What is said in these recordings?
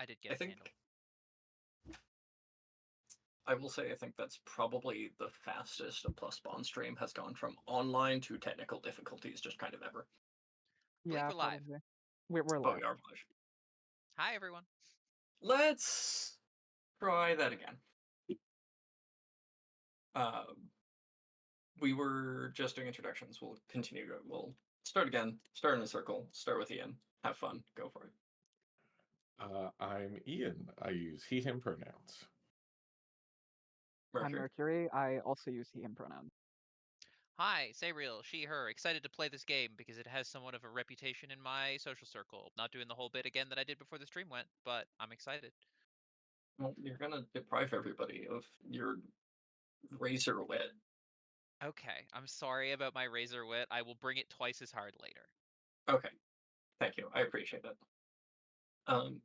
did get I a think candle. I will say I think that's probably the fastest a Plus Bond stream has gone from online to technical difficulties just kind of ever. Believe Yeah, we're live. probably. We're But live. we are live. Hi, everyone. Let's try that again. We were just doing introductions. We'll continue. We'll start again. Start in a circle. Start with Ian. Have fun. Go for it. I'm Ian. I use he, him pronouns. I'm Mercury. Mercury. I also use he, him pronouns. Hi, say real, she, her. Excited to play this game because it has somewhat of a reputation in my social circle. Not doing the whole bit again that I did before the stream went, but I'm excited. Well, you're gonna deprive everybody of your razor wit. Okay, I'm sorry about my razor wit. I will bring it twice as hard later. Okay. Thank you. I appreciate it.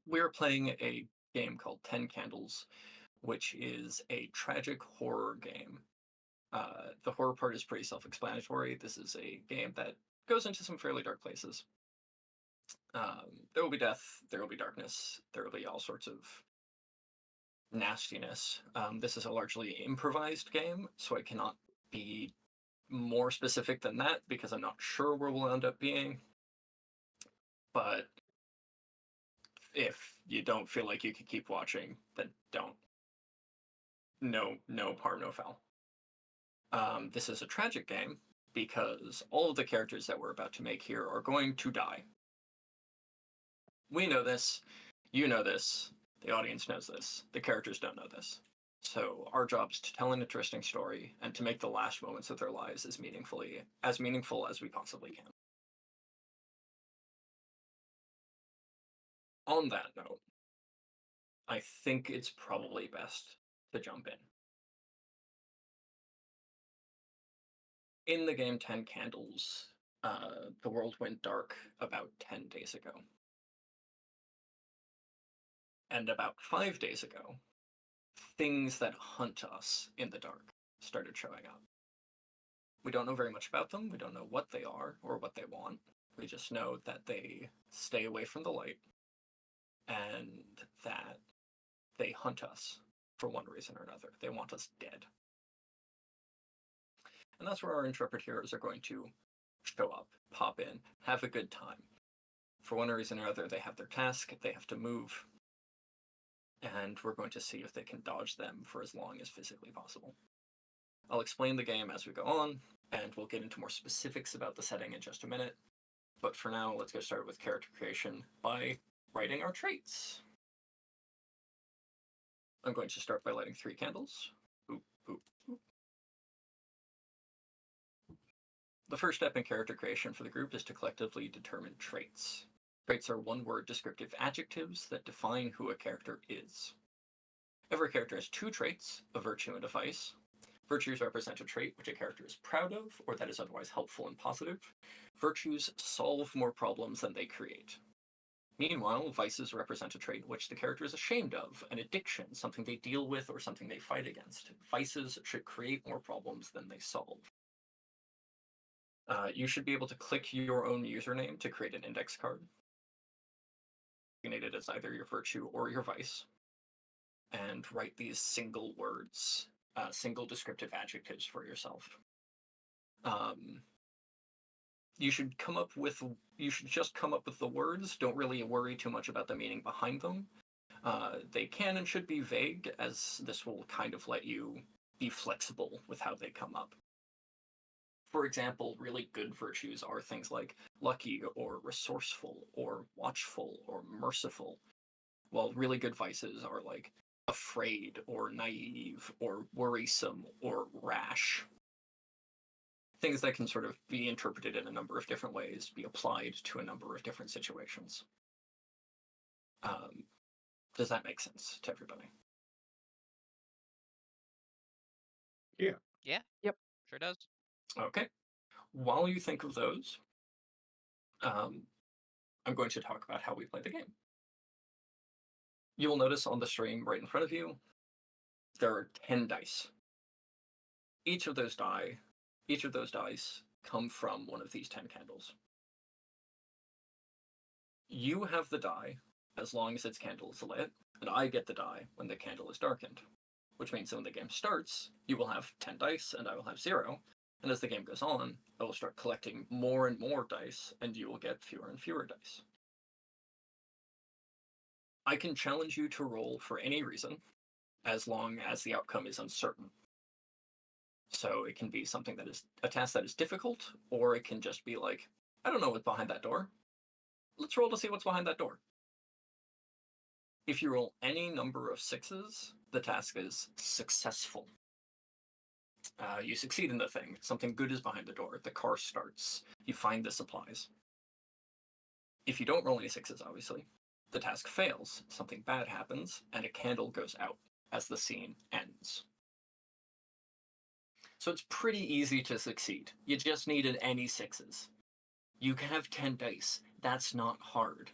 We're playing a game called 10 Candles, which is a tragic horror game. The horror part is pretty self-explanatory. This is a game that goes into some fairly dark places. There will be death, there will be darkness, there will be all sorts of nastiness. This is a largely improvised game, so I cannot be more specific than that because I'm not sure where we'll end up being. But if you don't feel like you can keep watching, then don't. No harm, no foul. This is a tragic game because all of the characters that we're about to make here are going to die. We know this, you know this, the audience knows this, the characters don't know this. So our job is to tell an interesting story and to make the last moments of their lives as meaningful as we possibly can. On that note, I think it's probably best to jump in. In the game 10 Candles, the world went dark about 10 days ago. And about 5 days ago, things that hunt us in the dark started showing up. We don't know very much about them. We don't know what they are or what they want. We just know that they stay away from the light and that they hunt us for one reason or another. They want us dead. And that's where our intrepid heroes are going to show up, pop in, have a good time. For one reason or other, they have their task, they have to move, and we're going to see if they can dodge them for as long as physically possible. I'll explain the game as we go on, and we'll get into more specifics about the setting in just a minute. But for now, let's get started with character creation by writing our traits. I'm going to start by lighting 3 candles. Boop, boop, boop. The first step in character creation for the group is to collectively determine traits. Traits are one-word descriptive adjectives that define who a character is. Every character has 2 traits, a virtue and a vice. Virtues represent a trait which a character is proud of, or that is otherwise helpful and positive. Virtues solve more problems than they create. Meanwhile, vices represent a trait which the character is ashamed of, an addiction, something they deal with or something they fight against. Vices should create more problems than they solve. You should be able to click your own username to create an index card. Designate it as either your virtue or your vice. And write these single words, single descriptive adjectives for yourself. You should just come up with the words. Don't really worry too much about the meaning behind them. They can and should be vague, as this will kind of let you be flexible with how they come up. For example, really good virtues are things like lucky or resourceful or watchful or merciful, while really good vices are like afraid or naive or worrisome or rash. Things that can sort of be interpreted in a number of different ways, be applied to a number of different situations. Does that make sense to everybody? Yeah. Yeah? Yep. Sure does. Okay. While you think of those, I'm going to talk about how we play the game. You will notice on the stream right in front of you, there are 10 dice. Each of those dice come from one of these 10 candles. You have the die as long as its candle is lit, and I get the die when the candle is darkened. Which means that when the game starts, you will have 10 dice and I will have 0. And as the game goes on, I will start collecting more and more dice, and you will get fewer and fewer dice. I can challenge you to roll for any reason, as long as the outcome is uncertain. So it can be something that is a task that is difficult, or it can just be like, I don't know what's behind that door. Let's roll to see what's behind that door. If you roll any number of 6s, the task is successful. You succeed in the thing. Something good is behind the door. The car starts. You find the supplies. If you don't roll any 6s, obviously, the task fails. Something bad happens, and a candle goes out as the scene ends. So it's pretty easy to succeed. You just needed any 6s. You can have 10 dice. That's not hard.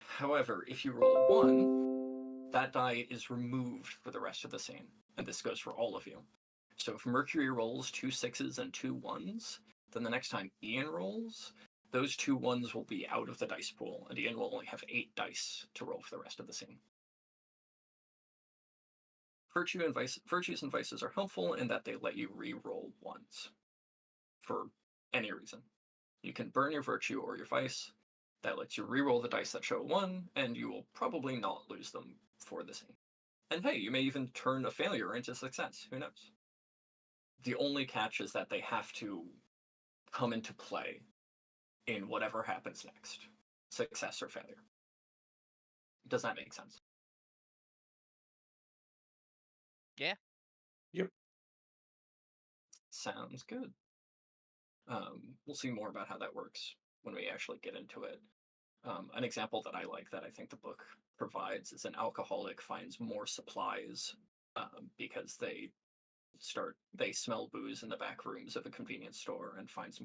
However, if you roll a 1, that die is removed for the rest of the scene. And this goes for all of you. So if Mercury rolls 2 6s and 2 1s, then the next time Ian rolls, those 2 1s will be out of the dice pool, and Ian will only have 8 dice to roll for the rest of the scene. Virtues and vices are helpful in that they let you re-roll 1s for any reason. You can burn your virtue or your vice. That lets you re-roll the dice that show 1, and you will probably not lose them for the scene. And hey, you may even turn a failure into success. Who knows? The only catch is that they have to come into play in whatever happens next. Success or failure. Does that make sense? Yeah. Yep. Sounds good. We'll see more about how that works when we actually get into it. An example that I like that I think the book provides is an alcoholic finds more supplies because they smell booze in the back rooms of a convenience store and finds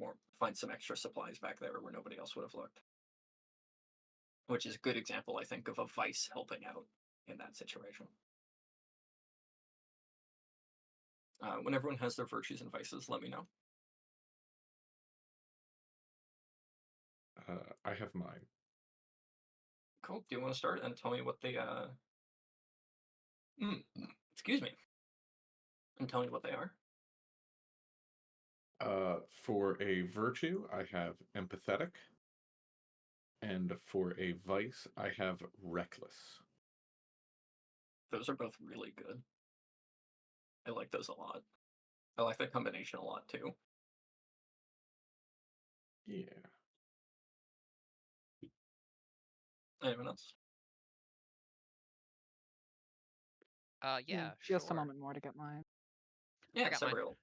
some extra supplies back there where nobody else would have looked. Which is a good example, I think, of a vice helping out in that situation. When everyone has their virtues and vices, let me know. I have mine. Cool. Do you want to start and tell me what they excuse me. And tell me what they are. For a virtue, I have empathetic. And for a vice, I have reckless. Those are both really good. I like those a lot. I like that combination a lot too. Yeah. Anyone else? Yeah, Just a sure. moment more to get mine. Yeah, got mine. several.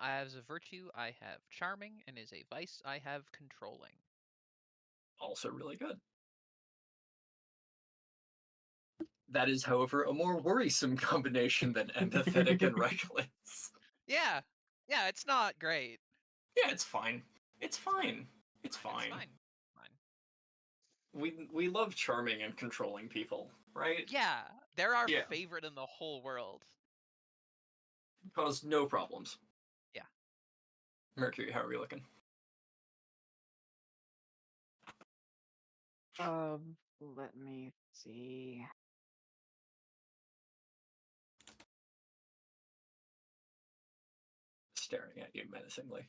As a virtue, I have charming, and as a vice, I have controlling. Also really good. That is, however, a more worrisome combination than empathetic and reckless. Yeah, it's not great. Yeah, it's fine. It's fine. It's fine. It's fine. We love charming and controlling people, right? Yeah, they're our Yeah. favorite in the whole world. Cause no problems. Yeah. Mercury, how are we looking? Let me see. Staring at you menacingly.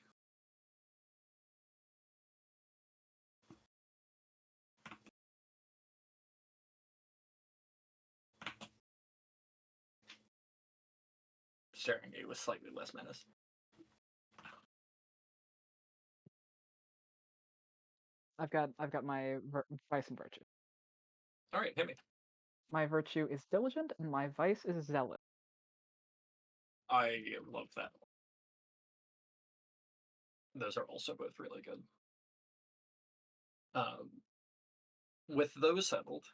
Staring at you with slightly less menace. I've got my vice and virtue. All right, hit me. My virtue is diligent, and my vice is zealot. I love that. Those are also both really good. With those settled,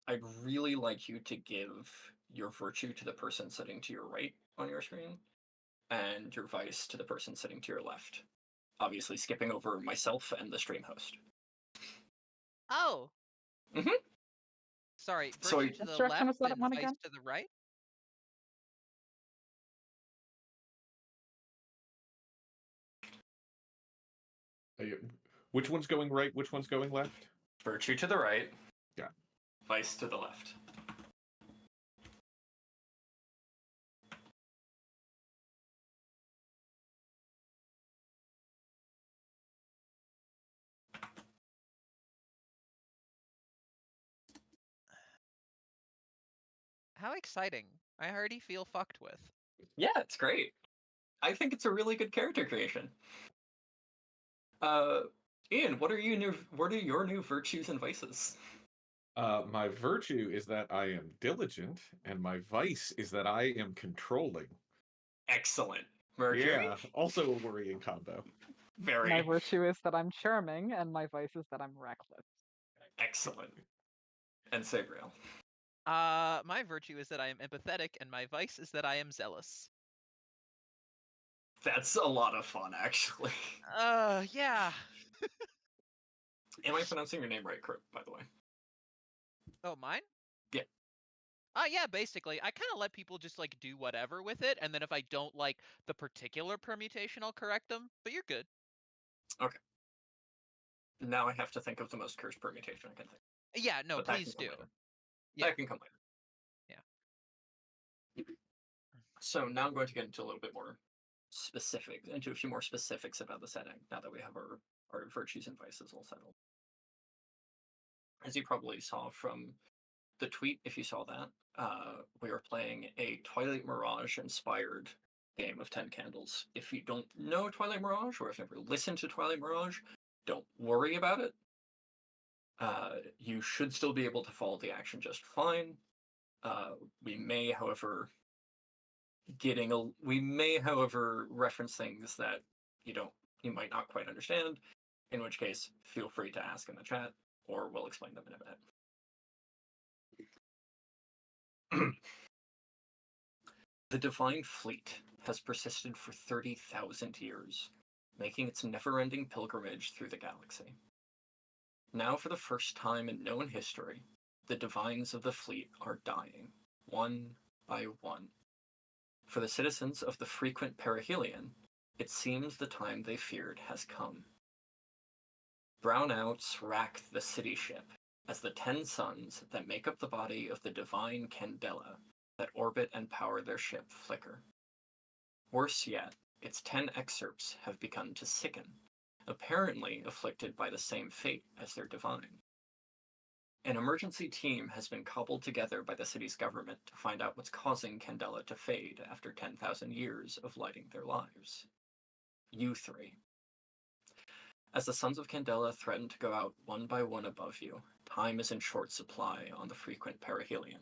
I'd really like you to give your virtue to the person sitting to your right on your screen, and your vice to the person sitting to your left. Obviously, skipping over myself and the stream host. Oh. Mhm. Sorry, So virtue to Which the direction was left that and one vice again? to the right? Which one's going right? Which one's going left? Virtue to the right. Yeah. Vice to the left. How exciting. I already feel fucked with. Yeah, it's great. I think it's a really good character creation. Ian, what are your new virtues and vices? My virtue is that I am diligent, and my vice is that I am controlling. Excellent. Mercury? Yeah, also a worrying combo. Very My virtue is that I'm charming, and my vice is that I'm reckless. excellent. And Sabriel. My virtue is that I am empathetic, and my vice is that I am zealous. That's a lot of fun, actually. Yeah. Am I pronouncing your name right, by the way? Oh, mine? Yeah. Yeah, basically. I kind of let people just, like, do whatever with it, and then if I don't like the particular permutation, I'll correct them, but you're good. Okay. Now I have to think of the most cursed permutation I can think. Yeah, no, But that please can come do. later. Yeah. That can come later. Yeah. So now I'm going to get into a little bit more into a few more specifics about the setting, now that we have our virtues and vices all settled. As you probably saw from the tweet, if you saw that, we are playing a Twilight Mirage inspired game of 10 Candles. If you don't know Twilight Mirage, or if you've never listened to Twilight Mirage, don't worry about it. You should still be able to follow the action just fine. We may, however, reference things that you might not quite understand, in which case feel free to ask in the chat, or we'll explain them in a minute. The Divine Fleet has persisted for 30,000 years, making its never-ending pilgrimage through the galaxy. Now, for the first time in known history, the Divines of the fleet are dying, one by one. For the citizens of the frequent perihelion, it seems the time they feared has come. Brownouts rack the city ship as the 10 suns that make up the body of the divine Candela that orbit and power their ship flicker. Worse yet, its 10 excerpts have begun to sicken, apparently afflicted by the same fate as their divine. An emergency team has been cobbled together by the city's government to find out what's causing Candela to fade after 10,000 years of lighting their lives. You three. As the suns of Candela threaten to go out one by one above you, time is in short supply on the frequent perihelion.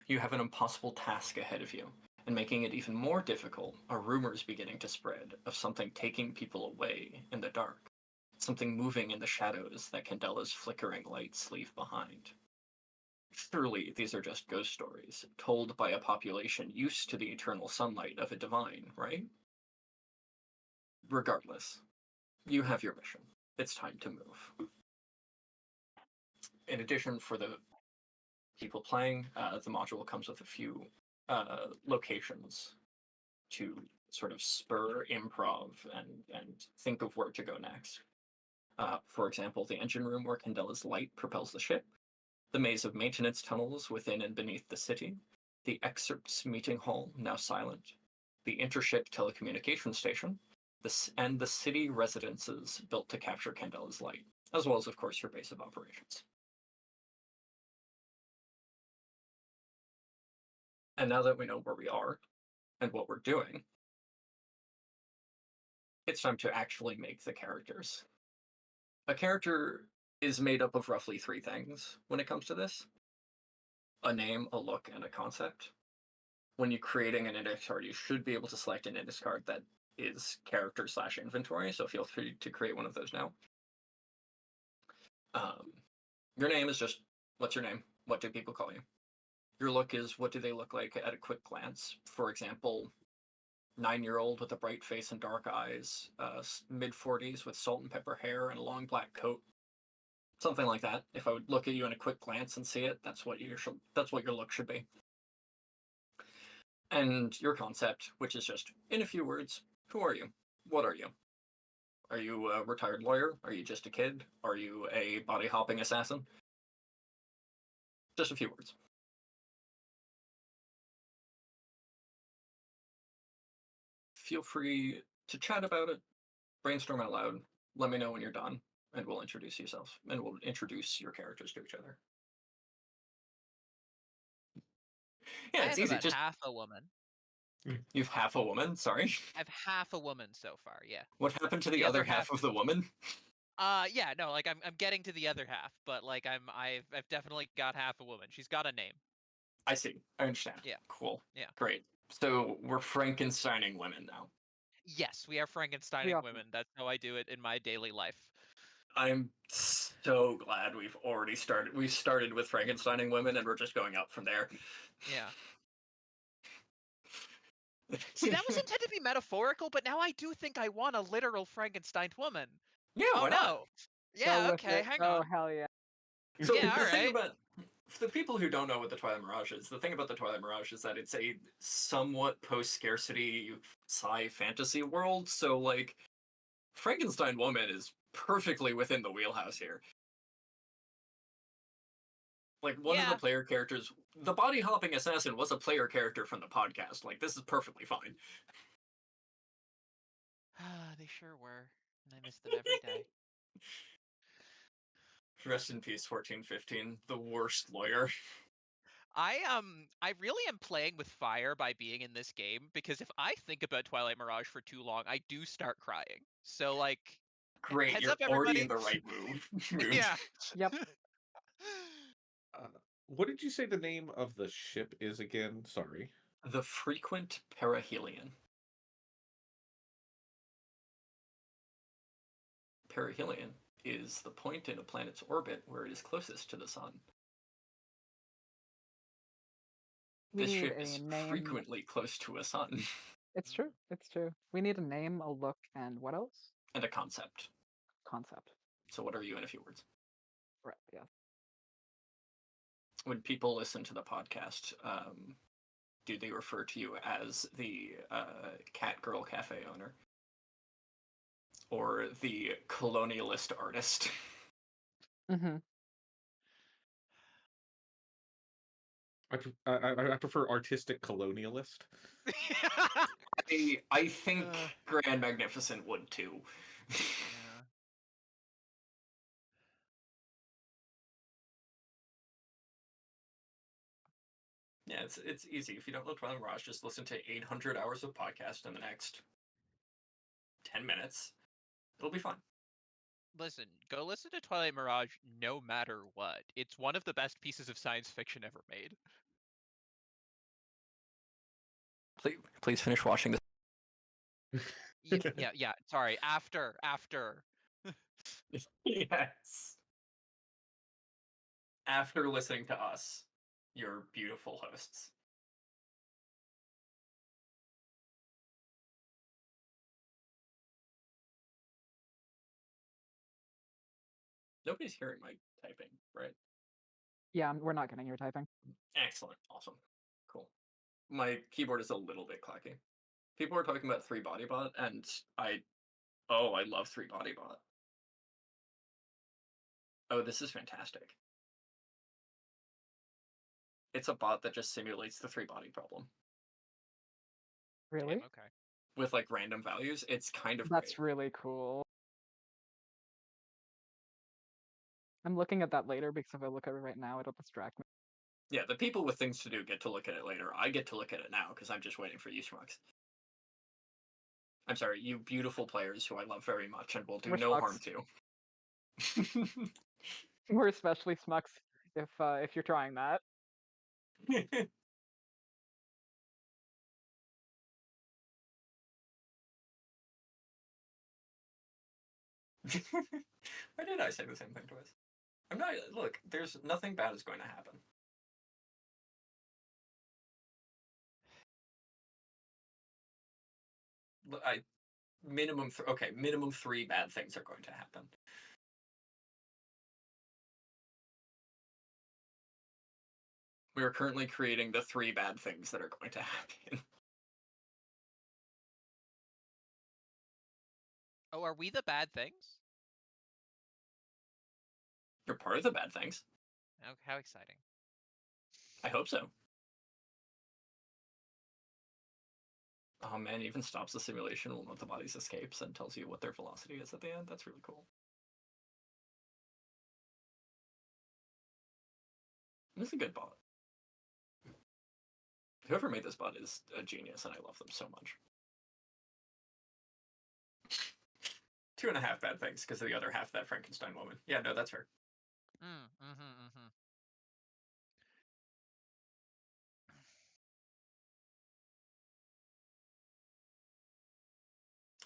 You have an impossible task ahead of you, and making it even more difficult are rumors beginning to spread of something taking people away in the dark, something moving in the shadows that Candela's flickering lights leave behind. Surely these are just ghost stories, told by a population used to the eternal sunlight of a divine, right? Regardless, you have your mission. It's time to move. In addition, for the people playing, the module comes with a few locations to sort of spur improv and think of where to go next. For example, the engine room where Candela's light propels the ship, the maze of maintenance tunnels within and beneath the city, the excerpts meeting hall, now silent, the intership telecommunication station, and the city residences built to capture Candela's light, as well as, of course, your base of operations. And now that we know where we are and what we're doing, it's time to actually make the characters. A character is made up of roughly 3 things when it comes to this: a name, a look, and a concept. When you're creating an index card, you should be able to select an index card that is character/inventory, so feel free to create one of those now. Your name is just, what's your name? What do people call you? Your look is, what do they look like at a quick glance? For example, 9-year-old with a bright face and dark eyes, mid-40s with salt and pepper hair and a long black coat. Something like that. If I would look at you in a quick glance and see it, that's what your look should be. And your concept, which is just, in a few words, who are you? What are you? Are you a retired lawyer? Are you just a kid? Are you a body hopping assassin? Just a few words. Feel free to chat about it, brainstorm out loud. Let me know when you're done, and we'll introduce yourself, and we'll introduce your characters to each other. Yeah, I it's have easy. about Just half a woman. you've half a woman. Sorry. I have half a woman so far. Yeah. What happened to the The other other half half of the woman? Yeah, no, like I'm getting to the other half, but like I've definitely got half a woman. She's got a name. I see. I understand. Yeah. Cool. Yeah. Great. So we're Frankensteining women now. Yes, we are We Frankensteining are. women. That's how I do it in my daily life. I'm so glad we've already started. We started with Frankensteining women, and we're just going up from there. Yeah. See, that was intended to be metaphorical, but now I do think I want a literal Frankenstein woman. Yeah, Oh why not? no. Go Yeah, with okay, it. hang Oh on. hell yeah! So Yeah, the thing alright. about for the people who don't know what the Twilight Mirage is, the thing about the Twilight Mirage is that it's a somewhat post-scarcity sci fantasy world. So like, Frankenstein woman is perfectly within the wheelhouse here. Like one of the Yeah. player characters, the body hopping assassin was a player character from the podcast. Like this is perfectly fine. They sure were. And I miss them every day. Rest in peace, 1415, the worst lawyer. I really am playing with fire by being in this game because if I think about Twilight Mirage for too long, I do start crying. So like Great, heads you're up already in everybody. the right mood. Yeah. Yep. What did you say the name of the ship is again? Sorry. The frequent perihelion. Perihelion is the point in a planet's orbit where it is closest to the sun. We This need ship a is name. frequently close to a sun. It's true. It's true. We need a name, a look, and what else? And a concept. Concept. So what are you in a few words? Right. Yeah. When people listen to the podcast, do they refer to you as the Cat Girl Cafe owner? Or the colonialist artist? Mm-hmm. I prefer artistic colonialist. I think Uh. Grand Magnificent would too. Yeah. Yeah, it's easy. If you don't know Twilight Mirage, just listen to 800 hours of podcast in the next 10 minutes. It'll be fun. Listen, go listen to Twilight Mirage no matter what. It's one of the best pieces of science fiction ever made. Please finish watching this. Yeah. Sorry. After. Yes. After listening to us, your beautiful hosts. Nobody's hearing my typing, right? Yeah. We're not getting your typing. Excellent. Awesome. Cool. My keyboard is a little bit clacky. People are talking about 3Bodybot, and I love 3Bodybot. Oh, this is fantastic. It's a bot that just simulates the 3-body problem Really? Damn, okay. with like random values. It's kind of That's great. really cool. I'm looking at that later because if I look at it right now, it'll distract me. Yeah, the people with things to do get to look at it later. I get to look at it now because I'm just waiting for you schmucks. I'm sorry, you beautiful players who I love very much and will do We're no schmucks. harm to. We're especially smucks if you're trying that. Why did I say the same thing twice? I'm not. Look, there's nothing bad is going to happen. I minimum. Okay, minimum 3 bad things are going to happen. We are currently creating the 3 bad things that are going to happen. Oh, are we the bad things? You're part of the bad things. Oh, how exciting. I hope so. Oh man, it even stops the simulation when one of the bodies escapes and tells you what their velocity is at the end. That's really cool. This is a good bot. Whoever made this bot is a genius, and I love them so much. 2.5 bad things because of the other half, that Frankenstein woman. Yeah, no, that's fair.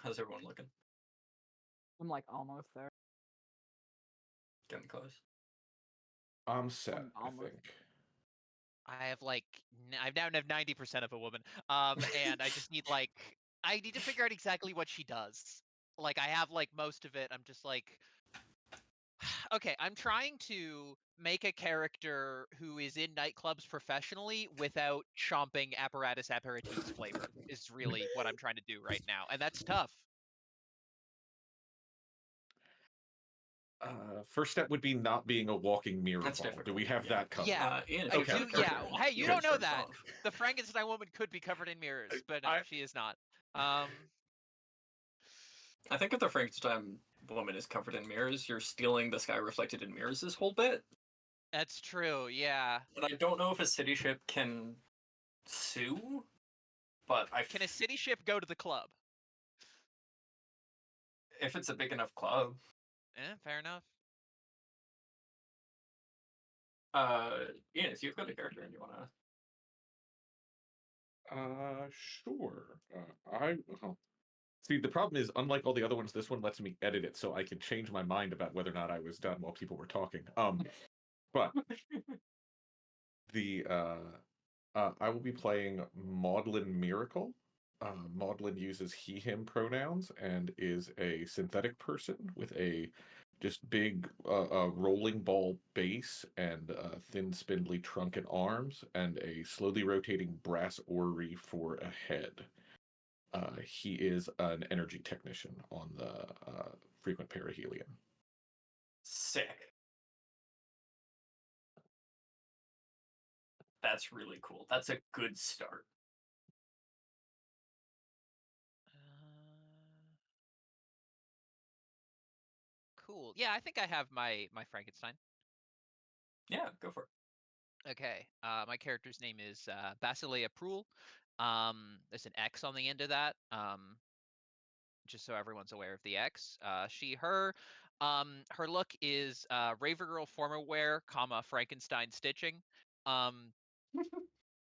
How's everyone looking? I'm like almost there. Getting close. I'm set, I'm I almost. think. I have like I now have 90% of a woman. And I just need like I need to figure out exactly what she does. Like I have like most of it. I'm just like okay, I'm trying to make a character who is in nightclubs professionally without chomping apparatus aperitifs flavor is really what I'm trying to do right now. And that's tough. First step would be not being a walking mirror That's ball. Do difficult, we have yeah. that covered? Yeah. Ian, if I you have do, a yeah. character, Hey, you can don't know start us that. off. The Frankenstein woman could be covered in mirrors, but no, I- she is not. Um I think if the Frankenstein woman is covered in mirrors, you're stealing the sky reflected in mirrors this whole bit. That's true, yeah. And I don't know if a city ship can sue, but Can a city ship go to the club? if it's a big enough club. Fair enough. Ian, if you've got a character and you wanna Sure. See, the problem is, unlike all the other ones, this one lets me edit it, so I can change my mind about whether or not I was done while people were talking. But the I will be playing Maudlin Miracle. Maudlin uses he/him pronouns and is a synthetic person with a just big rolling ball base and thin spindly trunk and arms and a slowly rotating brass orrery for a head. He is an energy technician on the frequent perihelion. sick. That's really cool. That's a good start. Cool. Yeah, I think I have my Frankenstein. Yeah, go for it. Okay. My character's name is Basilea Prul. There's an X on the end of that. Just so everyone's aware of the X. She, her. Her look is Raver Girl formal wear, comma Frankenstein stitching. Um,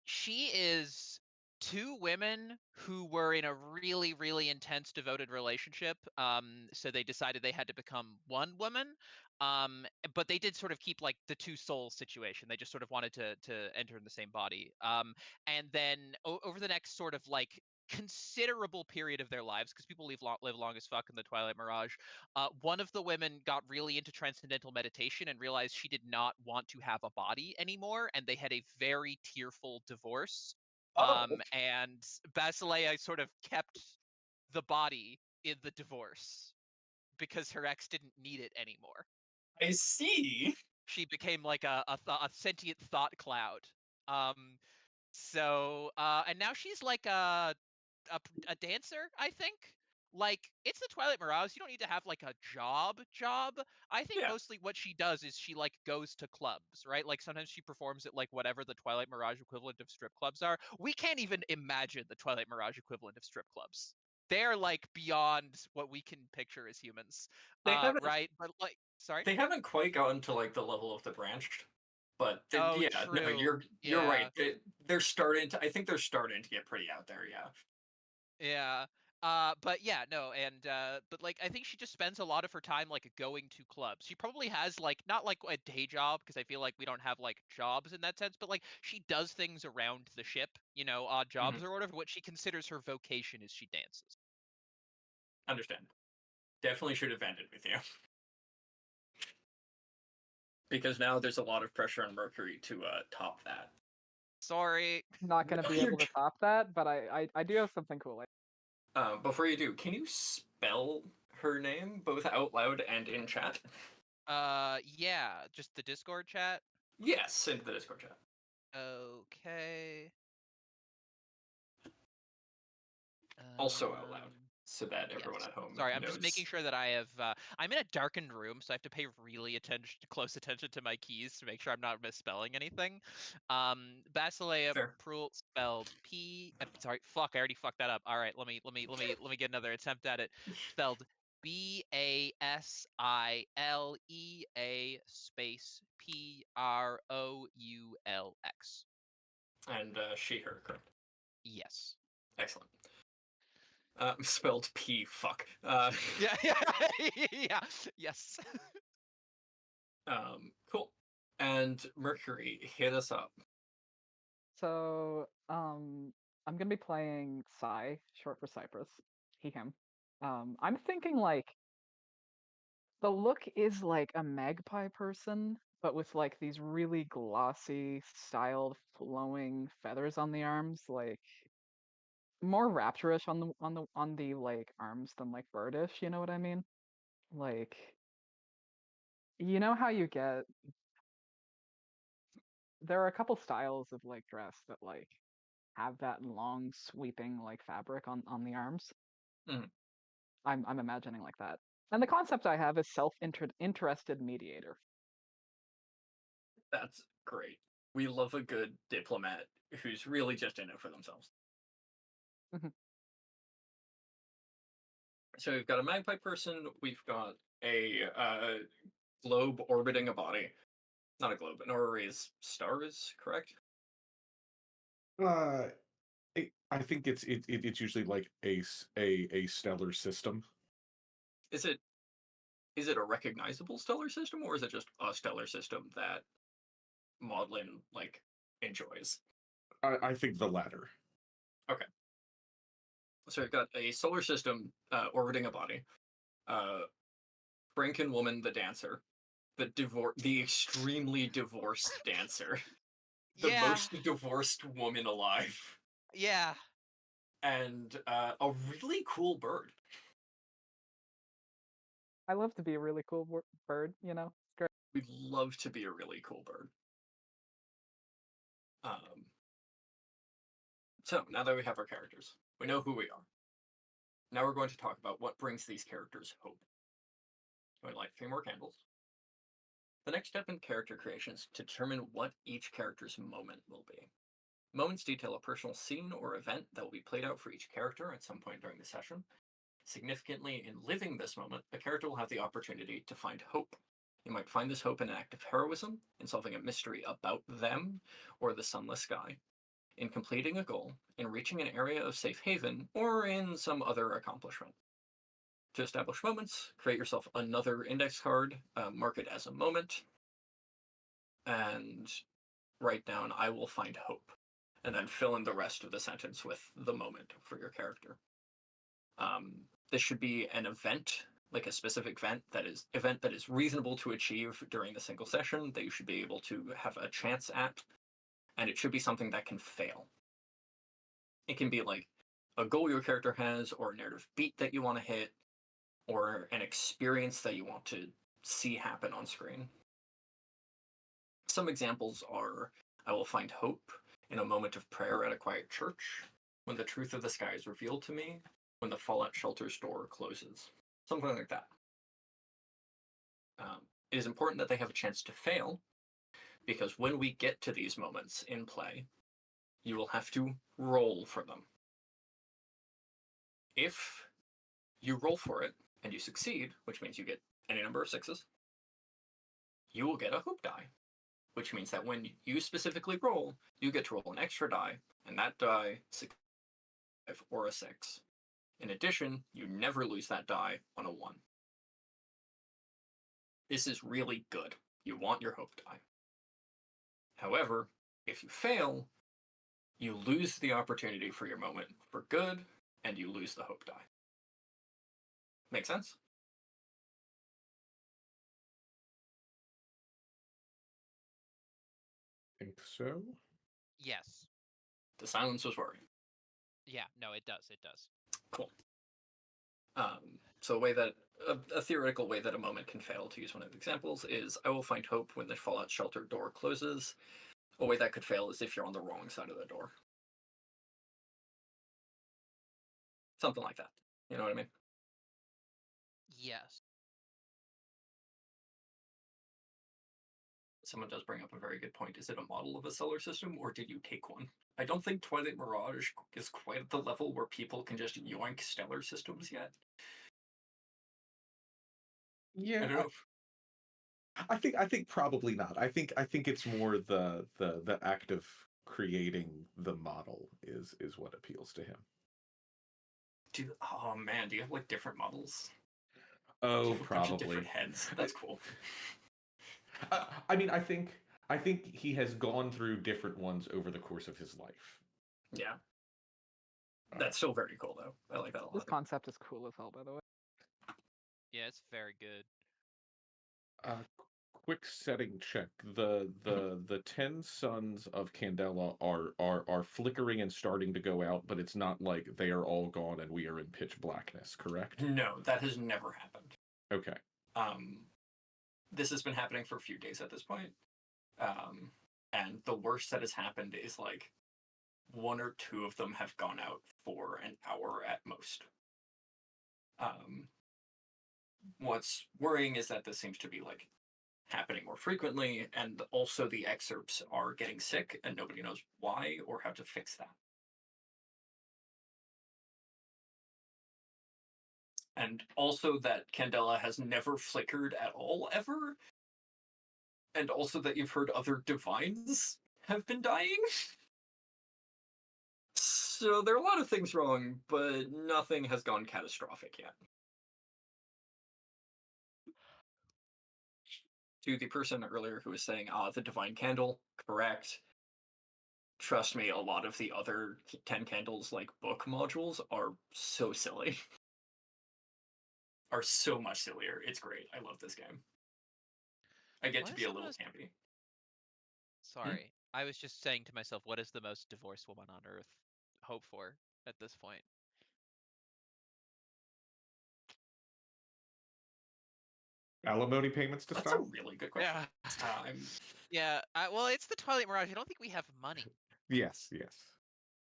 she is two women who were in a really, really intense, devoted relationship. So they decided they had to become one woman. But they did sort of keep like the two souls situation. They just sort of wanted to enter in the same body. And then over the next sort of like considerable period of their lives, because people live long as fuck in the Twilight Mirage, one of the women got really into transcendental meditation and realized she did not want to have a body anymore, and they had a very tearful divorce. Oh, And Basilea sort of kept the body in the divorce because her ex didn't need it anymore. I see. She became like a sentient thought cloud. And now she's like a dancer, I think. Like, it's the Twilight Mirage. You don't need to have like a job. I think Yeah. mostly what she does is she like goes to clubs, right? Like sometimes she performs at like whatever the Twilight Mirage equivalent of strip clubs are. We can't even imagine the Twilight Mirage equivalent of strip clubs. They're like beyond what we can picture as humans. They haven't Right? But like, sorry. they haven't quite gotten to like the level of the branched. But Oh, yeah, no, true. you're right. Yeah. They're starting to. I think they're starting to get pretty out there. Yeah. Yeah. But yeah, no, and but like I think she just spends a lot of her time like going to clubs. She probably has like not like a day job because I feel like we don't have like jobs in that sense, but like she does things around the ship, odd jobs or whatever. What she considers her vocation is she dances. Understand. Definitely should have ended with you. Because now there's a lot of pressure on Mercury to top that. Sorry. Not gonna No, be you're able to top that, but I do have something cool. Before you do, can you spell her name, both out loud and in chat? Yeah, just the Discord chat. Yes, into the Discord chat. Okay. Also out loud, so that everyone Yes. at home Sorry, I'm knows. just making sure that I have. I'm in a darkened room, so I have to pay really close attention to my keys to make sure I'm not misspelling anything. Basileia Fair. Prul spelled sorry, fuck, I already fucked that up. All right, let me get another attempt at it. Spelled Basilea space Proulx. And she, her, correct. Yes. Excellent. Spelled P, fuck. Yeah, yeah, yes. Cool. And Mercury, hit us up. So, I'm gonna be playing Psy, short for Cypress. He, him. I'm thinking like the look is like a magpie person, but with like these really glossy, styled, flowing feathers on the arms, like more raptorish on the like arms than like birdish. You know what I mean? Like, you know how you get there are a couple styles of like dress that like have that long sweeping like fabric on the arms. Mhm. I'm imagining like that. And the concept I have is self-interested mediator. That's great. We love a good diplomat who's really just in it for themselves. Mhm. So we've got a magpie person, we've got a globe orbiting a body. Not a globe, an orrery is stars, correct? Uh, I think it's usually like a stellar system. Is it a recognizable stellar system, or is it just a stellar system that Maudlin like enjoys? I think the latter. Okay. So we've got a solar system orbiting a body. Franken woman, the dancer, the extremely divorced dancer, the Yeah, most divorced woman alive, yeah. and a really cool bird. I love to be a really cool bird, you know? It's great. We'd love to be a really cool bird. So now that we have our characters, we know who we are. Now we're going to talk about what brings these characters hope. We light 3 more candles. The next step in character creation is to determine what each character's moment will be. Moments detail a personal scene or event that will be played out for each character at some point during the session. Significantly, in living this moment, a character will have the opportunity to find hope. You might find this hope in an act of heroism, in solving a mystery about them or the sunless sky, in completing a goal, in reaching an area of safe haven, or in some other accomplishment. To establish moments, create yourself another index card, mark it as a moment, and write down, I will find hope. And then fill in the rest of the sentence with the moment for your character. This should be an event, like a specific event that is reasonable to achieve during the single session, that you should be able to have a chance at, and it should be something that can fail. It can be like a goal your character has, or a narrative beat that you want to hit, or an experience that you want to see happen on screen. Some examples are, I will find hope in a moment of prayer at a quiet church, when the truth of the sky is revealed to me, when the Fallout shelter's door closes. Something like that. It is important that they have a chance to fail, because when we get to these moments in play, you will have to roll for them. If you roll for it and you succeed, which means you get any number of 6s, you will get a hope die, which means that when you specifically roll, you get to roll an extra die, and that die is a 5 or a 6. In addition, you never lose that die on a 1. This is really good. You want your hope die. However, if you fail, you lose the opportunity for your moment for good, and you lose the hope die. Make sense? Think so. Yes. The silence was worrying. Yeah, no, it does. It does. Cool. So a way that a theoretical way that a moment can fail, to use one of the examples, is I will find hope when the Fallout shelter door closes. A way that could fail is if you're on the wrong side of the door. Something like that. You know what I mean? Yes. Someone does bring up a very good point. Is it a model of a solar system, or did you take one? I don't think Twilight Mirage is quite at the level where people can just yoink stellar systems yet. I Yeah, don't know. If, I think probably not. I think it's more the act of creating the model is what appeals to him. oh man, do you have like different models? Oh, You have a bunch of probably. different heads. That's cool. I mean, I think he has gone through different ones over the course of his life. Yeah. That's still very cool though. I like that a lot. This concept is cool as hell, by the way. Yeah, it's very good. Quick setting check. The 10 suns of Candela are flickering and starting to go out, but it's not like they are all gone and we are in pitch blackness, correct? No, that has never happened. Okay. This has been happening for a few days at this point. And the worst that has happened is like one or two of them have gone out for an hour at most. What's worrying is that this seems to be like happening more frequently, and also the excerpts are getting sick, and nobody knows why or how to fix that. And also that Candela has never flickered at all, ever. And also that you've heard other divines have been dying. So there are a lot of things wrong, but nothing has gone catastrophic yet. To the person earlier who was saying, the divine candle, correct. Trust me, a lot of the other 10 candles, like book modules, are so silly. Are so much sillier. It's great. I love this game. I get What to is be a the little most... campy. Sorry. I was just saying to myself, what is the most divorced woman on earth hope for at this point? Alimony payments to That's stop? a really good question. Yeah. Yeah. Well, it's the Twilight Mirage. I don't think we have money. Yes, yes.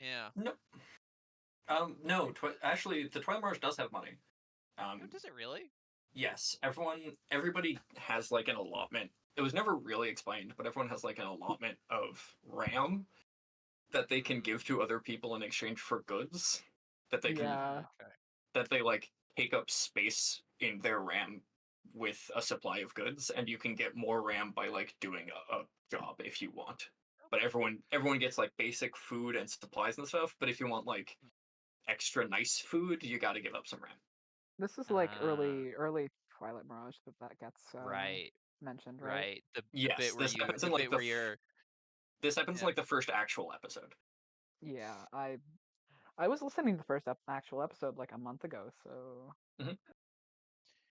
Yeah. No. No. Actually, the Twilight Mirage does have money. Oh, does it really? Yes. Everybody has like an allotment. It was never really explained, but everyone has like an allotment of RAM that they can give to other people in exchange for goods. That they can Yeah. Okay. that they like take up space in their RAM with a supply of goods, and you can get more RAM by like doing a job if you want. But everyone gets like basic food and supplies and stuff. But if you want like extra nice food, you got to give up some RAM. This is like Ah, early Twilight Mirage that gets right. mentioned, right? Right. The Yes, bit where the bit where you're... this happens in Yeah. like the first actual episode. Yeah, I was listening to the first actual episode like a month ago, so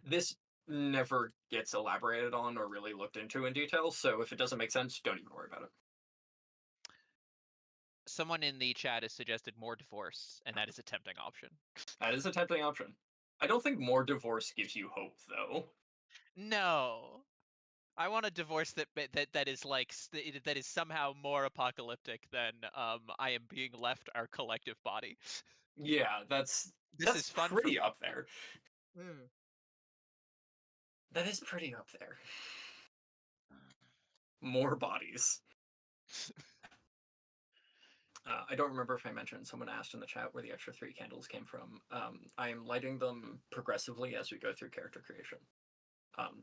This never gets elaborated on or really looked into in detail. So if it doesn't make sense, don't even worry about it. Someone in the chat has suggested more divorce, and that is a tempting option. That is a tempting option. I don't think more divorce gives you hope, though. No. I want a divorce that is like that is somehow more apocalyptic than I am being left our collective body. Yeah, that's This is fun for pretty me. up there. Mm. That is pretty up there. More bodies. I don't remember if I mentioned, someone asked in the chat where the extra 3 candles came from. I am lighting them progressively as we go through character creation.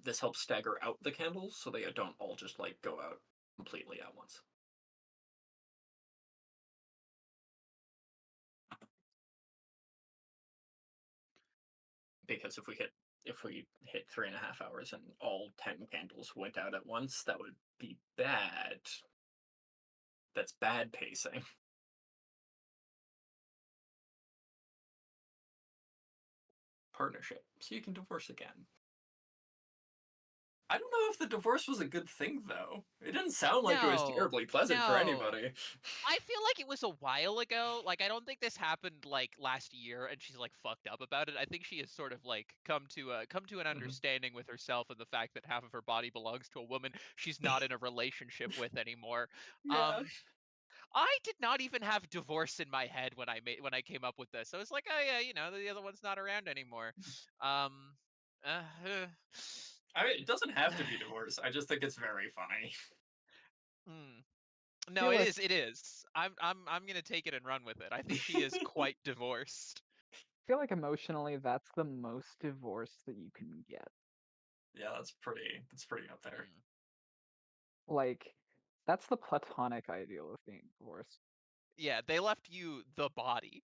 This helps stagger out the candles so they don't all just like go out completely at once. Because if we hit 3.5 hours and all 10 candles went out at once, that would be bad. That's bad pacing. Partnership, so you can divorce again. I don't know if the divorce was a good thing, though. It didn't sound like it was No, terribly pleasant for no. anybody. I feel like it was a while ago. Like, I don't think this happened like last year, and she's like fucked up about it. I think she has sort of like come to an Mhm. understanding with herself and the fact that half of her body belongs to a woman she's not in a relationship with anymore. Yeah. Um, I did not even have divorce in my head when I came up with this. I was like, oh yeah, the other one's not around anymore. Um, uh, I mean, it doesn't have to be divorce. I just think it's very funny. hmm. I No, feel it like is. It is. I'm gonna take it and run with it. I think she is quite divorced. emotionally that's the most divorce that you can get. Yeah, that's pretty up there. Mm. Like, that's the platonic ideal of being divorced. Yeah, they left you the body.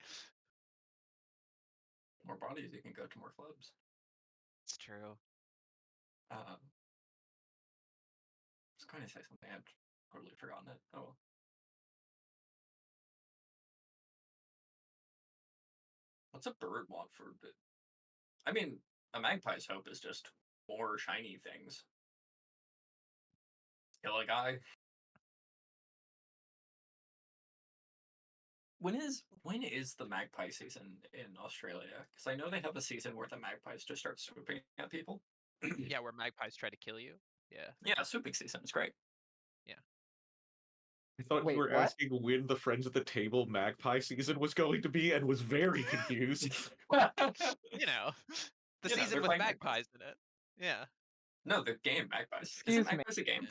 More bodies, you can go to more clubs. It's true. I was going to say something, I'd totally forgotten it. Oh well. What's a bird want for it? I mean, a magpie's hope is just more shiny things. Kill a guy. When is the magpie season in Australia? Because I know they have a season where the magpies just start swooping at people. Yeah, where magpies try to kill you. Yeah, Yeah, swooping season is great. yeah. I thought you Wait, were what? asking when the Friends at the Table Magpie season was going to be and was very confused. You know, the You know, season they're with fighting magpies. magpies in it. Yeah. No, the game Magpies. Isn't Excuse me. Magpies a game? Yeah.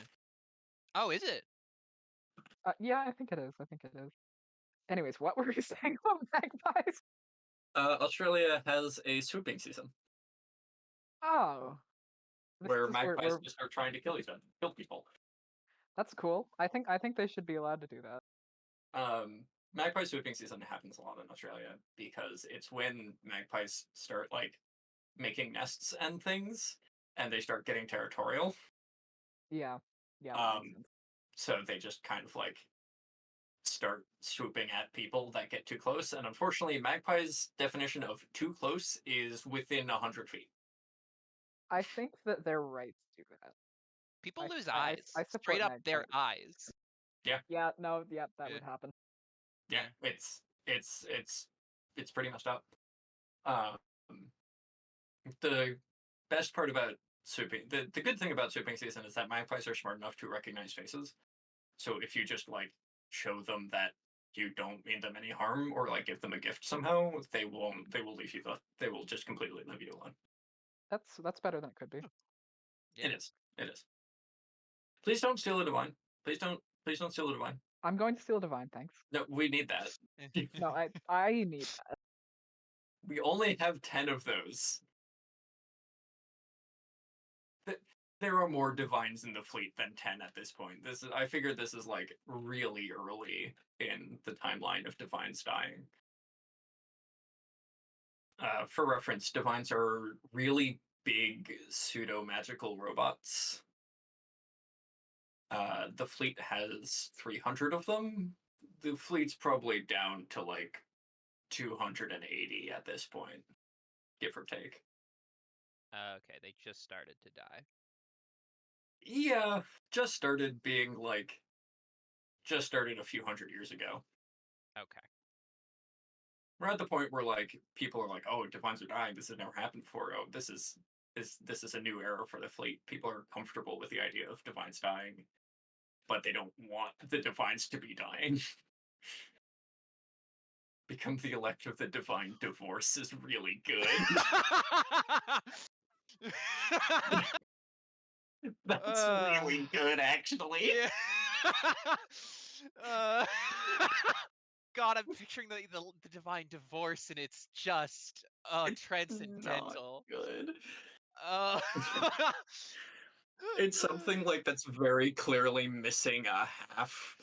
Oh, is it? Yeah, I think it is. I think it is. Anyways, what were you saying about magpies? Australia has a swooping season Oh, this where is where magpies we're just start trying to kill people. that's cool. I think they should be allowed to do that. Magpie swooping season happens a lot in Australia because it's when magpies start like making nests and things, and they start getting territorial. Yeah. Yeah, that makes Um, sense. so they just kind of like start swooping at people that get too close. And unfortunately, magpie's definition of too close is within 100 feet. I think that they're right to do that. People lose eyes. I Straight support up, their magpies. eyes. Yeah, no, yeah, that Yeah. would happen. Yeah, Yeah. it's pretty messed up. Um, the best part about swooping, the good thing about swooping season is that magpies are smart enough to recognize faces. So if you just like show them that you don't mean them any harm or like give them a gift somehow, they will leave you they will just completely leave you alone. That's better than it could be. Yeah. It is. It is. Please don't steal a divine. Please don't steal a divine. I'm going to steal divine, thanks. No, we need that. No, I need that. We only have 10 of those. There are more divines in the fleet than 10 at this point. I figured this is like really early in the timeline of divines dying. For reference, divines are really big pseudo magical robots. The fleet has 300 of them. The fleet's probably down to like 280 at this point, give or take. Okay, they just started to die. Yeah, just started being like, just started a few hundred years ago. Okay. We're at the point where like people are like, oh, divines are dying. This has never happened before. Oh, this is a new era for the fleet. People are comfortable with the idea of divines dying, but they don't want the divines to be dying. Become the elect of the divine divorce is really good. That's really good, actually. Yeah. uh, God, I'm picturing the divine divorce, and it's just It's not transcendental. good. Uh, It's something like that's very clearly missing a half.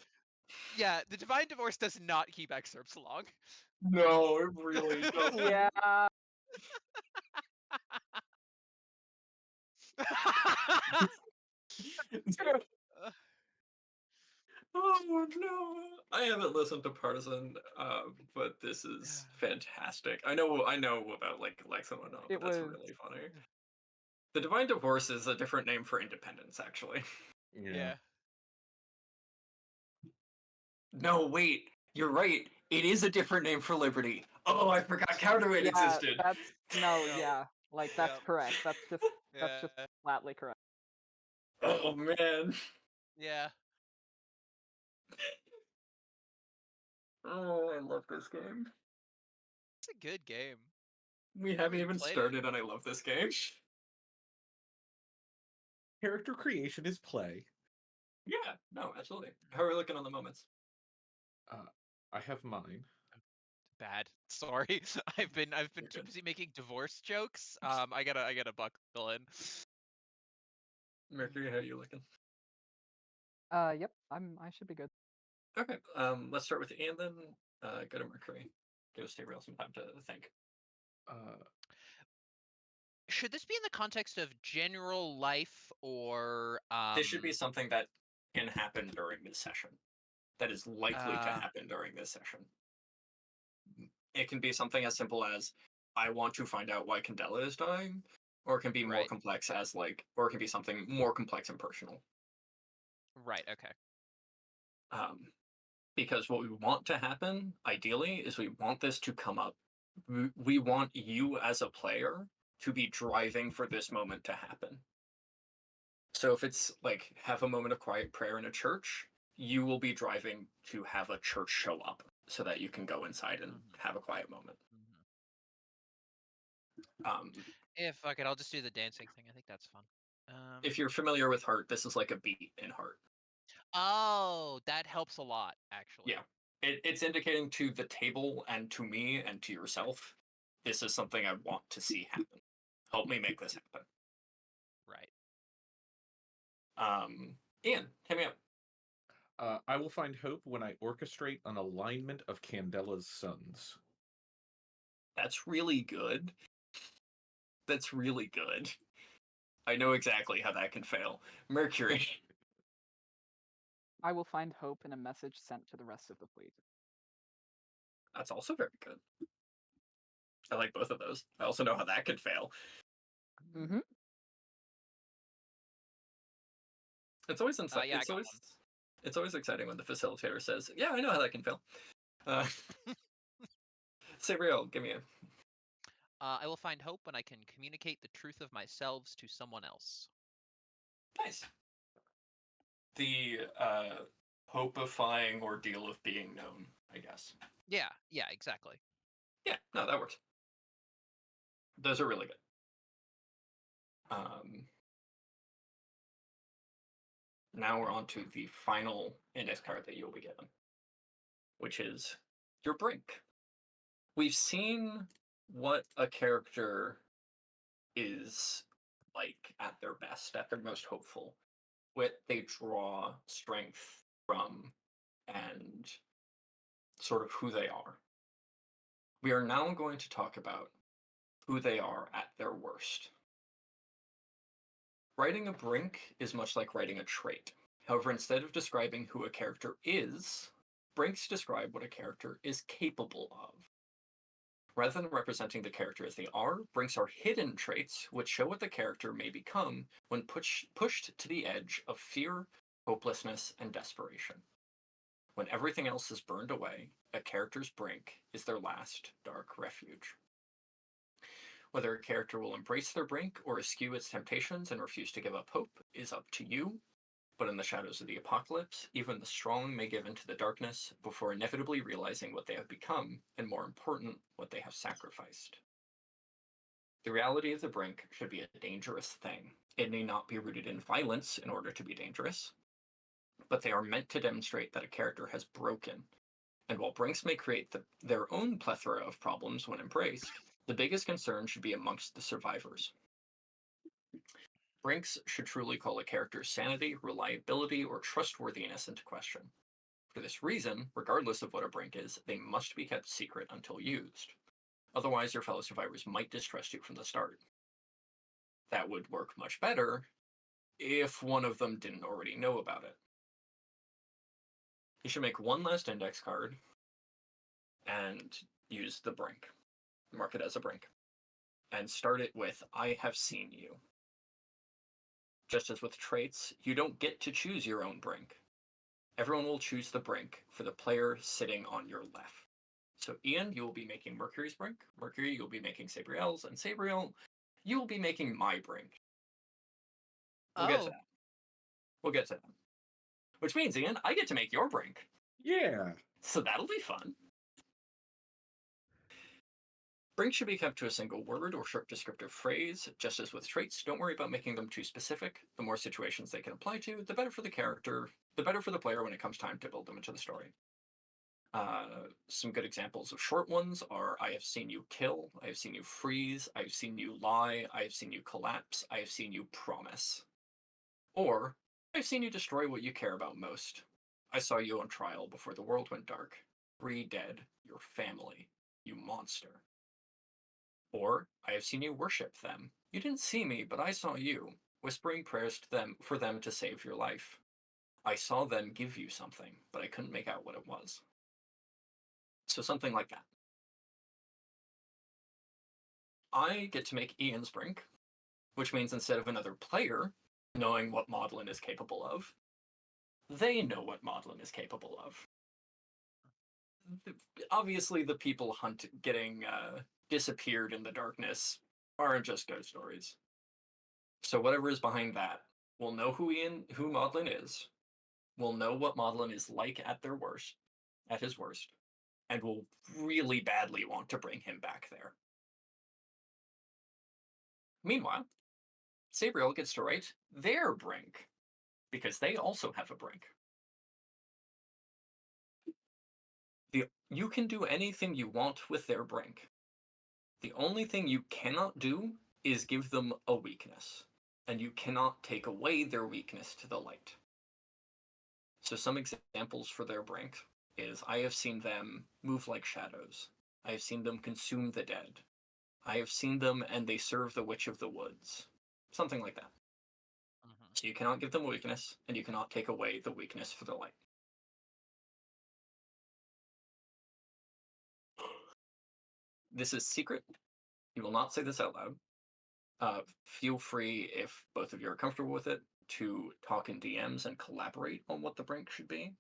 yeah, the divine divorce does not keep excerpts long. No, it really doesn't. Yeah. Oh no! I haven't listened to Partisan, but this is fantastic. I know about like Lex and whatnot, It but that's was really funny. The Divine Divorce is a different name for independence, actually. Yeah. No, wait. You're right. It is a different name for liberty. Oh, I forgot counterweight existed. That's no, Yep. yeah, like that's Yep. correct. That's just Yeah. flatly correct. Oh man. Yeah. Oh, I love this game. It's a good game. We haven't even Played it. started, and I love this game. Character creation is play. Yeah, no, absolutely. How are we looking on the moments? I have mine. Bad. Sorry. I've been You're too good. busy making divorce jokes. I gotta buckle in. Mercury, how are you looking? Yep, I should be good. Okay, let's start with Ian then. Go to Mercury. Give Sabriel some time to think. Uh, Should this be in the context of general life or This should be something that can happen during this session. That is likely to happen during this session. It can be something as simple as, I want to find out why Candela is dying, or it can be more Right. complex as or it can be something more complex and personal. Right, okay. Because what we want to happen, ideally, is we want this to come up. We want you as a player to be driving for this moment to happen. So if it's like have a moment of quiet prayer in a church, you will be driving to have a church show up so that you can go inside and have a quiet moment. Fuck it, I'll just do the dancing thing. I think that's fun. If you're familiar with Heart, this is like a beat in Heart. Oh, that helps a lot, actually. Yeah. It's indicating to the table and to me and to yourself, this is something I want to see happen. Help me make this happen. Right. Ian, hit me up. I will find hope when I orchestrate an alignment of Candela's suns. That's really good. That's really good. I know exactly how that can fail. Mercury. I will find hope in a message sent to the rest of the fleet. That's also very good. I like both of those. I also know how that could fail. Mm-hmm. It's always Yeah, it's always exciting when the facilitator says, "Yeah, I know how that can fail." Sabriel, give me a. I will find hope when I can communicate the truth of myself to someone else. Nice. The hopifying ordeal of being known, I guess. Yeah, exactly. Yeah, no, that works. Those are really good. Now we're on to the final index card that you'll be given, which is your brink. We've seen what a character is like at their best, at their most hopeful, what they draw strength from, and sort of who they are. We are now going to talk about who they are at their worst. Writing a brink is much like writing a trait. However, instead of describing who a character is, brinks describe what a character is capable of. Rather than representing the character as they are, brinks are hidden traits which show what the character may become when pushed to the edge of fear, hopelessness, and desperation. When everything else is burned away, a character's brink is their last dark refuge. Whether a character will embrace their brink or eschew its temptations and refuse to give up hope is up to you, but in the shadows of the apocalypse, even the strong may give into the darkness before inevitably realizing what they have become, and more important, what they have sacrificed. The reality of the brink should be a dangerous thing. It may not be rooted in violence in order to be dangerous, but they are meant to demonstrate that a character has broken. And while brinks may create their own plethora of problems when embraced, the biggest concern should be amongst the survivors. Brinks should truly call a character's sanity, reliability, or trustworthiness into question. For this reason, regardless of what a brink is, they must be kept secret until used. Otherwise, your fellow survivors might distrust you from the start. That would work much better if one of them didn't already know about it. You should make one last index card and use the brink. Mark it as a brink. And start it with, I have seen you. just as with traits, you don't get to choose your own brink. Everyone will choose the brink for the player sitting on your left. So Ian, you will be making Mercury's brink. Mercury, you'll be making Sabriel's, and Sabriel, you will be making my brink. We'll get to Oh, that. We'll get to that. Which means, Ian, I get to make your brink. Yeah. So that'll be fun. Brinks should be kept to a single word or short descriptive phrase. Just as with traits, don't worry about making them too specific. The more situations they can apply to, the better for the character, the better for the player when it comes time to build them into the story. Some good examples of short ones are I have seen you kill, I have seen you freeze, I have seen you lie, I have seen you collapse, I have seen you promise. Or, I've seen you destroy what you care about most. I saw you on trial before the world went dark. 3 dead, your family, you monster. Or, I have seen you worship them. You didn't see me, but I saw you, whispering prayers to them for them to save your life. I saw them give you something, but I couldn't make out what it was. So something like that. I get to make Ian's brink, which means instead of another player knowing what Maudlin is capable of, they know what Maudlin is capable of. Obviously, the people getting disappeared in the darkness aren't just ghost stories. So whatever is behind that, we'll know who Maudlin is. We'll know what Maudlin is like at his worst, and we'll really badly want to bring him back there. Meanwhile, Sabriel gets to write their brink, because they also have a brink. You can do anything you want with their brink. The only thing you cannot do is give them a weakness, and you cannot take away their weakness to the light. So some examples for their brink is I have seen them move like shadows. I have seen them consume the dead. I have seen them and they serve the Witch of the Woods. Something like that. mhm. So you cannot give them a weakness, and you cannot take away the weakness for the light. This is secret. You will not say this out loud. Feel free, if both of you are comfortable with it, to talk in DMs and collaborate on what the brink should be.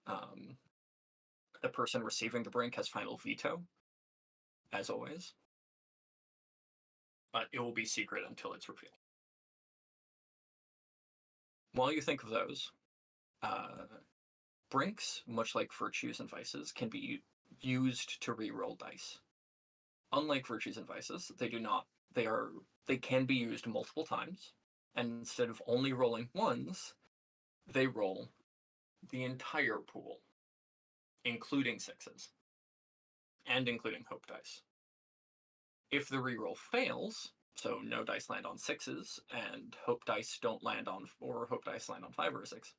The person receiving the brink has final veto, as always. But it will be secret until it's revealed. While you think of those, brinks, much like virtues and vices, can be used to re-roll dice. Unlike virtues and vices, they do not. They can be used multiple times, and instead of only rolling ones, they roll the entire pool, including sixes, and including hope dice. If the reroll fails, so no dice land on sixes, and hope dice don't land on, or hope dice land on 5 or a 6,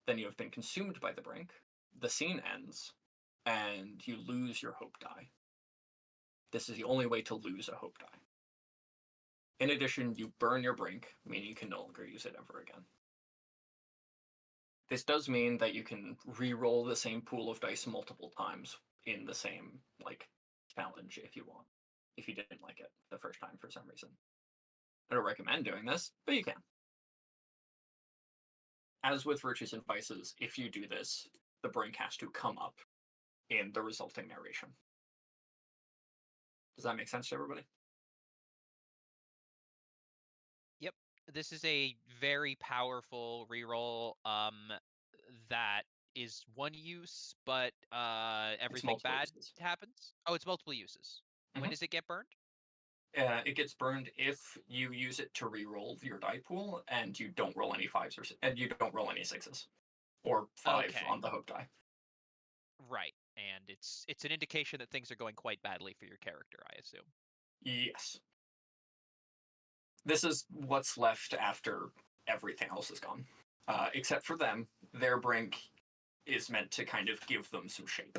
then you have been consumed by the brink, the scene ends, and you lose your hope die. This is the only way to lose a hope die. In addition, you burn your brink, meaning you can no longer use it ever again. This does mean that you can re-roll the same pool of dice multiple times in the same, challenge if you want, if you didn't like it the first time for some reason. I don't recommend doing this, but you can. As with virtues and vices, if you do this, the brink has to come up in the resulting narration. Does that make sense to everybody? Yep. This is a very powerful reroll that is one use, but everything multiple bad uses. happens. Oh, it's multiple uses. When Mhm. does it get burned? It gets burned if you use it to re-roll your die pool and you don't roll any 5s and you don't roll any 6s or 5 Okay. on the hope die. Right. And it's an indication that things are going quite badly for your character, I assume. Yes. This is what's left after everything else is gone. Except for them, their brink is meant to kind of give them some shape.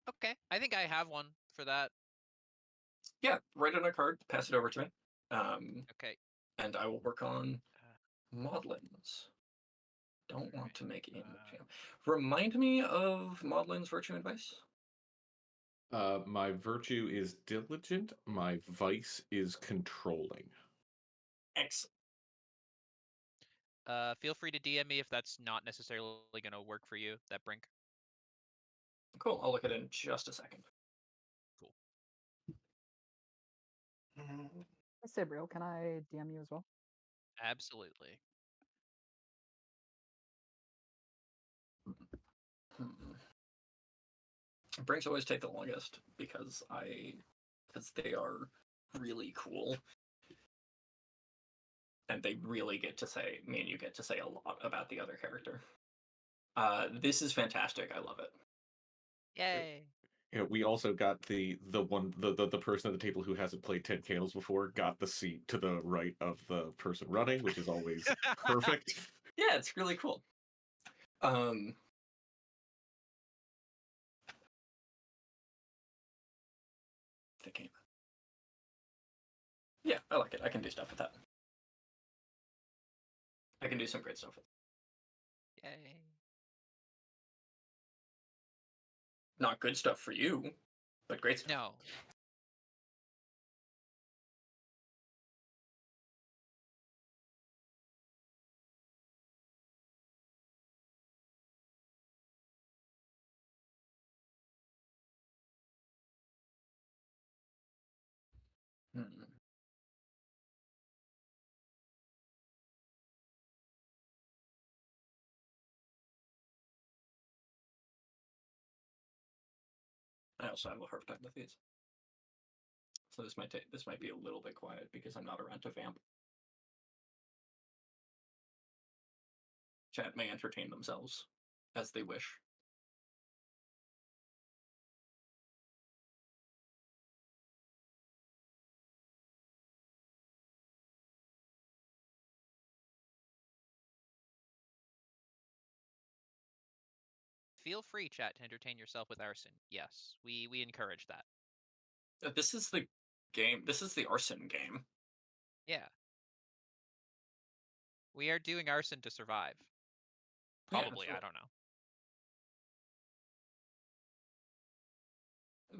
Okay. I think I have one for that. Yeah, write it on a card, pass it over to me. Okay. And I will work on Uh, Maudlin's. Don't want to make it. uh, Remind me of Maudlin's virtue and vice. My virtue is diligent. My vice is controlling. Excellent. Feel free to DM me if that's not necessarily going to work for you, that brink. Cool. I'll look at it in just a second. Cool. Sabriel, can I DM you as well? Absolutely. Brinks always take the longest because they are really cool. And they really get to say, me and you get to say a lot about the other character. This is fantastic. I love it. Yay. Yeah, we also got the person at the table who hasn't played 10 Candles before got the seat to the right of the person running, which is always perfect. Yeah, it's really cool. Thinking. Yeah, I like it. I can do stuff with that. I can do some great stuff with it. Yay. Not good stuff for you, but great stuff. No. I also have a hard time with these. So this might be a little bit quiet because I'm not around to vamp. Chat may entertain themselves as they wish. Feel free, chat, to entertain yourself with arson. Yes, we encourage that. This is the game. This is the arson game. Yeah. We are doing arson to survive. Yeah, Probably, I absolutely. don't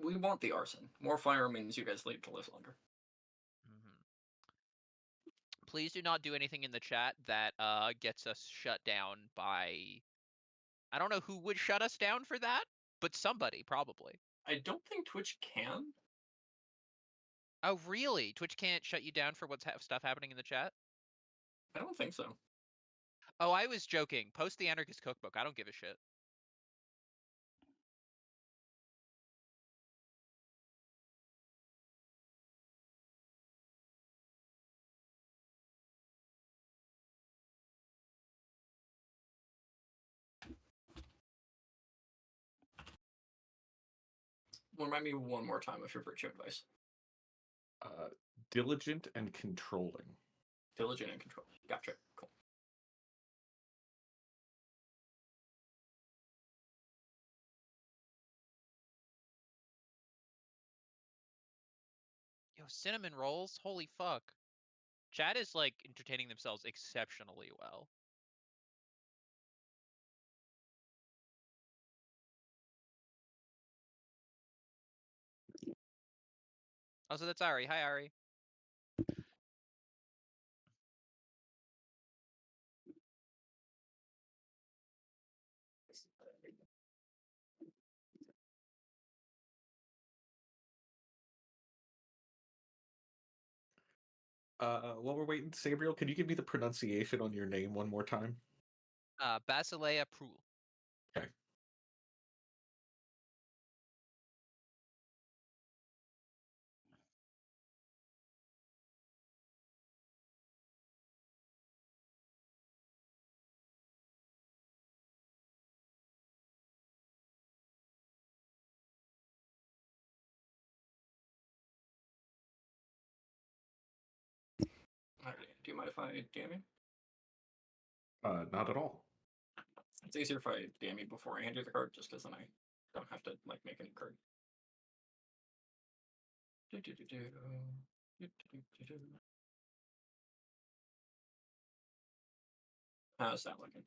know. We want the arson. More fire means you guys live to live longer. Please do not do anything in the chat that gets us shut down by... I don't know who would shut us down for that, but somebody, probably. I don't think Twitch can. Oh, really? Twitch can't shut you down for what's stuff happening in the chat? I don't think so. Oh, I was joking. Post the Anarchist Cookbook. I don't give a shit. Remind me one more time of your virtue advice. Diligent and controlling. Diligent and control. Gotcha. Cool. Yo, cinnamon rolls? Holy fuck. Chat is, like, entertaining themselves exceptionally well. Also, that's Ari. Hi, Ari. While we're waiting, Sabriel, can you give me the pronunciation on your name one more time? Basilea Prul. Okay. Alright, do you mind if I DM you? Not at all. It's easier if I DM you before I hand you the card, just because then I don't have to like make a new card. How's that looking?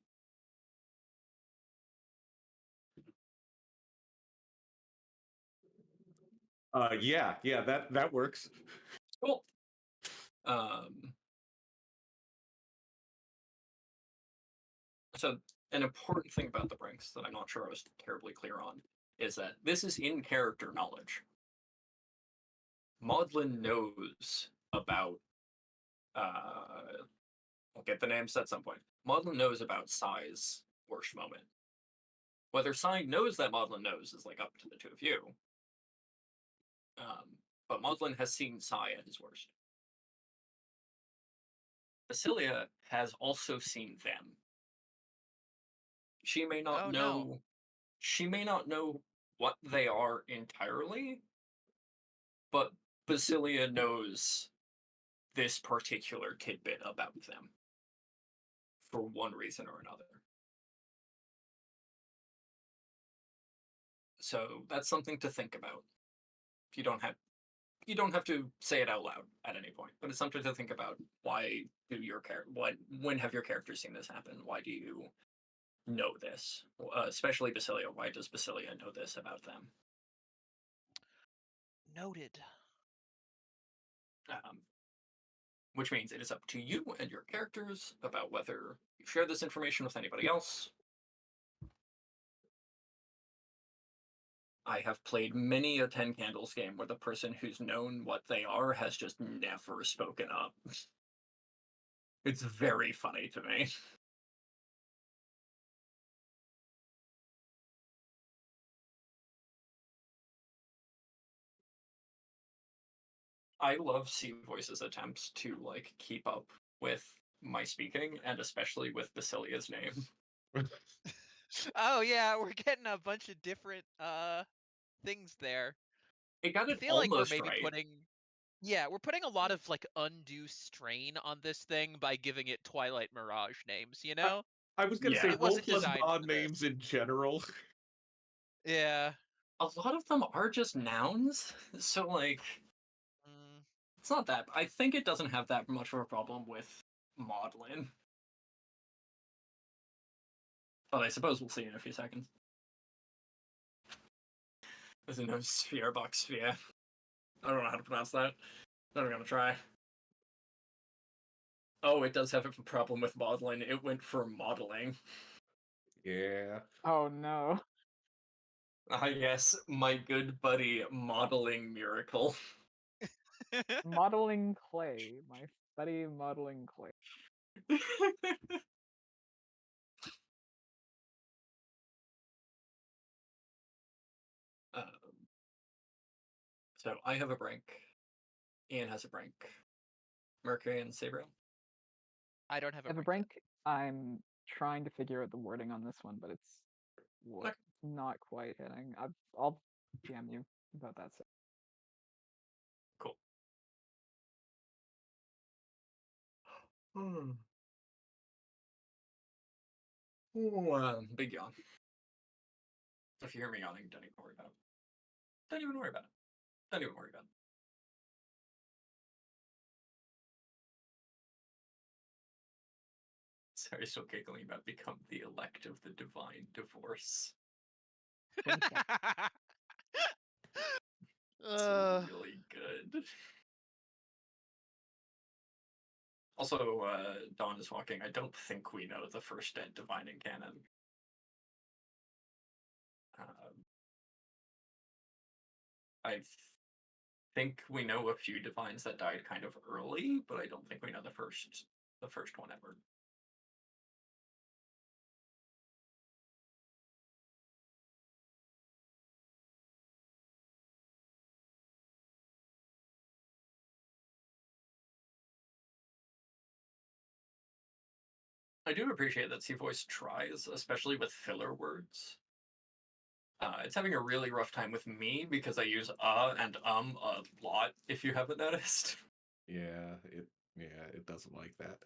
Yeah, that works. Cool. So, an important thing about the Brinks that I'm not sure I was terribly clear on is that this is in character knowledge. Maudlin knows about. I'll get the names at some point. Maudlin knows about Sai's worst moment. Whether Sai knows that Maudlin knows is like up to the two of you. But Maudlin has seen Sai at his worst. Basilia has also seen them. She may not Oh no. know. She may not know what they are entirely, but Basilia knows this particular tidbit about them for one reason or another. So that's something to think about. You don't have to say it out loud at any point, but it's something to think about. Why do your when have your characters seen this happen? Why do you know this? Especially Basilia. Why does Basilia know this about them? Noted. Which means it is up to you and your characters about whether you share this information with anybody else. I have played many a 10 Candles game where the person who's known what they are has just never spoken up. It's very funny to me. I love C Voice's attempts to like keep up with my speaking, and especially with Basilia's name. Oh yeah, we're getting a bunch of different things there. It got I it feel like we're almost maybe right. we're putting a lot of like undue strain on this thing by giving it Twilight Mirage names, you I, know? I was gonna say Yeah. It role wasn't plus designed mod for this. names in general. Yeah. A lot of them are just nouns, so like Mm, it's not that. I think it doesn't have that much of a problem with Maudlin. But I suppose we'll see in a few seconds. There's a no sphere box sphere. I don't know how to pronounce that. Not even gonna try. Oh, it does have a problem with Maudlin. It went for modeling. Yeah. Oh no. Ah, yes, my good buddy, Modeling Miracle. Modeling clay. My study modeling clay. um, so I have a brink. Ian has a brink. Mercury and Sabriel. I don't have I a have a brink yet. brink. I'm trying to figure out the wording on this one, but it's Okay. not quite hitting. I'll DM you about that. Cool. Hmm. Ooh, big yawn. If you hear me yawning, don't even worry about it. Don't even worry about it. Don't even worry about it. Sorry, still giggling about become the elect of the divine divorce. It's uh, really good. Also, Dawn is walking. I don't think we know the first dead divine in canon. I think we know a few divines that died kind of early, but I don't think we know the first one ever. I do appreciate that C Voice tries, especially with filler words. It's having a really rough time with me because I use and a lot, if you haven't noticed. Yeah, it doesn't like that.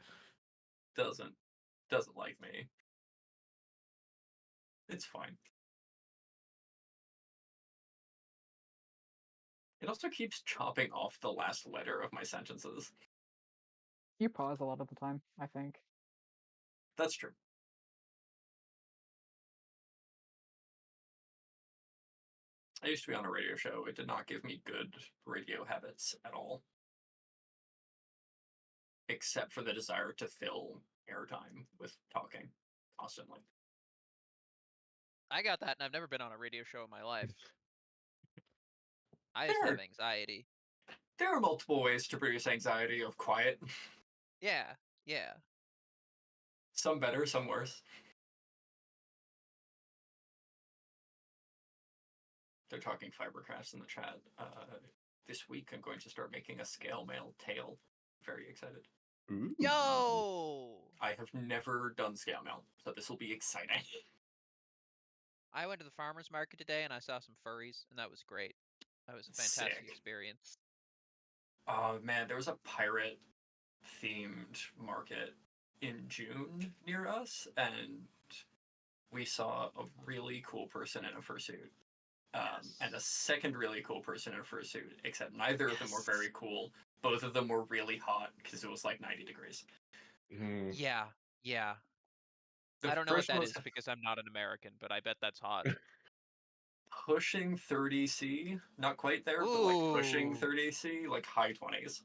Doesn't like me. It's fine. It also keeps chopping off the last letter of my sentences. You pause a lot of the time, I think. That's true. I used to be on a radio show. It did not give me good radio habits at all. Except for the desire to fill airtime with talking. constantly. I got that, and I've never been on a radio show in my life. I just There, have anxiety. there are multiple ways to produce anxiety of quiet. Yeah, yeah. Some better, some worse. They're talking Fibercrafts in the chat. This week I'm going to start making a scale mail tail. Very excited. Ooh. Yo! I have never done scale mail, so this will be exciting. I went to the farmer's market today, and I saw some furries, and that was great. That was a fantastic Sick. experience. Oh man, there was a pirate themed market in June near us, and we saw a really cool person in a fursuit. And a second really cool person in a fursuit, except neither of them were very cool. Both of them were really hot because it was like 90 degrees. Mm. Yeah, yeah. The I don't know what first one that was is because I'm not an American, but I bet that's hot. pushing 30C, not quite there, but like pushing Ooh. 30C, like high 20s.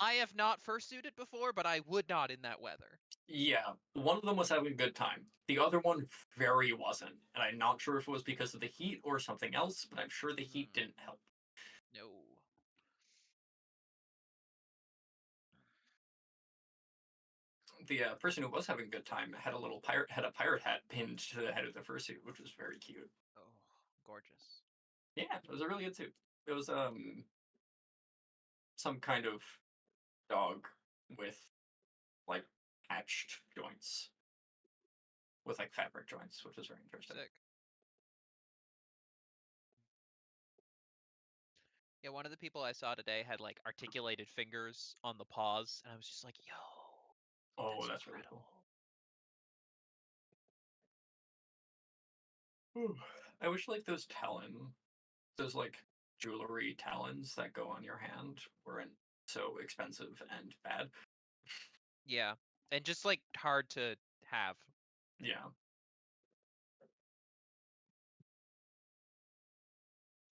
I have not fursuited before, but I would not in that weather. Yeah, one of them was having a good time. The other one very wasn't, and I'm not sure if it was because of the heat or something else, but I'm sure the heat didn't help. No. The person who was having a good time had a pirate hat pinned to the head of the fursuit, which was very cute. Oh, gorgeous. Yeah, it was a really good suit. It was some kind of dog with like hatched joints, with like fabric joints, which was very interesting. Sick. Yeah, one of the people I saw today had like articulated fingers on the paws, and I was just like, yo, Oh, that's that's really incredible. cool. I wish like those like jewelry talons that go on your hand weren't so expensive and bad. Yeah, and just like hard to have. Yeah.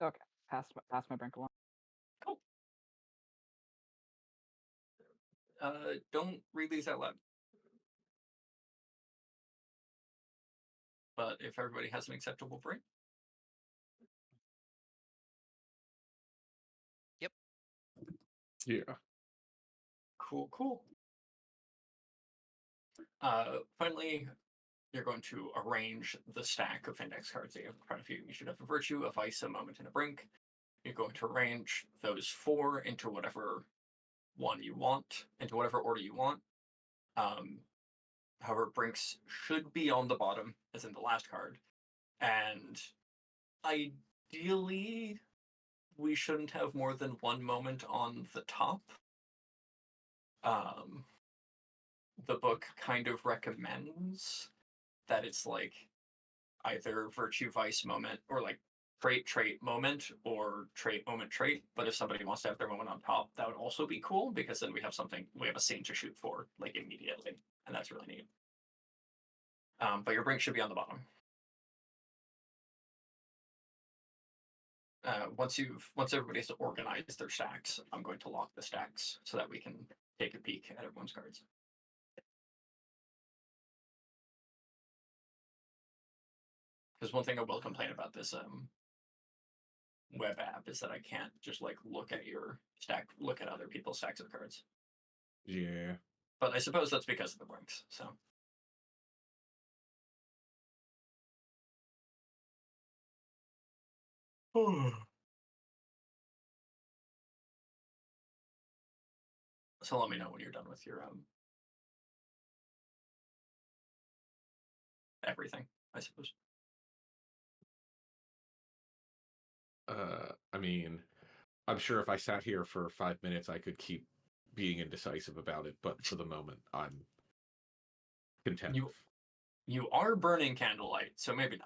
Okay, pass my brink along. Cool. Don't read these out loud. But if everybody has an acceptable brain. Yep. Yeah. Cool. Finally, you're going to arrange the stack of index cards that you have in front of you. You should have a virtue, a vice, a moment, and a brink. You're going to arrange those 4 into whatever one you want, into whatever order you want. However, brinks should be on the bottom, as in the last card. And ideally, we shouldn't have more than 1 moment on the top. The book kind of recommends that it's like either virtue vice moment or like trait moment or trait moment trait. But if somebody wants to have their moment on top, that would also be cool because then we have a scene to shoot for like immediately, and that's really neat. But your brink should be on the bottom. Once everybody's organized their stacks, I'm going to lock the stacks so that we can take a peek at everyone's cards. Because one thing I will complain about this web app is that I can't just like look at other people's stacks of cards. Yeah. But I suppose that's because of the brinks. So. So let me know when you're done with your everything, I suppose. I mean, I'm sure if I sat here for 5 minutes, I could keep being indecisive about it, but for the moment, I'm content. You are burning candlelight, so maybe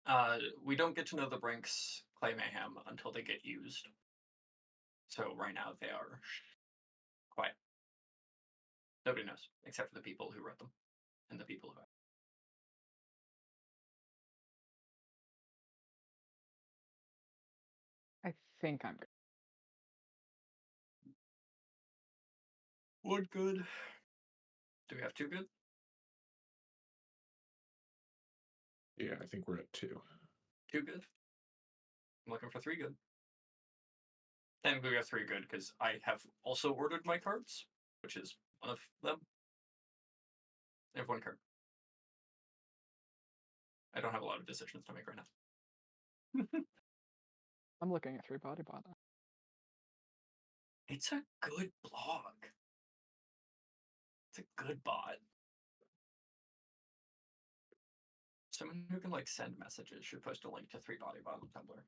not. We don't get to know the Brinks Clay Mayhem until they get used. So right now they are quiet. Nobody knows, except for the people who wrote them and the people who. I think I'm good. What good? Do we have 2 good? Yeah, I think we're at 2. 2 good? I'm looking for 3 good. Technically, we have 3 good because I have also ordered my cards, which is one of them. I have 1 card. I don't have a lot of decisions to make right now. I'm looking at 3 body bot. It's a good blog. It's a good bot. Someone who can like send messages should post a link to 3 body bot on Tumblr.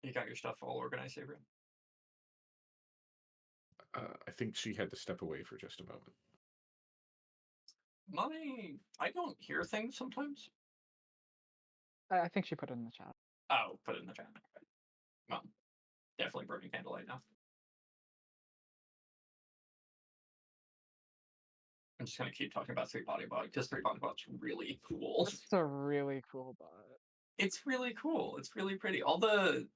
You got your stuff all organized, Avery? I think she had to step away for just a moment. I don't hear things sometimes. I think she put it in the chat. Oh, put it in the chat. Okay. Well, definitely burning candlelight now. I'm just gonna keep talking about 3 body bot because 3 body bot's really cool. It's a really cool bot. It's really cool. It's really pretty. All the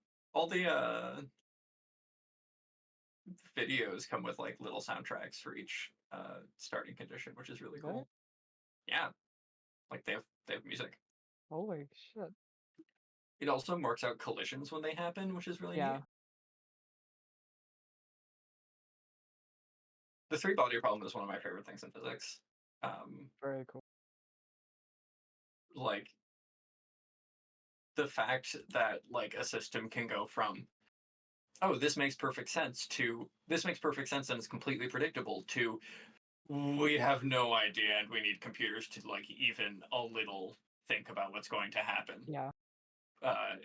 videos come with like little soundtracks for each starting condition, which is really Really? cool. Yeah, like they have music. Holy shit. It also marks out collisions when they happen, which is really Yeah. neat. The 3 body problem is one of my favorite things in physics. Very cool. Like the fact that like a system can go from, oh, this makes perfect sense, to this makes perfect sense and it's completely predictable, to we have no idea and we need computers to like even a little think about what's going to happen. Yeah.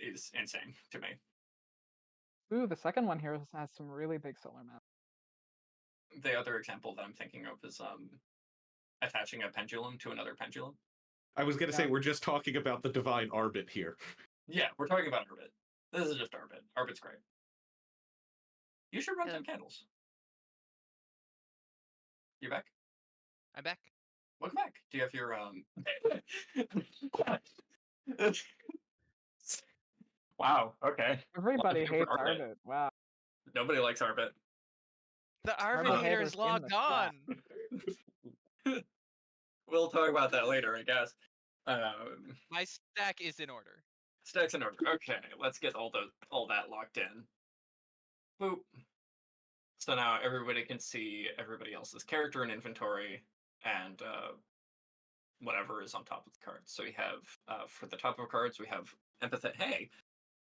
Is insane to me. Ooh, the second one here has some really big solar maps. The other example that I'm thinking of is attaching a pendulum to another pendulum. I was going to say, Yeah. we're just talking about the divine Arbit here. Yeah, we're talking about Arbit. This is just Arbit. Arbit's great. You should run Yeah. 10 candles. You back? I'm back. Welcome back. Do you have your Wow, okay. Everybody people for hates Arbit. Arbit. Wow. Nobody likes Arbit. The Arbit Arbit hater haters is in logged the chat. on. We'll talk about that later, I guess. My stack is in order. Stacks in order. Okay, let's get all that locked in. Boop. So now everybody can see everybody else's character and inventory and whatever is on top of the cards. So we have for the top of cards we have empathetic.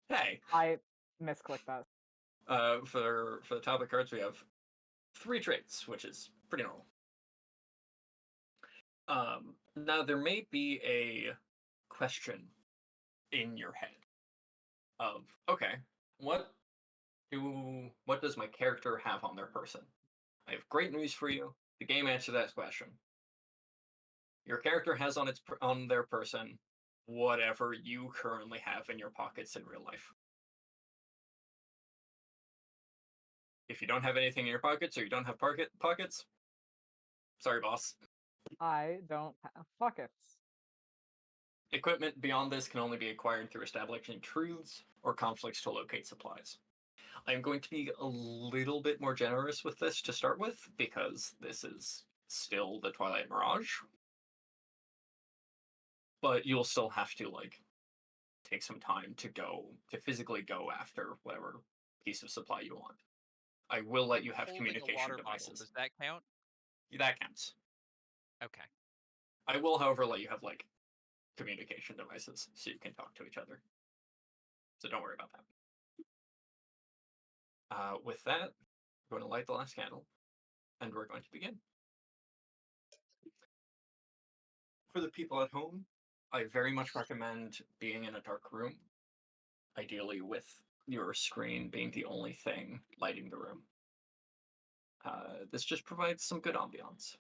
Hey. I misclicked that. For the top of cards we have 3 traits, which is pretty normal. Now there may be a question in your head of, okay, what does my character have on their person? I have great news for you. The game answers that question. Your character has on their person whatever you currently have in your pockets in real life. If you don't have anything in your pockets or you don't have pockets, sorry, boss. I don't have pockets. Equipment beyond this can only be acquired through establishing truths or conflicts to locate supplies. I'm going to be a little bit more generous with this to start with, because this is still the Twilight Mirage. But you'll still have to, like, take some time to physically go after whatever piece of supply you want. I will let you have Holding a communication water bottle, devices. does that count? That counts. Okay. I will, however, let you have, like, communication devices so you can talk to each other. So don't worry about that. With that, I'm going to light the last candle, and we're going to begin. For the people at home, I very much recommend being in a dark room, ideally with your screen being the only thing lighting the room. This just provides some good ambiance.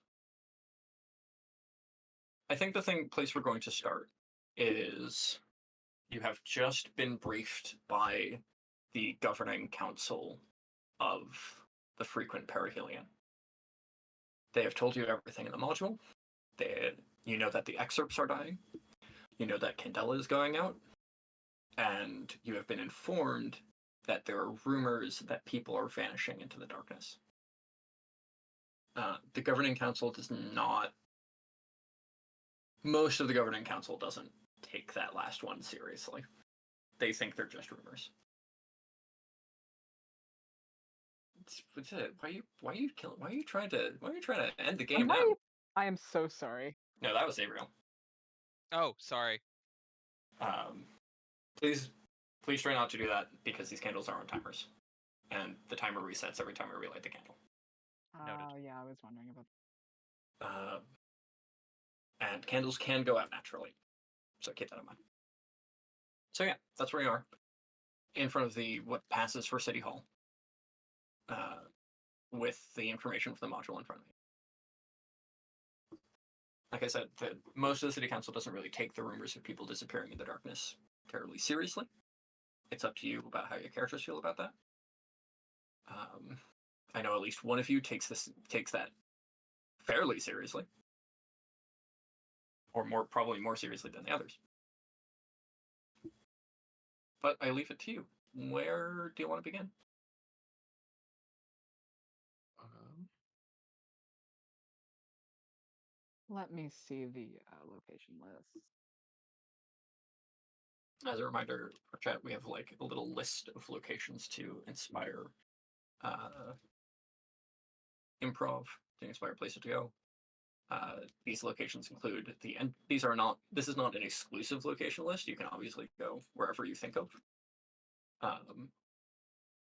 I think the place we're going to start is you have just been briefed by the governing council of the frequent perihelion. They have told you everything in the module. You know that the excerpts are dying. You know that Candela is going out. and you have been informed that there are rumors that people are vanishing into the darkness. The governing council does not. Most of the governing council doesn't take that last one seriously. They think they're just rumors. Why are you trying to end the game now? I am so sorry. No, that was Ariel. Oh, sorry. Please try not to do that because these candles are on timers, and the timer resets every time I relight the candle. Noted. Yeah, I was wondering about. And candles can go out naturally, so keep that in mind. So yeah, that's where you are, in front of the what passes for City Hall, with the information for the module in front of you. Like I said, most of the city council doesn't really take the rumors of people disappearing in the darkness terribly seriously. It's up to you about how your characters feel about that. I know at least one of you takes that fairly seriously, or probably more seriously than the others. But I leave it to you. Where do you want to begin? Let me see the location list. As a reminder for chat, we have like a little list of locations to inspire improv, to inspire places to go. These locations include this is not an exclusive location list. You can obviously go wherever you think of.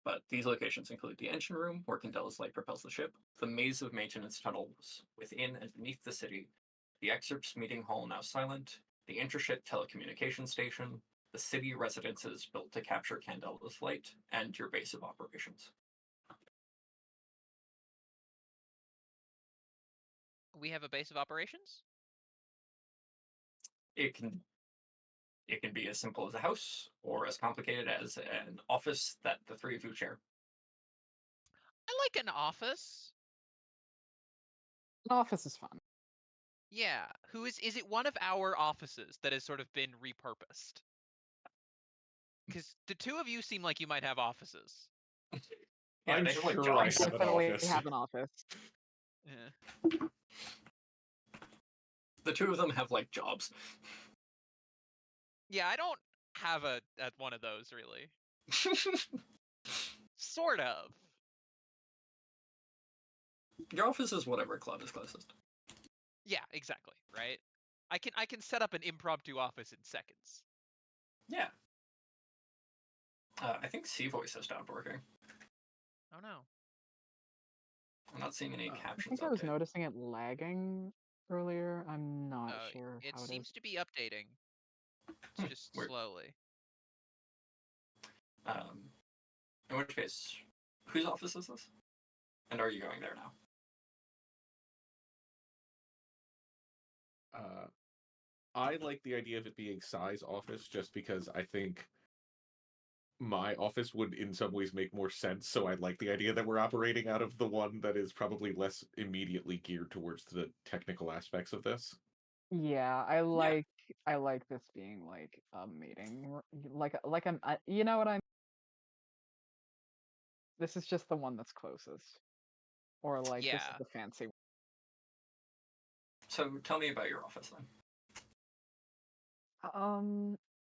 But these locations include the engine room, where Candela's light propels the ship, the maze of maintenance tunnels within and beneath the city, the excerpts meeting hall now silent, the intership telecommunication station, the city residences built to capture Candela's light, and your base of operations. We have a base of operations? It can be as simple as a house, or as complicated as an office that the three of you share. I like an office. An office is fun. Yeah. Is it one of our offices that has sort of been repurposed? Because the two of you seem like you might have offices. Yeah, I'm they have, like, sure I jobs. have an Definitely office. have an office. Yeah. The two of them have like jobs. Yeah, I don't have one of those really. Sort of. Your office is whatever club is closest. Yeah, exactly. Right. I can set up an impromptu office in seconds. Yeah. I think C Voice has stopped working. Oh no. I'm not seeing any I captions think I was update. noticing it lagging earlier. I'm not sure It how it is. seems to be updating. It's just Weird. slowly. In which case, whose office is this? And are you going there now? I like the idea of it being Sai's office just because I think my office would in some ways make more sense, so I like the idea that we're operating out of the one that is probably less immediately geared towards the technical aspects of this. Yeah, I like this being like a meeting, like I'm, you know what I'm. This is just the one that's closest, or like this is Yeah. the fancy one. So tell me about your office then.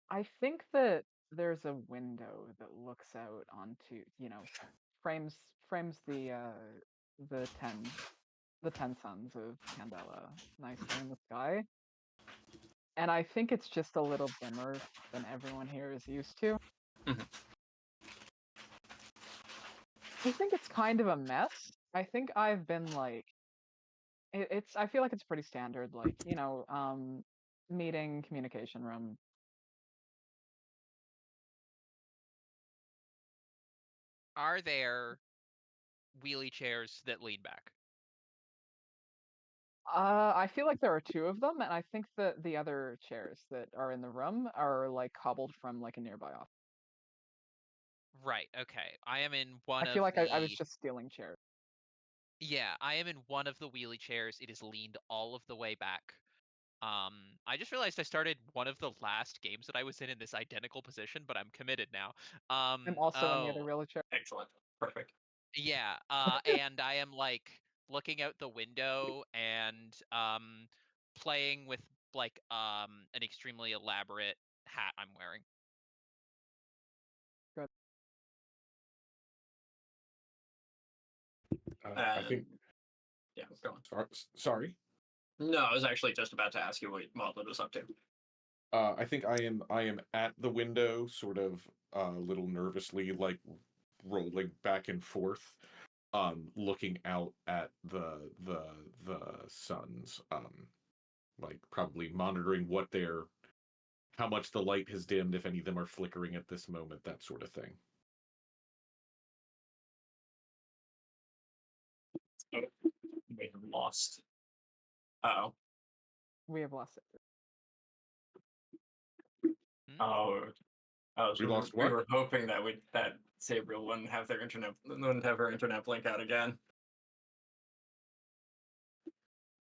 I think that there's a window that looks out onto, frames the 10 suns of Candela nicely in the sky. And I think it's just a little dimmer than everyone here is used to. Mhm. I think it's kind of a mess. I think I've been like, I feel like it's pretty standard, like, meeting, communication room. Are there wheelie chairs that lean back? I feel like there are two of them, and I think that the other chairs that are in the room are like cobbled from like a nearby office. Right. Okay. I am in I one feel of like I was the. just stealing chairs. Yeah, I am in one of the wheelie chairs. It is leaned all of the way back. I just realized I started one of the last games that I was in this identical position, but I'm committed now. I'm also in the other Oh, wheelchair. Excellent. Perfect. yeah. And I am like looking out the window and playing with like an extremely elaborate hat I'm wearing. Good. I think. Yeah, go on. Sorry. No, I was actually just about to ask you what Maudlin was up to. I think I am at the window, sort of a little nervously, like rolling back and forth, looking out at the suns, like probably monitoring how much the light has dimmed, if any of them are flickering at this moment, that sort of thing. We have lost. Uh-oh. We have lost it. Oh, We lost we what? were hoping that Sabriel wouldn't have her internet blink out again.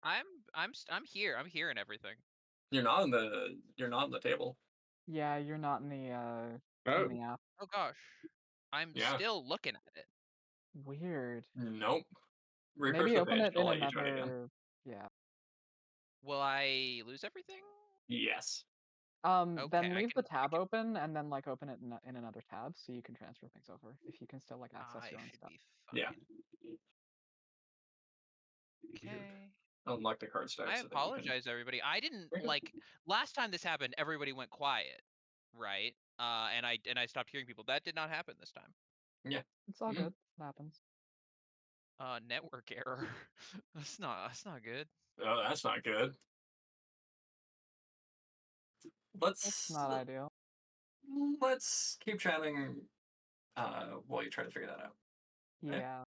I'm here. I'm hearing everything. You're not on the table. Yeah, you're not in the Oh, app. Oh gosh, I'm Yeah. still looking at it. Weird. Nope. Refresh Maybe the open page. it I'll in let you try again. another. Yeah. Will I lose everything? Yes. Okay, Then I leave the can. tab open and then like open it in another tab so you can transfer things over if you can still like access I your own should stuff. be Yeah. fine. Okay. Unlock the card stack I so that you can. apologize, everybody. I didn't Very good. like last time this happened. Everybody went quiet, right? And I stopped hearing people. That did not happen this time. Yeah. It's all Mhm. good. It happens. Network error. That's not good. Oh, that's not good. It's not ideal. Let's keep chatting while you try to figure that out. Okay. Yeah.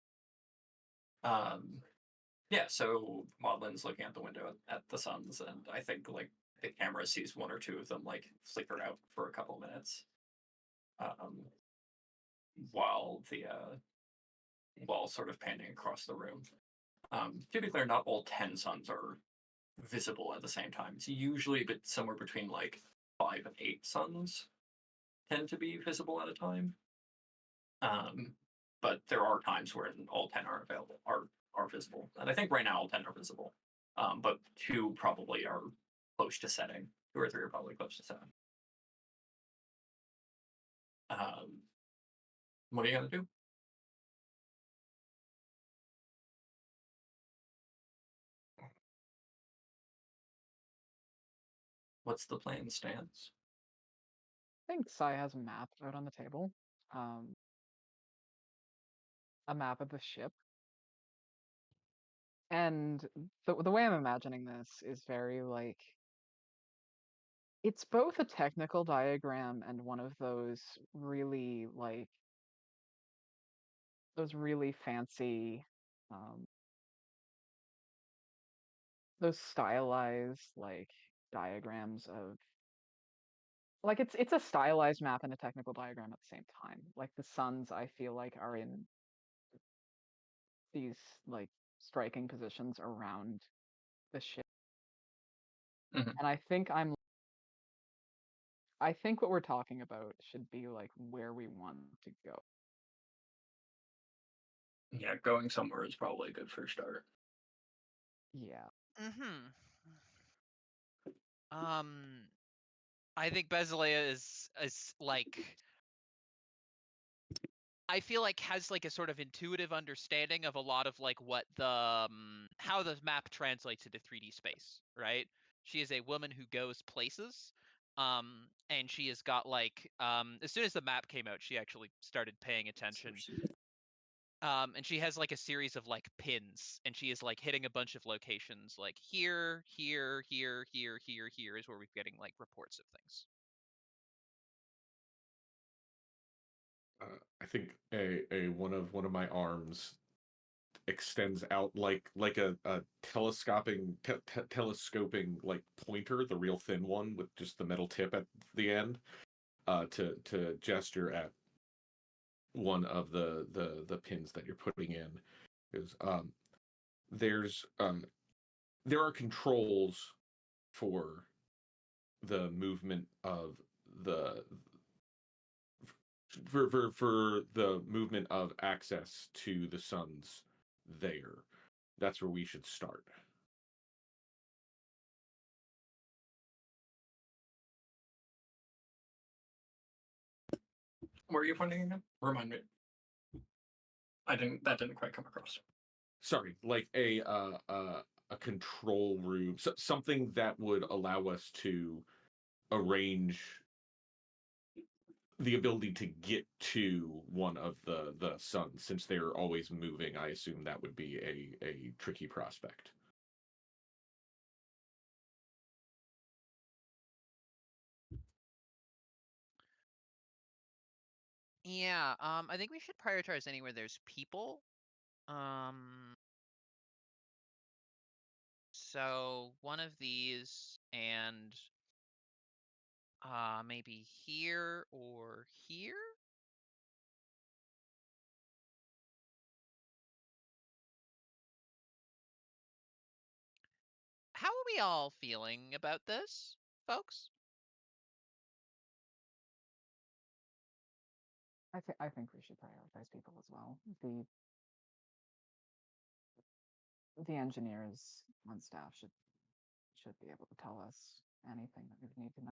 Yeah, so Maudlin's looking out the window at the suns, and I think like the camera sees one or two of them like flicker out for a couple minutes, um, while while sort of panning across the room. To be clear, not all 10 suns are visible at the same time. It's usually somewhere between like 5 and 8 suns tend to be visible at a time. But there are times when all 10 are available, are visible. And I think right now all 10 are visible. But 2 probably are close to setting. 2 or 3 are probably close to setting. What are you going to do? What's the plan, Stance? I think Sai has a map out on the table. A map of the ship. And the way I'm imagining this is very like it's both a technical diagram and one of those really like those really fancy um those stylized like diagrams of like it's a stylized map and a technical diagram at the same time. Like the suns I feel like are in these like striking positions around the ship. Mhm. And I think what we're talking about should be like where we want to go. Yeah, going somewhere is probably a good first start. Yeah. Mm-hmm. I think Basileia is like I feel like has like a sort of intuitive understanding of a lot of like what the how the map translates into 3D space, right? She is a woman who goes places. And she has got like as soon as the map came out, she actually started paying attention. And she has like a series of like pins, and she is like hitting a bunch of locations like here, here, here, here, here, here is where we're getting like reports of things. I think a one of my arms extends out like a telescoping like pointer, the real thin one with just the metal tip at the end, to gesture at one of the pins that you're putting in. Is there's there are controls for the movement of the for the movement of access to the suns there. That's where we should start. Where are you pointing again? Remind me. That didn't quite come across. Sorry, like a control room, something that would allow us to arrange the ability to get to one of the suns, since they're always moving. I assume that would be a tricky prospect. Yeah, I think we should prioritize anywhere there's people. So one of these, and maybe here or here? How are we all feeling about this, folks? I think we should prioritize people as well. The engineers on staff should be able to tell us anything that we need to know.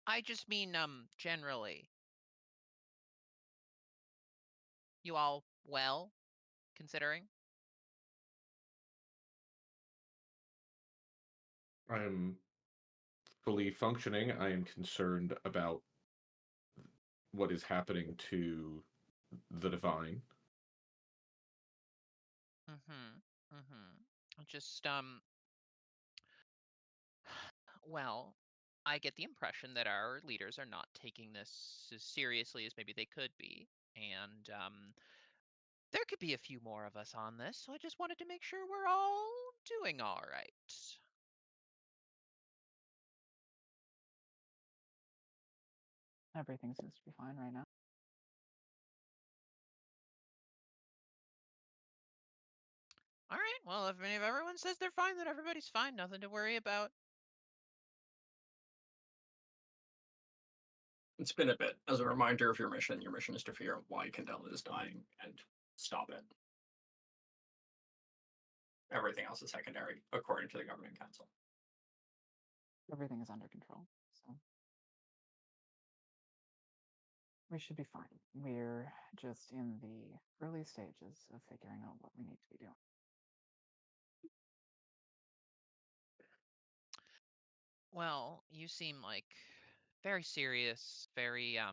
I just mean, generally. You all well, considering? I am fully functioning. I am concerned about what is happening to the divine. Just, well, I get the impression that our leaders are not taking this as seriously as maybe they could be. And, there could be a few more of us on this, so I just wanted to make sure we're all doing all right. Everything seems to be fine right now. All right. Well, if everyone says they're fine, then everybody's fine. Nothing to worry about. It's been a bit. As a reminder of your mission is to figure out why Candela is dying and stop it. Everything else is secondary, according to the Governing Council. Everything is under control, so we should be fine. We're just in the early stages of figuring out what we need to be doing. Well, you seem like very serious, very uh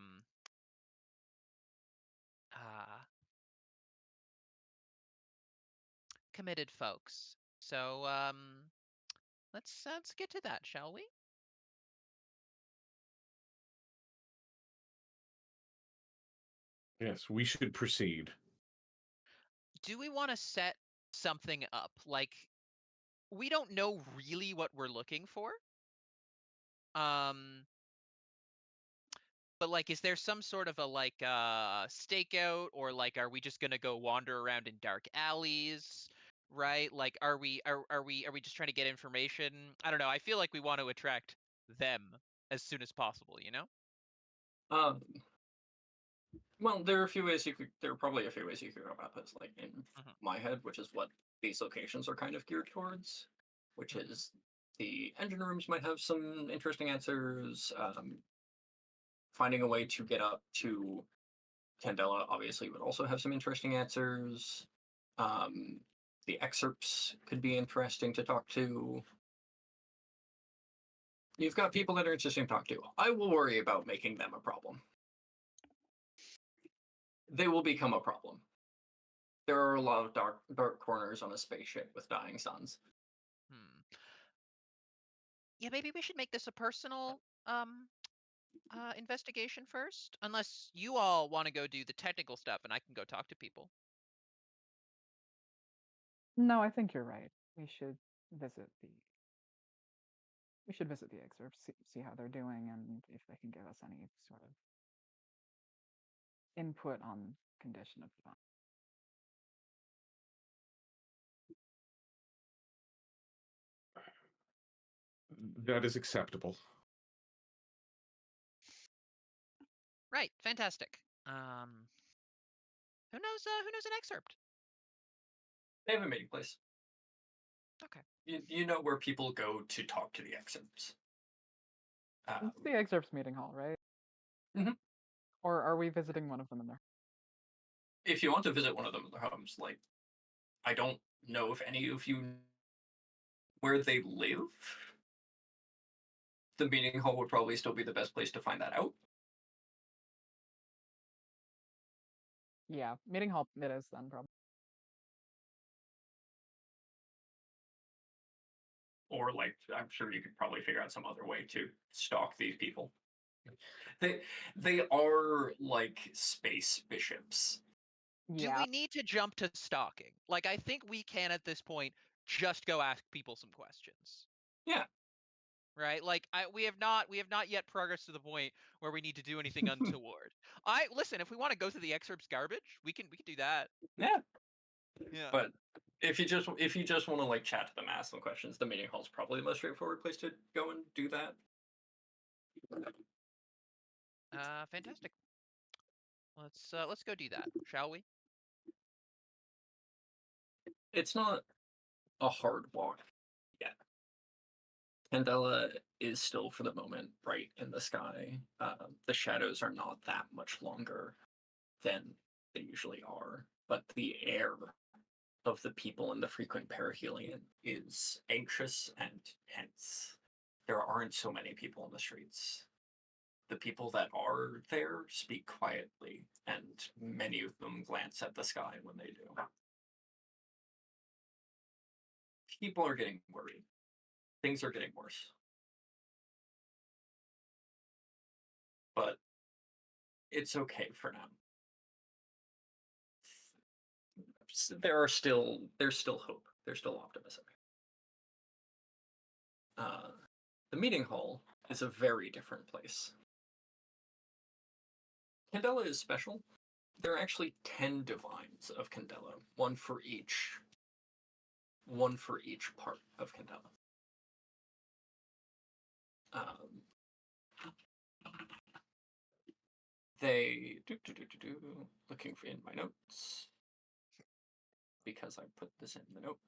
committed folks. So, let's get to that, shall we? Yes, we should proceed. Do we want to set something up? Like, we don't know really what we're looking for. Um, but like, is there some sort of a like stakeout, or like, are we just gonna go wander around in dark alleys? Right? Like, are we just trying to get information? I don't know. I feel like we want to attract them as soon as possible, you know? Um, well, there are a few ways you could. There are probably a few ways you could go about this. Like in Mhm. my head, which is what these locations are kind of geared towards, which Mhm. is the engine rooms might have some interesting answers. Finding a way to get up to Candela obviously would also have some interesting answers. Um, the excerpts could be interesting to talk to. You've got people that are interesting to talk to. I will worry about making them a problem. They will become a problem. There are a lot of dark corners on a spaceship with dying suns. Hmm. Yeah, maybe we should make this a personal investigation first, unless you all want to go do the technical stuff and I can go talk to people. No, I think you're right. Visit the we should visit the excerpts, see how they're doing, and if they can give us any sort of input on condition of the. That is acceptable. Right, fantastic. Who knows an excerpt? They have a meeting place. Okay. You know where people go to talk to the excerpts. It's the excerpts meeting hall, right? Mhm. Or are we visiting one of them in there? If you want to visit one of them in their homes, like, I don't know if any of you where they live. The meeting hall would probably still be the best place to find that out. Yeah, meeting hall it is then, probably. Or, like, I'm sure you could probably figure out some other way to stalk these people. They are like space bishops. Do Yeah, we need to jump to stalking? Like, I think we can at this point just go ask people some questions. Yeah. Right? Like, we have not yet progressed to the point where we need to do anything untoward. Listen, if we want to go through the excerpts garbage, we can do that. Yeah. Yeah. But if you just want to like chat to them, ask them questions, the meeting hall is probably the most straightforward place to go and do that. Fantastic. Let's go do that, shall we? It's not a hard walk yet. Candela is still, for the moment, bright in the sky. The shadows are not that much longer than they usually are, but the air of the people in the frequent perihelion is anxious and tense. There aren't so many people in the streets. The people that are there speak quietly, and many of them glance at the sky when they do. People are getting worried. Things are getting worse. But it's okay for now. There's still hope. There's still optimism. The meeting hall is a very different place. Candela is special. There are actually 10 divines of Candela, one for each part of Candela. They looking in my notes because I put this in the note.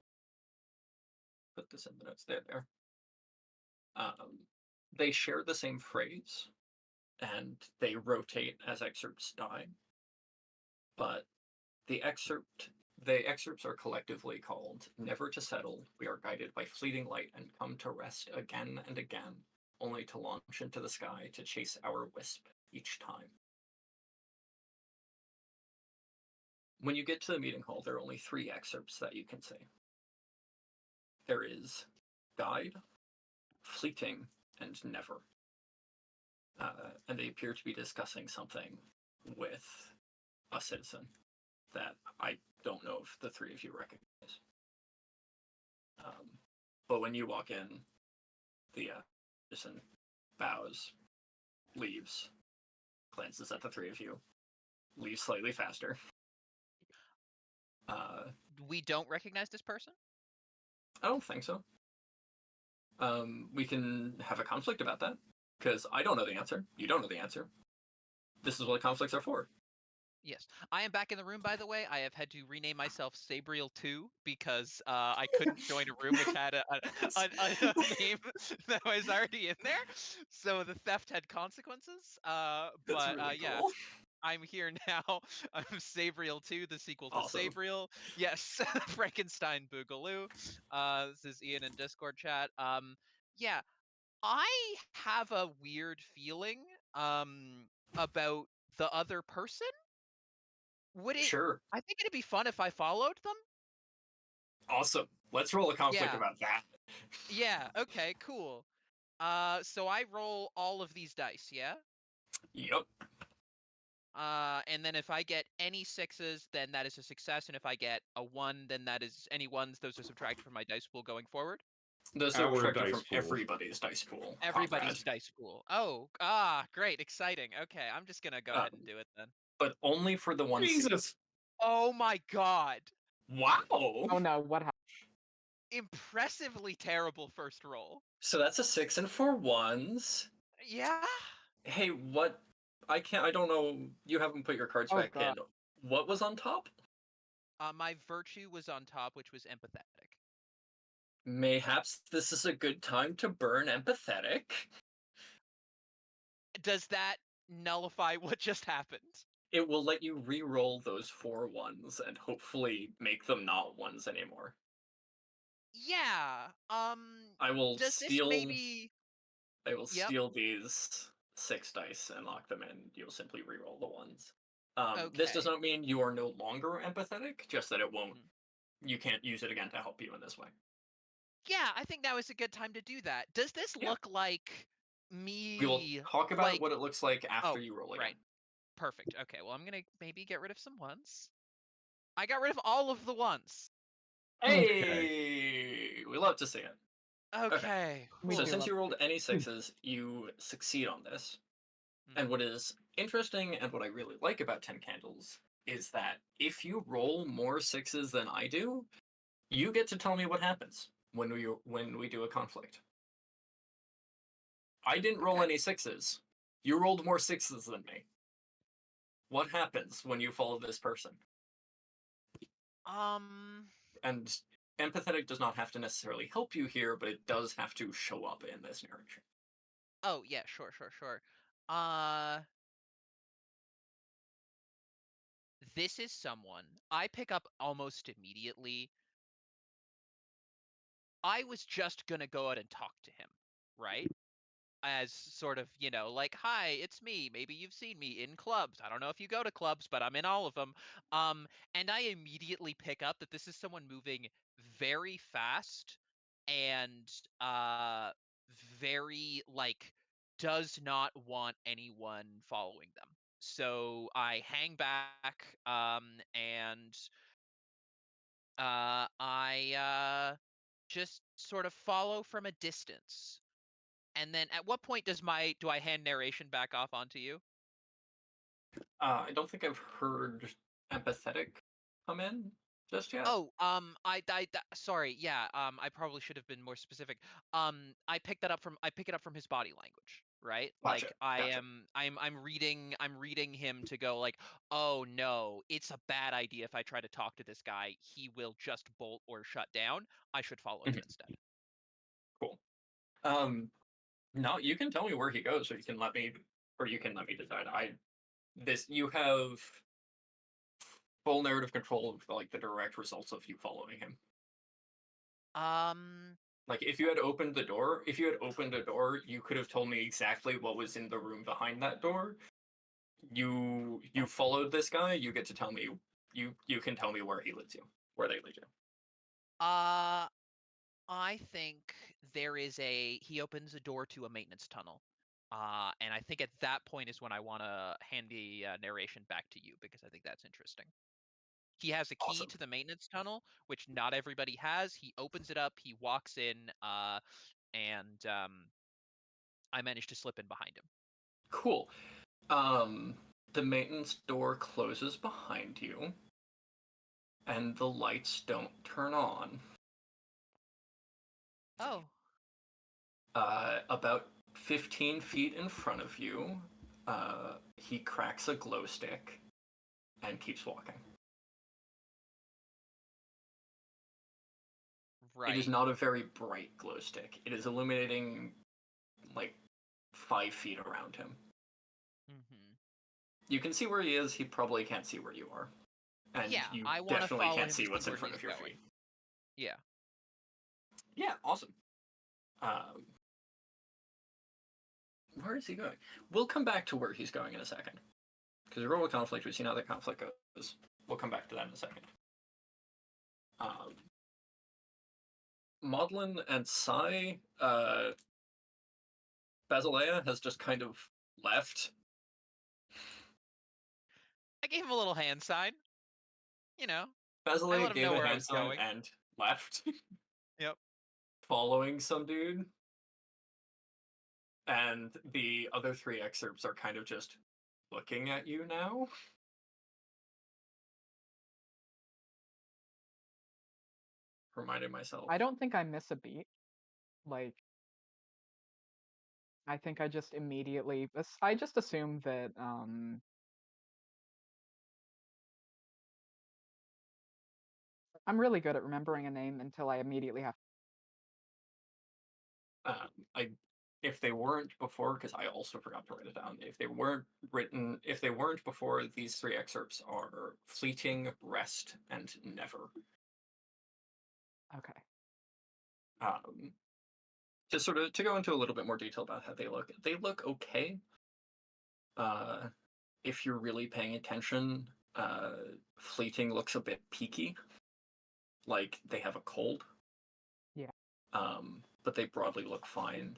Put this in the notes. There. They share the same phrase, and they rotate as excerpts die. But the excerpts are collectively called "Never to Settle. We are guided by fleeting light and come to rest again and again, only to launch into the sky to chase our wisp each time." When you get to the meeting hall, there are only 3 excerpts that you can say. There is guide, fleeting, and never. And they appear to be discussing something with a citizen that I don't know if the 3 of you recognize. But when you walk in, the citizen bows, leaves, glances at the 3 of you, leaves slightly faster. We don't recognize this person? I don't think so. We can have a conflict about that, because I don't know the answer. You don't know the answer. This is what conflicts are for. Yes. I am back in the room, by the way. I have had to rename myself Sabriel 2 because I couldn't join a room which had a name that was already in there. So the theft had consequences. That's really yeah, cool. I'm here now. I'm Sabriel 2, the sequel to Awesome. Sabriel. Yes, Frankenstein Boogaloo. This is Ian in Discord chat. Yeah, I have a weird feeling about the other person. Sure. I think it'd be fun if I followed them. Awesome. Let's roll a conflict Yeah. about that. Yeah, okay, cool. So I roll all of these dice, yeah? Yep. And then if I get any 6s, then that is a success, and if I get a 1, then that is any 1s, those are subtracted from my dice pool going forward. Those are Our subtracted dice from pool. everybody's dice pool. Everybody's Conrad. dice pool. Oh, great, exciting. Okay, I'm just gonna go ahead and do it then. But only for the one seat. Jesus! Oh my god! Wow! Oh no, what happened? Impressively terrible first roll. So that's a 6 and 4 ones. Yeah. Hey, what? I don't know. You haven't put your cards Oh, back in. God. What was on top? My virtue was on top, which was empathetic. Mayhaps this is a good time to burn empathetic. Does that nullify what just happened? It will let you re-roll those 4 ones and hopefully make them not ones anymore. Yeah. I will Does this steal maybe? Yep. these 6 dice and lock them in. You'll simply re-roll the ones. This does Okay. not mean you are no longer empathetic, just that it won't. Mhm. You can't use it again to help you in this way. Yeah, I think now is a good time to do that. Does this Yeah. look like We will me? talk about what it looks like after Oh, you roll again. right. Perfect. Okay, well, I'm gonna maybe get rid of some ones. I got rid of all of the ones. Hey, we love to see it. Okay. We So do since love you rolled it. any 6s, you succeed on this. And Mhm. what is interesting and what I really like about 10 Candles is that if you roll more 6s than I do, you get to tell me what happens when we do a conflict. I didn't roll Okay. any 6s. You rolled more 6s than me. What happens when you follow this person? Um. And empathetic does not have to necessarily help you here, but it does have to show up in this narration. Oh yeah. Sure. Uh. This is someone I pick up almost immediately. I was just gonna go out and talk to him, right? As sort of, like, hi, it's me. Maybe you've seen me in clubs. I don't know if you go to clubs, but I'm in all of them. And I immediately pick up that this is someone moving very fast and very like does not want anyone following them. So I hang back and I just sort of follow from a distance. And then at what point do I hand narration back off onto you? I don't think I've heard empathetic come in just yet. Oh, sorry, yeah, I probably should have been more specific. I pick it up from his body language, right? Gotcha. Like Gotcha. I'm reading him to go like, oh no, it's a bad idea if I try to talk to this guy. He will just bolt or shut down. I should follow him Mhm. instead. Cool. No, you can tell me where he goes, or you can let me decide. You have full narrative control of like the direct results of you following him. Um, Like if you had opened a door, you could have told me exactly what was in the room behind that door. You followed this guy, you get to tell me you can tell me where where they lead you. uh, I think he opens a door to a maintenance tunnel. And I think at that point is when I want to hand the narration back to you because I think that's interesting. He has a key Awesome. to the maintenance tunnel, which not everybody has. He opens it up, he walks in, and I managed to slip in behind him. Cool. The maintenance door closes behind you, and the lights don't turn on. Oh, About 15 feet in front of you, he cracks a glow stick and keeps walking. It is right. not a very bright glow stick. It is illuminating like 5 feet around him. Hmm. You can see where he is. He probably can't see where you are, and Yeah, you I want to definitely follow can't him to see see what's in where front he's of your going. feet. Yeah. Yeah, awesome. Where is he going? We'll come back to where he's going in a second. Because we roll a conflict, we've seen how the conflict goes. We'll come back to that in a second. Maudlin and Sai, Basilea has just kind of left. I gave him a little hand sign. You know, I Basilea let him gave know a where I hand was sign going. and left, Yep. following some dude. And the other 3 excerpts are kind of just looking at you now. Reminding myself. I don't think I miss a beat. Like, I think I just immediately I just assume that I'm really good at remembering a name until I immediately have. I if they weren't before, because I also forgot to write it down. If they weren't before, these three excerpts are fleeting, rest, and never. Okay. To go into a little bit more detail about how they look okay. If you're really paying attention, fleeting looks a bit peaky, like they have a cold. Yeah. But they broadly look fine.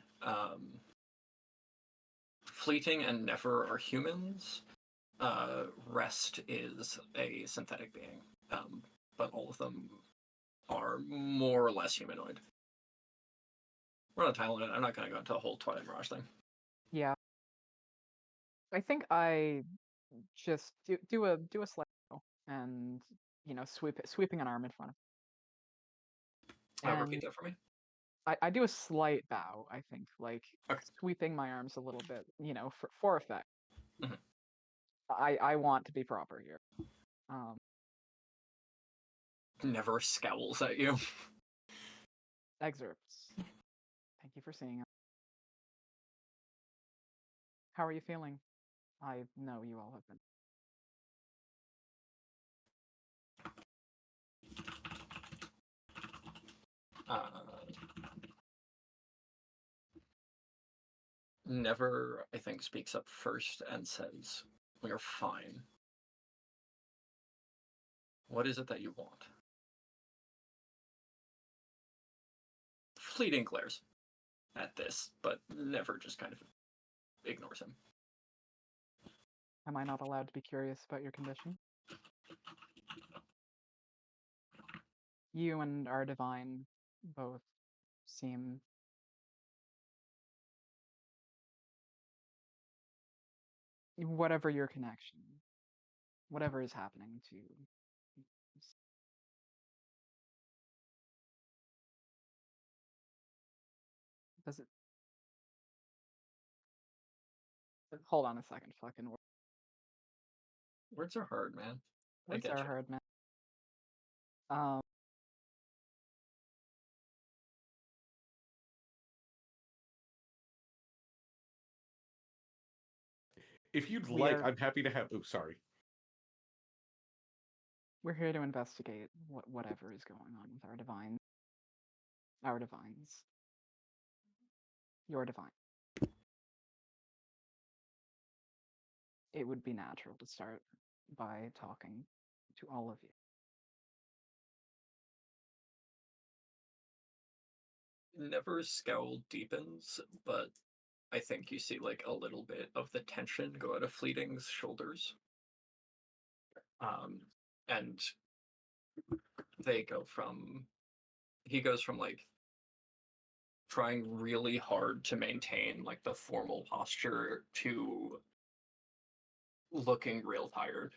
Fleeting and never are humans. Rest is a synthetic being, but all of them are more or less humanoid. We're on a time limit. I'm not going to go into a whole Twilight Mirage thing. Yeah. I think I just do a slight and sweeping an arm in front of. Repeat And that for me. I do a slight bow, I think, like Okay. sweeping my arms a little bit, for effect. Mhm. I want to be proper here. Never scowls at you. Excerpts. Thank you for seeing it. How are you feeling? I know you all have been. Never, I think, speaks up first and says, "We're fine. What is it that you want?" Fleeting glares at this, but never just kind of ignores him. Am I not allowed to be curious about your condition? You and our divine both seem whatever your connection, whatever is happening to you. Does it? Hold on a second, fucking Words are hard, man. I words get are you. hard, man. Um, If you'd We like, are- I'm happy to have. Oh, sorry. we're here to investigate whatever is going on with our divines. Your divine. It would be natural to start by talking to all of you. Never's scowl deepens, but I think you see like a little bit of the tension go out of Fleeting's shoulders. And he goes from like trying really hard to maintain like the formal posture to looking real tired.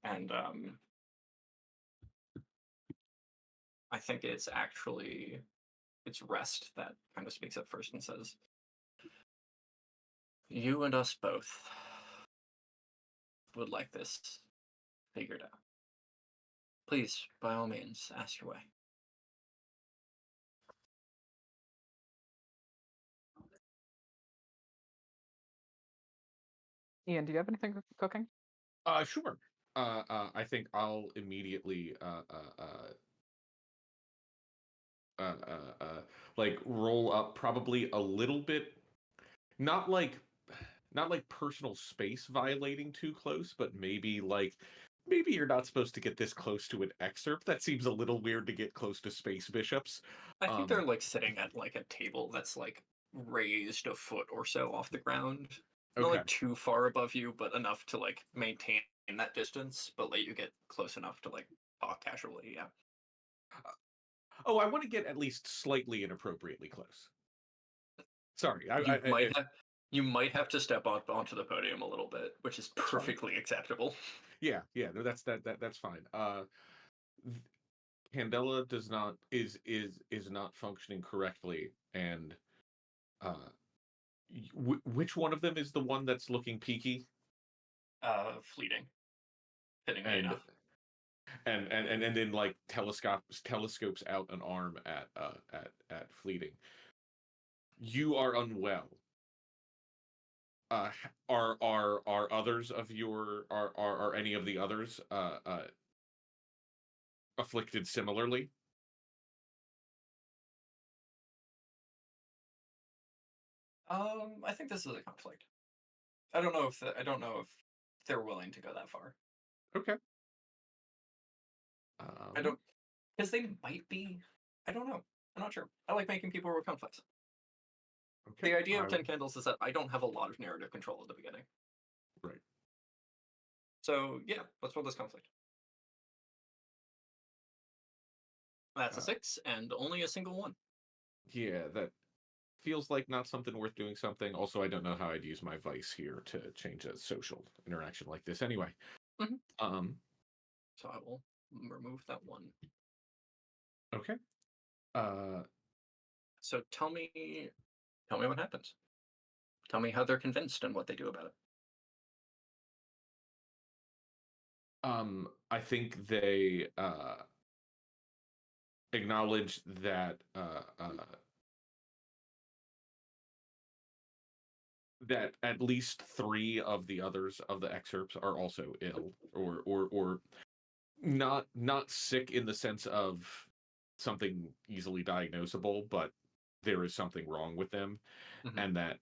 And I think it's Rest that kind of speaks up first and says, "You and us both would like this figured out. Please, by all means, ask your way." Ian, do you have anything cooking? Sure. I think I'll immediately like roll up probably a little bit, not like personal space violating too close, but maybe you're not supposed to get this close to an excerpt. That seems a little weird to get close to space bishops. I think they're like sitting at like a table that's like raised a foot or so off the ground. Not Okay. like too far above you, but enough to like maintain that distance, but let you get close enough to like talk casually. Yeah. Oh, I want to get at least slightly inappropriately close. Sorry, You might have to step up onto the podium a little bit, which is perfectly acceptable. Yeah, no, that's fine. Candela does not is not functioning correctly, and which one of them is the one that's looking peaky? Fleeting. Fittingly And enough. and then like telescopes out an arm at Fleeting. You are unwell. Are others of your are any of the others afflicted similarly? I think this is a conflict. I don't know if they're willing to go that far. Okay. I don't, because they might be. I don't know. I'm not sure. I like making people with conflicts. Okay. The idea of 10 candles is that I don't have a lot of narrative control at the beginning. Right. So yeah, let's roll this conflict. That's a 6 and only a single one. Yeah, that feels like not something worth doing something. Also, I don't know how I'd use my vice here to change a social interaction like this. Anyway. Mhm. So I will remove that one. Okay. So tell me what happens. Tell me how they're convinced and what they do about it. I think they acknowledge that that at least 3 of the others of the excerpts are also ill, or not sick in the sense of something easily diagnosable, but there is something wrong with them, Mhm. and that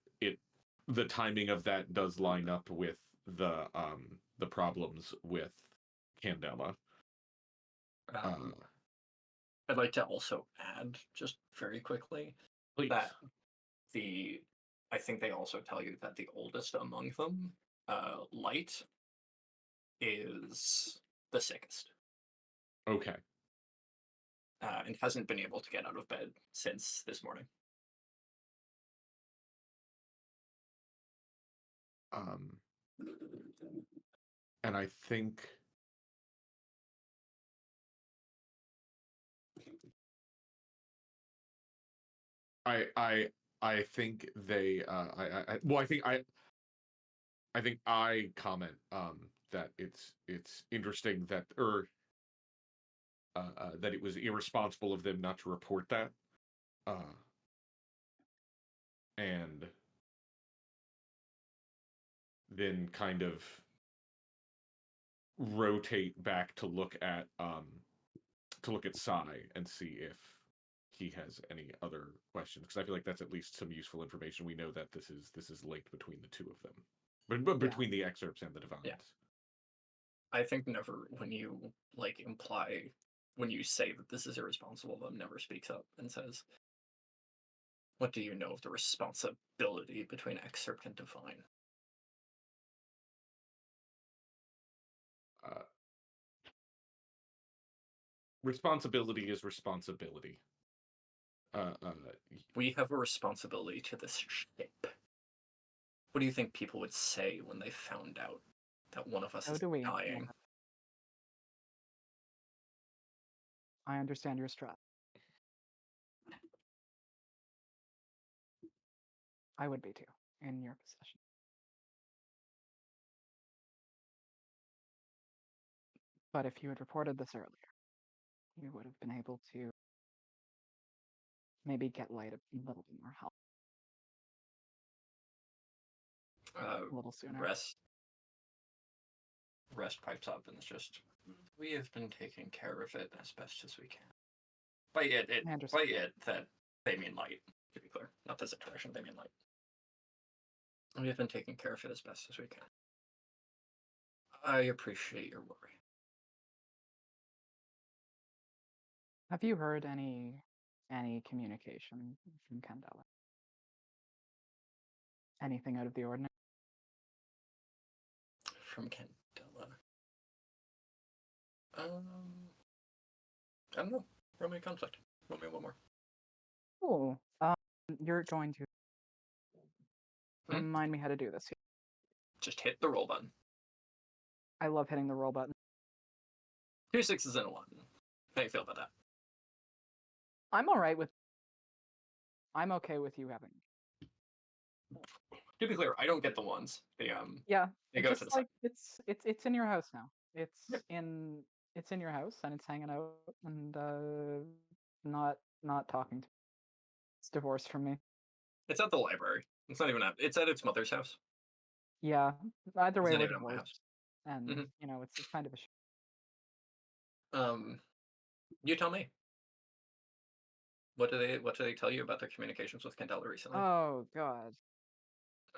the timing of that does line up with the problems with Candela. I'd like to also add, just very quickly, Please. that I think they also tell you that the oldest among them, Light, is the sickest. Okay. And hasn't been able to get out of bed since this morning. And I think I think they I think I comment that it's interesting that that it was irresponsible of them not to report that, and then kind of rotate back to look at Sai and see if he has any other questions, because I feel like that's at least some useful information. We know that this is linked between the two of them, but between the excerpts and the divines. Yeah. I think never, when you when you say that this is irresponsible, them never speaks up and says, "What do you know of the responsibility between excerpt and divine?" Responsibility is responsibility. We have a responsibility to this ship. What do you think people would say when they found out that one of us is dying? Yeah. I understand your stress. I would be too, in your position. But if you had reported this earlier, you would have been able to maybe get Light a little bit more help a little sooner. Rest pipes up and it's just, we have been taking care of it as best as we can. By it that they mean Light, to be clear. Not this interaction, they mean Light. We have been taking care of it as best as we can. I appreciate your worry. Have you heard any communication from Candela? Anything out of the ordinary? From Candela. I don't know. Roll me a conflict. Roll me one more. Cool. You're going to remind me how to do this. Just hit the roll button. I love hitting the roll button. 2 6s and a 1. How you feel about that? I'm all right with. I'm okay with you having. To be clear, I don't get the ones. Yeah, They it's go to just the side. like it's in your house now. Yeah. It's in your house and it's hanging out and not talking to. It's divorced from me. It's at the library. It's not even at. It's at its mother's house. Yeah, either It's way not we're even at my house. divorced, and Mhm. it's kind of a. Um, you tell me. What do they tell you about their communications with Candela recently? Oh God.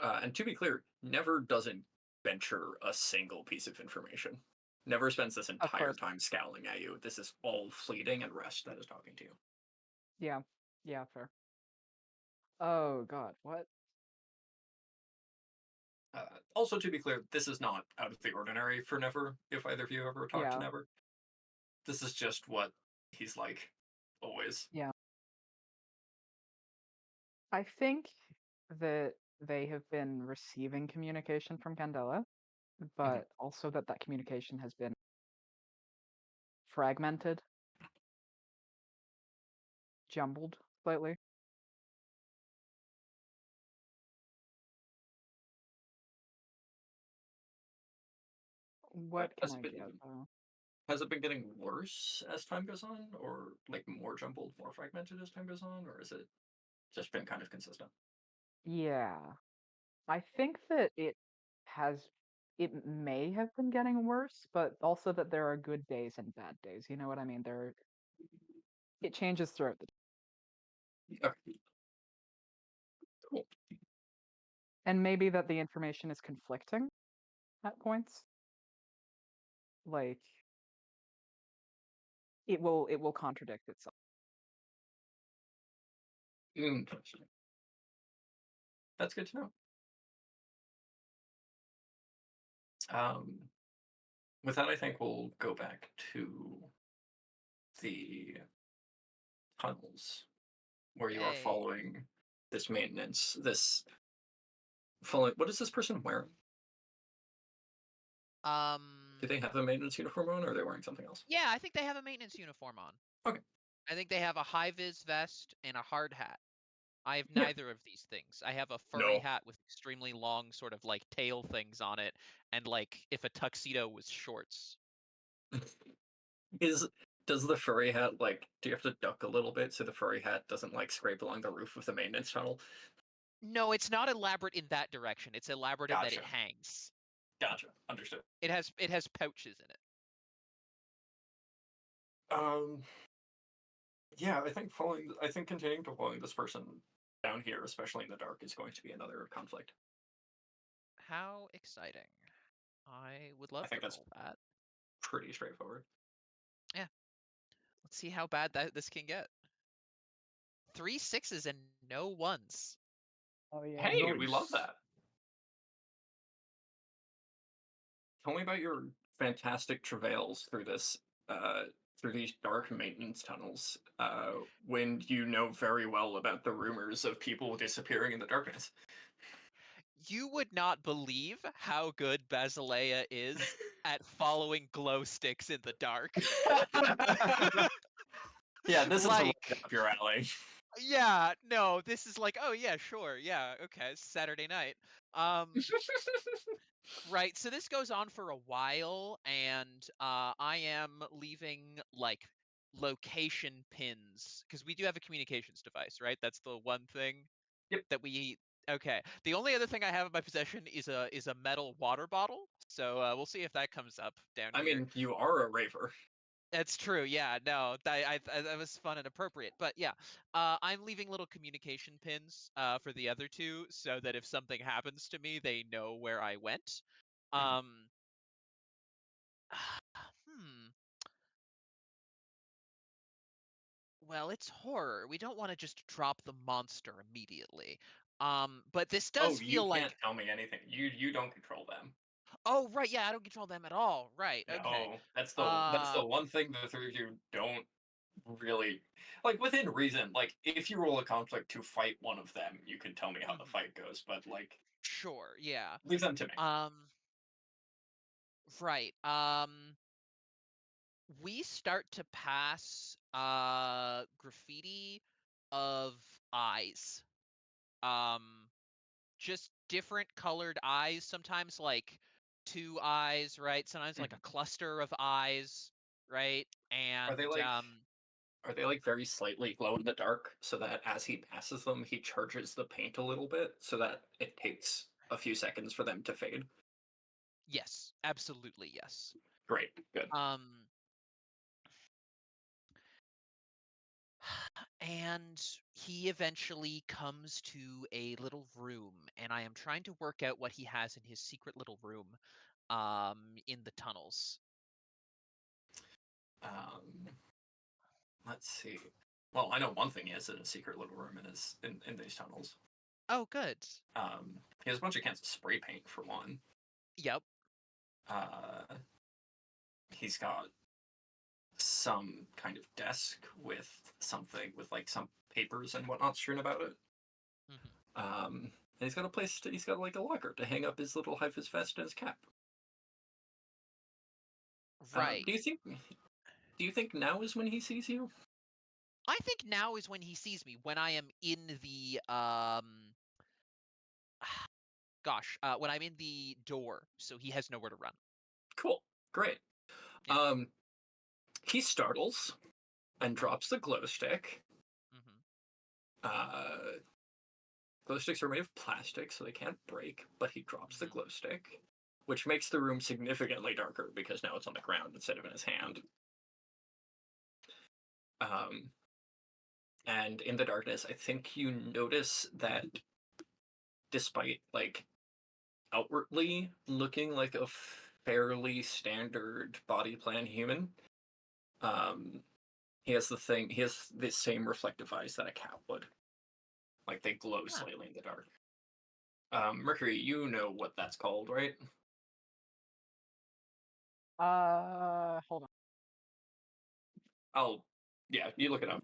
And to be clear, never doesn't venture a single piece of information. Never spends this Of entire course. time scowling at you. This is all fleeting and rest that is talking to you. Yeah. Yeah. Fair. Oh God. What? Also, to be clear, this is not out of the ordinary for Never. If either of you ever talked to Yeah. Never, this is just what he's like, always. Yeah. I think that they have been receiving communication from Candela, but also that communication has been fragmented, jumbled slightly. What can Has I it get been though? has it been getting worse as time goes on, or like more jumbled, more fragmented as time goes on, or is it just been kind of consistent? Yeah. I think that it may have been getting worse, but also that there are good days and bad days. You know what I mean? It changes throughout the Okay, cool. and maybe that the information is conflicting at points. Like it will contradict itself. Interesting. That's good to know. Um, with that, I think we'll go back to the tunnels where you are Yay. following this maintenance. This following. What is this person wearing? Do they have a maintenance uniform on, or are they wearing something else? Yeah, I think they have a maintenance uniform on. Okay. I think they have a high vis vest and a hard hat. I have Yeah. neither of these things. I have a furry No. hat with extremely long, sort of like tail things on it, and like if a tuxedo was shorts. Is does the furry hat like? Do you have to duck a little bit so the furry hat doesn't like scrape along the roof of the maintenance tunnel? No, it's not elaborate in that direction. It's elaborate in that it Gotcha. hangs. Gotcha. Understood. It has pouches in it. Um. Yeah, I think following. I think continuing to following this person down here, especially in the dark, is going to be another conflict. How exciting. I would I love to think that's roll that. pretty straightforward. Yeah. Let's see how bad that this can get. 3 6s and no 1s. Oh yeah. Hey, we love Nice. that. Tell me about your fantastic travails through this, through these dark maintenance tunnels. When you know very well about the rumors of people disappearing in the darkness. You would not believe how good Basileia is at following glow sticks in the dark. Yeah, this is right Like, up your alley. yeah, no, this is like, oh yeah, sure, yeah, okay, it's Saturday night. Right, so this goes on for a while, and I am leaving like location pins because we do have a communications device, right? That's the one thing Yep. that we. Okay, the only other thing I have in my possession is a metal water bottle. So we'll see if that comes up down I here. mean, you are a raver. That's true. Yeah, no, that was fun and appropriate. But yeah, I'm leaving little communication pins for the other two so that if something happens to me, they know where I went. Mhm. Um, hmm. Well, it's horror. We don't want to just drop the monster immediately. But this Oh, does you feel can't like, tell me anything. You don't control them. oh right, yeah, I don't control them at all. Right. Okay. No, that's the Uh, one thing the three of you don't really like within reason. Like, if you roll a conflict to fight one of them, you can tell me how the mhm, fight goes. But like, sure. Yeah. leave them to me. Um, right. we start to pass graffiti of eyes. Just different colored eyes, sometimes like 2 eyes, right? Sometimes like a cluster of eyes, right? Are they And like are they like very slightly glow in the dark so that as he passes them, he charges the paint a little bit so that it takes a few seconds for them to fade? yes, absolutely yes. Great, good. And he eventually comes to a little room, and I am trying to work out what he has in his secret little room in the tunnels. Um, let's see. Well, I know one thing he has in a secret little room in these tunnels. Oh, good. He has a bunch of cans of spray paint for one. Yep. He's got some kind of desk with something with like some papers and whatnot strewn about it. And he's got a place. He's got like a locker to hang up his little Hifus vest and his cap. Right. Do you think now is when he sees you? I think now is when he sees me, when I am in the when I'm in the door, so he has nowhere to run. Cool, great. Yeah. He startles and drops the glow stick. Mm-hmm. Glow sticks are made of plastic, so they can't break. But he drops the glow stick, which makes the room significantly darker because now it's on the ground instead of in his hand. And in the darkness, I think you notice that despite like outwardly looking like a fairly standard body plan human, he has the same reflective eyes that a cat would. Like they glow slightly in the dark. Mercury, you know what that's called, right? Hold on. Yeah, you look it up.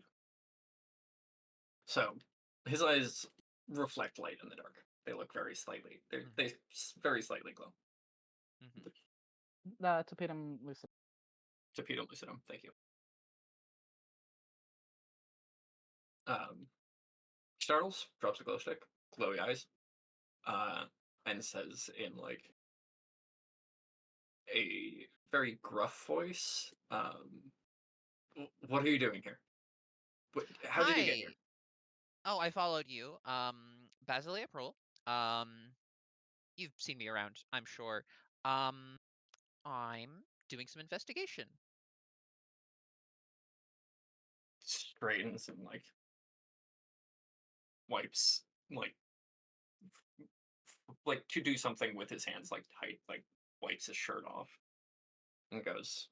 So his eyes reflect light in the dark. They look very slightly. They very slightly glow. Tapetum lucidum. Tapetum lucidum. Thank you. Startles, drops a glow stick, glowy eyes, and says in like a very gruff voice, "What are you doing here? How did you get here?" Hi. Oh, I followed you. Basilia Prol. You've seen me around, I'm sure. I'm doing some investigation. Straightens and like wipes like to do something with his hands like tight, like wipes his shirt off and goes,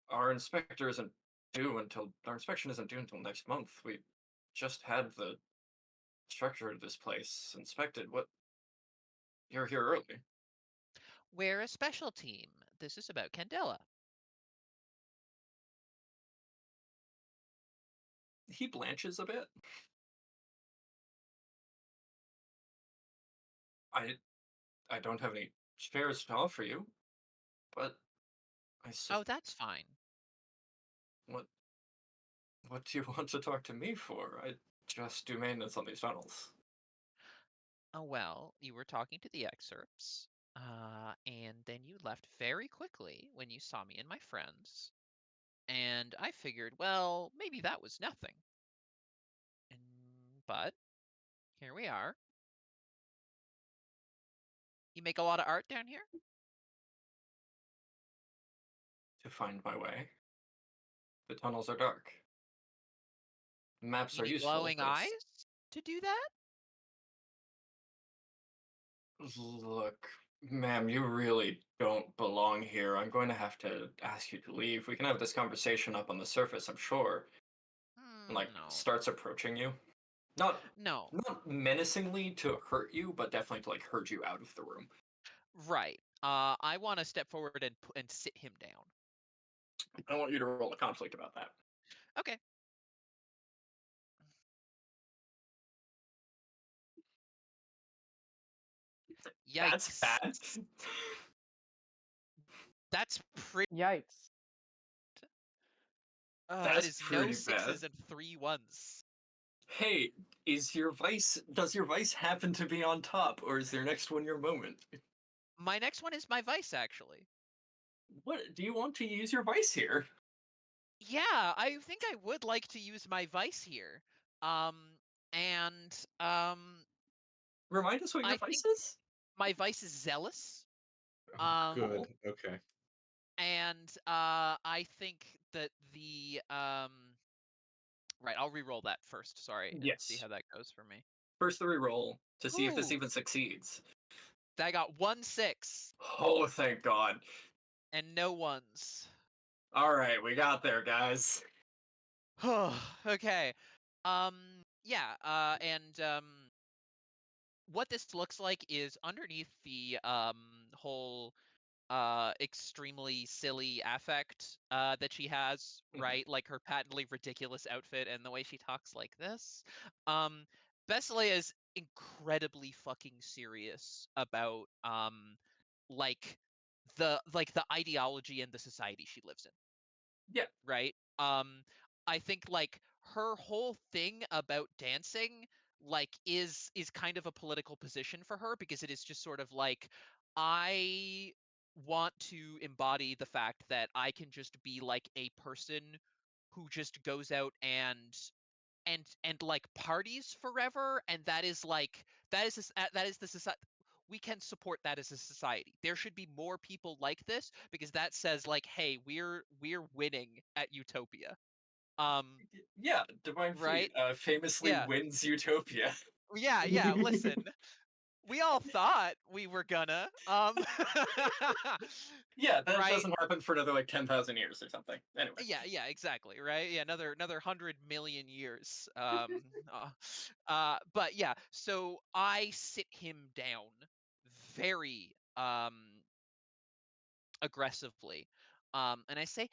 our inspection isn't due until next month. We just had the structure of this place inspected. What, you're here early? We're a special team. This is about Candela. He blanches a bit. I don't have any shares to offer you, but Oh, that's fine. what do you want to talk to me for? I just do maintenance on these tunnels. Oh, well, you were talking to the excerpts, and then you left very quickly when you saw me and my friends. And I figured, well, maybe that was nothing. But here we are. You make a lot of art down here? To find my way. The tunnels are dark. Maps You are need useful, glowing but eyes to do that? look, ma'am, you really don't belong here. I'm going to have to ask you to leave. We can have this conversation up on the surface, I'm sure. And like No. starts approaching you. Not No. not menacingly to hurt you, but definitely to like herd you out of the room. Right. I want to step forward and sit him down. I want you to roll a conflict about that. Okay. That's Yikes. bad. That's pretty. Yikes. That That's is no pretty bad. 6s and 3 1s. Hey, does your vice happen to be on top, or is their next one your moment? My next one is my vice, actually. What do you want to use your vice here? Yeah, I think I would like to use my vice here. And Remind us what your I vice think is? my vice is zealous. Oh, Um, good. Okay. and I think that the right, I'll re-roll that first, sorry, and see Yes. how that goes for me. First the reroll to see if this Ooh, even succeeds. I got 1 6 Oh, thank God. and no ones. Alright, we got there, guys. Okay. Yeah, and what this looks like is underneath the whole extremely silly affect that she has, Mhm. right? Like her patently ridiculous outfit and the way she talks like this. Um Basileia is incredibly fucking serious about like the ideology and the society she lives in, Yeah. right? I think like her whole thing about dancing is kind of a political position for her, because it is just sort of like, I want to embody the fact that I can just be like a person who just goes out and like parties forever, and that is like that is the society. We can support that as a society. There should be more people like this, because that says like, hey, we're winning at Utopia. Um, Yeah, Divine Fleet right? famously Yeah. wins Utopia. Yeah, yeah, listen. We all thought we were gonna. Yeah, that Right? doesn't happen for another like 10,000 years or something. Anyways. Yeah, yeah, exactly, right? Yeah, another 100 million years. But yeah, so I sit him down very aggressively, and I say,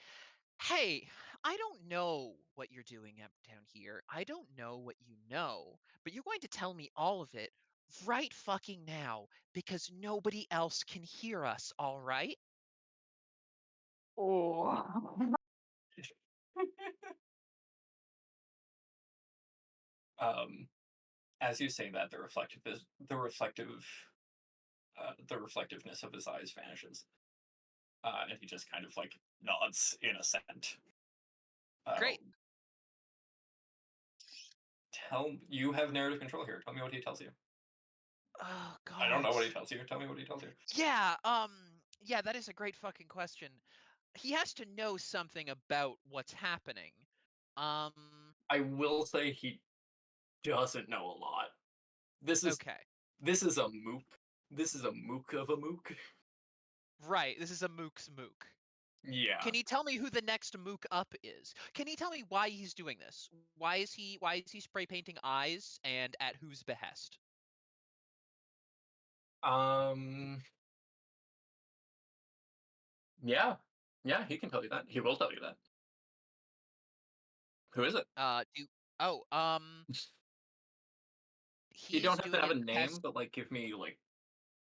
"Hey, I don't know what you're doing up down here. I don't know what you know, but you're going to tell me all of it right fucking now, because nobody else can hear us. All right?" Oh. um, as you say that, the reflectiveness of his eyes vanishes, and he just kind of like nods in assent. Great. Um, you have narrative control here. Tell me what he tells you. Oh I don't God. know what he tells you. Tell me what he tells you. Yeah, yeah, that is a great fucking question. He has to know something about what's happening. Um, I will say he doesn't know a lot. This is okay. this is a mook. This is a mook of a mook. Right, this is a mook's mook. Yeah. Can he tell me who the next mook up is? Can he tell me why he's doing this? Why is he spray painting eyes, and at whose behest? Um. Yeah. Yeah. He can tell you that. He will tell you that. Who is it? Do Oh, You he don't is have to doing have it a the name, best. but like, give me like,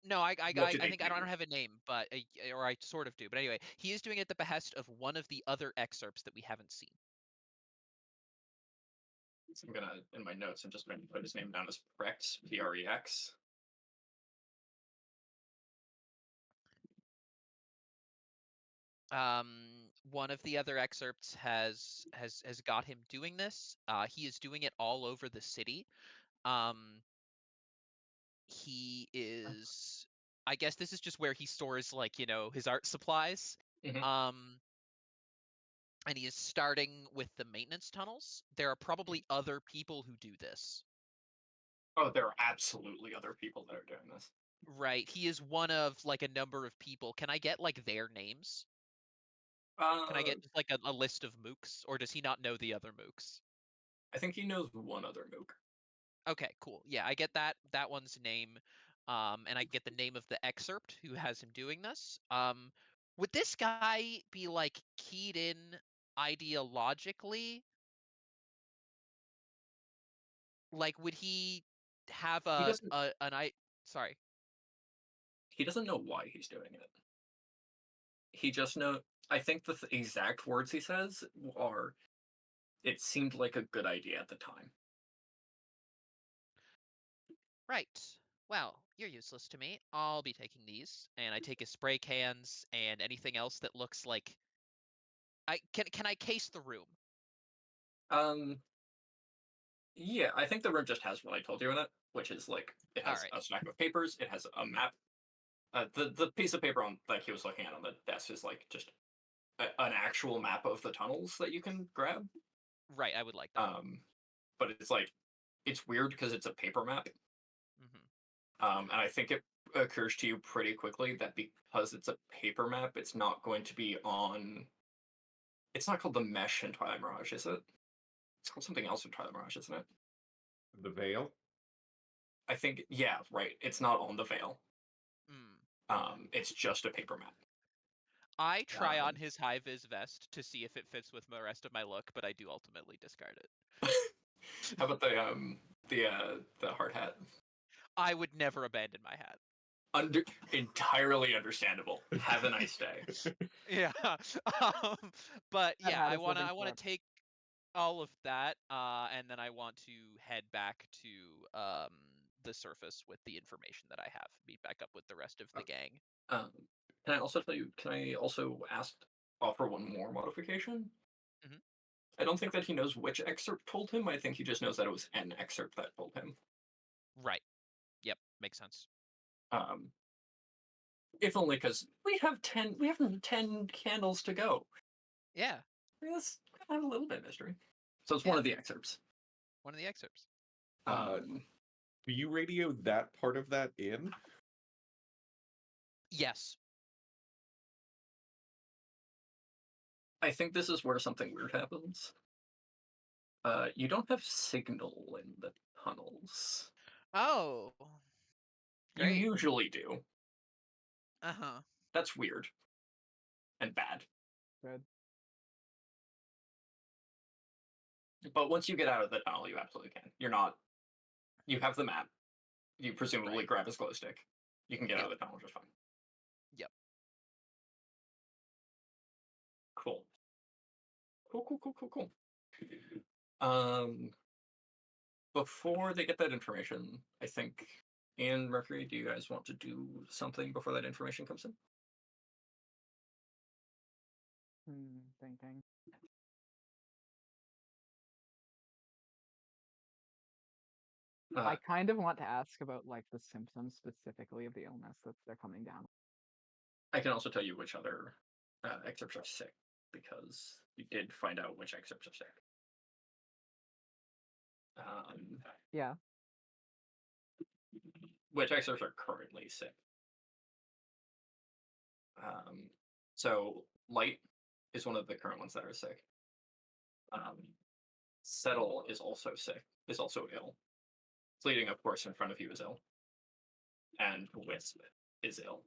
No, what do I they think I don't do? have a name, but or I sort of do. But anyway, he is doing it at the behest of one of the other excerpts that we haven't seen. So I'm gonna in my notes. I'm just going to put his name down as Prex, Prex. One of the other excerpts has got him doing this. He is doing it all over the city. Um, he is, I guess this is just where he stores, like, his art supplies. Mm-hmm. Um, and he is starting with the maintenance tunnels. There are probably other people who do this. Oh, there are absolutely other people that are doing this. Right. He is one of like a number of people. Can I get like their names? Can I Uh, get just like a list of mooks, or does he not know the other mooks? I think he knows one other mook. Okay, cool. Yeah, I get that one's name, and I get the name of the excerpt who has him doing this. Would this guy be like keyed in ideologically? Like, would he have He doesn't. Sorry. He doesn't know why he's doing it. He just know. I think the exact words he says are, it seemed like a good idea at the time. Right. Well, you're useless to me. I'll be taking these, and I take his spray cans and anything else that looks like. Can I case the room? Um, yeah, I think the room just has what I told you in it, which is like it All has right. a stack of papers, it has a map. The piece of paper on that he was looking at on the desk is like just an actual map of the tunnels that you can grab. Right. I would like that. But it's like it's weird because it's a paper map. Hmm. And I think it occurs to you pretty quickly that because it's a paper map, it's not going to be on. It's not called the Mesh in Twilight Mirage, is it? It's called something else in Twilight Mirage, isn't it? The Veil. I think, yeah, right. It's not on the Veil. Mm. It's just a paper map. I try on Um, his high vis vest to see if it fits with the rest of my look, but I do ultimately discard it. How about the hard hat? I would never abandon my hat. Entirely understandable. Have a nice day. Yeah. But That yeah, hat I is wanna living I wanna forever. take all of that, and then I want to head back to the surface with the information that I have. Meet back up with the rest of the gang. Um, can I also tell you? Can I also offer one more modification? Mhm. I don't think that he knows which excerpt told him. I think he just knows that it was an excerpt that told him. Right. Yep. Makes sense. Um, if only because we have 10 candles to go. Yeah. Let's have a little bit of mystery. So it's one Yeah. of the excerpts. One of the excerpts. Um, Do you radio that part of that in? Yes. I think this is where something weird happens. You don't have signal in the tunnels. Oh. You Great. usually do. Uh-huh. That's weird and bad. Good. But once you get out of the tunnel, you absolutely can. You're not. You have the map. You presumably Right. grab his glow stick. You can get out Yep. of the tunnel just fine. Yep. Cool. Cool. Um, before they get that information, I think Ian, Mercury, do you guys want to do something before that information comes in? Thinking. I kind of want to ask about like the symptoms specifically of the illness that they're coming down. I can also tell you which other excerpts are sick because we did find out which excerpts are sick. Yeah. Which excerpts are currently sick. So Light is one of the current ones that are sick. Settle is also sick, is also ill. Fleeting, of course, in front of you is ill. And Wisp is ill.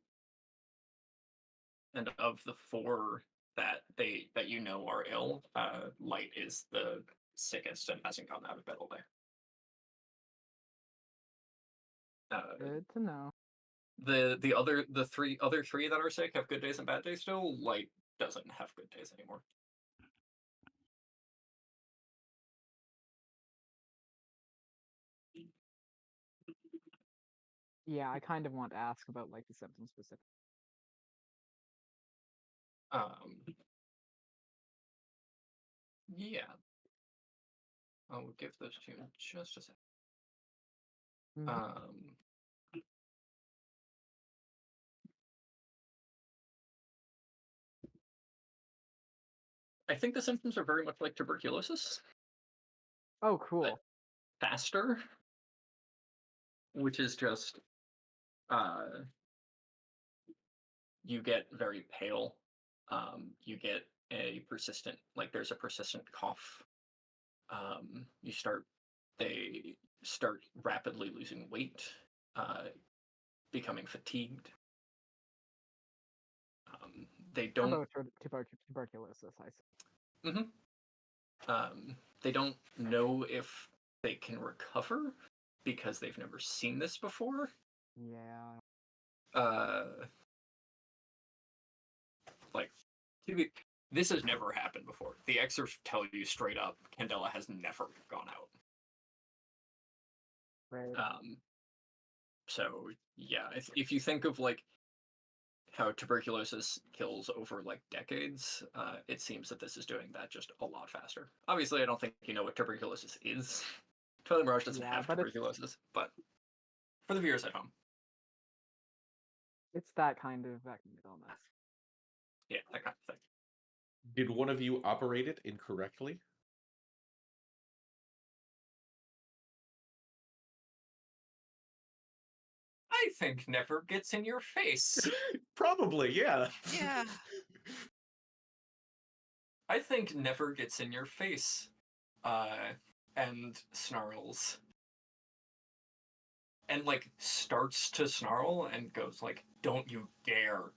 And of the four that you know are ill, Light is the sickest and hasn't gotten out of bed all day. Good to know. The other three that are sick have good days and bad days still. Light doesn't have good days anymore. Yeah, I kind of want to ask about like the symptoms specific. Yeah. I'll give those to you in just a second. Mhm. I think the symptoms are very much like tuberculosis. Oh, cool. Faster, which is just you get very pale. You get a persistent, like there's a persistent cough. They start rapidly losing weight, becoming fatigued. They don't. Tuberculosis, I see. They don't know if they can recover because they've never seen this before. Yeah. Like This has never happened before. The excerpts tell you straight up, Candela has never gone out. Right. So yeah, if you think of like how tuberculosis kills over like decades, it seems that this is doing that just a lot faster. Obviously, I don't think you know what tuberculosis is. Twilight Mirage doesn't Yeah, have but tuberculosis, but for the viewers at home, it's that kind of illness. yeah, that kind of thing. Did one of you operate it incorrectly? I think never gets in your face. Probably, yeah. Yeah. I think never gets in your face, and snarls. And like starts to snarl and goes like, "Don't you dare!"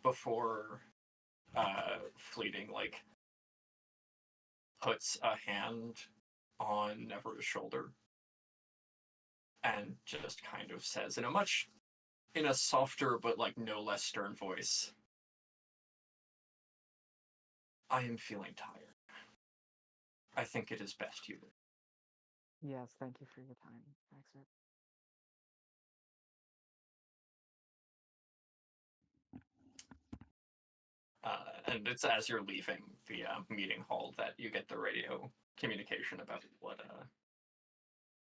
before Fleeting like puts a hand on Never's shoulder and just kind of says in a softer but like no less stern voice, "I am feeling tired. I think it is best you leave." Yes, thank you for your time, Excerpt. And it's as you're leaving the meeting hall that you get the radio communication about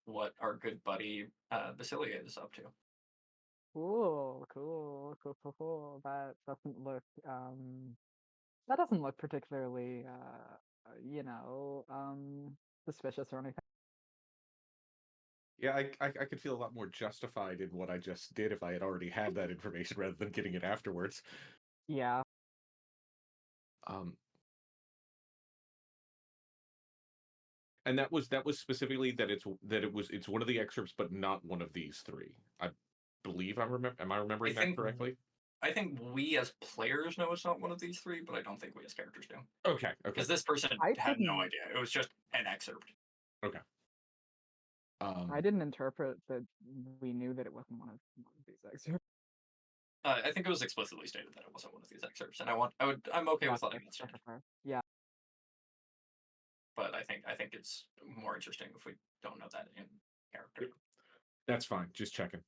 what our good buddy Basilia is up to. Cool. That doesn't look particularly suspicious or anything. Yeah, I could feel a lot more justified in what I just did if I had already had that information rather than getting it afterwards. Yeah. And that was specifically that it's one of the excerpts, but not one of these three. I believe am I remembering that correctly? I think we as players know it's not one of these three, but I don't think we as characters do. Okay. Because this person had no idea. It was just an excerpt. Okay. I didn't interpret that we knew that it wasn't one of these excerpts. I think it was explicitly stated that it wasn't one of these excerpts, and I'm okay with letting that stand. Yeah. But I think it's more interesting if we don't know that in character. That's fine. Just checking.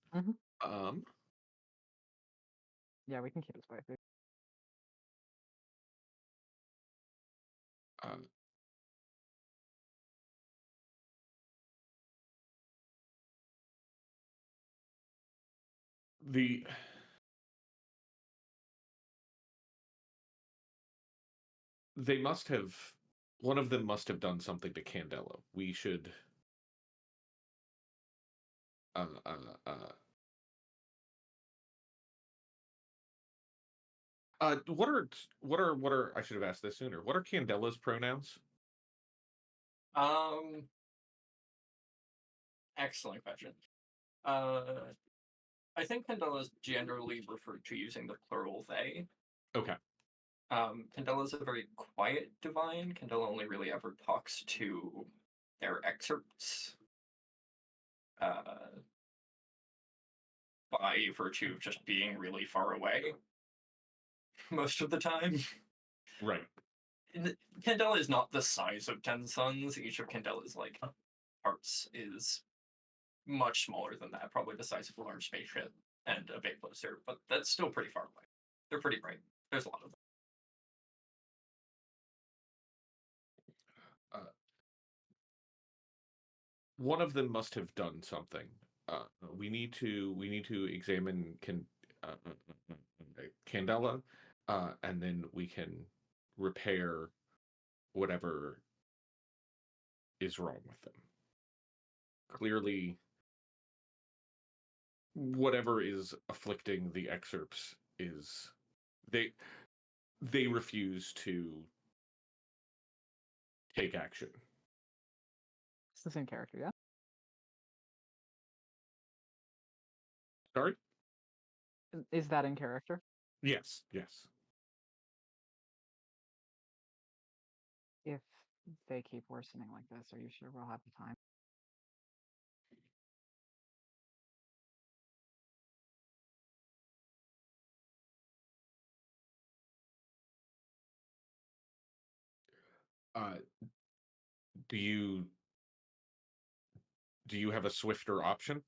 Yeah, we can keep it spicy. One of them must have done something to Candela. We should what are I should have asked this sooner. What are Candela's pronouns? Excellent question. I think Candela is generally referred to using the plural they. Okay. Candela is a very quiet divine. Candela only really ever talks to their excerpts. By virtue of just being really far away most of the time. Right. Candela is not the size of 10 suns. Each of Candela's like parts is much smaller than that, probably the size of a large spaceship and a bit closer, but that's still pretty far away. They're pretty bright. There's a lot of them. One of them must have done something. We need to examine Candela, and then we can repair whatever is wrong with them. Clearly, whatever is afflicting the excerpts is they refuse to take action. It's the same character, yeah? Sorry? Is that in character? Yes. If they keep worsening like this, are you sure we'll have the time? Uh, do you have a swifter option?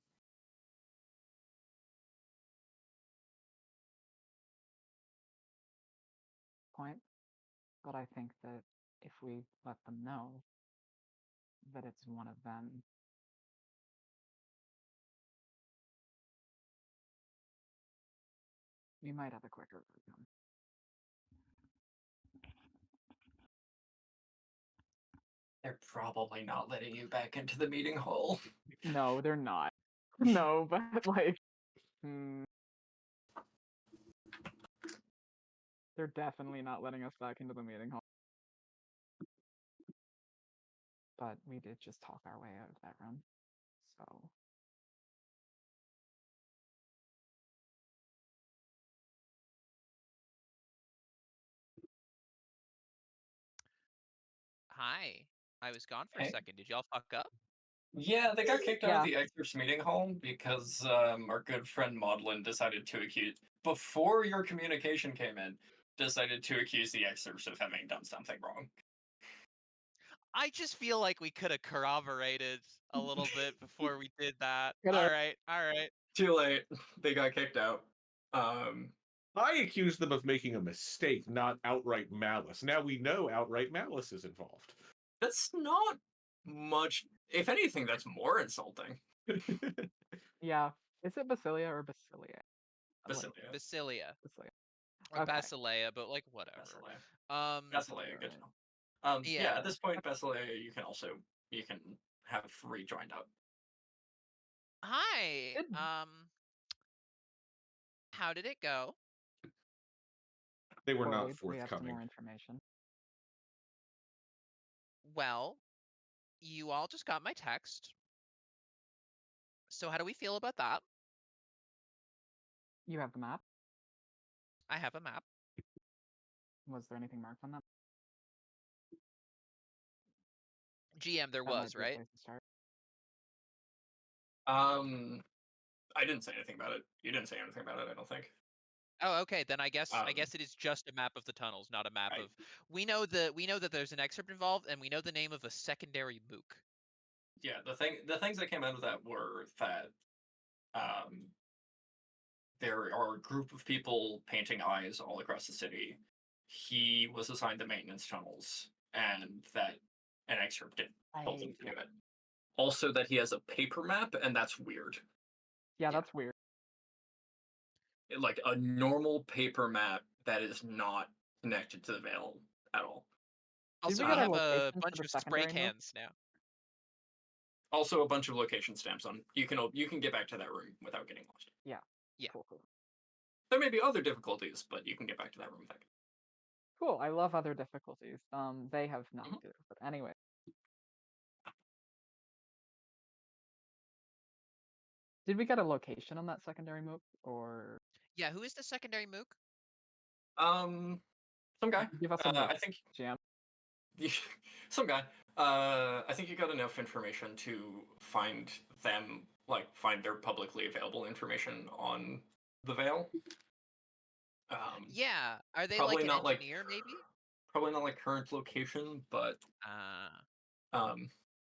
Point. But I think that if we let them know that it's one of them, we might have a quicker outcome. They're probably not letting you back into the meeting hall. No, they're not. No, but like, they're definitely not letting us back into the meeting hall. But we did just talk our way out of that room. So Hi. I was gone for a Hey. second. Did y'all fuck up? Yeah, they got kicked out Yeah. of the Excerpts meeting hall because our good friend Maudlin decided to accuse, before your communication came in, decided to accuse the Excerpts of having done something wrong. I just feel like we could have corroborated a little bit before we did that. Coulda. All right, all right. Too late. They got kicked out. I accused them of making a mistake, not outright malice. Now we know outright malice is involved. That's not much. If anything, that's more insulting. Yeah. Is it Basilia or Basilia? Basilia. Basilia. Basilia. Or Okay. Basileia, but like whatever. Basileia. Basileia, good to know. Yeah, Yeah. at this point, Basileia, you can have rejoined up. Hi. Good. How did it go? They were Poorly, not we have some forthcoming. more information. Well, you all just got my text. So how do we feel about that? You have the map. I have a map. Was there anything marked on that? GM, there That was, might be a right? place to start. I didn't say anything about it. You didn't say anything about it, I don't think. Oh, okay. Then I guess Um, it is just a map of the tunnels, not a map right. of. We know that there's an excerpt involved, and we know the name of a secondary mook. Yeah, the things that came out of that were that there are a group of people painting eyes all across the city. He was assigned the maintenance tunnels, and that an excerpt did told him to do it. Also, that he has a paper map, and that's weird. Yeah, that's weird. Like a normal paper map that is not connected to the Veil at all. Also, we we get a have a location for bunch the of spray secondary mook? cans now. Also, a bunch of location stamps on. You can get back to that room without getting lost. Yeah. Yeah. Cool. There may be other difficulties, but you can get back to that room without. Cool. I love other difficulties. They have nothing to do. But anyway. Did we get a location on that secondary mook, or? Yeah, who is the secondary mook? Some guy. Give us a I think jam. some guy. I think you got enough information to find them, find their publicly available information on the Veil. Yeah, are they probably like an not engineer, maybe? Probably not current location, but uh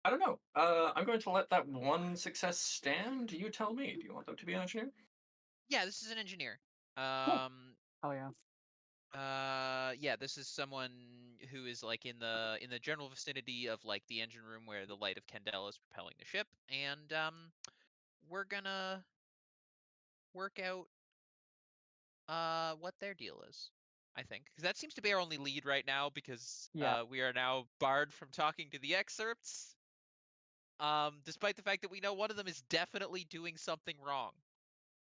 I don't know. I'm going to let that one success stand. You tell me. Do you want them to be an engineer? Yeah, this is an engineer. Oh yeah. Yeah, this is someone who is like in the general vicinity of like the engine room where the light of Candela is propelling the ship, and we're gonna work out what their deal is. I think because that seems to be our only lead right now because we are now barred from talking to the excerpts. Despite the fact that we know one of them is definitely doing something wrong.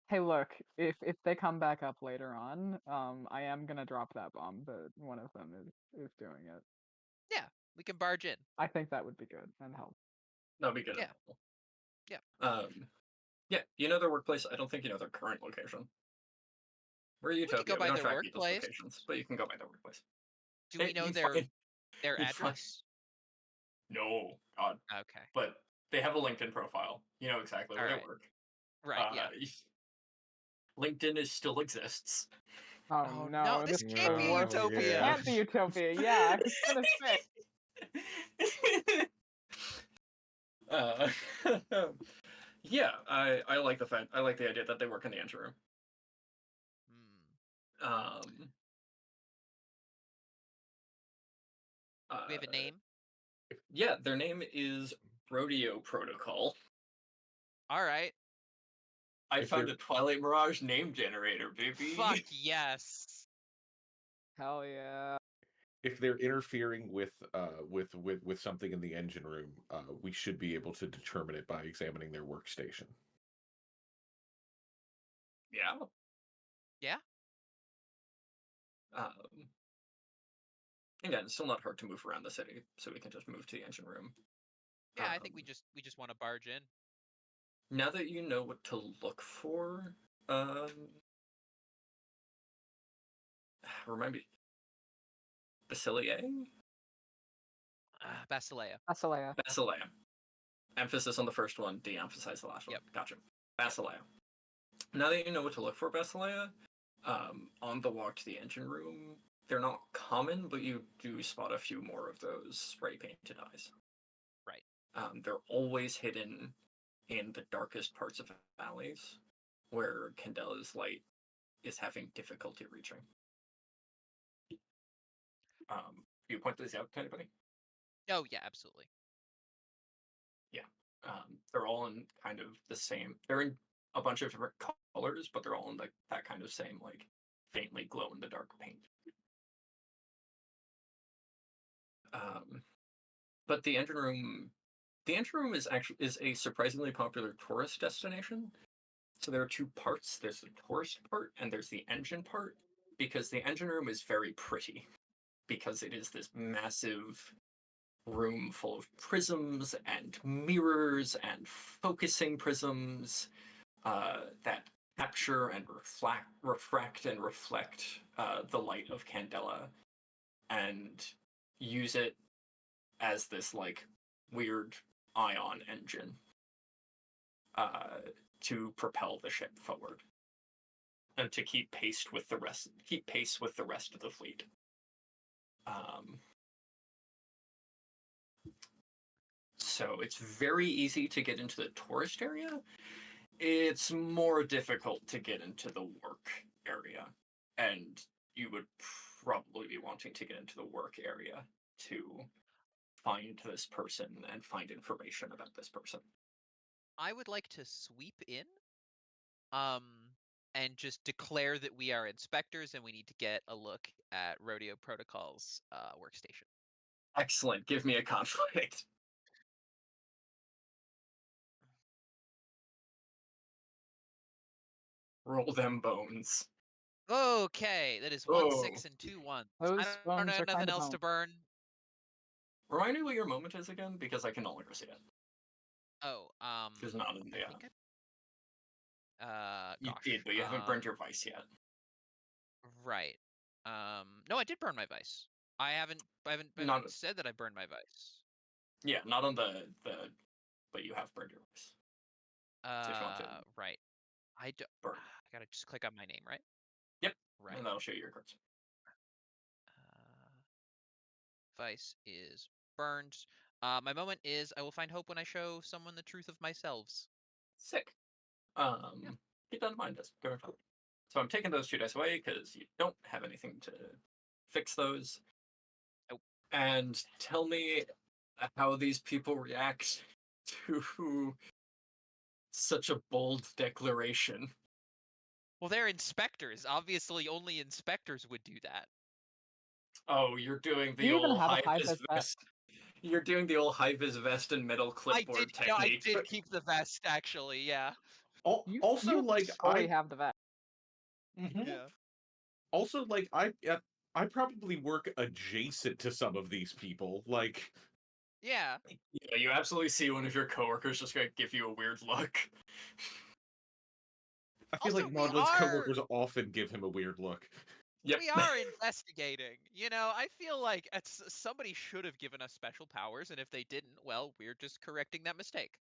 Hey, look, if they come back up later on, I am gonna drop that bomb, but one of them is doing it. Yeah, we can barge in. I think that would be good and help. That'd be good. Yeah. Yeah. Yeah. You know their workplace. I don't think you know their current location. We're Utopia. We can go by don't their track people's workplace. locations, but you can go by their workplace. Do we know their address? No, God. Okay. But they have a LinkedIn profile. You know exactly where they work. Right. Yeah. LinkedIn still exists. Oh no, this can't be worse. Utopia. It can't be Utopia. Yeah, I was gonna say. uh, yeah, I like the fact I like the idea that they work in the engine room. Hmm. Um, We have a name. yeah, their name is Rodeo Protocol. All right. I If found they're a Twilight Mirage name generator, baby. Fuck yes. Hell yeah. if they're interfering with something in the engine room, we should be able to determine it by examining their workstation. Yeah. Yeah. Um, Again, it's still not hard to move around the city, so we can just move to the engine room. Yeah. I think Um, we just want to barge in. Now that you know what to look for, um, remind me, Basileia? Basileia. Basileia. Basileia. Emphasis on the first one, de-emphasize the last one. Yep. Gotcha. Basileia. Now that you know what to look for, Basileia, on the walk to the engine room, they're not common, but you do spot a few more of those spray painted eyes. Right. They're always hidden in the darkest parts of alleys where Candela's light is having difficulty reaching. You point these out to anybody? Oh yeah, absolutely. Yeah. They're all in kind of the same. They're in a bunch of different colors, but they're all in like that kind of same like faintly glow in the dark paint. But the engine room is a surprisingly popular tourist destination. So there are two parts. There's the tourist part and there's the engine part, because the engine room is very pretty because it is this massive room full of prisms and mirrors and focusing prisms that capture and refract and reflect the light of Candela and use it as this like weird ion engine to propel the ship forward and to keep pace with the rest of the fleet. So it's very easy to get into the tourist area. It's more difficult to get into the work area, and you would probably be wanting to get into the work area to find this person and find information about this person. I would like to sweep in, um, and just declare that we are inspectors and we need to get a look at Rodeo Protocol's workstation. Excellent. Give me a conflict. Roll them bones. Okay, that is 1 Oh. 6 and 2 1s. Those I don't bones know are nothing kind of else to bone. burn. Remind me what your moment is again, because I can no longer see it. Oh, It's not in the. I think You gosh. did, but you haven't burned your vice yet. Right. No, I did burn my vice. I haven't Not said that I burned my vice. yeah, not on the but you have burned your vice. So if you want to Right. I burn, gotta just click on my name, right? yep, Right. and that'll show you your cards. Vice is burned. My moment is I will find hope when I show someone the truth of myself. Sick. Yeah. Keep that in mind as going forward. So I'm taking those 2 dice away because you don't have anything to fix those. Nope. And tell me how these people react to such a bold declaration. Well, they're inspectors. Obviously, only inspectors would do that. Oh, you're doing Do the you even old have a high-vis high-vis vest. You're doing the old high-vis vest and metal clipboard technique. I did keep the vest actually. Yeah. Also, You like fully have the vest. Yeah. also like I probably work adjacent to some of these people. Like, Yeah. Yeah, you absolutely see one of your coworkers just gonna give you a weird look. I feel Also, like Maudlin's coworkers often give him a weird look. Yep. we are investigating. You know, I feel like somebody should have given us special powers, and if they didn't, well, we're just correcting that mistake.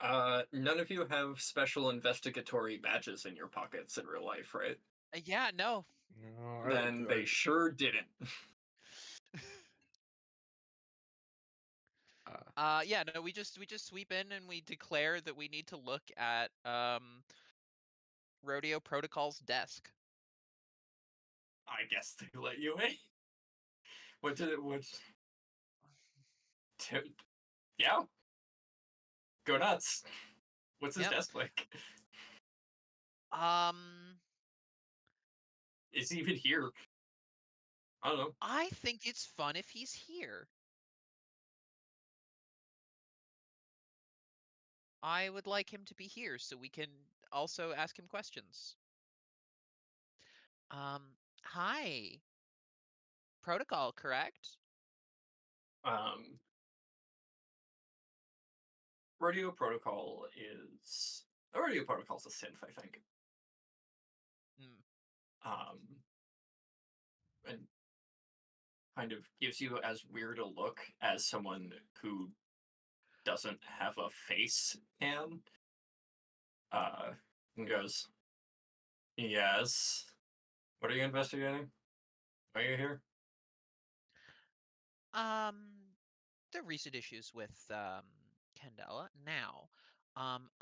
None of you have special investigatory badges in your pockets in real life, right? Yeah, no. No, Then they sure didn't. Yeah, no, we just sweep in and we declare that we need to look at Rodeo Protocol's desk. I guess they let you in. What did it? Yeah. Go nuts. What's his Yep. desk like? Um, Is he even here? I don't know. I think it's fun if he's here. I would like him to be here so we can also ask him questions. Hi. Protocol, correct? Um, Radio Protocol is Radio Protocol's a synth, I think. Mm. And kind of gives you as weird a look as someone who doesn't have a face can. And goes, yes. What are you investigating? Why are you here? The recent issues with Candela. Now,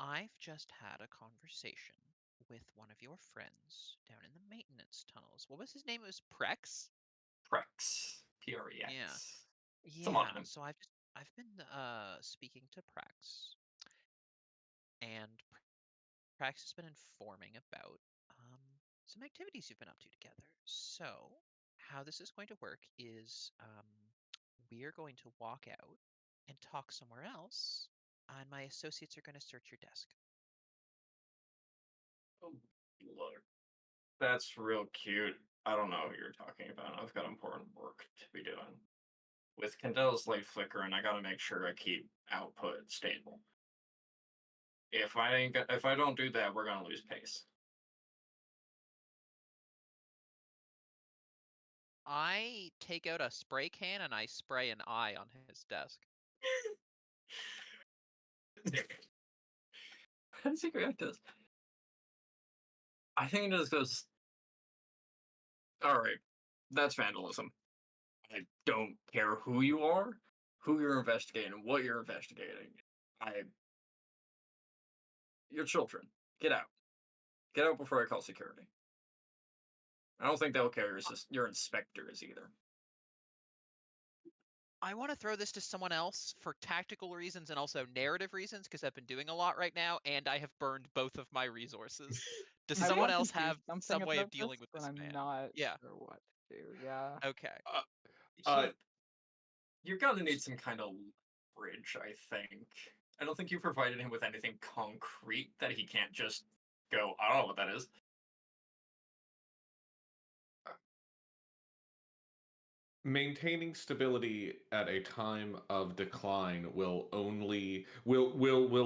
I've just had a conversation with one of your friends down in the maintenance tunnels. What was his name? It was Prex? Prex. P-R-E-X. Yeah. It's a Yeah. mononym. So I've been speaking to Prex, and Prex has been informing about some activities you've been up to together. So how this is going to work is we are going to walk out and talk somewhere else, and my associates are going to search your desk. Oh, look. That's real cute. I don't know who you're talking about. I've got important work to be doing. With Candela's light flickering, I gotta make sure I keep output stable. If I don't do that, we're gonna lose pace. I take out a spray can and I spray an eye on his desk. How does he react to this? I think it just goes, all right, that's vandalism. I don't care who you are, who you're investigating, what you're investigating. You're children. Get out. Get out before I call security. I don't think they'll care your inspectors either. I want to throw this to someone else for tactical reasons and also narrative reasons because I've been doing a lot right now and I have burned both of my resources. Does I someone want to else do have something some way of about this, dealing with but this I'm man? not Yeah. sure what to do. Yeah. Okay. Uh, you're gonna need some kind of leverage, I think. I don't think you provided him with anything concrete that he can't just go, I don't know what that is. Maintaining stability at a time of decline will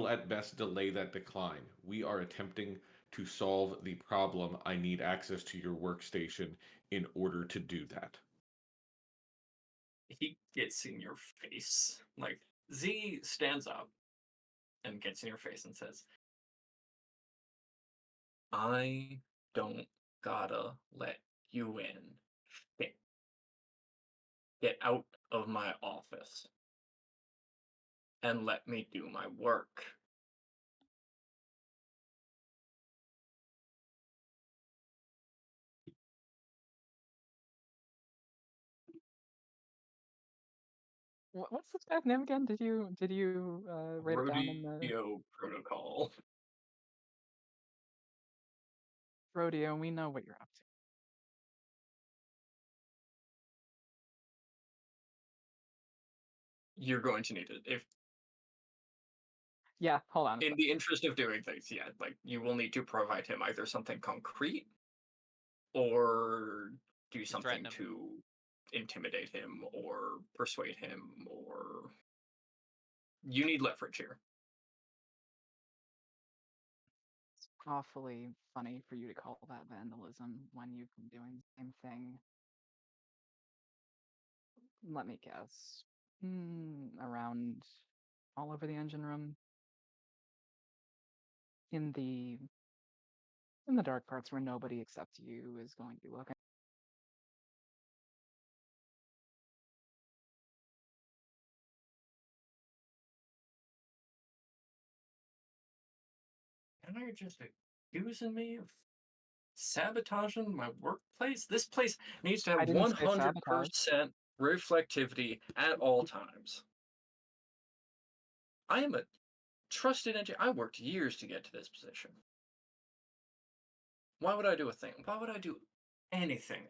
at best delay that decline. We are attempting to solve the problem. I need access to your workstation in order to do that. He gets in your face. Like, Z stands up and gets in your face and says, I don't gotta let you in. Shit. Get out of my office and let me do my work. What's this guy's name again? Did you write it down in the Rodeo Protocol. rodeo? We know what you're up to. You're going to need it. If Yeah, hold on a in sec. the interest of doing things, yeah, like you will need to provide him either something concrete or do Threaten something him. to intimidate him or persuade him, or you need leverage here. It's awfully funny for you to call that vandalism when you've been doing the same thing. Let me guess. Around all over the engine room. In the dark parts where nobody except you is going to be looking. you just accusing me of sabotaging my workplace? This place needs to I have didn't say sabotage. 100% reflectivity at all times. I am a trusted engineer. I worked years to get to this position. Why would I do a thing? Why would I do anything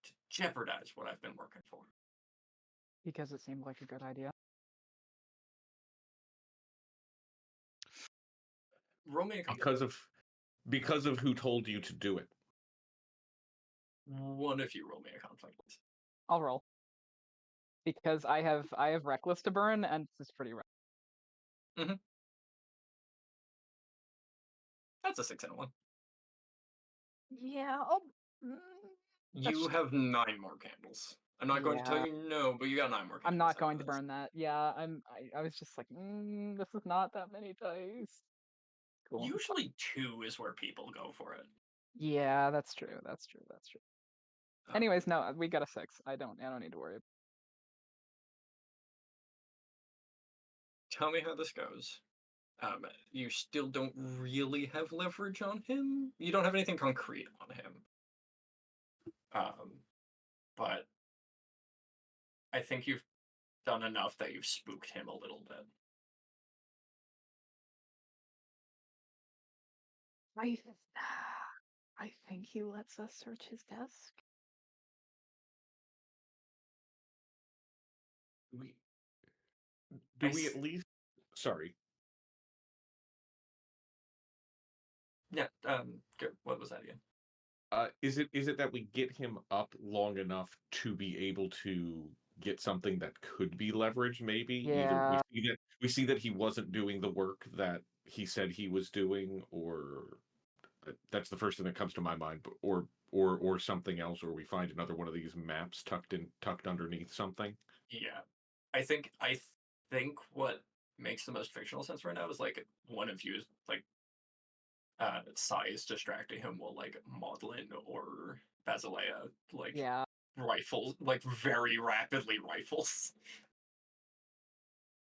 to jeopardize what I've been working for? Because it seemed like a good idea. Roll me a conflict. Because of who told you to do it. One of you roll me a conflict, please. I'll roll. Because I have reckless to burn, and this is pretty rough. That's a 6 and a 1. Yeah. You have 9 more candles. I'm not going to tell Yeah. you no, but you got 9 more candles. I'm not after going to this. burn that. Yeah, I was just like, this is not that many dice. Cool. Usually 2 is where people go for it. Yeah, that's true. That's true. That's true. Um, Anyways, no, we got a 6. I don't need to worry. Tell me how this goes. You still don't really have leverage on him. You don't have anything concrete on him. But I think you've done enough that you've spooked him a little bit. I think he lets us search his desk. Do we at least? Sorry. Yeah. What was that again? Is it that we get him up long enough to be able to get something that could be leveraged? Maybe Yeah. either we see that he wasn't doing the work that he said he was doing, or that's the first thing that comes to my mind. Or something else, or we find another one of these maps tucked underneath something. Yeah, I think what makes the most fictional sense right now is like one of you is like Sai distracting him while like Maudlin or Basilea like Yeah. rifles, like very rapidly rifles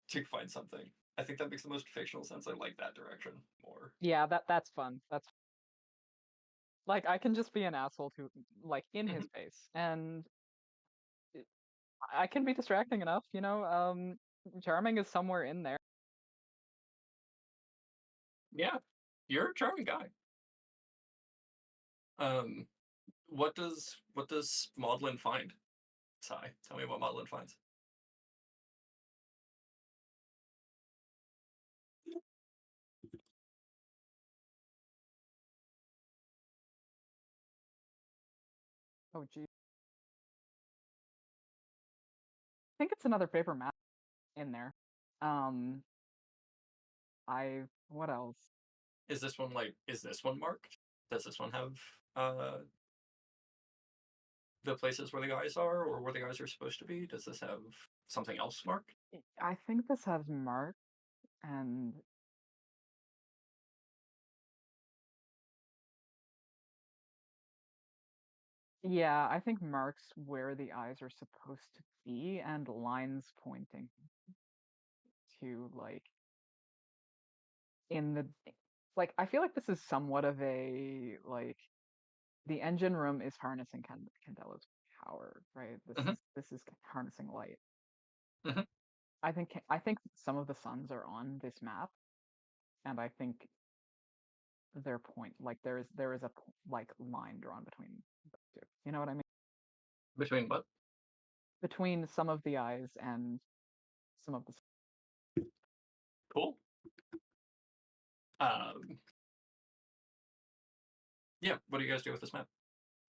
to find something. I think that makes the most fictional sense. I like that direction more. Yeah, that's fun. That's like I can just be an asshole to like in his face, and I can be distracting enough, you know. Charming is somewhere in there. Yeah, you're a charming guy. What does Maudlin find? Sai, tell me what Maudlin finds. Oh gee. I think it's another paper map in there. What else? Is this one marked? Does this one have the places where the guys are or where the guys are supposed to be? Does this have something else marked? I think this has Mark and yeah, I think marks where the eyes are supposed to be and lines pointing to like in the like I feel like this is somewhat of a like the engine room is harnessing Candela's power, right? This is harnessing light. Mhm. I think some of the suns are on this map, and I think their point like there is a like line drawn between the two. You know what I mean? Between what? Between some of the eyes and some of the Cool. Yeah, what do you guys do with this map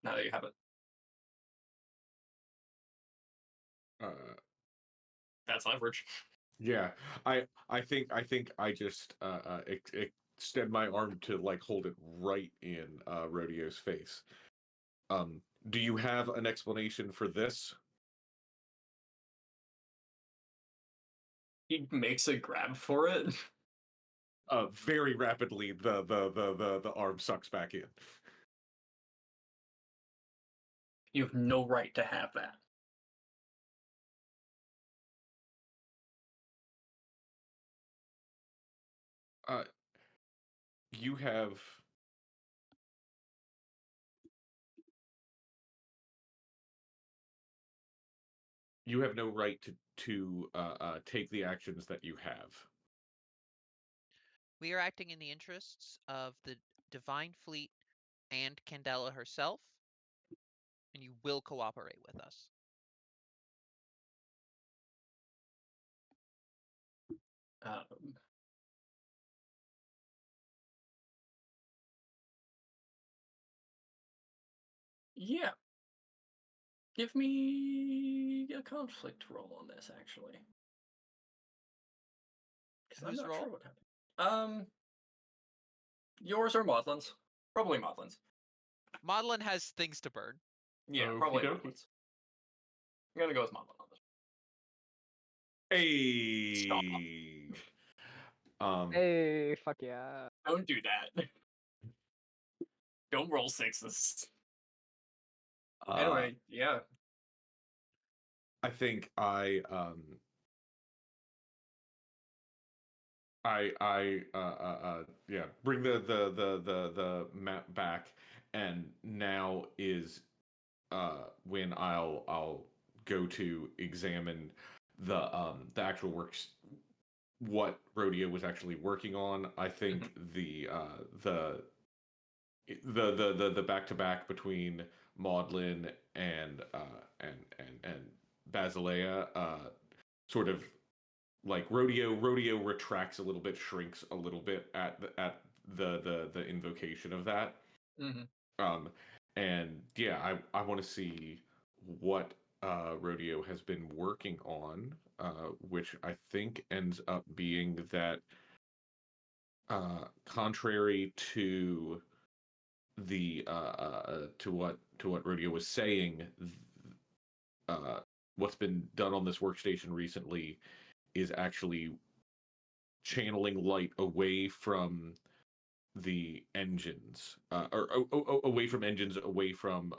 now that you have it? That's leverage. Yeah, I think I just extend my arm to like hold it right in Rodeo's face. Do you have an explanation for this? He makes a grab for it. Very rapidly, the arm sucks back in. You have no right to have that. you have no right to take the actions that you have. We are acting in the interests of the Divine Fleet and Candela herself, and you will cooperate with us. Yeah. Give me a conflict roll on this, actually. Because I'm Whose not roll? sure what happened. Yours or Maudlin's? Probably Maudlin's. Maudlin has things to burn. Yeah, Okie probably dokie. Maudlin's. I'm gonna go with Maudlin on this. Hey. Hey, fuck yeah. Don't do that. Don't roll sixes. Anyway, yeah. I think yeah, bring the map back, and now is when I'll go to examine the actual works, what Rodeo was actually working on. I think the back to back between Maudlin and Basilea, sort of like rodeo retracts a little bit, shrinks a little bit at the invocation of that. Um, and yeah, I want to see what Rodeo has been working on, which I think ends up being that, contrary to the to what Rodeo was saying, what's been done on this workstation recently is actually channeling light away from the engines, away from engines, away from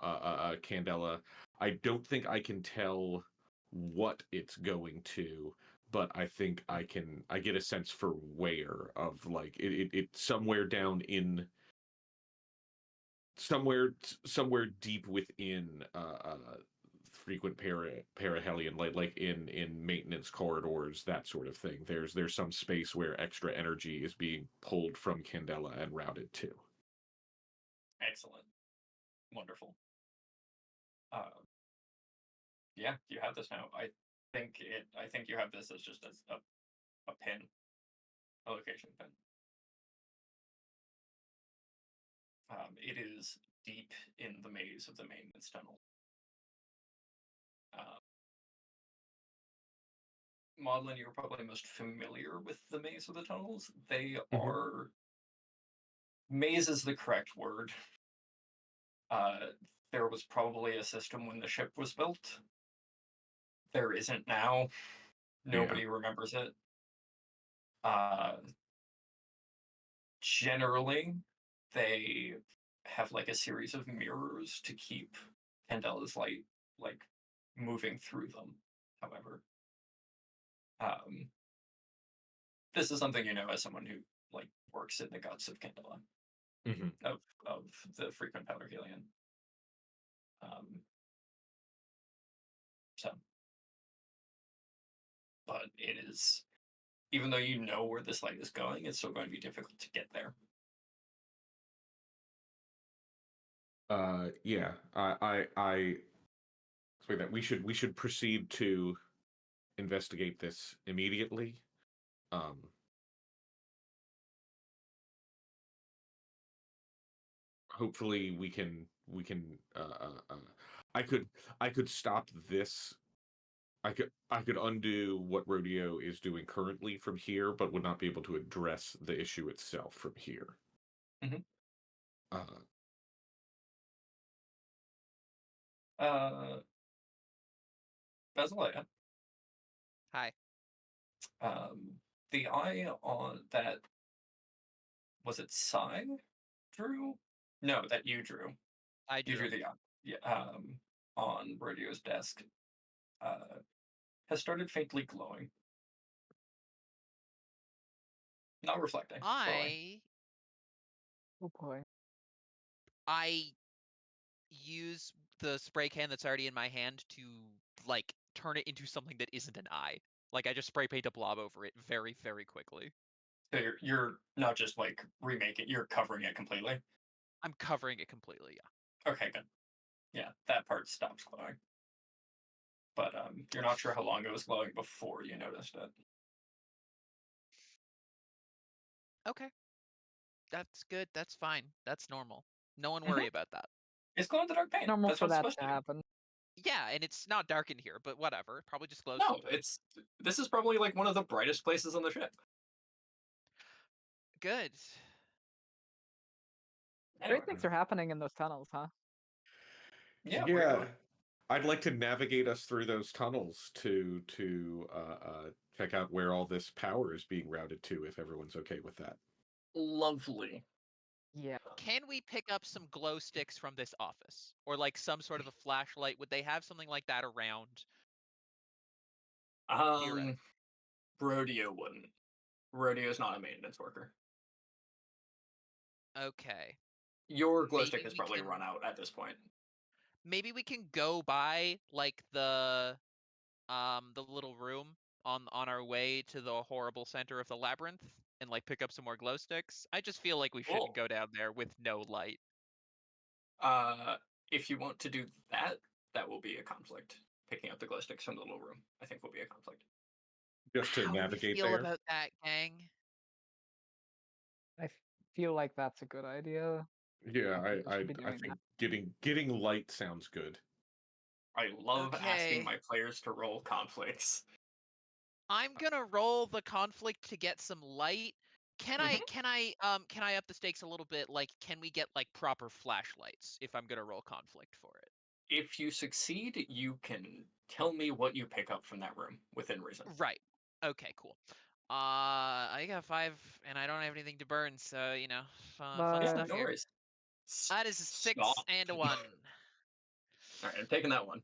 Candela. I don't think I can tell what it's going to, but I think I get a sense for where, of like it's somewhere down in somewhere deep within frequent perihelion, like in maintenance corridors, that sort of thing. There's some space where extra energy is being pulled from Candela and routed to. Excellent. Wonderful. Yeah, you have this now. I think you have this as just as a pin, a location pin. It is deep in the maze of the maintenance tunnel. Maudlin, you're probably most familiar with the maze of the tunnels. They are... Maze is the correct word. There was probably a system when the ship was built. There isn't now. Nobody remembers it. Generally, they have like a series of mirrors to keep Candela's light like moving through them. However, this is something you know as someone who like works in the guts of Candela, of the frequent perihelion. So, but it is, even though you know where this light is going, it's still going to be difficult to get there. Yeah, I say that we should proceed to investigate this immediately. Hopefully we can I could stop this. I could undo what Rodeo is doing currently from here, but would not be able to address the issue itself from here. Basilea. Hi. The eye on that, was it Sai drew? No, that you drew. I drew. You drew the eye. Yeah, on Rodeo's desk. Has started faintly glowing. Not reflecting. Glowing. Oh boy. I use the spray can that's already in my hand to like turn it into something that isn't an eye. Like I just spray paint a blob over it very, very quickly. So you're not just like remaking, you're covering it completely. I'm covering it completely, yeah. Okay, good. Yeah, that part stops glowing. But you're not sure how long it was glowing before you noticed it. Okay. That's good. That's fine. That's normal. No one Mhm. worry about that. It's glow in the dark paint. Normal That's for what it's that supposed to to do. happen. Yeah, and it's not dark in here, but whatever. It probably just glows No, sometimes. this is probably like one of the brightest places on the ship. Good. Anyway, Great things are happening in those tunnels, huh? yeah, where you Yeah, going? I'd like to navigate us through those tunnels to check out where all this power is being routed to, if everyone's okay with that. Lovely. Yeah. Can we pick up some glow sticks from this office? Or like some sort of a flashlight? Would they have something like that around? Theoretically. Rodeo wouldn't. Rodeo's not a maintenance worker. Okay. Your glow stick Maybe has we probably can run out at this point. maybe we can go by like the little room on our way to the horrible center of the labyrinth and like pick up some more glow sticks. I just feel like we shouldn't Cool. go down there with no light. If you want to do that, that will be a conflict. Picking up the glow sticks from the little room, I think, will be a conflict. Just to How do we navigate feel there. about that, gang? I feel like that's a good idea. Yeah, I think we should be I doing think that. getting light sounds good. I love asking Okay. my players to roll conflicts. I'm gonna roll the conflict to get some light. Can I Mhm. can I up the stakes a little bit? Like, can we get like proper flashlights if I'm gonna roll conflict for it? If you succeed, you can tell me what you pick up from that room within reason. Right. Okay, cool. I got 5 and I don't have anything to burn, so you know, fun Yeah, But stuff no here. worries. That is a Stop. 6 and a 1. All right, I'm taking that one.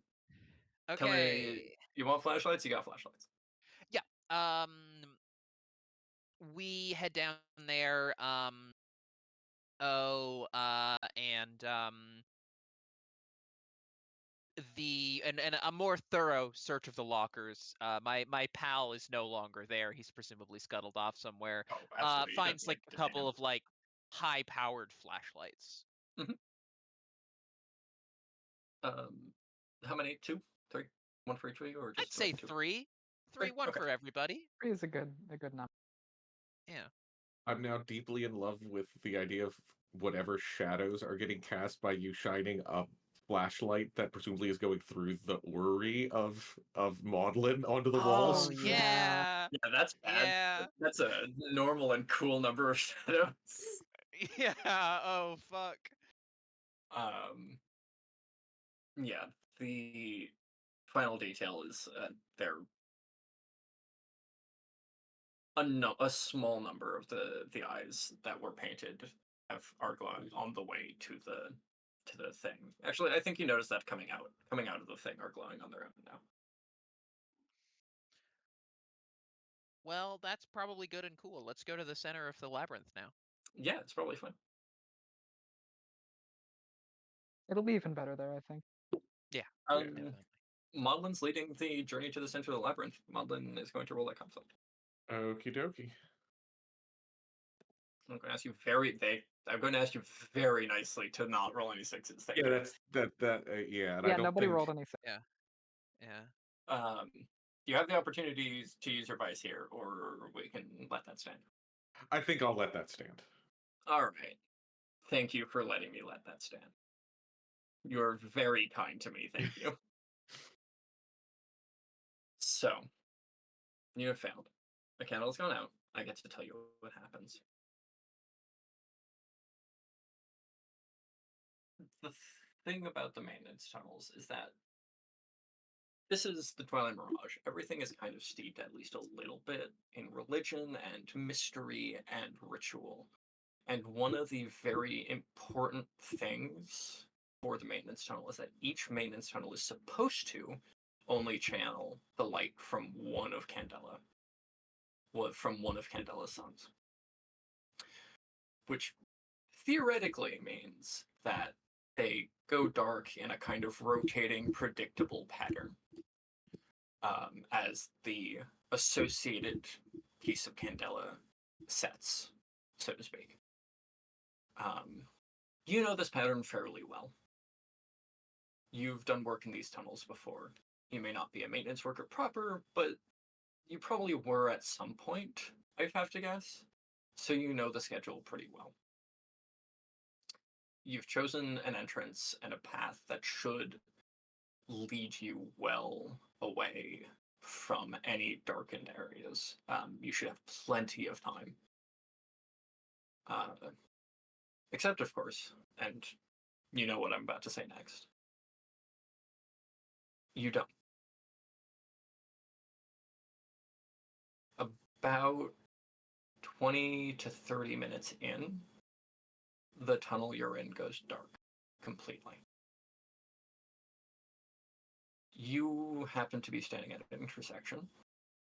Tell me, Okay. you want flashlights? You got flashlights. Yeah. We head down there. And and a more thorough search of the lockers. My pal is no longer there. He's presumably scuttled off somewhere. Oh, absolutely. You don't Finds like like a detain couple him. of like high-powered flashlights. How many? 2, 3, 1 for each of you, or I'd just say like 2? 3, 3. 1 Okay. for everybody. 3 is a good number. Yeah. I'm now deeply in love with the idea of whatever shadows are getting cast by you shining a flashlight that presumably is going through the orrery of Maudlin onto the Oh walls. yeah. yeah, Yeah, that's bad. yeah, That's a normal and cool number of shadows. yeah. Oh fuck. Um, yeah, the final detail is they're a small number of the eyes that were painted are glowing on the way to the thing. Actually, I think you noticed that coming out of the thing are glowing on their own now. Well, that's probably good and cool. Let's go to the center of the labyrinth now. Yeah, it's probably fun. It'll be even better there, I think. Yeah, Yeah. definitely. Maudlin's leading the journey to the center of the labyrinth. Maudlin is going to roll that conflict. Okie dokie. I'm going to ask you I'm going to ask you very nicely to not roll any sixes. Thank Yeah, you. yeah, and I Yeah, don't nobody think rolled any Yeah, yeah. You have the opportunities to use your vice here, or we can let that stand. I think I'll let that stand. All right. Thank you for letting me let that stand. You're very kind to me. Thank you. So, you have failed. The candle's gone out. I get to tell you what happens. The thing about the maintenance tunnels is that this is the Twilight Mirage. Everything is kind of steeped at least a little bit in religion and mystery and ritual. And one of the very important things for the maintenance tunnel is that each maintenance tunnel is supposed to only channel the light from one of Candela, from one of Candela's sons. Which theoretically means that they go dark in a kind of rotating, predictable pattern as the associated piece of candela sets, so to speak. You know this pattern fairly well. You've done work in these tunnels before. You may not be a maintenance worker proper, but you probably were at some point, I'd have to guess. So you know the schedule pretty well. You've chosen an entrance and a path that should lead you well away from any darkened areas. You should have plenty of time. Except, of course, and you know what I'm about to say next. You don't. About 20 to 30 minutes in, the tunnel you're in goes dark completely. You happen to be standing at an intersection,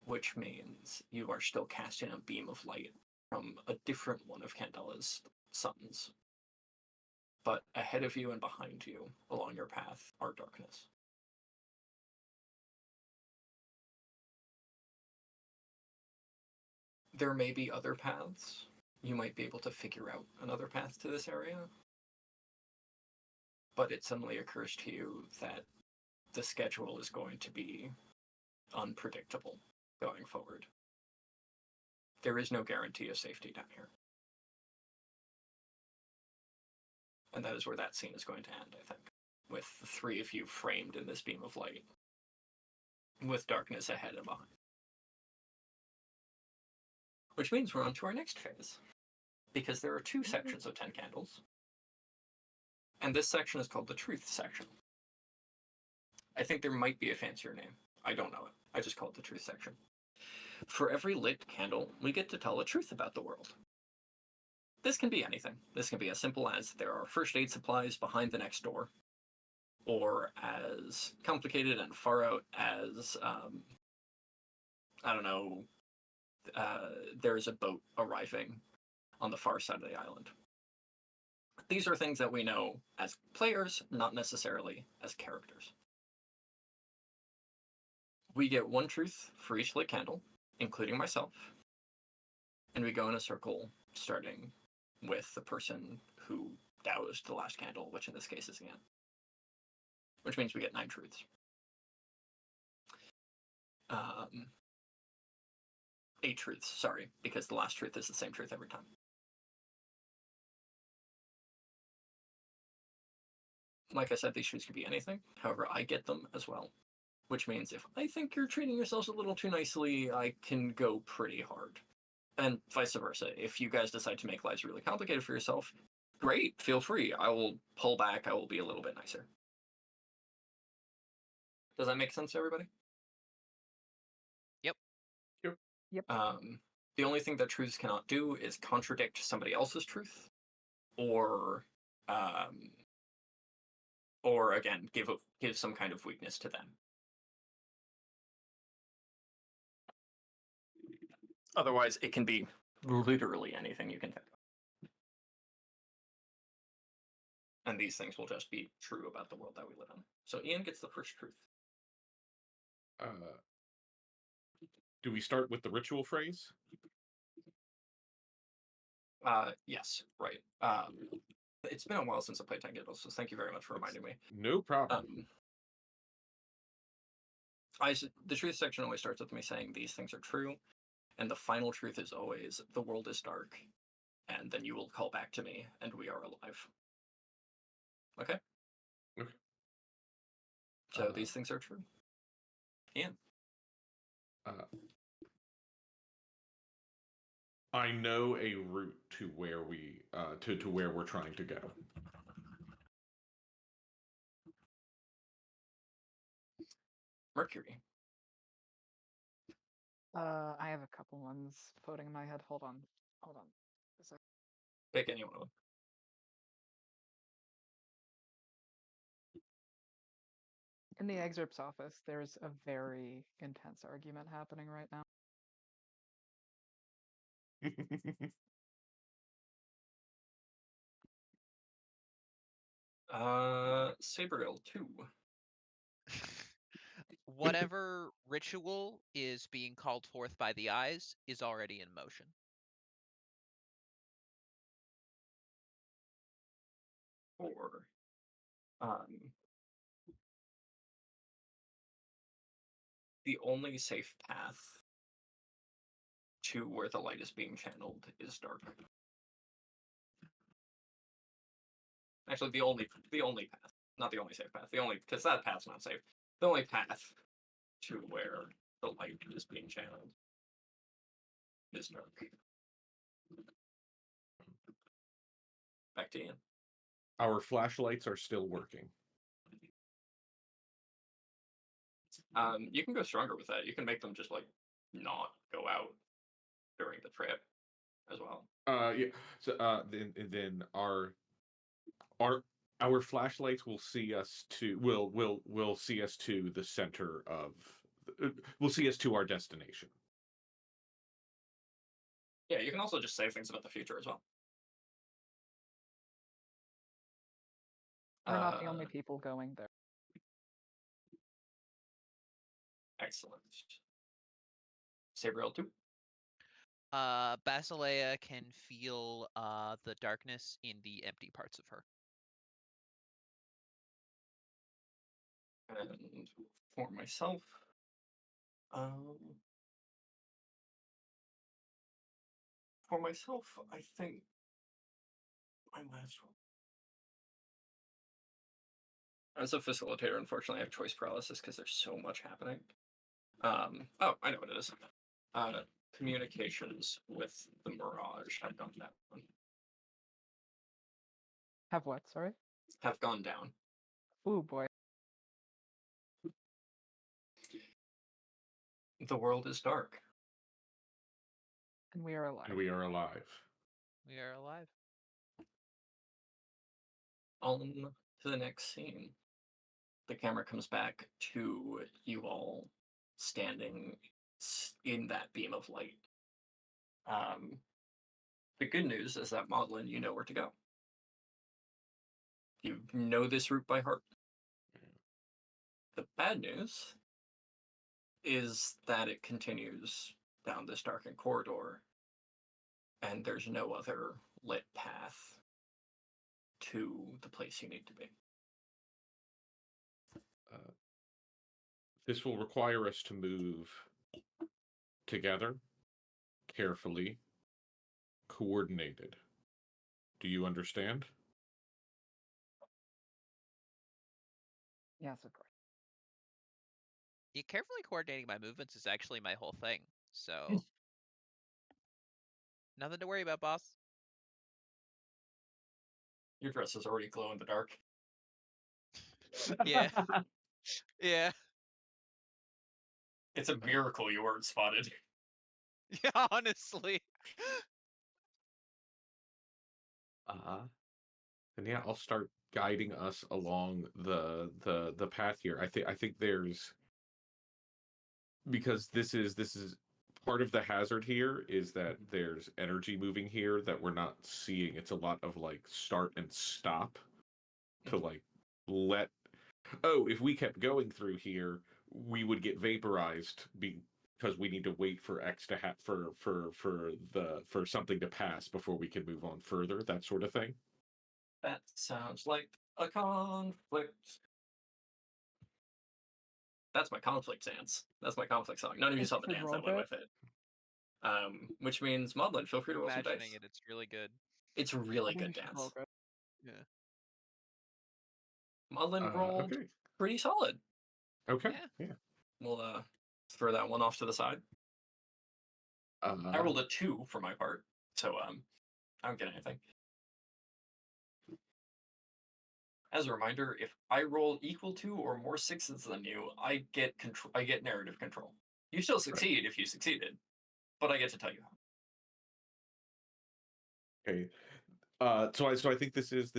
which means you are still casting a beam of light from a different one of Candela's suns. But ahead of you and behind you, along your path, are darkness. There may be other paths. You might be able to figure out another path to this area. But it suddenly occurs to you that the schedule is going to be unpredictable going forward. There is no guarantee of safety down here. And that is where that scene is going to end, I think, with the three of you framed in this beam of light, with darkness ahead and behind. Which means we're on to our next phase, because there are two sections of 10 candles, and this section is called the truth section. I think there might be a fancier name. I don't know it. I just call it the truth section. For every lit candle, we get to tell a truth about the world. This can be anything. This can be as simple as there are first aid supplies behind the next door, or as complicated and far out as, I don't know, there's a boat arriving on the far side of the island. These are things that we know as players, not necessarily as characters. We get one truth for each lit candle, including myself, and we go in a circle, starting with the person who doused the last candle, which in this case is Ian. Which means we get 9 truths. 8 truths, sorry, because the last truth is the same truth every time. Like I said, these truths could be anything. However, I get them as well. Which means if I think you're treating yourselves a little too nicely, I can go pretty hard. And vice versa. If you guys decide to make lives really complicated for yourself, great, feel free. I will pull back, I will be a little bit nicer. Does that make sense to everybody? Yep. Yep. The only thing that truths cannot do is contradict somebody else's truth, or again, give some kind of weakness to them. Otherwise, it can be literally anything you can think of. And these things will just be true about the world that we live in. So Ian gets the first truth. Do we start with the ritual phrase? Yes, right. It's been a while since I played 10 Candles, so thank you very much for reminding me. No problem. The truth section always starts with me saying these things are true, and the final truth is always the world is dark, and then you will call back to me, and we are alive. Okay? Okay. So these things are true. Ian? I know a route to where we to where we're trying to go. Mercury. I have a couple ones floating in my head. Hold on. A sec. Pick any one of them. In the excerpt's office, there's a very intense argument happening right now. Sabriel 2. Whatever ritual is being called forth by the eyes is already in motion. Or the only safe path to where the light is being channeled is dark. Actually, the only path, not the only safe path. The only, because that path's not safe. The only path to where the light is being channeled is dark. Back to Ian. Our flashlights are still working. You can go stronger with that. You can make them just like not go out during the trip as well. Yeah. So then our flashlights will see us to will see us to the center of will see us to our destination. Yeah, you can also just say things about the future as well. We're not the only people going there. Excellent. Sabriel 2. Basileia can feel the darkness in the empty parts of her. And for myself, I think my last one. As a facilitator, unfortunately, I have choice paralysis because there's so much happening. Oh, I know what it is. Communications with the Mirage have gone down. Have what? Sorry. Have gone down. Ooh boy. The world is dark. And we are alive. And we are alive. We are alive. On to the next scene. The camera comes back to you all standing in that beam of light. The good news is that Maudlin, you know where to go. You know this route by heart. The bad news is that it continues down this darkened corridor, and there's no other lit path to the place you need to be. This will require us to move together, carefully, coordinated. Do you understand? Yes, of course. Yeah, carefully coordinating my movements is actually my whole thing. So nothing to worry about, boss. Your dress is already glow in the dark. Yeah. Yeah. It's a miracle you weren't spotted. Yeah, honestly. And yeah, I'll start guiding us along the path here. I think there's, because this is part of the hazard here is that there's energy moving here that we're not seeing. It's a lot of like start and stop to like let, oh, if we kept going through here, we would get vaporized because we need to wait for X to for something to pass before we can move on further, that sort of thing. That sounds like a conflict. That's my conflict stance. That's my conflict song. None of you saw the Interested dance roll that went bit? with it. Which means Maudlin, feel free to roll some Imagining dice. it, it's really good. It's a really I think good we should roll dance. good. Yeah. Maudlin rolled Okay. pretty solid. Okay. Yeah. Yeah. We'll throw that one off to the side. I rolled a 2 for my part, so I don't get anything. As a reminder, if I roll equal to or more 6s than you, I get control. I get narrative control. You still succeed if you succeeded, but I get to tell you how. Okay. So I think this is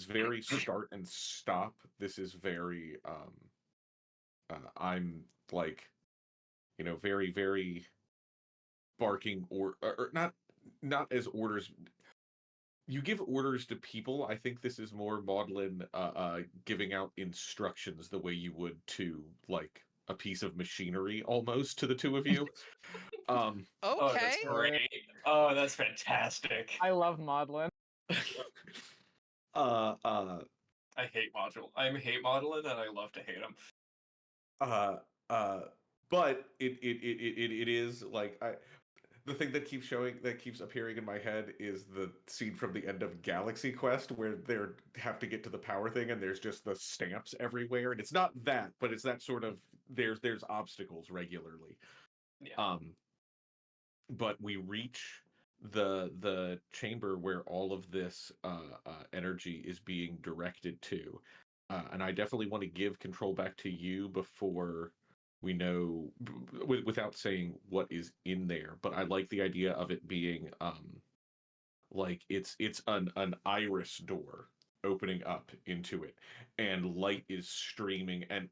very start and stop. This is very I'm like, very, very barking or not as orders. you give orders to people. I think this is more Maudlin giving out instructions the way you would to like a piece of machinery almost to the two of you. Um, Oh, Okay. that's great. Oh, that's fantastic. I love Maudlin. uh, uh, I hate module. I hate Maudlin, and I love to hate him. uh, uh, but it is like the thing that keeps appearing in my head is the scene from the end of Galaxy Quest where they have to get to the power thing and there's just the stamps everywhere, and it's not that, but it's that sort of there's obstacles regularly. Yeah. But we reach the chamber where all of this energy is being directed to, and I definitely want to give control back to you before we know, without saying what is in there. But I like the idea of it being like it's an iris door opening up into it, and light is streaming, and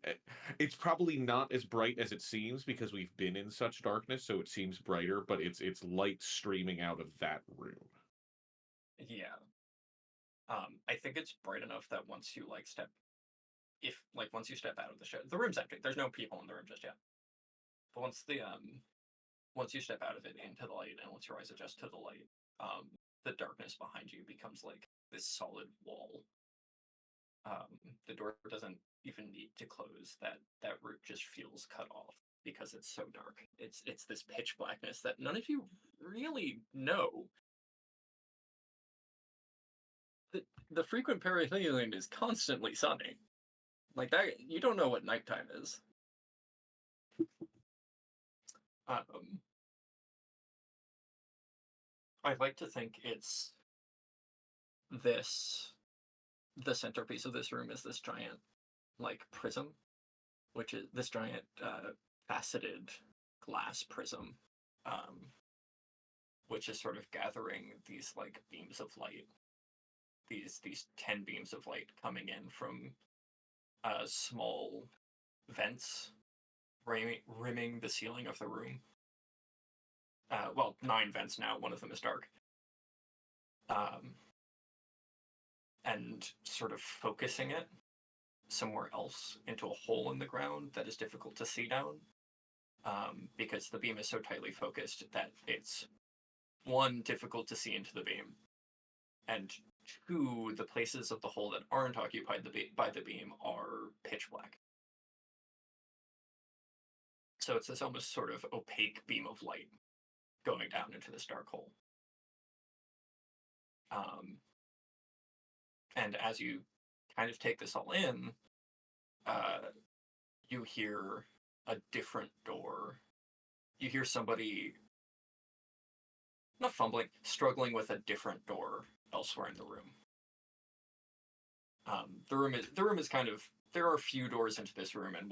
it's probably not as bright as it seems because we've been in such darkness, so it seems brighter, but it's light streaming out of that room. Yeah. I think it's bright enough that once you once you step out of the room's empty. There's no people in the room just yet. But once you step out of it into the light, and once your eyes adjust to the light, the darkness behind you becomes like this solid wall. The door doesn't even need to close. That route just feels cut off because it's so dark. It's this pitch blackness that none of you really know. The frequent perihelion is constantly sunny. Like that, you don't know what nighttime is. I'd like to think it's this. The centerpiece of this room is this giant, like, prism, which is this giant faceted glass prism, which is sort of gathering these like beams of light, these 10 beams of light coming in from small vents rimming the ceiling of the room. Well, 9 vents now. One of them is dark. And sort of focusing it somewhere else into a hole in the ground that is difficult to see down, because the beam is so tightly focused that it's, 1, difficult to see into the beam, and 2, the places of the hole that aren't occupied by the beam are pitch black. So it's this almost sort of opaque beam of light going down into this dark hole. And as you kind of take this all in, you hear a different door. You hear somebody not fumbling, struggling with a different door elsewhere in the room. The room is kind of, there are a few doors into this room, and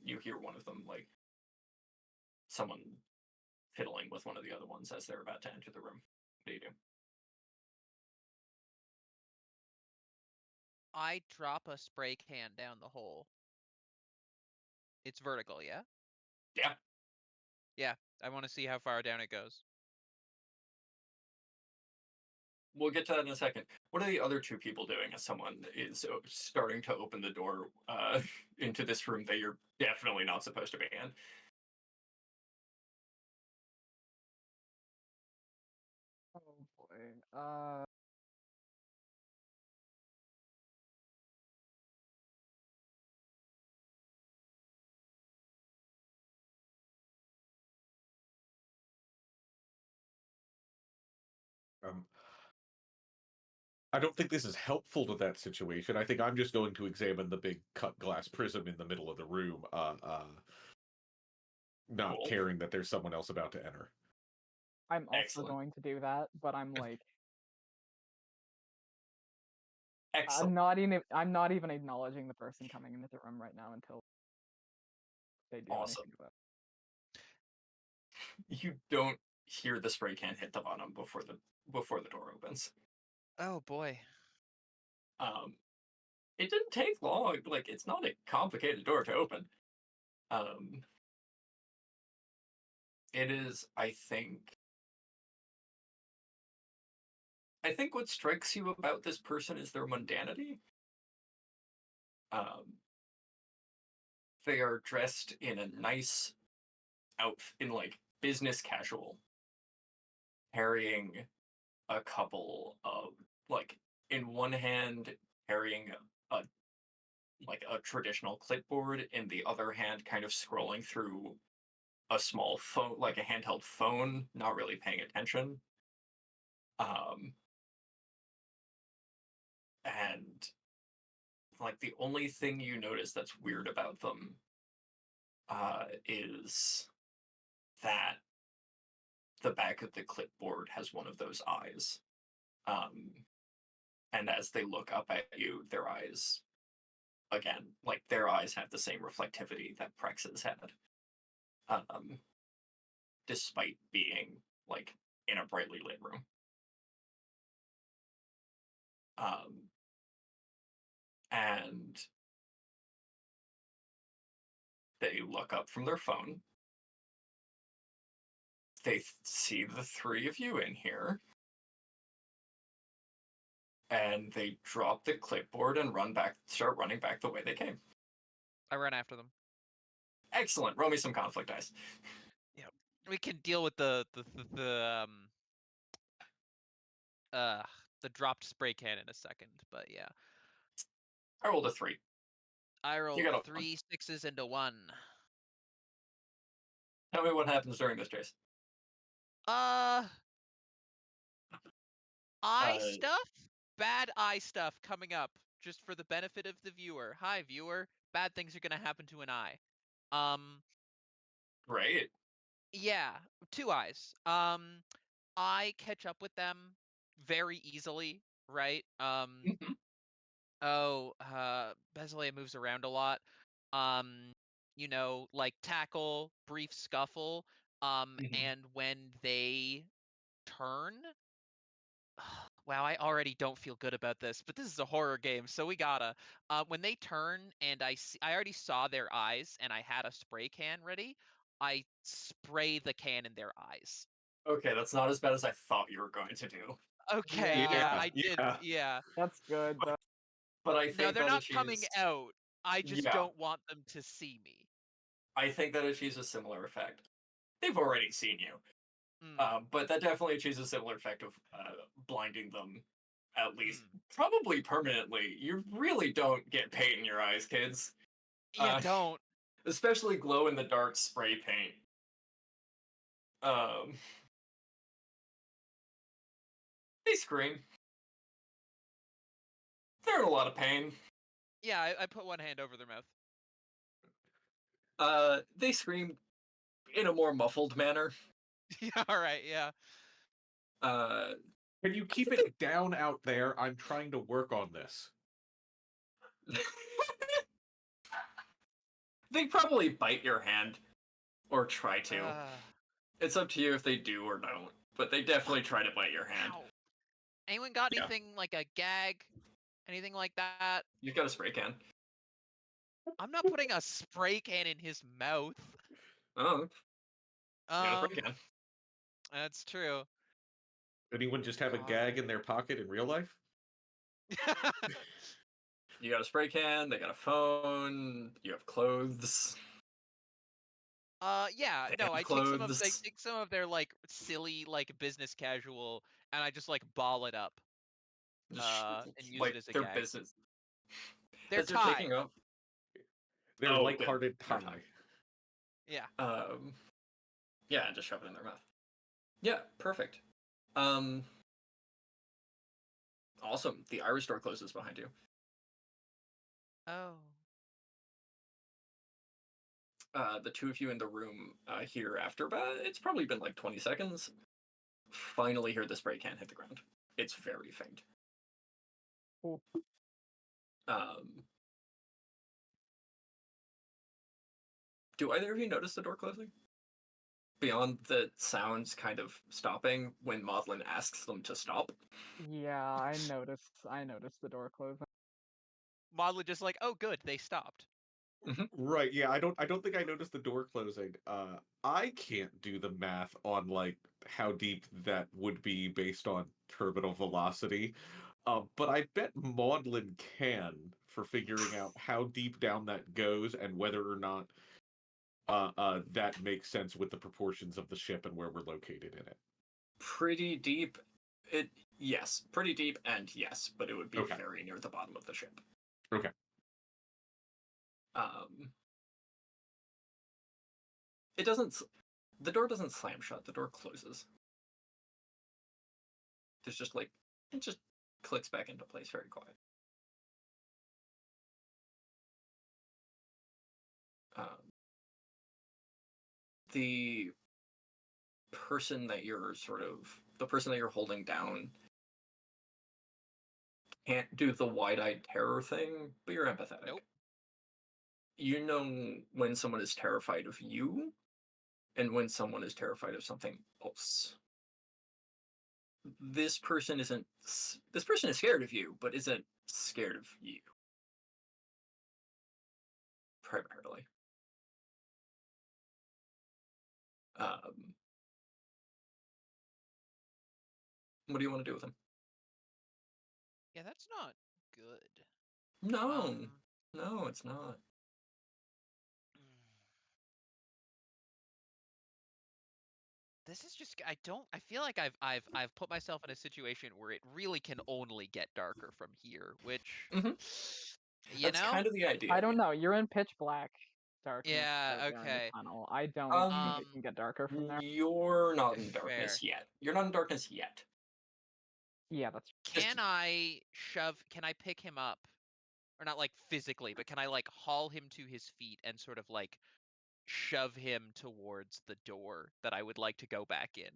you hear one of them, like someone fiddling with one of the other ones as they're about to enter the room. What do you do? I drop a spray can down the hole. It's vertical, yeah? Yeah. Yeah, I want to see how far down it goes. We'll get to that in a second. What are the other 2 people doing as someone is starting to open the door into this room that you're definitely not supposed to be in? Oh boy. Um, I don't think this is helpful to that situation. I think I'm just going to examine the big cut glass prism in the middle of the room, not Cool. caring that there's someone else about to enter. I'm also Excellent. going to do that, but I'm like, Excellent. I'm not even acknowledging the person coming into the room right now until they do Awesome. anything about it. You don't hear the spray can hit the bottom before the door opens. Oh boy. It didn't take long. Like, it's not a complicated door to open. It is, I think, I think what strikes you about this person is their mundanity. Um, they are dressed in a nice outfit, in like business casual, carrying a couple of like in one hand carrying a like a traditional clipboard, in the other hand kind of scrolling through a small phone, like a handheld phone, not really paying attention. Um, and like the only thing you notice that's weird about them is that the back of the clipboard has one of those eyes. Um, and as they look up at you, their eyes, again, like their eyes have the same reflectivity that Prex's had, um, despite being like in a brightly lit room. And they look up from their phone. They see the three of you in here, and they drop the clipboard and start running back the way they came. I run after them. Excellent. Roll me some conflict dice. Yeah, we can deal with the dropped spray can in a second, but yeah. I rolled a 3. I You rolled got a 3 6s into 1. Tell me what happens during this chase. Eye Uh, stuff? Bad eye stuff coming up, just for the benefit of the viewer. Hi, viewer. Bad things are gonna happen to an eye. Great. Yeah, 2 eyes. I catch up with them very easily, right? Mhm. Basileia moves around a lot. Like tackle, brief scuffle. Mhm. And when they turn, wow, I already don't feel good about this, but this is a horror game, so we gotta. When they turn and I already saw their eyes and I had a spray can ready, I spray the can in their eyes. Okay, that's not as bad as I thought you were going to do. Okay, Yeah, yeah, Yeah, I did, yeah. yeah. that's good. Though. But I No, think they're that not coming achieves. out. I just Yeah, don't want them to see me. I think that achieves a similar effect. They've already seen you. Mm, But that definitely achieves a similar effect of blinding them, at least mm. probably permanently. You really don't get paint in your eyes, kids. You Uh, don't. especially glow in the dark spray paint. Um, they scream. They're in a lot of pain. Yeah, I put one hand over their mouth. They scream in a more muffled manner. Yeah, all right, yeah. Uh, Can you keep it down out there? I'm trying to work on this. they probably bite your hand or try to. Uh, It's up to you if they do or don't, but they definitely try to bite your hand. Ow. Anyone got Yeah. anything like a gag? Anything like that? You've got a spray can. I'm not putting a spray can in his mouth. Oh, you got a spray Um, can. that's true. Anyone just have a God. gag in their pocket in real life? You got a spray can. They got a phone. You have clothes. Yeah, They no, have I clothes. take some of their like silly like business casual and I just like ball it up and use it Like as a their gag. business. They're As they're tie. taking up. Their Oh, good. lighthearted Never tie. mind. Yeah. Yeah, and just shove it in their mouth. Yeah, perfect. Um, awesome. The Irish door closes behind you. Oh. The two of you in the room here after about, it's probably been like 20 seconds, finally hear the spray can hit the ground. It's very faint. Cool. Do either of you notice the door closing? Beyond the sounds kind of stopping when Maudlin asks them to stop. Yeah, I noticed. I noticed the door closing. Maudlin just like, oh good, they stopped. Right, yeah, I don't think I noticed the door closing. I can't do the math on like how deep that would be based on terminal velocity. But I bet Maudlin can for figuring out how deep down that goes and whether or not that makes sense with the proportions of the ship and where we're located in it. Pretty deep. Yes, pretty deep, and yes, but it would be Okay. very near the bottom of the ship. Okay. It doesn't. The door doesn't slam shut. The door closes. There's just like it just clicks back into place very quiet. The person that you're holding down can't do the wide-eyed terror thing, but you're empathetic. Nope. You know when someone is terrified of you and when someone is terrified of something else. This person is scared of you, but isn't scared of you. Primarily. What do you want to do with him? Yeah, that's not good. No, no, it's not. This is just I feel like I've put myself in a situation where it really can only get darker from here, which That's kind of the idea. I don't know. You're in pitch black darkness Yeah, right there in the okay. tunnel. I don't think it Um, can get darker from there. You're not in Fair. darkness yet. You're not in darkness yet. Yeah, that's Can I pick him up? Or not like physically, but can I like haul him to his feet and sort of like shove him towards the door that I would like to go back in?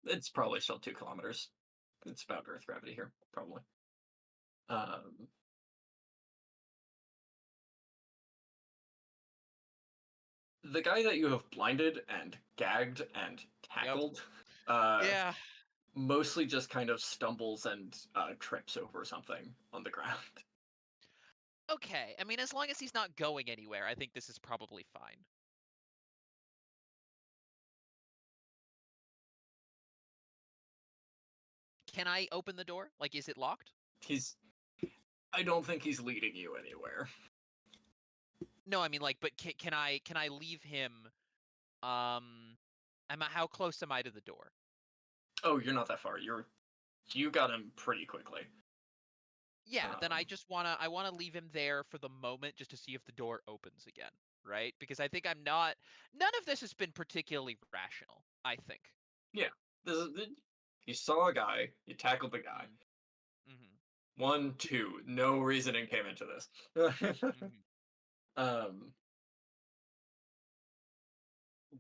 It's probably still 2 kilometers. It's about Earth gravity here, probably. The guy that you have blinded and gagged and tackled, Yeah. mostly just kind of stumbles and trips over something on the ground. Okay. I mean, as long as he's not going anywhere, I think this is probably fine. Can I open the door? Like, is it locked? I don't think he's leading you anywhere. No, I mean like, but can I leave him? How close am I to the door? Oh, you're not that far. You got him pretty quickly. Yeah, then I wanna leave him there for the moment just to see if the door opens again, right? Because I think none of this has been particularly rational, I think. Yeah. You saw a guy, you tackled the guy. Mm-hmm. 1, 2, no reasoning came into this.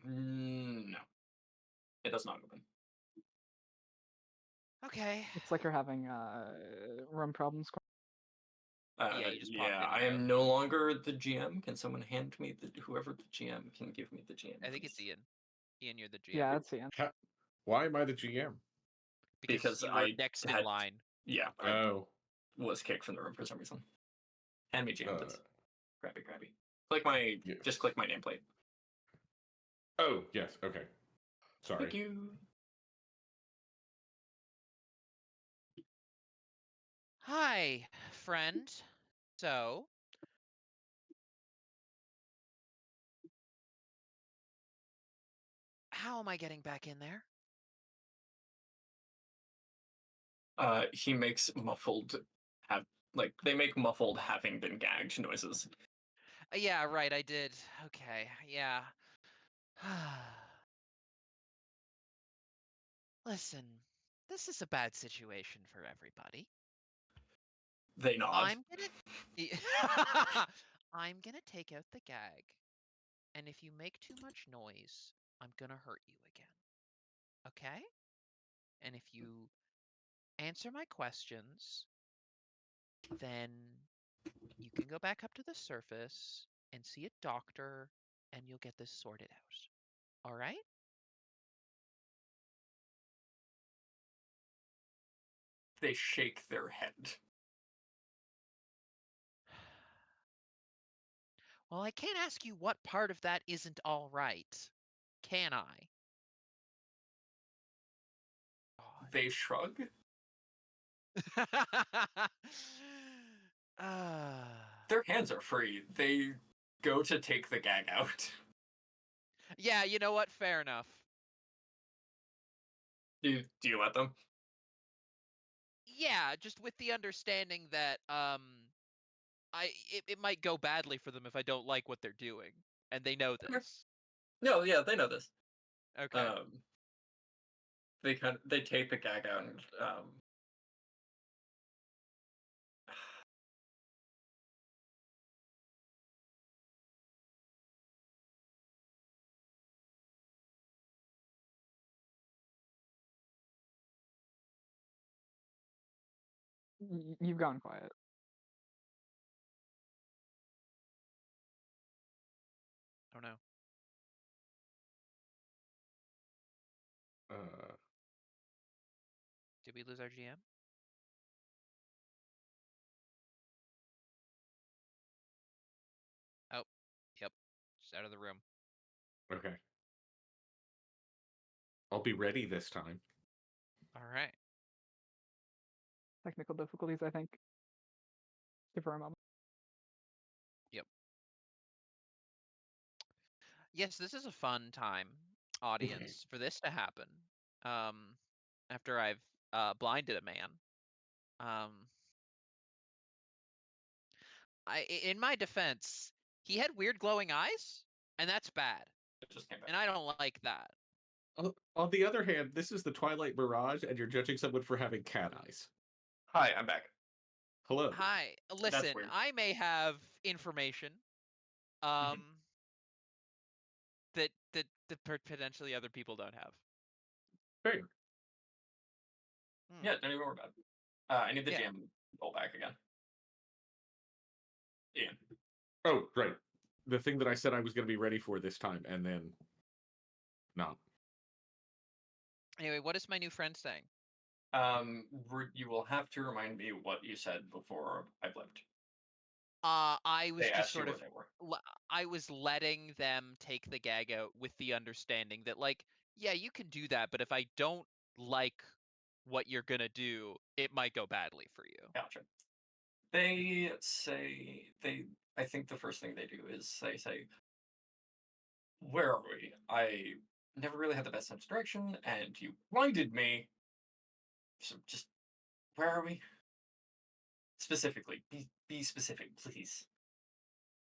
No. It does not open. Okay. Looks like you're having room problems. Yeah, you just popped in and I am out. no longer the GM. Can someone hand me whoever the GM can give me the GM? I think it's please? Ian. Ian, you're the GM. Yeah, that's Ian. Why am I the GM? Because you were next in line. Yeah, I was kicked from the room for some reason. Hand me GM, please. Crabby. Just click my nameplate. Oh, yes, okay. Sorry. Thank you. Hi, friend. So, how am I getting back in there? He makes muffled they make muffled having been gagged noises. Yeah, right, I did. Okay, yeah. Listen, this is a bad situation for everybody. They nod. I'm gonna take out the gag, and if you make too much noise, I'm gonna hurt you again. Okay? And if you answer my questions, then you can go back up to the surface and see a doctor, and you'll get this sorted out. All right? They shake their head. Well, I can't ask you what part of that isn't all right, can I? God. They shrug. Ah. Their hands are free. They go to take the gag out. Yeah, you know what? Fair enough. Do you let them? Yeah, just with the understanding that it might go badly for them if I don't like what they're doing, and they know Okay. this. No, yeah, they know this. Okay. They take the gag out and You've gone quiet. Oh no. Uh, Did we lose our GM? Oh, yep. Just out of the room. okay. I'll be ready this time. All right. Technical difficulties, I think. Give her a moment. Yep. Yes, this is a fun time, audience, for this to happen. After I've blinded a man. In my defense, he had weird glowing eyes, and that's bad. it just came back. And I don't like that. On the other hand, this is the Twilight Mirage, and you're judging someone for having cat eyes. Hi, I'm back. Hello. Hi, listen, weird. I may have information that potentially other people don't have. Fair. Yeah, don't even worry about it. I need the Yeah. GM roll back again. Ian. Oh, right. The thing that I said I was going to be ready for this time, and then not. Anyway, what is my new friend saying? You will have to remind me what you said before I blipped. I was They just asked you sort where of they were. I was letting them take the gag out with the understanding that, like, yeah, you can do that, but if I don't like what you're gonna do, it might go badly for you. Gotcha. They say I think the first thing they do is they say, "Where are we? I never really had the best sense of direction, and you blinded me. So just where are we? Specifically, be specific, please."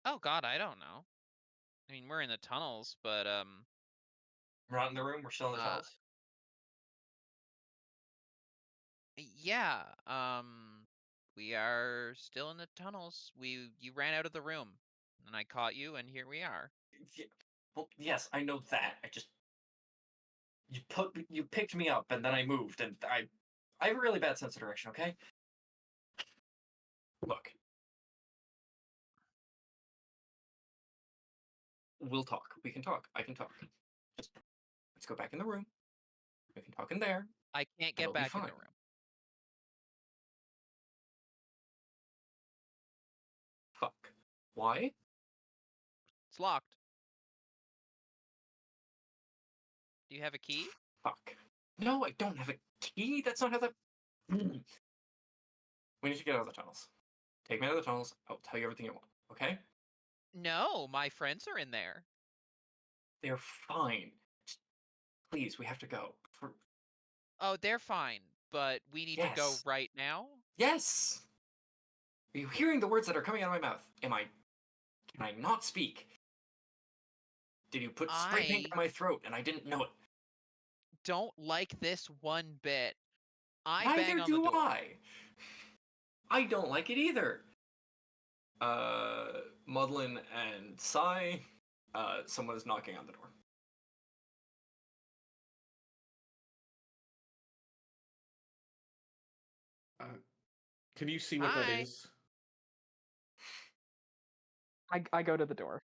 Oh God, I don't know. I mean, we're in the tunnels, but We're not in the room. We're still in the uh, tunnels. yeah, we are still in the tunnels. You ran out of the room, and I caught you, and here we are. Well, yes, I know that. I just you picked me up, and then I moved, and I have a really bad sense of direction. Okay, look, we'll talk. We can talk. I can talk. Just let's go back in the room. We can talk in there. I can't It'll get be back in the fine. room. Fuck. Why? It's locked. Do you have a key? Fuck. No, I don't have a key. That's not how that. We need to get out of the tunnels. Take me out of the tunnels. I'll tell you everything you want. Okay? No, my friends are in there. They're fine. Just, please, we have to go. Oh, they're fine, but we need to go Yes. right now. Yes. Are you hearing the words that are coming out of my mouth? Can I not speak? Did you put spray paint I on my throat and I didn't know it? don't like this one bit. I bang Neither on the do door. I don't like it either. Maudlin and Sai, someone is knocking on the door. Can you see what that Hi. is? I go to the door.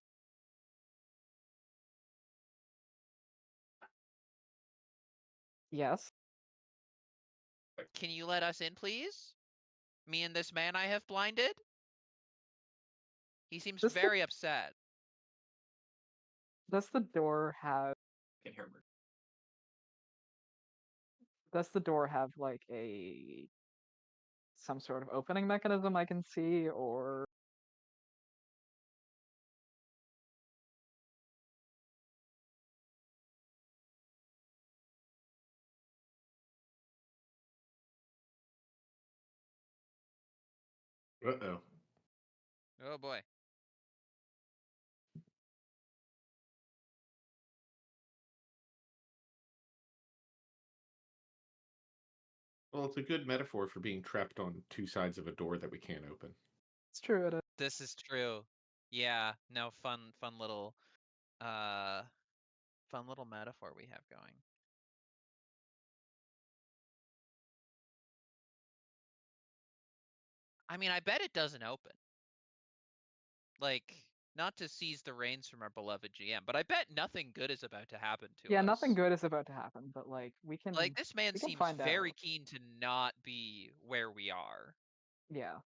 Yes. Can you let us in, please? Me and this man I have blinded? He seems This very upset. Does the door have You can hear Mercury. like a some sort of opening mechanism I can see, or Uh-oh. Oh boy. Well, it's a good metaphor for being trapped on two sides of a door that we can't open. it's true. It is. This is true. Yeah, no, fun little metaphor we have going. I mean, I bet it doesn't open. Like, not to seize the reins from our beloved GM, but I bet nothing good is about to happen to Yeah, us. nothing good is about to happen, but like Like, this man we can seems find very out. keen to not be where we are. Yeah.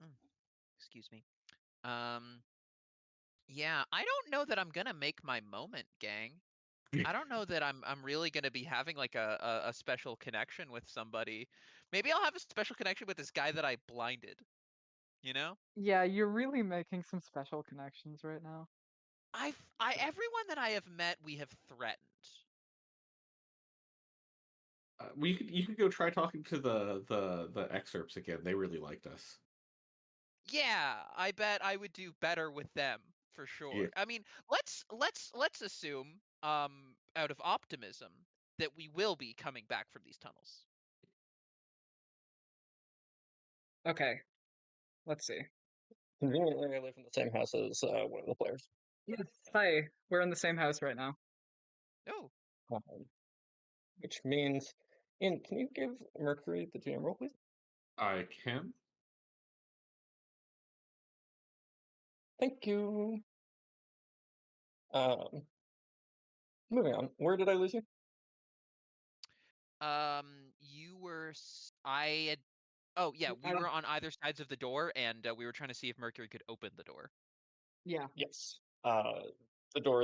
Mm, Excuse me. Yeah, I don't know that I'm gonna make my moment, gang. I don't know that I'm really gonna be having like a special connection with somebody. Maybe I'll have a special connection with this guy that I blinded. You know? Yeah, you're really making some special connections right now. Everyone that I have met, we have threatened. You could go try talking to the excerpts again. They really liked us. Yeah, I bet I would do better with them for sure. Yeah. I mean, let's assume, out of optimism, that we will be coming back from these tunnels. Okay. Let's see. Conveniently, I live in the same house as one of the players. Yes. Hi. We're in the same house right now. Oh, Which means, Ian, can you give Mercury the GM roll, please? I can. Thank you. Moving on. Where did I lose you? you were. I had. Oh yeah, we I don't. were on either sides of the door, and we were trying to see if Mercury could open the door. Yeah. Yes. The door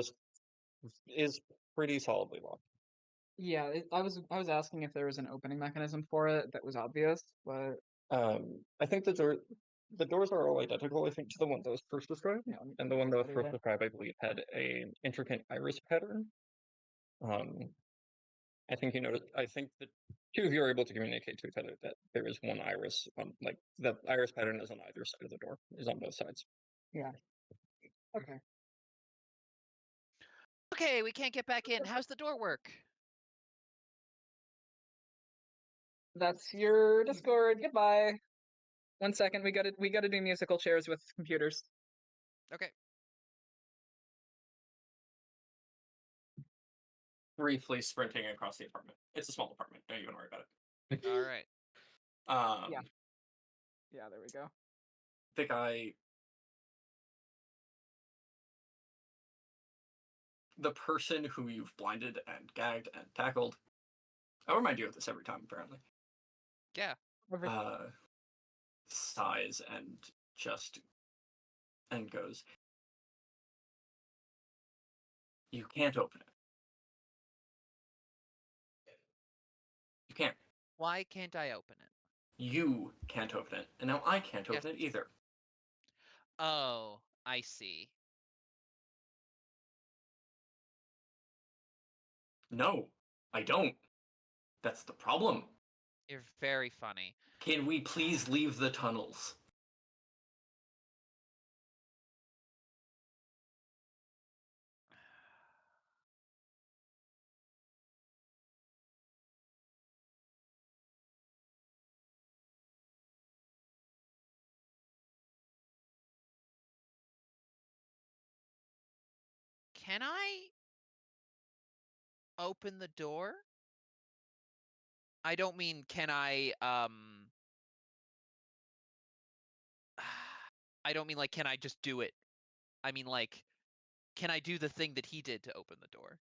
is pretty solidly locked. Yeah. I was asking if there was an opening mechanism for it that was obvious, but I think the doors are all identical, I think, to the one that was first described. yeah. And the one that was Anyway. first described, I believe, had an intricate iris pattern. I think I think the two of you are able to communicate to each other that there is one iris on, like, the iris pattern is on either side of the door, is on both sides. Yeah. Okay. Okay, we can't get back in. How's the door work? That's your Discord. Goodbye. 1 second. We gotta do musical chairs with computers. Okay. Briefly sprinting across the apartment. It's a small apartment. Don't even worry about it. All right. Yeah. Yeah. There we go. The guy, the person who you've blinded and gagged and tackled. I remind you of this every time, apparently. Yeah. Sighs and goes, "You can't open it. You can't. Why can't I open it? You can't open it, and now I can't Yes. open it either." Oh, I see. "No, I don't. That's the problem. You're very funny. Can we please leave the tunnels?" Can I open the door? I don't mean can I I don't mean like, can I just do it? I mean like, can I do the thing that he did to open the door?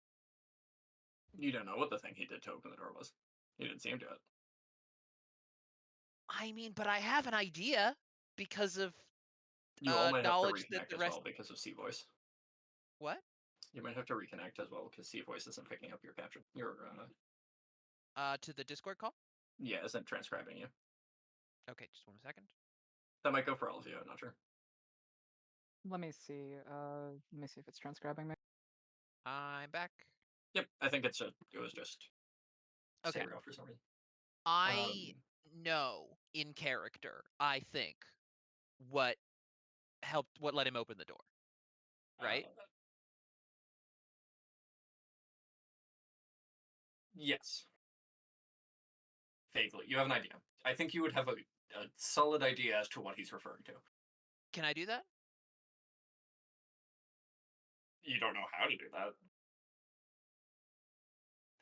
You don't know what the thing he did to open the door was. You didn't see him do it. I mean, but I have an idea because of You all might have to knowledge that reconnect the as rest. well because of C-Voice. What? You might have to reconnect as well because C-Voice isn't picking up your capture. Your To the Discord call? yeah, isn't transcribing you. Okay, just 1 second. That might go for all of you. I'm not sure. Let me see. Let me see if it's transcribing me. I'm back. Yep, I think it was just Okay. stereo for some reason. I know in character, I think, what let him open the door. Right? Yes. Vaguely. You have an idea. I think you would have a solid idea as to what he's referring to. Can I do that? You don't know how to do that.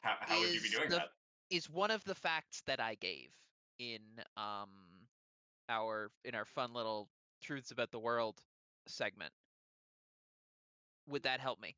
How would you be doing that? Is one of the facts that I gave in our fun little Truths About the World segment. Would that help me?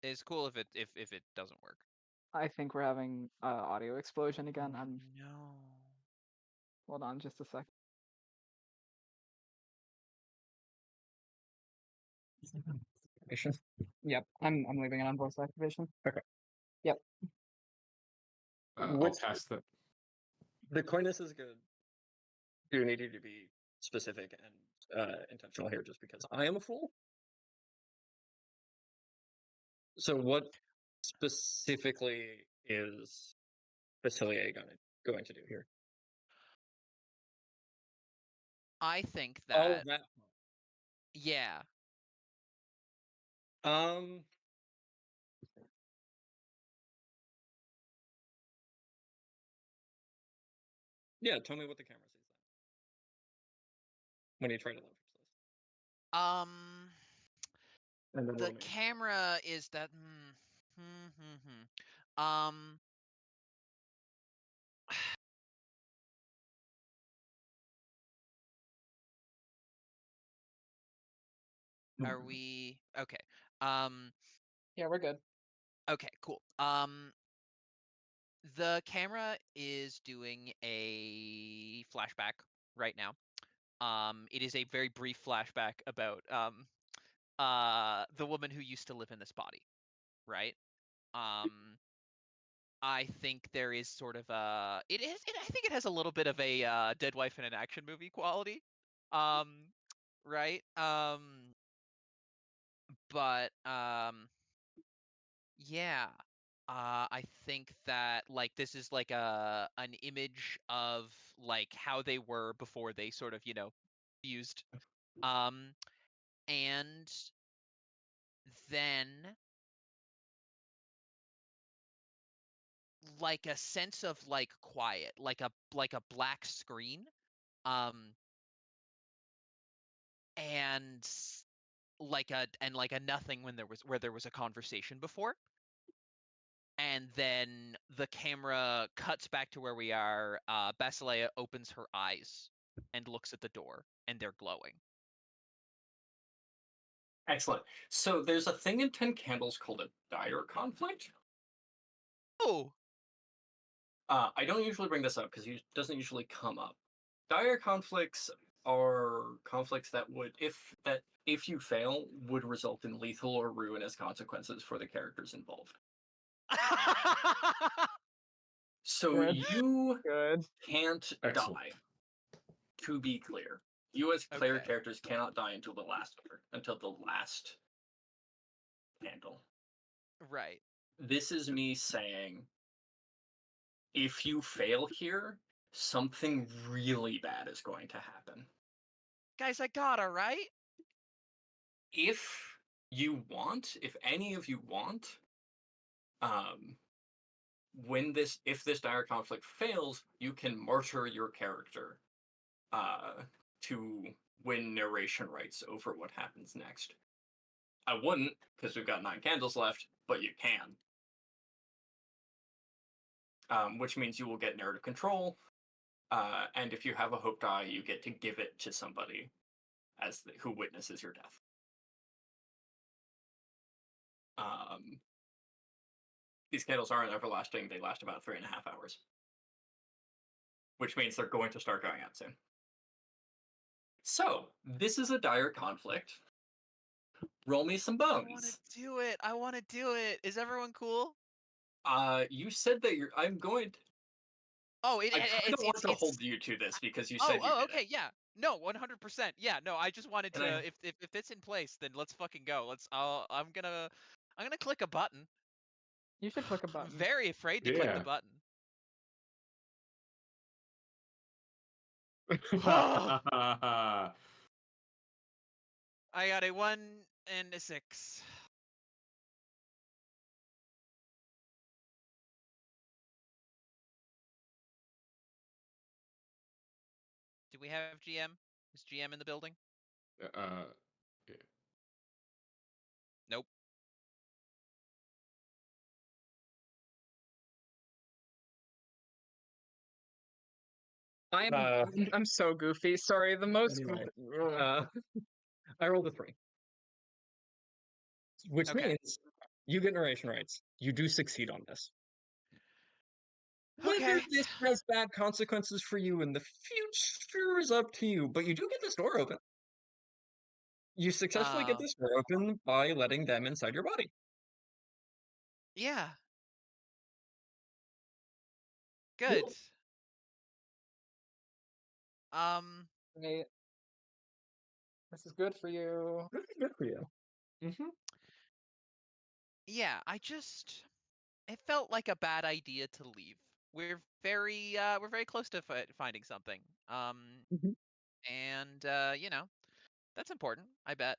It's cool if it doesn't work. I think we're having audio explosion again. No. Hold on just a sec. Yep, I'm leaving it on voice activation. Okay. Yep. I'll pass that. The coyness is good. Do need you to be specific and intentional here, just because I am a fool. So, what specifically is Basilia going to do here? I think All that of that. yeah. Yeah, tell me what the camera sees then. When you try to leverage this. And then The roll me. camera is that are we okay? Yeah, we're good. Okay, cool. The camera is doing a flashback right now. It is a very brief flashback about the woman who used to live in this body, right? I think there is sort of a I think it has a little bit of a Dead Wife in an action movie quality. Right? But yeah. I think that like this is like an image of like how they were before they sort of, fused. And then like a sense of like quiet, like a black screen. And like a nothing when there was a conversation before. And then the camera cuts back to where we are. Basileia opens her eyes and looks at the door, and they're glowing. Excellent. So there's a thing in 10 Candles called a dire conflict. Oh! I don't usually bring this up because it doesn't usually come up. Dire conflicts are conflicts that if you fail would result in lethal or ruinous consequences for the characters involved. So Good. you Good. can't Excellent. die. To be clear, you as player Okay. characters cannot die until the last candle. Right. This is me saying, if you fail here, something really bad is going to happen. Guys, I got her, right? If if any of you want, if this dire conflict fails, you can martyr your character to win narration rights over what happens next. I wouldn't, because we've got 9 candles left, but you can. Which means you will get narrative control, and if you have a hope die, you get to give it to somebody who witnesses your death. These candles aren't everlasting, they last about 3.5 hours. Which means they're going to start going out soon. So, this is a dire conflict. Roll me some bones. I want to do it. I want to do it. Is everyone cool? You said that I'm going to... Oh, I kind of want to hold you to this because you said you did okay, it. yeah. No, 100%. Yeah, no, I just wanted And to. If it's in place, then let's fucking go. I'm gonna click a button. You should click a I'm button. very afraid to click the Yeah. button. I got a 1 and a 6. Do we have GM? Is GM in the building? Yeah. Nope. I'm so goofy. Sorry, the most. Anyway, I rolled a 3, which Okay. means you get narration rights. You do succeed on this. Whether Okay. this has bad consequences for you in the future is up to you, but you do get this door open. You successfully get this door open by letting them inside your body. Yeah. Good. Right. This is good for you. Good for you. Mm-hmm. Yeah, it felt like a bad idea to leave. We're very close to finding something. Mhm. And that's important, I bet.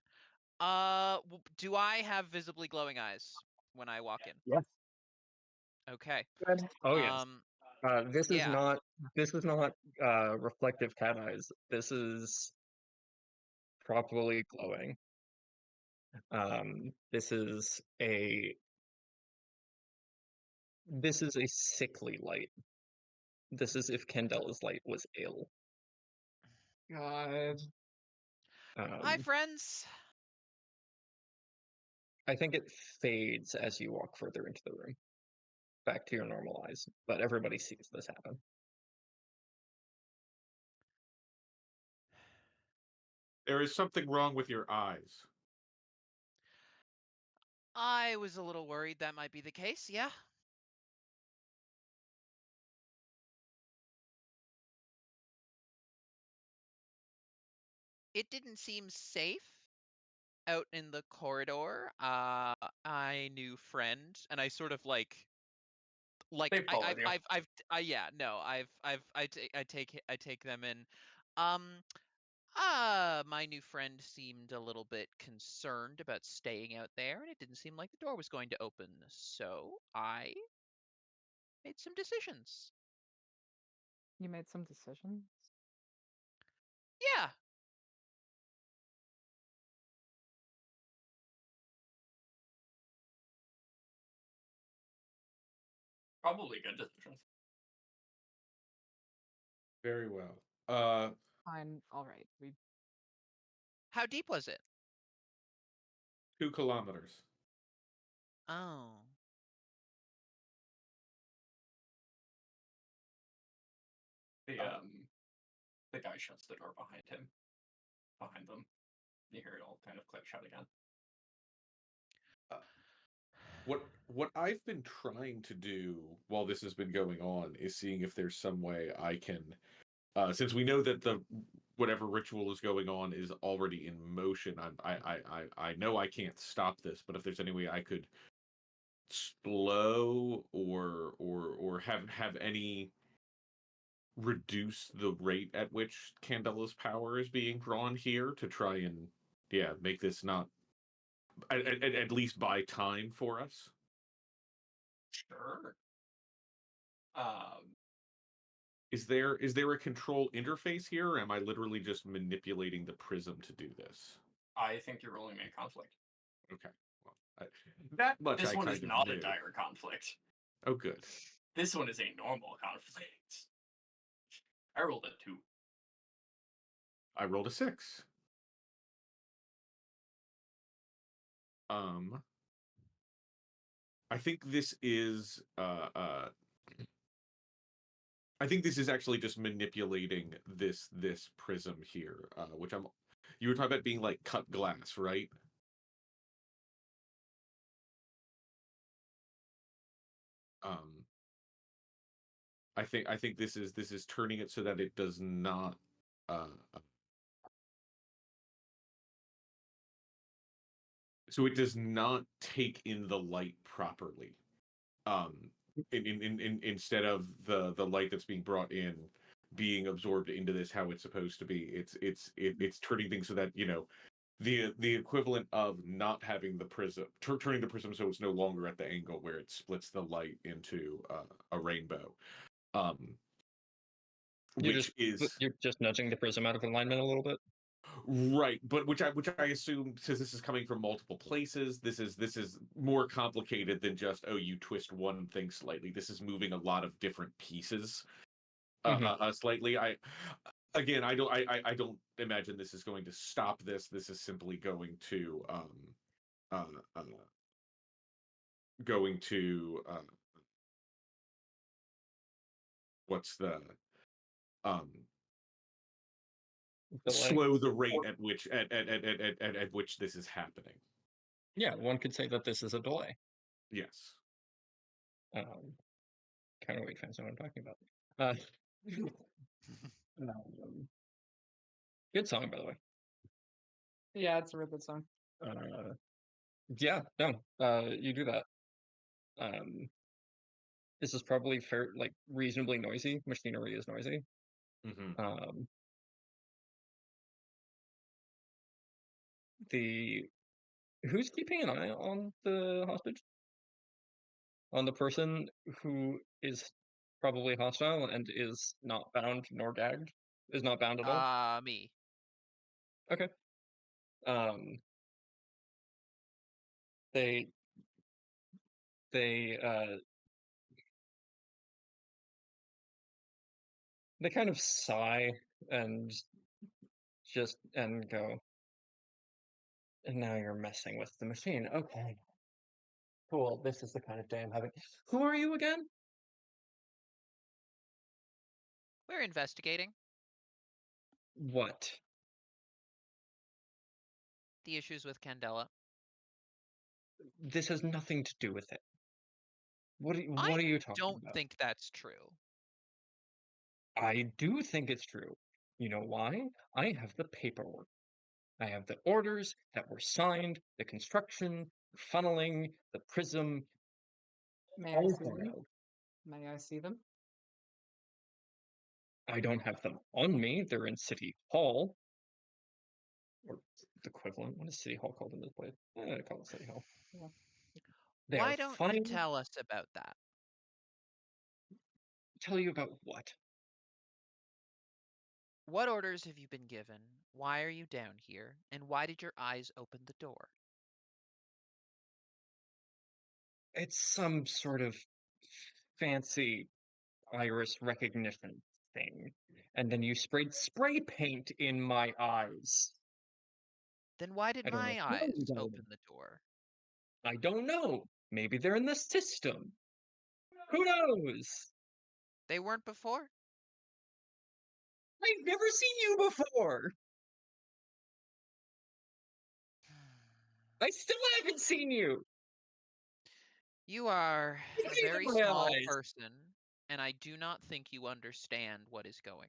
Do I have visibly glowing eyes when I walk in? Yes. Okay. Good. Oh yes. This is Yeah. not reflective cat eyes. This is properly glowing. This is a sickly light. This is if Candella's light was ill. God. Hi, friends. I think it fades as you walk further into the room, back to your normal eyes. But everybody sees this happen. There is something wrong with your eyes. I was a little worried that might be the case, yeah. It didn't seem safe out in the corridor. I knew friend, and I sort of They followed you. I take them in. My new friend seemed a little bit concerned about staying out there, and it didn't seem like the door was going to open, so I made some decisions. You made some decisions? Yeah. Probably good decisions. Very well. Fine. All right. How deep was it? 2 kilometers. Oh. The guy shuts the door behind them. You hear it all kind of click shut again. What I've been trying to do while this has been going on is seeing if there's some way I can, since we know that the whatever ritual is going on is already in motion. I know I can't stop this, but if there's any way I could slow or have any reduce the rate at which Candella's power is being drawn here to try and make this not at least buy time for us? Sure. Is there a control interface here, or am I literally just manipulating the prism to do this? I think you're rolling a conflict. Okay, well, that much This I one kind is of not knew. a dire conflict. Oh, good. This one is a normal conflict. I rolled a 2. I rolled a 6. I think this is I think this is actually just manipulating this prism here, which you were talking about being like cut glass, right? I think this is turning it so that it does not so it does not take in the light properly. Instead of the light that's being brought in being absorbed into this how it's supposed to be, it's turning things so that, you know, the equivalent of not having the prism, turning the prism so it's no longer at the angle where it splits the light into a rainbow. You're just nudging the prism out of alignment a little bit. Right, but which I assume, since this is coming from multiple places, this is more complicated than just, oh, you twist one thing slightly. This is moving a lot of different pieces slightly. I don't imagine this is going to stop this. This is simply going to what's the slow the rate at which this is happening. Yeah, one could say that this is a delay. Yes. Kind of wait, fans know what I'm talking about. Good song, by the way. Yeah, it's a really good song. Yeah, no, you do that. This is probably fair, like reasonably noisy. Machinery is noisy. Who's keeping an eye on the hostage? On the person who is probably hostile and is not bound nor gagged? Is not bound at all? Me. Okay. They kind of sigh and go, and now you're messing with the machine. Okay. Cool. This is the kind of day I'm having. Who are you again? We're investigating What? the issues with Candela. This has nothing to do with it. What are you talking about? I don't think that's true. I do think it's true. You know why? I have the paperwork. I have the orders that were signed, the construction, the funneling, the prism. May I see them? May I see them? I don't have them on me. They're in City Hall. Or the equivalent. What is City Hall called in this place? I call it City Hall. Yeah. Why don't you tell us about that? Tell you about what? What orders have you been given? Why are you down here? And why did your eyes open the door? It's some sort of fancy iris recognition thing. And then you sprayed spray paint in my eyes. Then why did my eyes open the door? I don't know. Maybe they're in the system. Who knows? They weren't before? I've never seen you before. I still haven't seen you. You are a very small person, and I do not think you understand what is going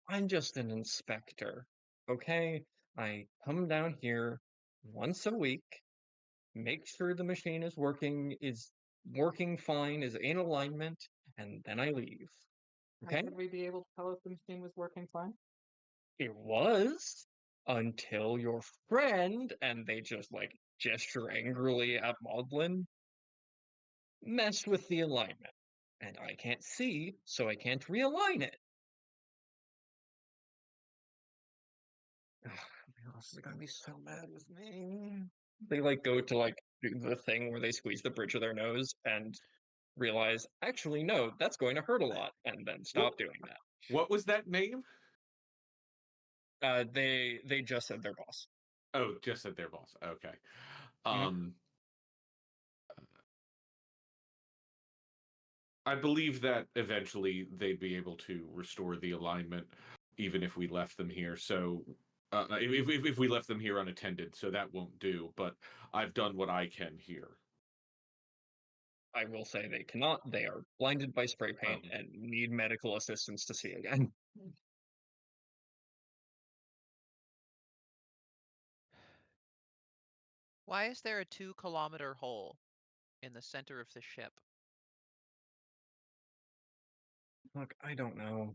on. I'm just an inspector, okay? I come down here once a week, make sure the machine is working fine, is in alignment, and then I leave. Okay? How would we be able to tell if the machine was working fine? It was. until your friend, and they just like gesture angrily at Maudlin, messed with the alignment. And I can't see, so I can't realign it. Everyone else is gonna be so mad with me. They like go to like do the thing where they squeeze the bridge of their nose and realize, actually, no, that's going to hurt a lot, and then stop doing that. What was that name? They just said their boss. Oh, just said their boss. Okay. Mhm. I believe that eventually they'd be able to restore the alignment, even if we left them here. So, if we left them here unattended, so that won't do. But I've done what I can here. I will say they cannot. They are blinded by spray paint and need medical assistance to see again. Why is there a 2-kilometer hole in the center of the ship? Look, I don't know.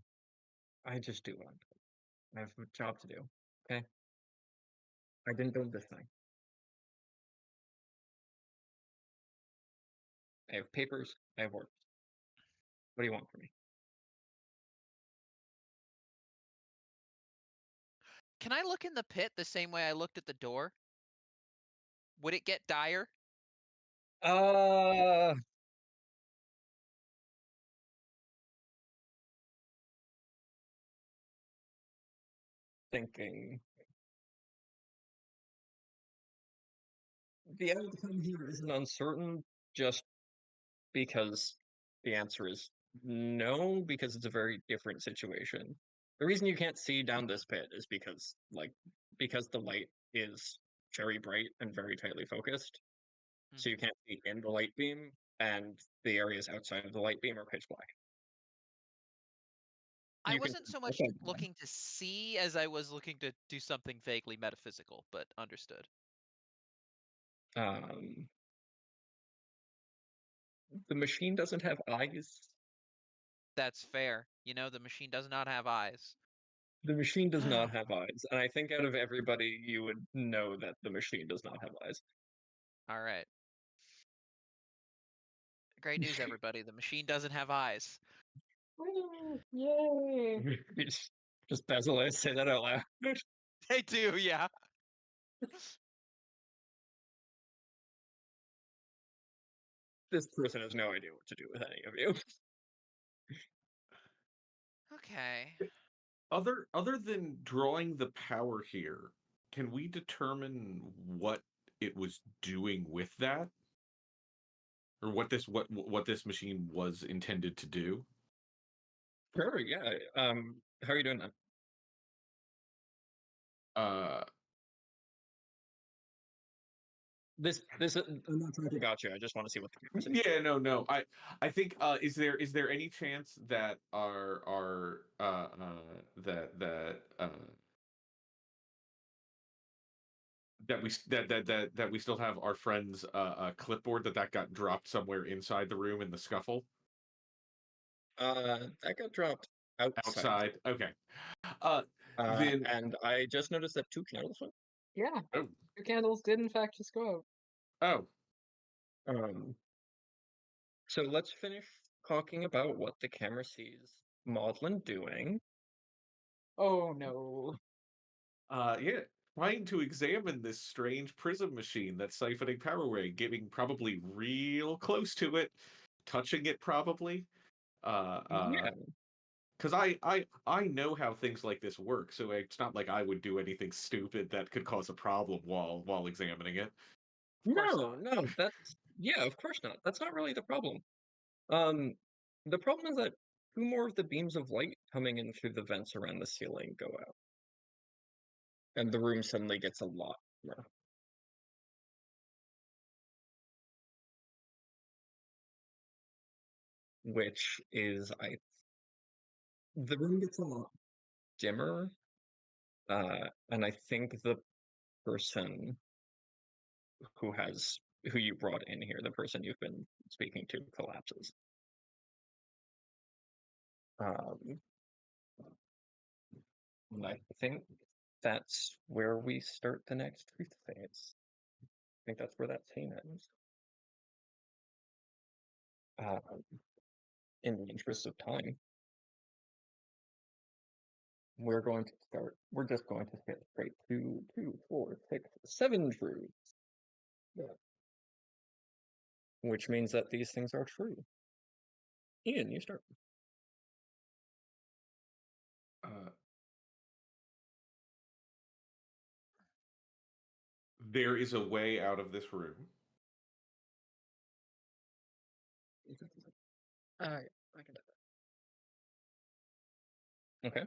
I just do what I'm told. I have a job to do. Okay. I didn't build this thing. I have papers. I have orders. What do you want from me? Can I look in the pit the same way I looked at the door? Would it get dire? Uh, Thinking. The outcome here isn't uncertain, just because the answer is no, because it's a very different situation. The reason you can't see down this pit is because the light is very bright and very tightly focused. So you Mhm. can't see in the light beam, and the areas outside of the light beam are pitch black. I You can wasn't see so much outside the looking to see as I was looking to do something vaguely metaphysical, but understood. Um, the machine doesn't have eyes. That's fair. You know, the machine does not have eyes. The machine does not have eyes, and I think out of everybody, you would know that the machine does not have eyes. All right. Great news, everybody. The machine doesn't have eyes. Woo, yay! Just Basil, say that out loud. They do, yeah. This person has no idea what to do with any of you. Okay. Other than drawing the power here, can we determine what it was doing with that, or what this machine was intended to do? Sure, yeah. How are you doing that? Uh, I'm not trying to gotcha. I just want to see what the conversation. yeah, no. I think is there any chance that our that we still have our friend's clipboard that got dropped somewhere inside the room in the scuffle That got dropped outside. outside? Okay. Then And I just noticed that 2 candles went. Yeah, oh the candles did in fact just go out. oh Um, so let's finish talking about what the camera sees Maudlin doing. Oh no. yeah, trying to examine this strange prism machine that's siphoning power away, getting probably real close to it, touching it probably. Yeah. Because I know how things like this work, so it's not like I would do anything stupid that could cause a problem while examining it. course No, yeah, of course not. That's not really the problem. Um, the problem is that 2 more of the beams of light coming in through the vents around the ceiling go out. And the room suddenly gets a lot more. Which is the room gets a lot dimmer. And I think the person who you brought in here, the person you've been speaking to, collapses. Um, and I think that's where we start the next truth phase. I think that's where that scene ends. In the interest of time, we're just going to skip straight to 2, 4, 6, 7 truths. Yeah. Which means that these things are true. Ian, you start. There is a way out of this room. I can do Okay.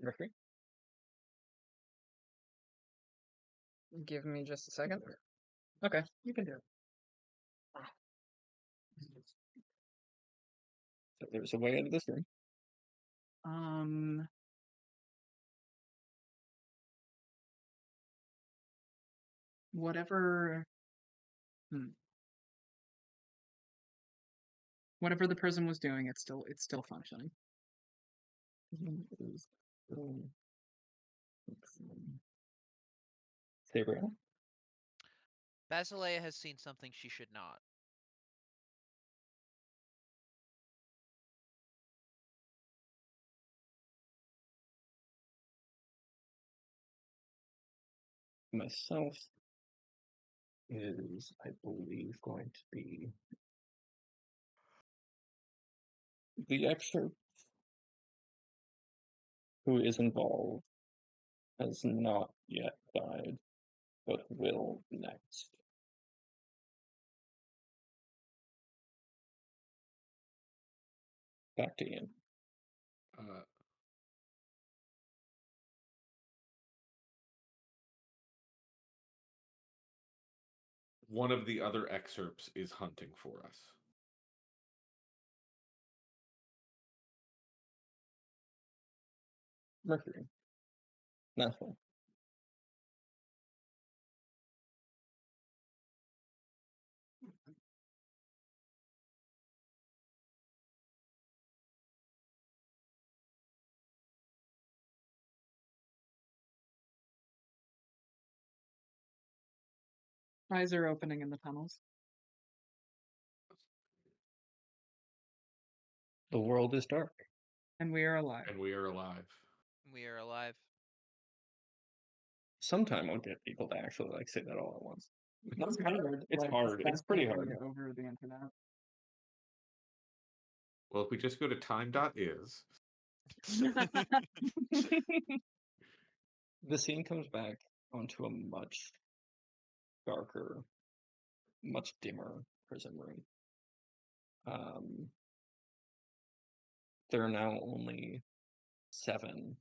Mercury? that. Give me just a second. Okay, you can do it. So there's a way out of this room. Whatever. Whatever the prison was doing, it's still functioning. Sabriel? Basilea has seen something she should not. Myself is, I believe, going to be the excerpt who is involved has not yet died, but will next. Back to Ian. One of the other excerpts is hunting for us. Mercury. Natural. Eyes are opening in the tunnels. The world is dark. And we are alive. And we are alive. We are alive. Sometime I'll get people to actually like say that all at once. That's hard. It's hard. It's pretty hard. Over the internet. Well, if we just go to time.is. The scene comes back onto a much darker, much dimmer prison room. There are now only 7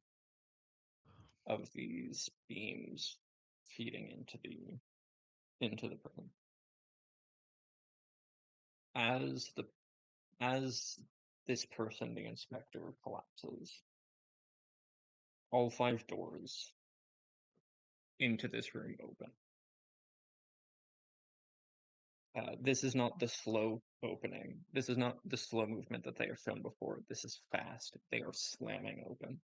of these beams feeding into the prison. As this person, the inspector, collapses, all 5 doors into this room open. This is not the slow opening. This is not the slow movement that they have shown before. This is fast. They are slamming open.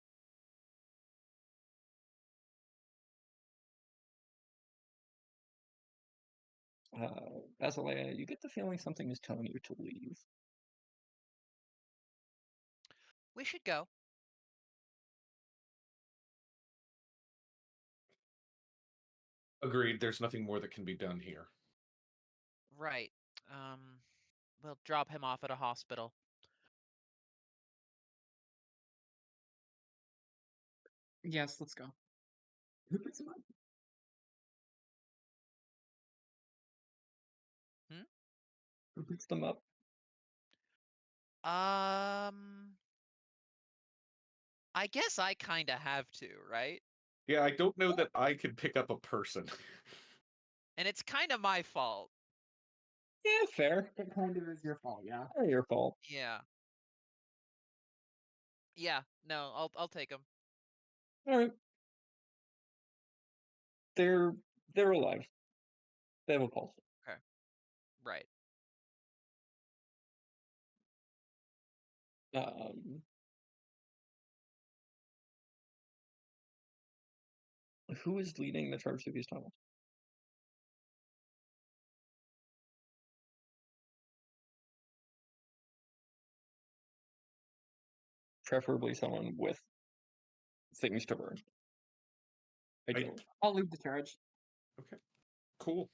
Basilea, you get the feeling something is telling you to leave. We should go. Agreed. There's nothing more that can be done here. Right. We'll drop him off at a hospital. Yes, let's go. Who picks him up? Who picks them up? I guess I kind of have to, right? Yeah, I don't know that I could pick up a person. And it's kind of my fault. Yeah, fair. It kind of is your fault, yeah. Your fault. Yeah. Yeah. No, I'll take him. All right. They're alive. They have a pulse. Okay. Right. Who is leading the charge through these tunnels? Preferably someone with things to burn. Ideally. I'll lead the charge. Okay. Cool.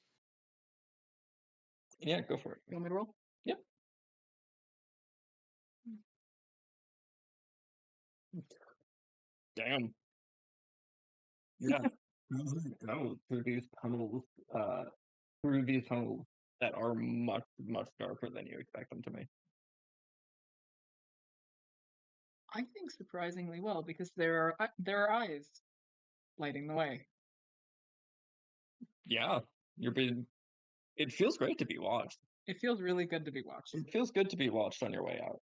Yeah, go for it. You want me to roll? Yep. Damn. Yeah. Go through these tunnels, that are much, much darker than you expect them to be. I think surprisingly well because there are eyes lighting the way. Yeah, it feels great to be watched. It feels really good to be watched. It feels good to be watched on your way out.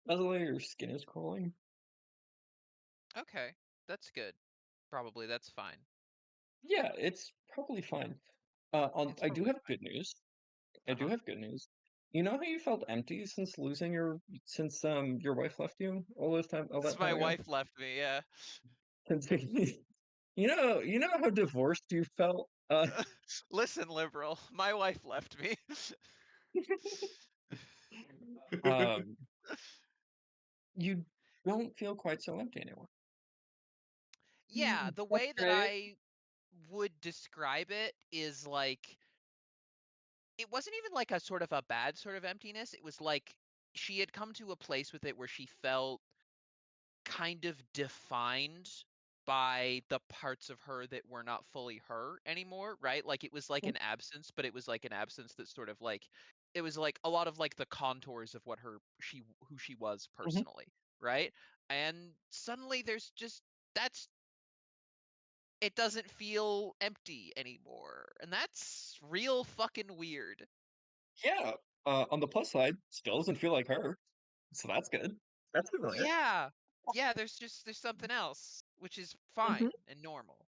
By your skin is crawling. Okay, that's good. Probably that's fine. Yeah, it's probably fine. It's I do probably have good news. I do Uh-huh. have good news. You know how you felt empty since your wife left you all that time Since my ago? wife left me, yeah. Since you know how divorced you felt? Listen, liberal, my wife left me. um, you don't feel quite so empty anymore. Yeah, the That's way that great. I would describe it is like it wasn't even like a sort of a bad sort of emptiness. It was like she had come to a place with it where she felt kind of defined by the parts of her that were not fully her anymore, right? Like it was like an absence, but it was like an absence that sort of like it was like a lot of like the contours of what who she was Mhm. personally, right? And suddenly there's just that's it doesn't feel empty anymore. And that's real fucking weird. Yeah. On the plus side, still doesn't feel like her, so that's good. That's familiar. Yeah. Yeah, there's something else, which is fine Mhm. and normal.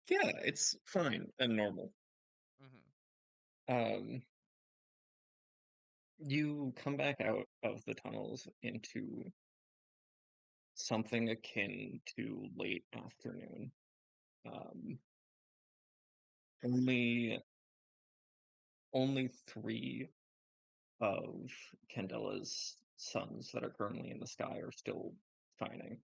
Yeah, it's fine and normal. Hmm. Um, you come back out of the tunnels into something akin to late afternoon. Um, only three of Candela's suns that are currently in the sky are still shining,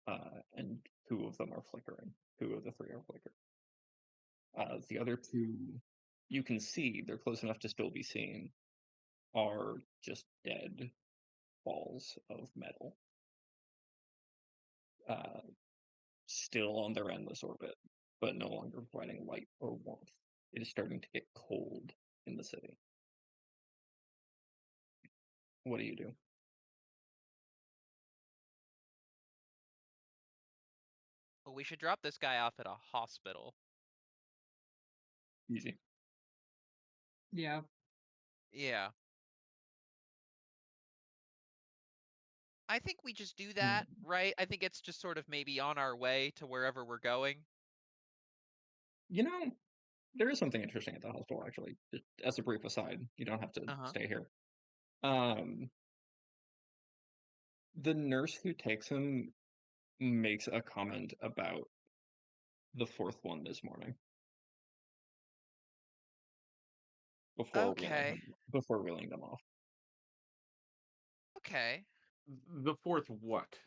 and two of them are flickering. Two of the three are flickering. The other two, you can see, they're close enough to still be seen, are just dead balls of metal, uh, still on their endless orbit, but no longer providing light or warmth. It is starting to get cold in the city. What do you do? Well, we should drop this guy off at a hospital. Easy. Yeah. Yeah. I think we just do Mm. that, right? I think it's just sort of maybe on our way to wherever we're going. You know, there is something interesting at the hospital, actually. Just as a brief aside, you don't have to Uh-huh. stay here. Um, the nurse who takes him makes a comment about the fourth one this morning Okay. before wheeling them off. Okay. The fourth what?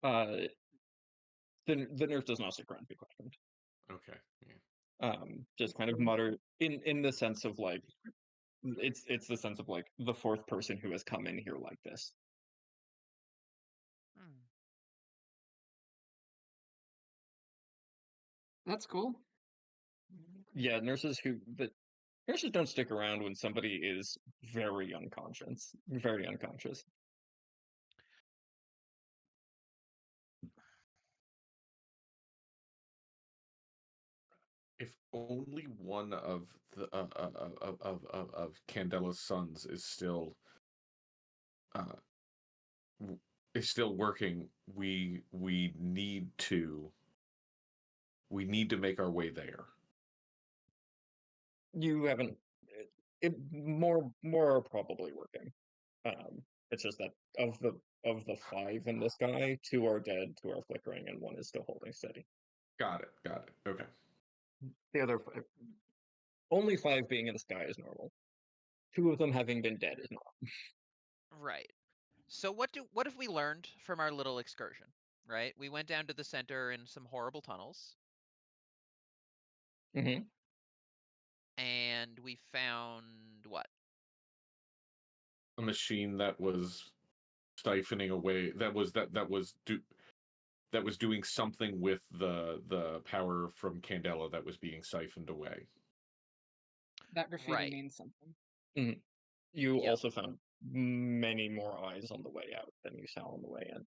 The nurse does not stick around to be questioned. Okay. Yeah. Just kind of mutter in the sense of like it's the sense of like the fourth person who has come in here like this. Hmm. That's cool. Yeah, nurses don't stick around when somebody is very unconscious. Very unconscious. If only one of the of Candela's sons is still uh working, we need to make our way there. You haven't. More are probably working. It's just that of the 5 in the sky, 2 are dead, 2 are flickering, and 1 is still holding steady. Got it. Okay. The other 5, only 5 being in the sky is normal. 2 of them having been dead is not. Right. So what have we learned from our little excursion? Right? We went down to the center in some horrible tunnels, Mm-hmm. and we found what? A machine that was siphoning away. That was doing something with the power from Candela that was being siphoned away. That graffiti Right. means something. Mm-hmm. You Yep. also found many more eyes on the way out than you saw on the way in.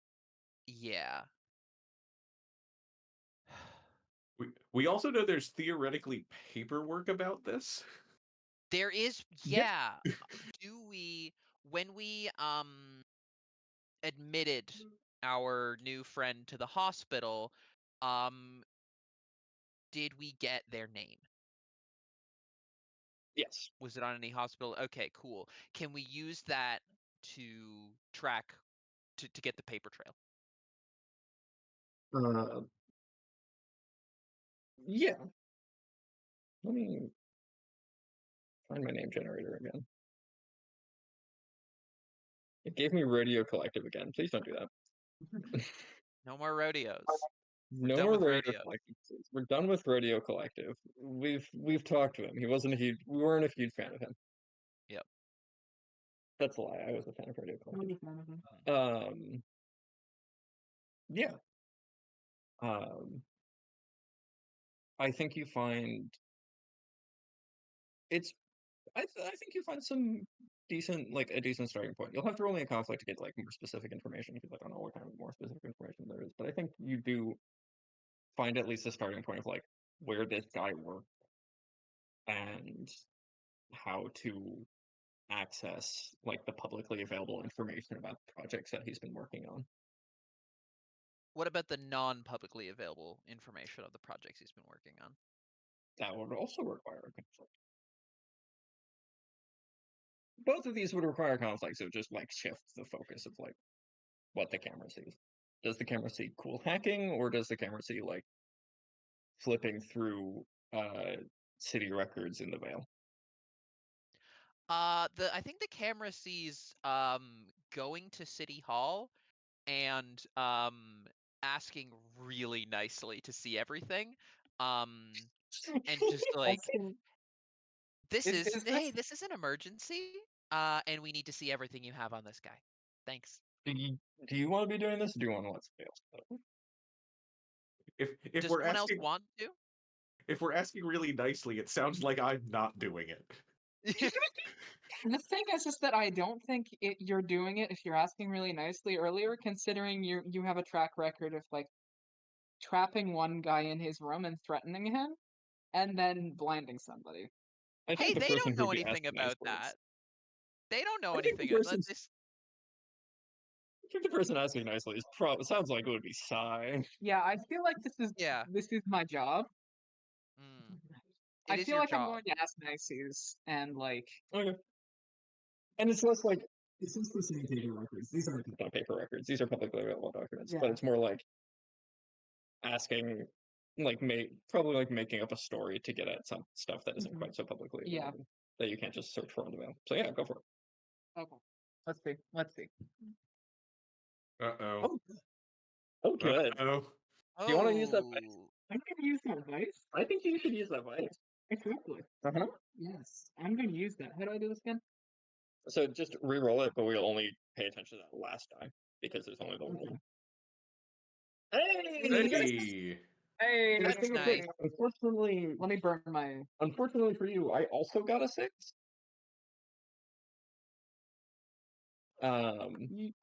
Yeah. We also know there's theoretically paperwork about this. There is, yeah. When we admitted our new friend to the hospital, did we get their name? Yes. Was it on any hospital? Okay, cool. Can we use that to track to get the paper trail? Yeah. Let me find my name generator again. It gave me Radio Collective again. Please don't do that. No more rodeos. No done more with Radio radio. Collective, please. We're done with Radio Collective. We've talked to him. We weren't a huge fan of him. Yep. That's a lie. I was a fan of Radio I was Collective. a fan of him. Yeah. I think you find it's I think you find some a decent starting point. You'll have to roll me a conflict to get like more specific information because I don't know what kind of more specific information there is. But I think you do find at least a starting point of like where this guy worked and how to access like the publicly available information about projects that he's been working on. What about the non-publicly available information of the projects he's been working on? That would also require a conflict. Both of these would require conflicts. It would just like shift the focus of like what the camera sees. Does the camera see cool hacking, or does the camera see like flipping through city records in the Vale? I think the camera sees going to City Hall and asking really nicely to see everything. And just like Also, this is is this this is an emergency. And we need to see everything you have on this guy. Thanks. Do you want to be doing this, or do you want to let somebody else do it? If Does we're someone else asking want to? if we're asking really nicely, it sounds like I'm not doing it. the thing is that I don't think you're doing it if you're asking really nicely earlier, considering you have a track record of like trapping one guy in his room and threatening him, and then blinding somebody. I think Hey, the they person don't who'd know be anything asking nice about that. words. They don't know I think the anything. person. I think the person asking nicely sounds like it would be Sai. Yeah, I feel like Yeah. this is my job. It I is feel your like I'm job. going to ask niceys and like Okay. And it's less like it's less the same paper records. These aren't not paper records. These are publicly available documents. But Yeah. it's more like asking, like probably like making up a story to get at some stuff that isn't Mhm. quite so publicly Yeah. available that you can't just search for on the mail. So yeah, go for it. Okay. Let's see. Let's see. Uh-oh. Oh, good. Uh-oh. Do you want to use that vice? Oh, I'm gonna use that vice. I think you should use that vice. Exactly. Uh-huh. Yes. I'm gonna use that. How do I do this again? So just re-roll it, but we'll only pay attention to that last die because there's only the one. Hey! Hey! Hey, That's that's nice. Unfortunately, Let me burn my. unfortunately for you, I also got a 6. You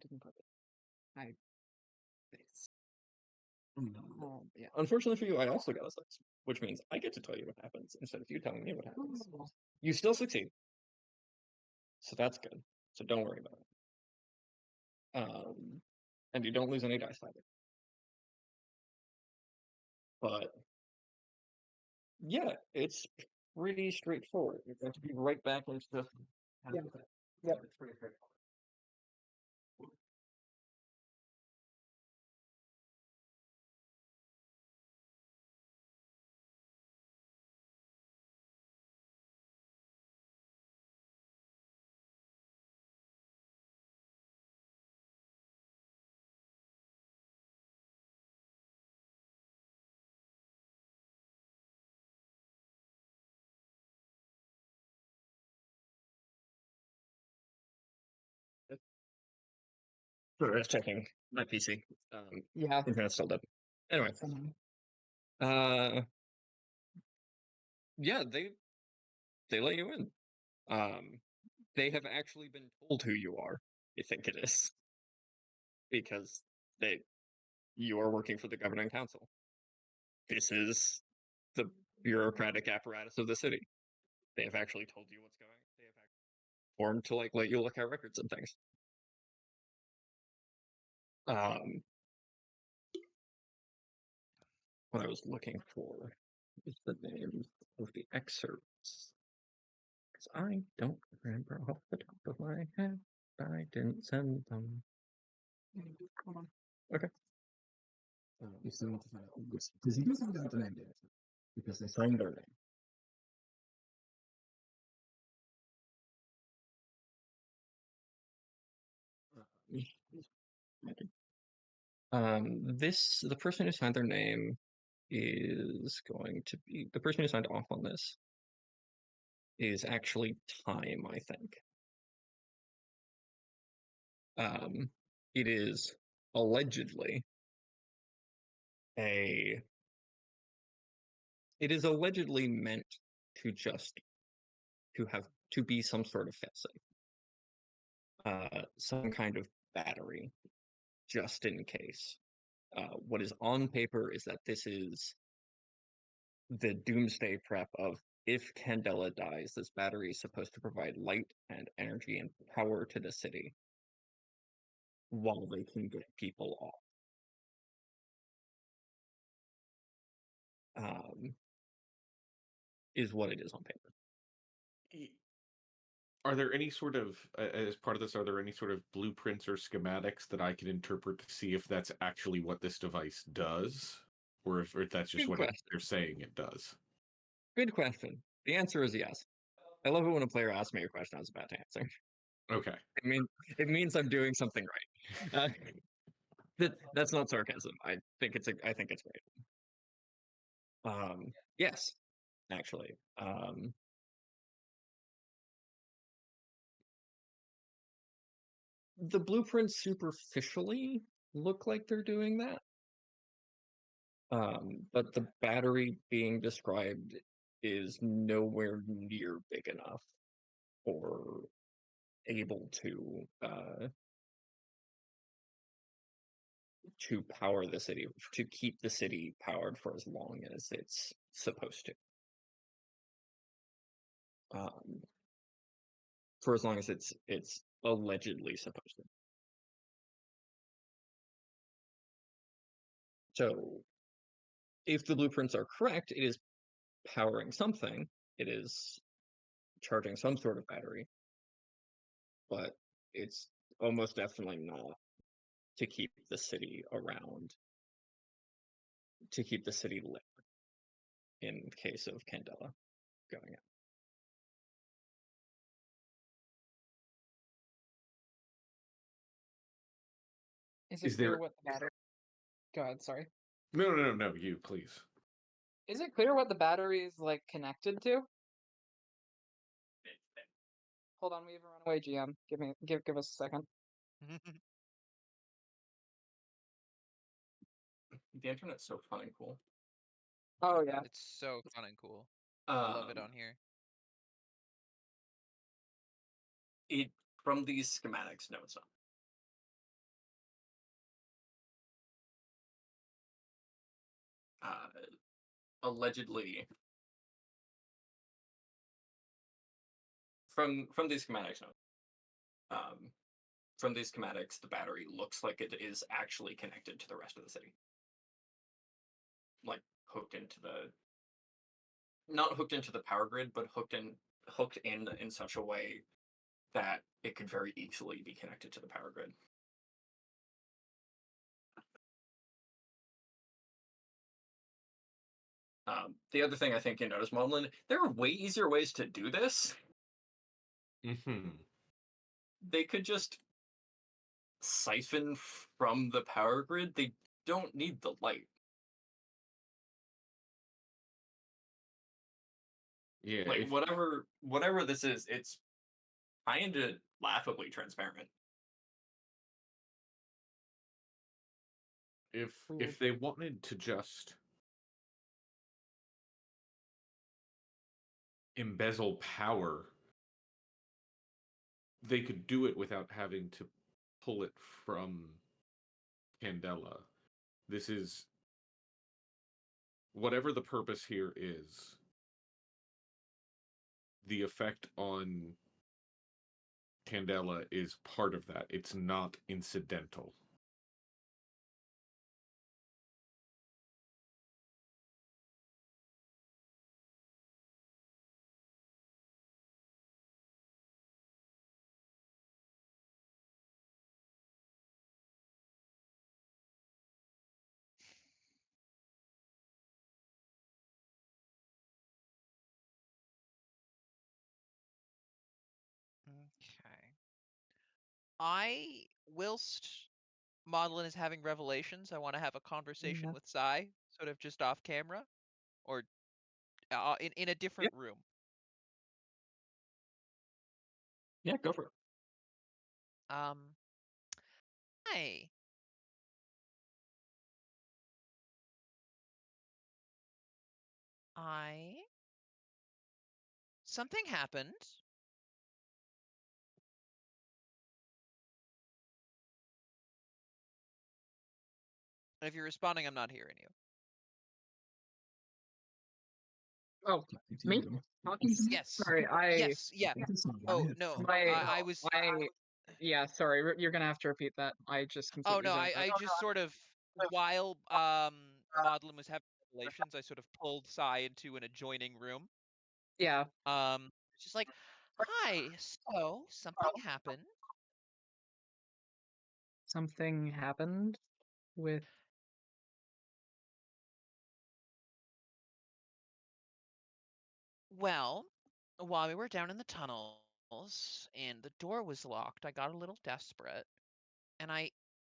didn't put it. I. This. Yeah. Unfortunately for you, I also got a 6, which means I get to tell you what happens instead of you telling me what happens. Ooh. You still succeed, so that's good. So don't worry about it. And you don't lose any dice either. But yeah, it's pretty straightforward. You're going to be right back into the. Yeah. Yep. It's pretty straightforward. Sorry, I was checking my PC. Yeah. Internet's still dead. Anyway, Mhm. yeah, they let you in. They have actually been told who you are. I think it is because you are working for the governing council. This is the bureaucratic apparatus of the city. They have actually told you what's going. They have actually formed to like let you look at records and things. What I was looking for is the name of the excerpts. Because I don't remember off the top of my head. I didn't send them. Hold on. Okay. You still need to find out because he doesn't have the name yet because they signed their name. The person who signed their name is going to be the person who signed off on this is actually Time, I think. It is allegedly a. It is allegedly meant to just to be some sort of failsafe, some kind of battery, just in case. What is on paper is that this is the doomsday prep of if Candela dies, this battery is supposed to provide light and energy and power to the city while they can get people off. Is what it is on paper. Are there any sort of, as part of this, are there any sort of blueprints or schematics that I can interpret to see if that's actually what this device does? Or if that's just Good what question. they're saying it does? Good question. The answer is yes. I love it when a player asks me a question I was about to answer. Okay. It means I'm doing something right. That's not sarcasm. I think it's great. Yes, actually. The blueprints superficially look like they're doing that. But the battery being described is nowhere near big enough or able to power the city, to keep the city powered for as long as it's supposed to. For as long as it's allegedly supposed to. So if the blueprints are correct, it is powering something. It is charging some sort of battery, but it's almost definitely not to keep the city around, to keep the city lit in case of Candela going out. Is Is it clear there- what the battery? Go ahead. Sorry. No, you, please. Is it clear what the battery is like connected to? Hold on, we have a runaway GM. Give us a second. The internet's so fun and cool. Oh yeah. It's so fun and cool. I love it Um, on here. It from these schematics, no, it's not. Allegedly, from these schematics, no. From these schematics, the battery looks like it is actually connected to the rest of the city, like hooked into the, not hooked into the power grid, but hooked in such a way that it could very easily be connected to the power grid. The other thing I think you notice, Momlin, there are way easier ways to do this. Mm-hmm. They could just siphon from the power grid. They don't need the light. Yeah, Like whatever this is, it's kind of laughably transparent. if they wanted to just embezzle power, they could do it without having to pull it from Candela. This is whatever the purpose here is, the effect on Candela is part of that. It's not incidental. Okay. Whilst Maudlin is having revelations, I want to have a conversation Yeah. with Sai, sort of just off camera, or in a different room. Yeah, go for it. Hi. Something happened. And if you're responding, I'm not hearing you. Oh, me? Talking to me? Yes. Sorry, Yes. Yeah. Oh no. I was. Yeah, sorry, you're gonna have to repeat that. I just Oh completely no. zoned out. I just sort of, while Maudlin was having revelations, I sort of pulled Sai into an adjoining room. Yeah. It's just like, hi. So something happened. Something happened with Well, while we were down in the tunnels and the door was locked, I got a little desperate, and I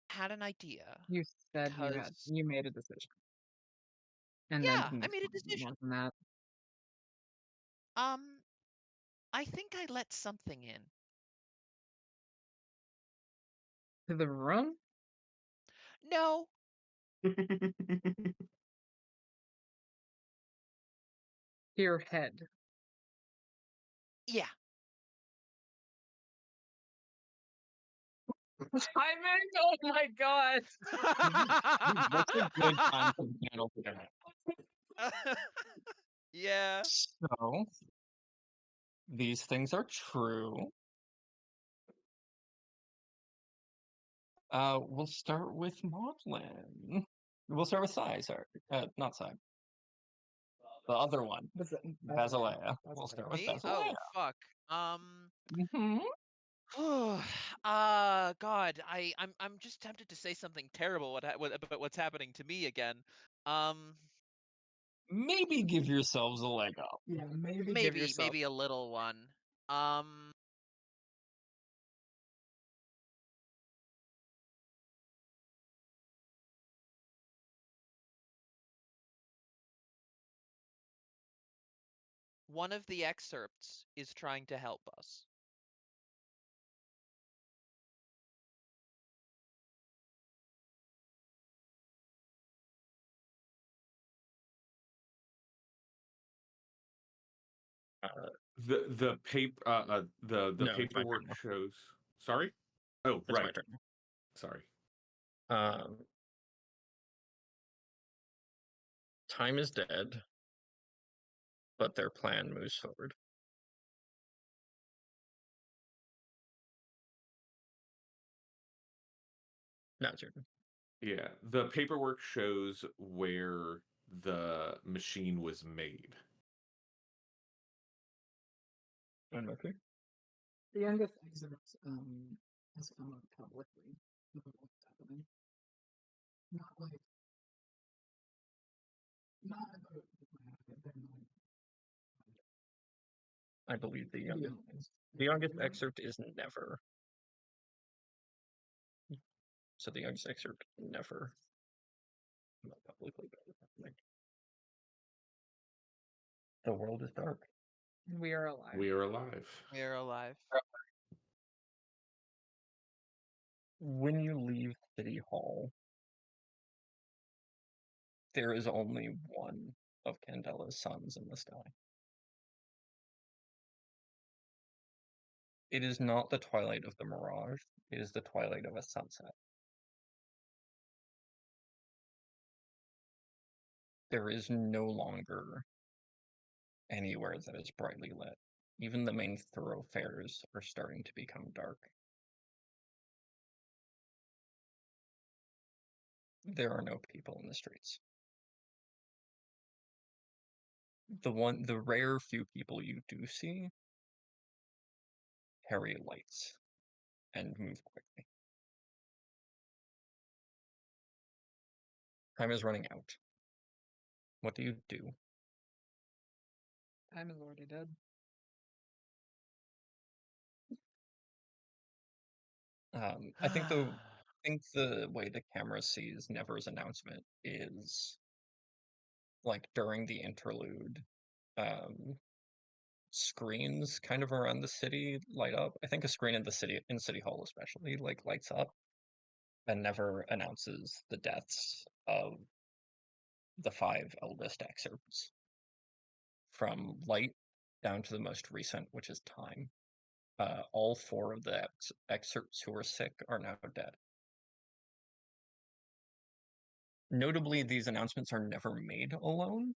had an idea. you said Because you made a decision. And yeah, then I made a decision. more than that. I think I let something in. To the room? No, To your head. yeah. Timing? Oh my god. What's a good time for the panel to end? Yeah. So, these things are true. We'll start with Maudlin. We'll start with Sai, sorry. Not Sai. The other one. Basilea. We'll start with Me? Basilea. Oh, fuck. Um. Mm-hmm. God, I'm just tempted to say something terrible about what's happening to me again. Maybe give yourselves a leg up. Yeah, maybe give yourself. Maybe a little one. Um. One of the excerpts is trying to help us. The paper the No, it's my paperwork turn now. shows. Sorry. Oh, It's my right. turn. Sorry. Time is dead, but their plan moves forward. Now it's your turn. Yeah, the paperwork shows where the machine was made. And Mercury. The youngest excerpt has come out publicly about what's happening. Not like not about I believe the Yeah. youngest excerpt is never. So the youngest excerpt never came out publicly about what's happening. The world is dark. We are alive. We are alive. We are alive. When you leave City Hall, there is only one of Candela's suns in the sky. It is not the twilight of the mirage, it is the twilight of a sunset. There is no longer anywhere that is brightly lit. Even the main thoroughfares are starting to become dark. There are no people in the streets. The rare few people you do see carry lights and move quickly. Time is running out. What do you do? Time is already dead. I think the way the camera sees Never's announcement is like during the interlude, screens kind of around the city light up. I think a screen in City Hall especially like lights up and Never announces the deaths of the 5 eldest excerpts from Light down to the most recent, which is Time. All 4 of the excerpts who were sick are now dead. Notably, these announcements are never made alone.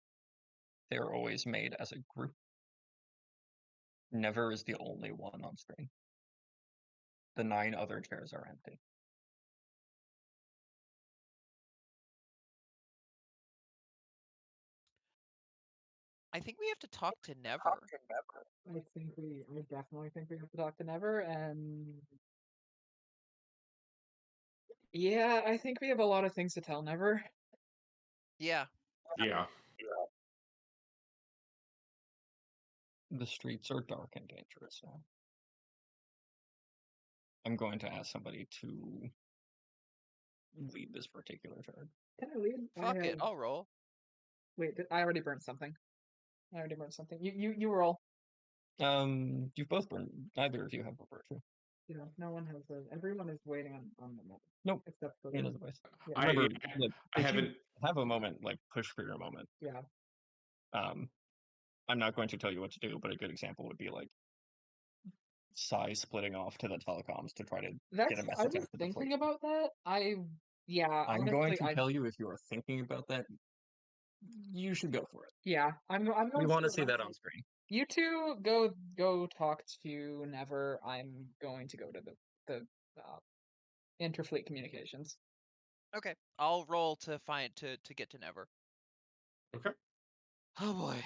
They're always made as a group. Never is the only one on screen. The 9 other chairs are empty. I think we have to talk to Never. I definitely think we have to talk to Never, and yeah, I think we have a lot of things to tell Never. Yeah. Yeah. The streets are dark and dangerous now. I'm going to ask somebody to lead this particular charge. Can I lead? Fuck it, I'll roll. Wait, I already burned something. You roll. You've both burned. Neither of you have a virtue. Yeah, no one has a. Everyone is waiting on the moment. Nope. Except for He the. has a voice. Yeah. Remember, like, I if you haven't. have a moment, like push for your moment. Yeah. I'm not going to tell you what to do, but a good example would be like Sai splitting off to the telecoms to try to That's. get a I message was out to the thinking fleet. about that. Yeah. I'm honestly, going to tell you if you are thinking about that, you should go for it. Yeah, I'm going. We want to see that on screen. You two go talk to Never. I'm going to go to the Interfleet Communications. Okay, I'll roll to get to Never. Okay. Oh boy.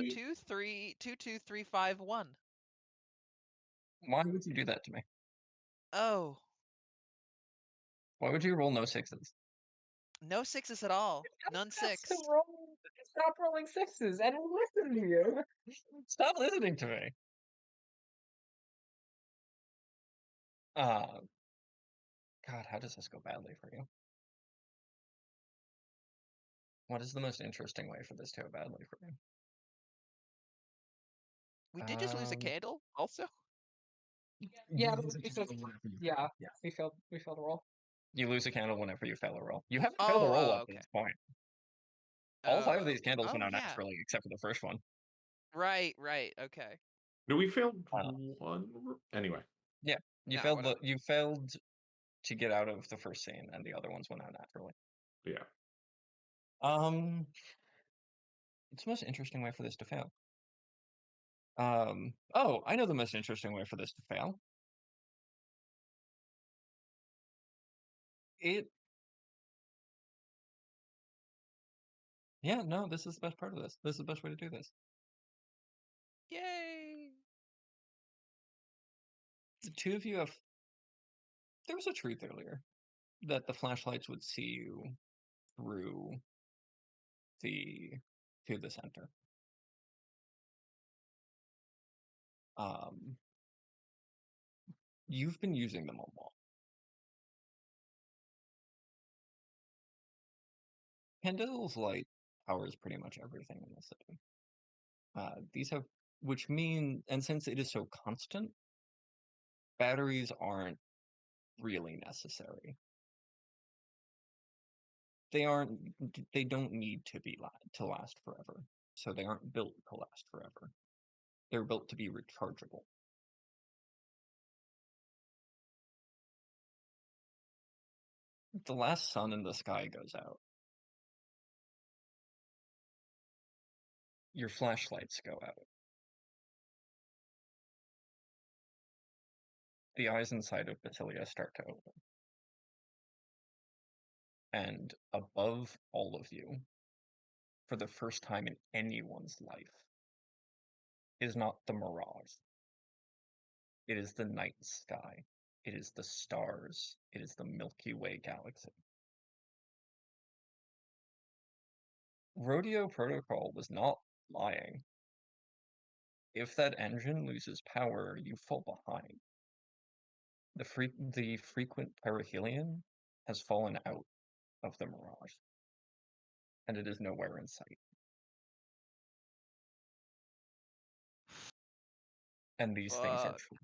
Ye- 2 3 2 2 3 5 1. Why would you do that to me? Oh, Why would you roll no 6s? no 6s at all. None That's 6. to roll. Stop rolling 6s and listen to you. Stop listening to me. God, how does this go badly for you? What is the most interesting way for this to go badly for you? We did just lose a candle, also. Yeah, You lose a candle whenever you yeah. fail. Yes. We failed a roll. You lose a candle whenever you fail a roll. You haven't failed a Oh, roll up to okay. this point. All 5 of Oh, these candles went out yeah. naturally, except for the first one. Right, okay. No, we failed Uh, one. Anyway. Yeah, you Nah, failed. whatever. You failed to get out of the first scene, and the other ones went out naturally. Yeah. It's the most interesting way for this to fail. Oh, I know the most interesting way for this to fail. Yeah, no, this is the best part of this. This is the best way to do this. Yay! The two of you have. There was a truth earlier that the flashlights would see you through to the center. You've been using them a lot. Candle's light powers pretty much everything in the city. These have, which mean, and since it is so constant, batteries aren't really necessary. They don't need to be to last forever, so they aren't built to last forever. They're built to be rechargeable. The last sun in the sky goes out. Your flashlights go out. The eyes inside of Basilia start to open. And above all of you, for the first time in anyone's life, is not the mirage. It is the night sky. It is the stars. It is the Milky Way galaxy. Rodeo Protocol was not lying. If that engine loses power, you fall behind. The frequent perihelion has fallen out of the mirage, and it is nowhere in sight. And these things are true.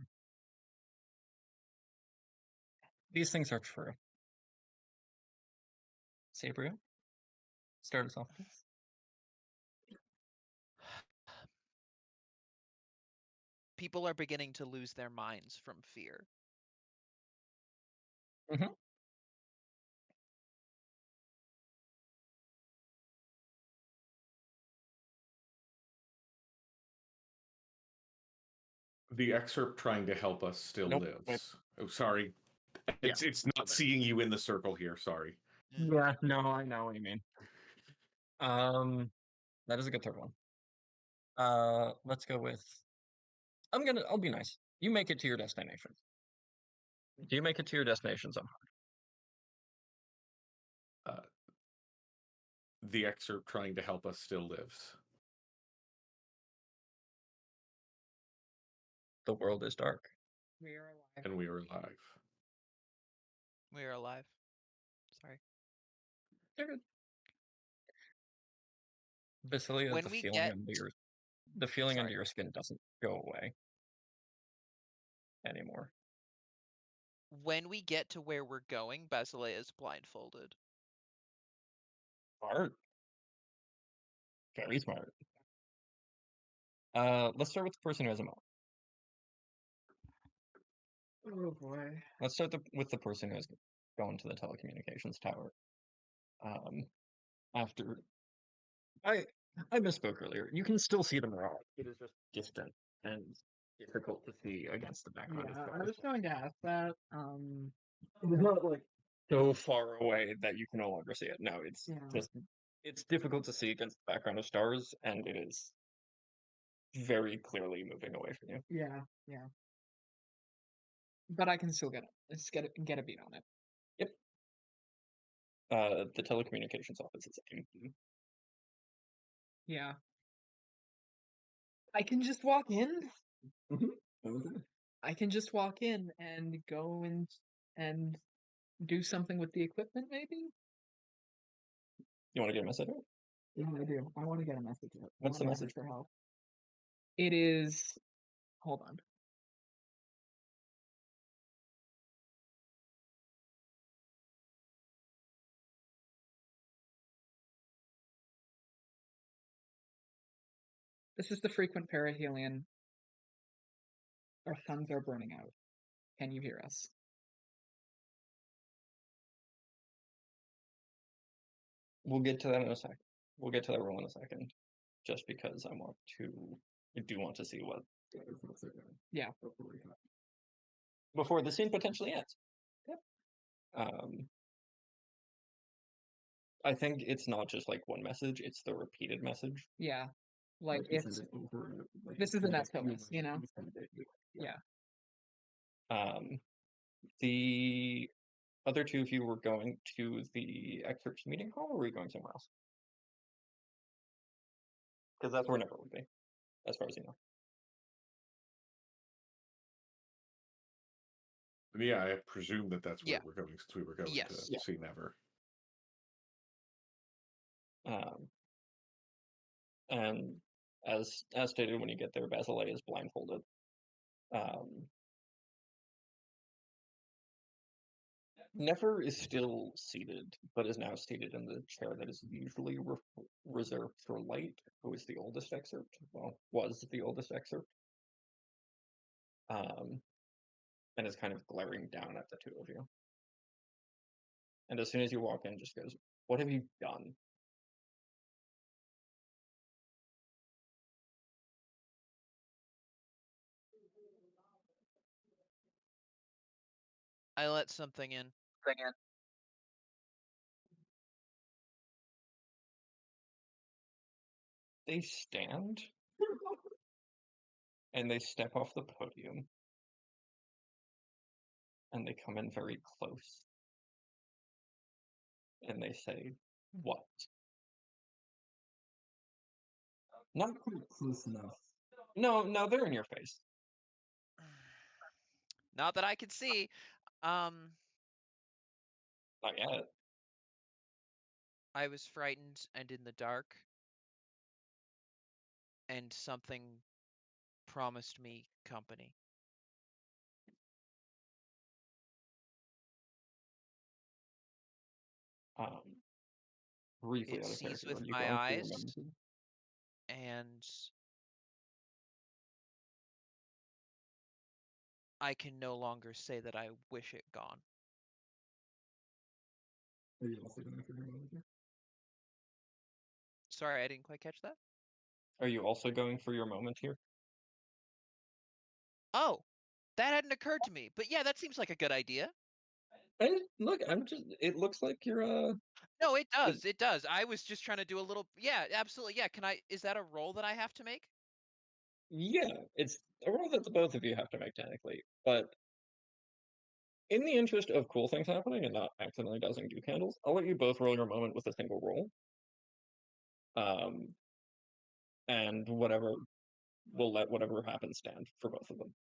These things are true. Sabria, start us off, please. People are beginning to lose their minds from fear. Mm-hmm. The excerpt trying to help us still Nope. lives. Oh, sorry. It's not seeing you in the circle here. Sorry. Yeah, no, I know what you mean. That is a good third one. Let's go with. I'll be nice. You make it to your destination. Do you make it to your destination somehow? The excerpt trying to help us still lives. The world is dark. We are alive. And we are alive. We are alive. Sorry. They're good. Basilia, When the we feeling get- under your skin doesn't go away anymore. When we get to where we're going, Basileia is blindfolded. Smart. Very smart. Let's start with the person who has a mouth. Oh boy. Let's start with the person who has gone to the telecommunications tower. After I misspoke earlier. You can still see the mirage. It is just distant and difficult to see against the background. Yeah, I was going to ask that. It's not like so far away that you can no longer see it. No, it's Yeah. just it's difficult to see against the background of stars, and it is very clearly moving away from you. Yeah, yeah. But I can still get a beat on it. The telecommunications office is empty. Yeah. I can just walk in. I can just walk in and go and do something with the equipment, maybe? You want to get a message out? Yeah, I do. I want to get a message out. I What's the wanna ask message? for help. It is. Hold on. This is the frequent perihelion. Our suns are burning out. Can you hear us? We'll get to that in a second. We'll get to that roll in a second. Just because I do want to see what Yeah. before the scene potentially ends. Yep. I think it's not just like one message, it's the repeated message. Yeah. Like this is an SOS, you know? Yeah. The other two of you were going to the excerpts meeting hall, or were you going somewhere else? Because that's where Never would be, as far as you know. Yeah, I presume that that's where Yeah. we're going since we were going Yes. to Yeah. see Never. And as stated, when you get there, Basile is blindfolded. Never is still seated, but is now seated in the chair that is usually reserved for Light, who is the oldest excerpt. Well, was the oldest excerpt. And is kind of glaring down at the two of you. And as soon as you walk in, just goes, "What have you done?" I let something in. They stand and they step off the podium and they come in very close and they say, "What?" Not quite close enough. No, they're in your face. Not that I can see. Not yet. I was frightened and in the dark, and something promised me company. Briefly It out of sees character, with are you my going for your eyes, moment? and I can no longer say that I wish it gone. Are you also going for your moment here? Sorry, I didn't quite catch that. Are you also going for your moment here? Oh, that hadn't occurred to me. But yeah, that seems like a good idea. Look, it looks like you're No, it does. It does. I was just trying to do a little. Yeah, absolutely. Yeah. Is that a roll that I have to make? yeah, it's a roll that the both of you have to make technically, but in the interest of cool things happening and not accidentally dousing dew candles, I'll let you both roll your moment with a single roll. And we'll let whatever happens stand for both of them.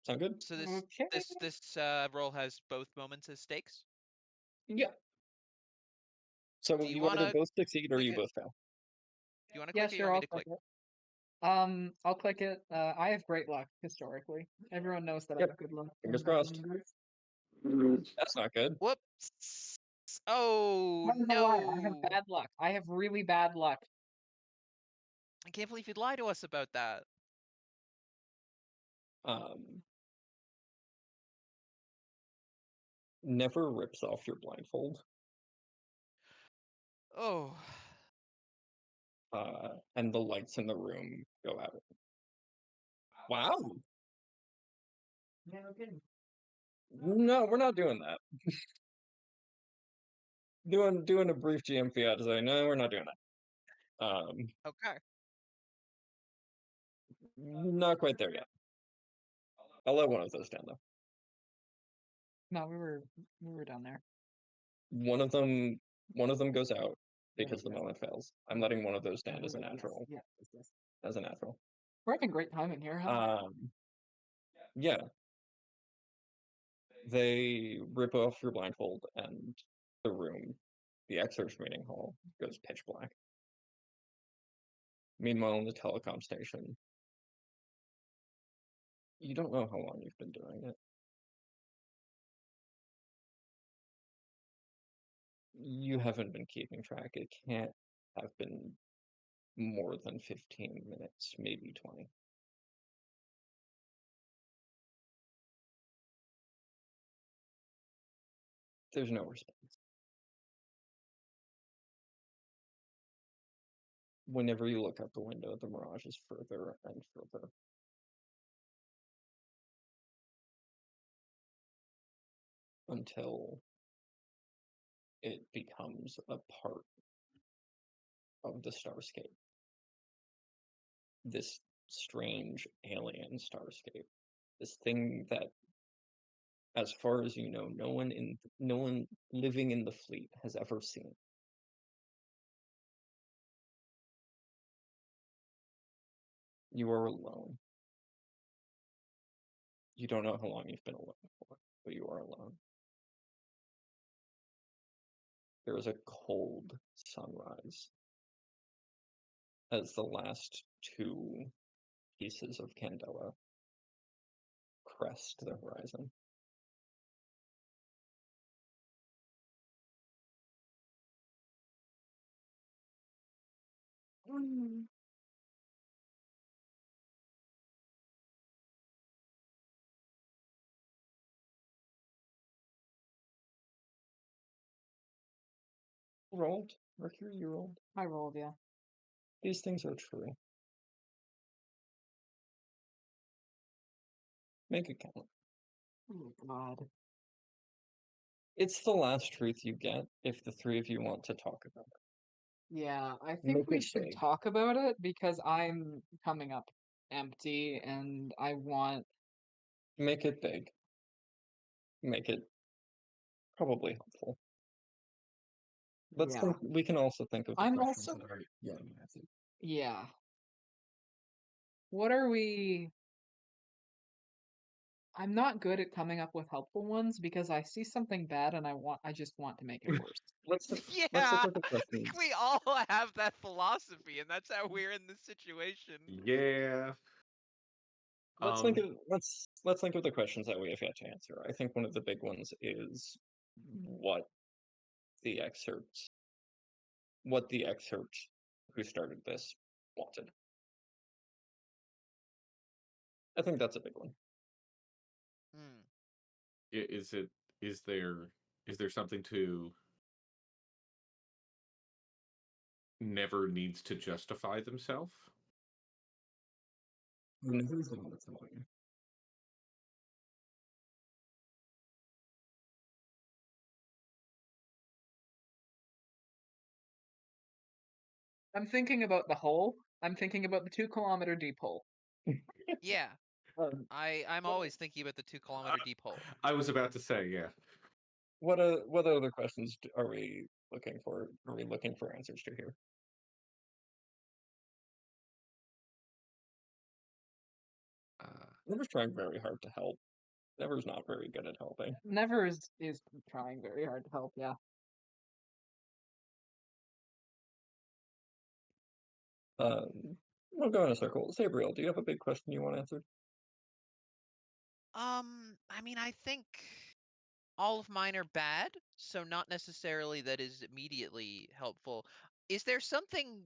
Sound good? So Okay. this roll has both moments as stakes. Yeah. So Do you either both succeed or click you it? both fail. Do you want to Yeah, click or you sure, want I'll me to click click? it. I'll click it. I have great luck historically. Everyone knows that I Yep. have good luck. Fingers in crossed. numbers. That's not good. Whoops. Oh, I'm not gonna lie, I have no. bad luck. I have really bad luck. I can't believe you'd lie to us about that. Never rips off your blindfold. Oh. And the lights in the room go out. Wow. Yeah, okay. No, we're not doing that. doing a brief GM fiat to say, no, we're not doing that. Okay. Not quite there yet. I'll let one of those stand though. No, we were down there. One of them goes out because the moment fails. I'm letting one of those stand as a natural. Yeah. As a natural. We're having great timing here, huh? Yeah. They rip off your blindfold and the room, the excerpt meeting hall, goes pitch black. Meanwhile, in the telecom station, you don't know how long you've been doing it. You haven't been keeping track. It can't have been more than 15 minutes, maybe 20. There's no response. Whenever you look out the window, the mirage is further and further. Until it becomes a part of the starscape. This strange alien starscape. This thing that as far as you know, no one living in the fleet has ever seen it. You are alone. You don't know how long you've been alone for, but you are alone. There is a cold sunrise as the last two pieces of Candela crest the horizon. Rolled, Mercury, you rolled. I rolled, yeah. These things are true. Make it count. Oh God. It's the last truth you get if the three of you want to talk about it. Yeah, I think Make we it should big. talk about it because I'm coming up empty and I want. Make it big. Make it probably helpful. Let's Yeah. think. We can also think of the I'm questions also. that are getting answered. Yeah. What are we. I'm not good at coming up with helpful ones because I see something bad and I just want to make it worse. Let's look Yeah, at the I questions. think we all have that philosophy, and that's how we're in this situation. Yeah. Let's think of let's think of the questions that we have yet to answer. I think one of the big ones is what the excerpt who started this wanted. I think that's a big one. Hmm. Is it? Is there something to never needs to justify themselves? Who's the one that's annoying? I'm thinking about the hole. I'm thinking about the 2 kilometer deep hole. Yeah, Um, I'm always thinking about the 2 kilometer deep hole. I was about to say, yeah. what other questions are we looking for? Are we looking for answers to here? Never's trying very hard to help. Never's not very good at helping. Never is trying very hard to help, yeah. We'll go in a circle. Sabriel, do you have a big question you want answered? I mean, I think all of mine are bad, so not necessarily that is immediately helpful. Is there something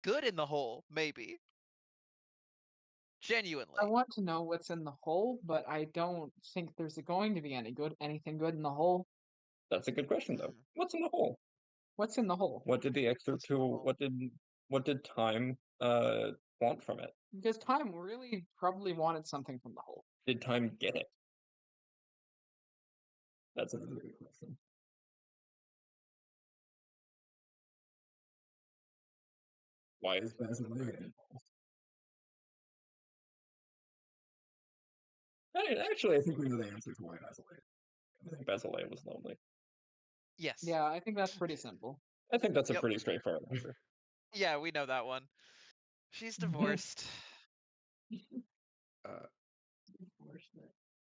good in the hole? Maybe. I Genuinely. want to know what's in the hole, but I don't think there's going to be anything good in the hole. That's a good question though. Hmm. What's in the hole? What's in the hole? What did the excerpt What's in the to hole? what did time want from it? Because time really probably wanted something from the hole. Did time get it? That's a really good question. Why is Basileia involved? Actually, I think we know the answer to why Basileia. I think Basileia was lonely. Yes. Yeah, I think that's pretty simple. I think that's a Yep. pretty straightforward answer. Yeah, we know that one. She's divorced.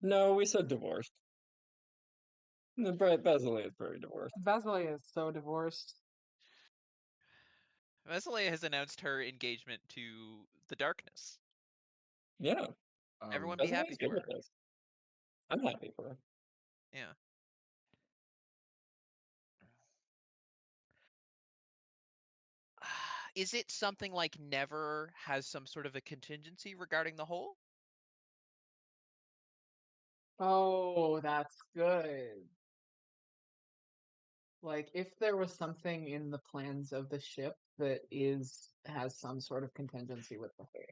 No, we said divorced. Basileia is very divorced. Basileia is so divorced. Basileia has announced her engagement to the darkness. Yeah, Everyone be happy Basileia's good for with her. this. I'm happy for her. Yeah. Is it something like Never has some sort of a contingency regarding the hole? Oh, that's good. Like if there was something in the plans of the ship that has some sort of contingency with the hole.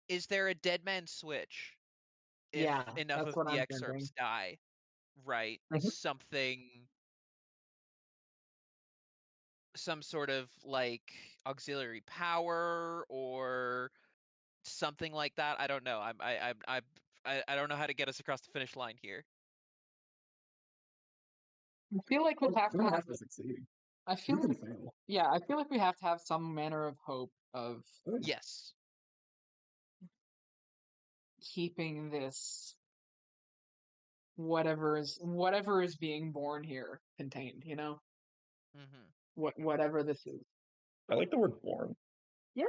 Is there a dead man switch if Yeah, enough that's of what the I'm thinking. excerpts die? Right. Mhm. Some sort of like auxiliary power or something like that. I don't know. I don't know how to get us across the finish line here. I feel like we'll have You to don't have. have to succeed. I feel You can like, fail. yeah, I feel like we have to have some manner of hope of Yes. keeping this whatever is being born here contained. You know, Hmm. whatever this is. I like the word born. Yeah,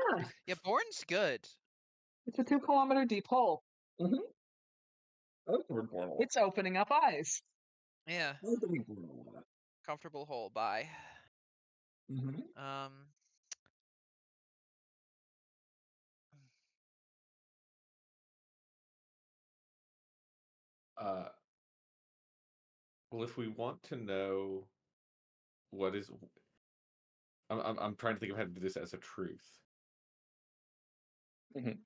Yeah, Born's good. it's a 2 kilometer deep hole. Mm-hmm. I like the word born a lot. It's opening up eyes. Yeah, I like the word born a lot. comfortable hole. Bye. Mm-hmm. Uh, well, if we want to know what is, I'm trying to think of how to do this as a truth. Mhm.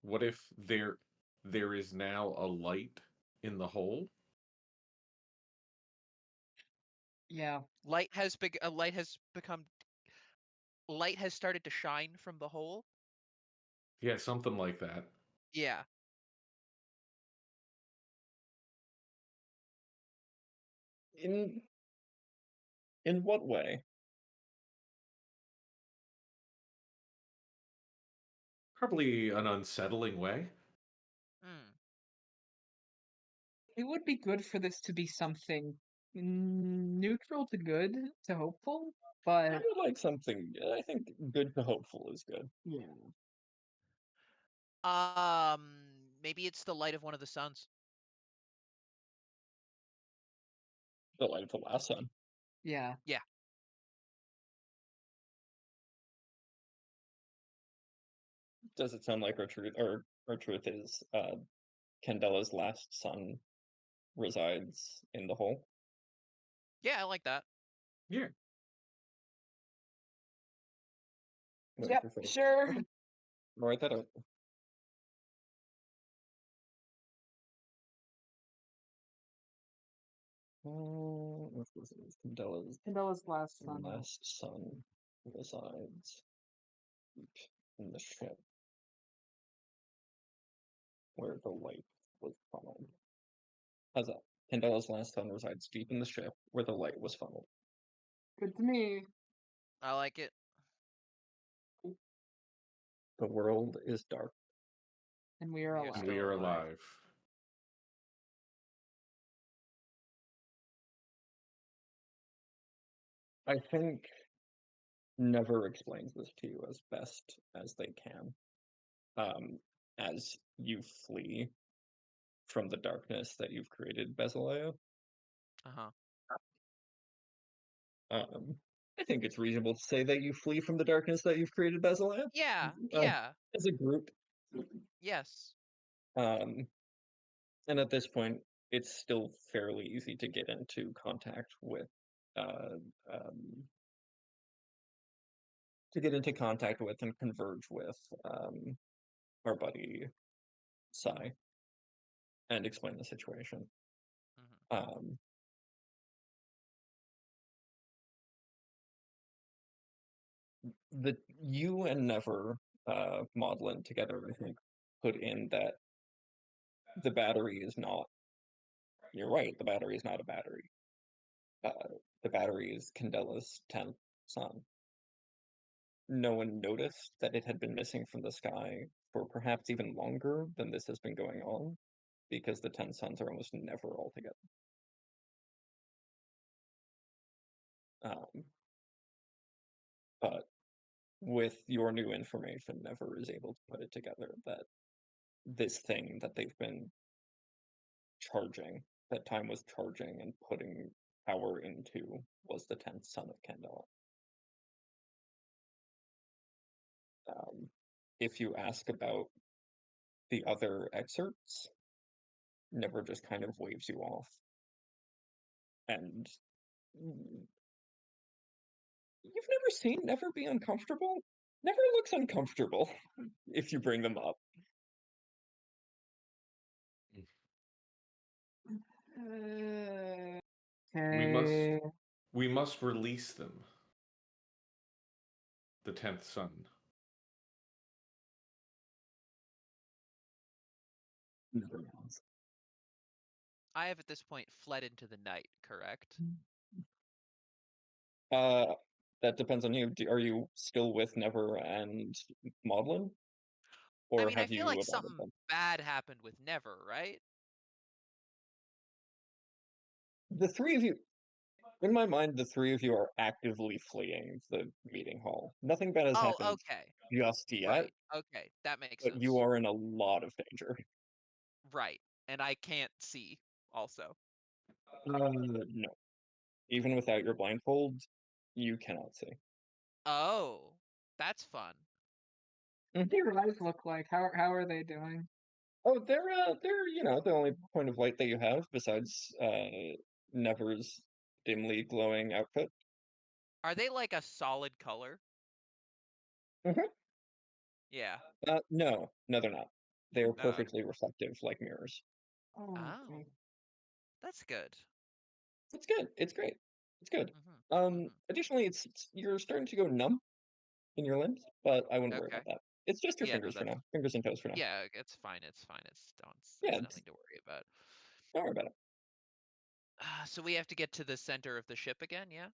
What if there is now a light in the hole? Yeah, Light has become light has started to shine from the hole. Yeah, something like that. Yeah. In what way? Probably an unsettling way. Hmm. it would be good for this to be something neutral to good to hopeful, I but would like something. I think good to hopeful is good. yeah. Maybe it's the light of one of the suns. The light of the last sun. Yeah. Yeah. Does it sound like our truth, or our truth is Candela's last son resides in the hole? Yeah, I like that. Yeah. Yep, sure. Okay. I'll write that out. What was it? Candela's Candela's last son. last son resides in the ship where the light was funneled. How's that? Candela's last son resides deep in the ship where the light was funneled. Good to me. I like it. The world is dark. And we are We are alive. And still we are alive. alive. I think Never explains this to you as best as they can. As you flee from the darkness that you've created, Basileia, Uh-huh. I think it's reasonable to say that you flee from the darkness that you've created, Basileia, Yeah, uh, yeah. as a group. Yes. Um, and at this point, it's still fairly easy to get into contact with, uh, um, and converge with our buddy Sai and explain the situation. Mhm. The you and Never Maudlin together, I think, put in that the battery is not. You're right. The battery is not a battery. The battery is Candela's 10th son. No one noticed that it had been missing from the sky for perhaps even longer than this has been going on, because the 10 suns are almost never all together. But with your new information, Never is able to put it together that this thing that they've been charging, that time was charging and putting power into, was the 10th son of Candela. If you ask about the other excerpts, Never just kind of waves you off. And you've never seen Never be uncomfortable? Never looks uncomfortable if you bring them up. Okay. We must release them. The 10th son. Never knows. I have at this point fled into the night, correct? That depends on you. Are you still with Never and Maudlin? I Or mean, I have feel you like abandoned something them? bad happened with Never, right? The three of you, in my mind, the three of you are actively fleeing the meeting hall. Nothing bad has Oh, happened okay. just yet, Right. Okay, that makes but sense. you are in a lot of danger. Right. And I can't see also. No. Even without your blindfold, you cannot see. Oh, that's fun. What do your eyes look like? How are they doing? Oh, they're the only point of light that you have besides Never's dimly glowing outfit. Are they like a solid color? Mhm. Yeah. No, they're not. They're Oh, okay. perfectly reflective, like mirrors. Oh, Oh, okay. that's good. It's good. It's great. It's good. Mm-hmm. Mm-hmm. Additionally, you're starting to go numb in your limbs, but I wouldn't worry Okay. about that. It's just your Yeah, no, fingers for that's now. Fingers and toes for now. yeah, it's fine. It's fine. Yeah, It's nothing to worry about. don't worry about it. So we have to get to the center of the ship again, yeah?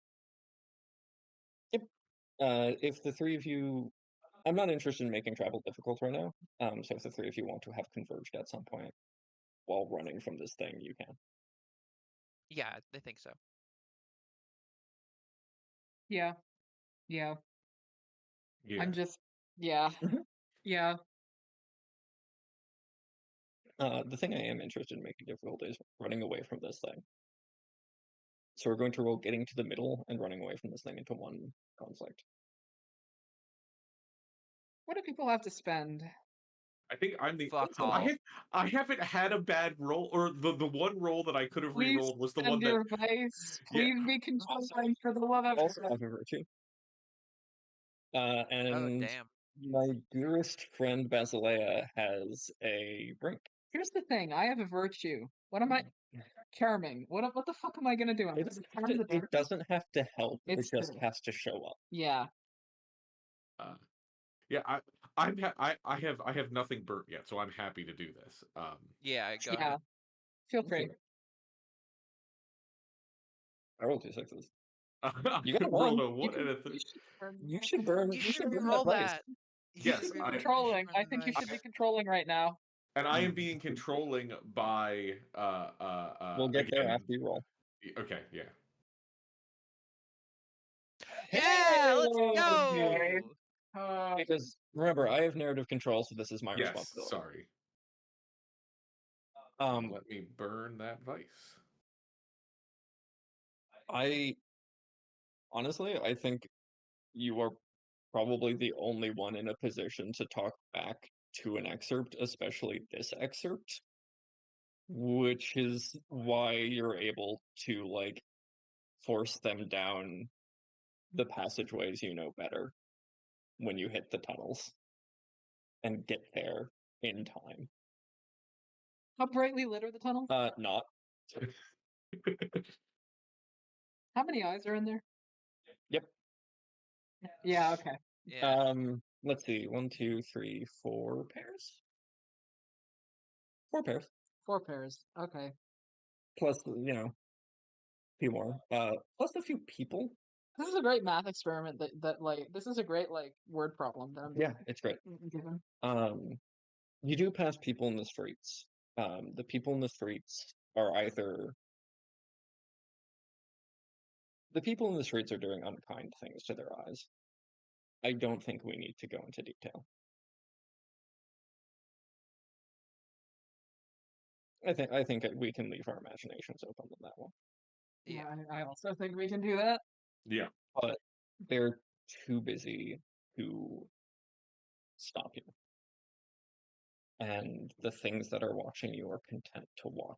If the three of you, I'm not interested in making travel difficult right now. So if the three of you want to have converged at some point while running from this thing, you can. Yeah, I think so. Yeah. Yeah. Yeah. I'm just yeah. Mhm. Yeah. The thing I am interested in making difficult is running away from this thing. So we're going to roll getting to the middle and running away from this thing into one conflict. What do people have to spend? I think I'm the. Fuck Oh, all. I haven't had a bad roll, or the one roll that I could have Please re-rolled was the spend one that. your vice. Yeah. Please be controlling for the love of Also have a virtue. Oh, And damn. my dearest friend Basilea has a brink. Here's the thing. I have a virtue. What am I? Charming. What the fuck am I gonna do? I'm gonna charm the It dark. doesn't have to help. It It's just true. has to show up. Yeah. Yeah, I have nothing burnt yet, so I'm happy to do this. Yeah, go Yeah. ahead. Feel free. I rolled 2 6s. I You got rolled one. a one and a three. You should burn. You You should should burn re-roll that dice. that. You You Yes, should be I- controlling. I think you should be controlling right now. And I am being controlling by We'll get there again. after you roll. Okay, yeah. Yeah, let's Hey! go. Because remember, I have narrative control, so this is my Yes, responsibility. sorry. Um, Let me burn that vice. I honestly, I think you are probably the only one in a position to talk back to an excerpt, especially this excerpt, which is why you're able to like force them down the passageways you know better when you hit the tunnels and get there in time. How brightly lit are the tunnels? Not. How many eyes are in there? Yep. Yeah. Okay. Yeah. Let's see. 1, 2, 3, 4 pairs. 4 pairs. 4 pairs. Okay. Plus, a few more. Plus a few people. This is a great math experiment that like this is a great like word problem that I'm Yeah, it's great. given. You do pass people in the streets. The people in the streets are either the people in the streets are doing unkind things to their eyes. I don't think we need to go into detail. I think we can leave our imaginations open on that one. Yeah. I also think we can do that. Yeah. But they're too busy to stop you. And the things that are watching you are content to watch.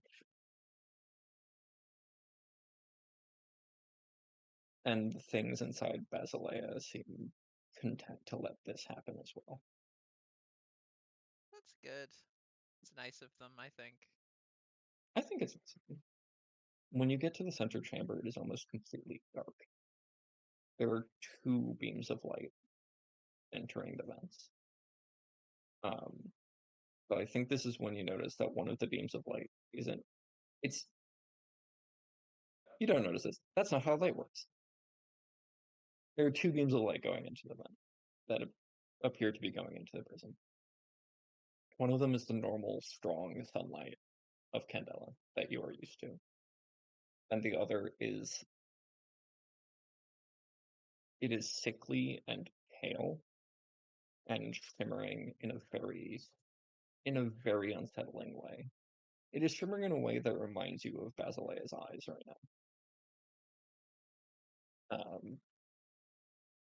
And the things inside Basilea seem content to let this happen as well. That's good. It's nice of them, I think. I think it's when you get to the center chamber, it is almost completely dark. There are 2 beams of light entering the vents. But I think this is when you notice that one of the beams of light isn't It's you don't notice this. That's not how light works. There are two beams of light going into the vent that appear to be going into the prism. One of them is the normal, strong sunlight of Candela that you are used to, and the other is it is sickly and pale and shimmering in a very unsettling way. It is shimmering in a way that reminds you of Basilea's eyes right now.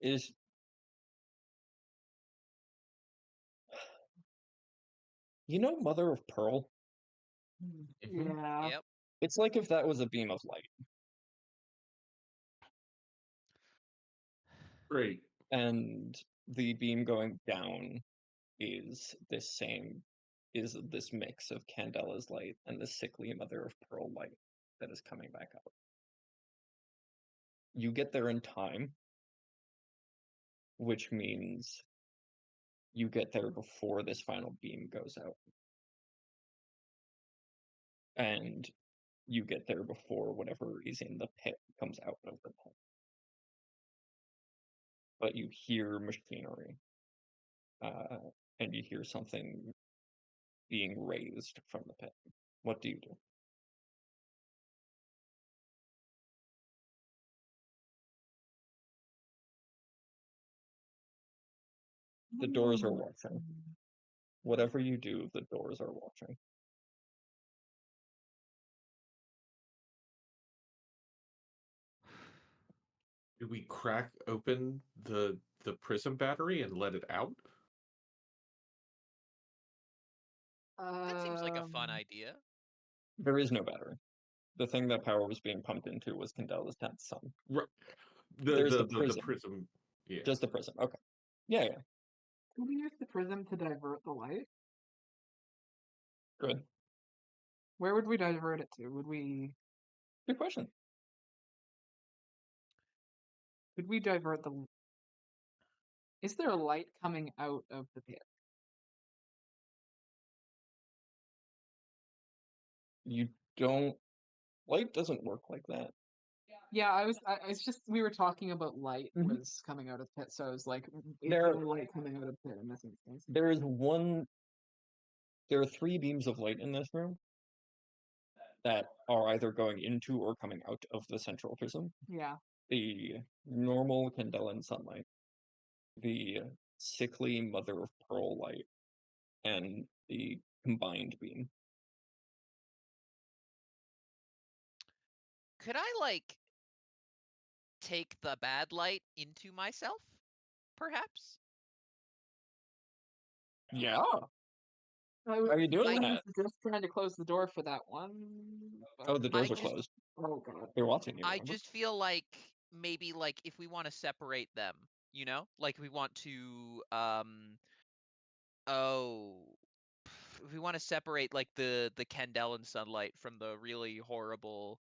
It is Mother of Pearl? Mhm. Yeah. Yep. It's like if that was a beam of light. Great. And the beam going down is this mix of Candela's light and the sickly Mother of Pearl light that is coming back up. You get there in time, which means you get there before this final beam goes out. And you get there before whatever is in the pit comes out of the pit. But you hear machinery, and you hear something being raised from the pit. What do you do? The doors are watching. Whatever you do, the doors are watching. Do we crack open the prism battery and let it out? That seems like a fun Um, idea. There is no battery. The thing that power was being pumped into was Candela's 10th sun. Right. There's the The prism. prism. Yeah. Just the prism. Okay. Yeah. Could we use the prism to divert the light? Good. Where would we divert it to? Good question. Could we divert the? Is there a light coming out of the pit? You don't. Light doesn't work like that. Yeah, it's just we were talking about light Mhm. was coming out of the pit, so I was like, is There- there light coming out of the pit? And that makes sense. There is one. There are 3 beams of light in this room that are either going into or coming out of the central prism. Yeah. The normal Candelan sunlight, the sickly Mother of Pearl light, and the combined beam. Could I like take the bad light into myself? Perhaps? Yeah. I How are you doing was that? just trying to close the door for that one. Oh, the doors I are just- closed. Oh god. They're watching you. I Remember? just feel like maybe like if we want to separate them, you know? Like we want to if we want to separate like the Candelan sunlight from the really horrible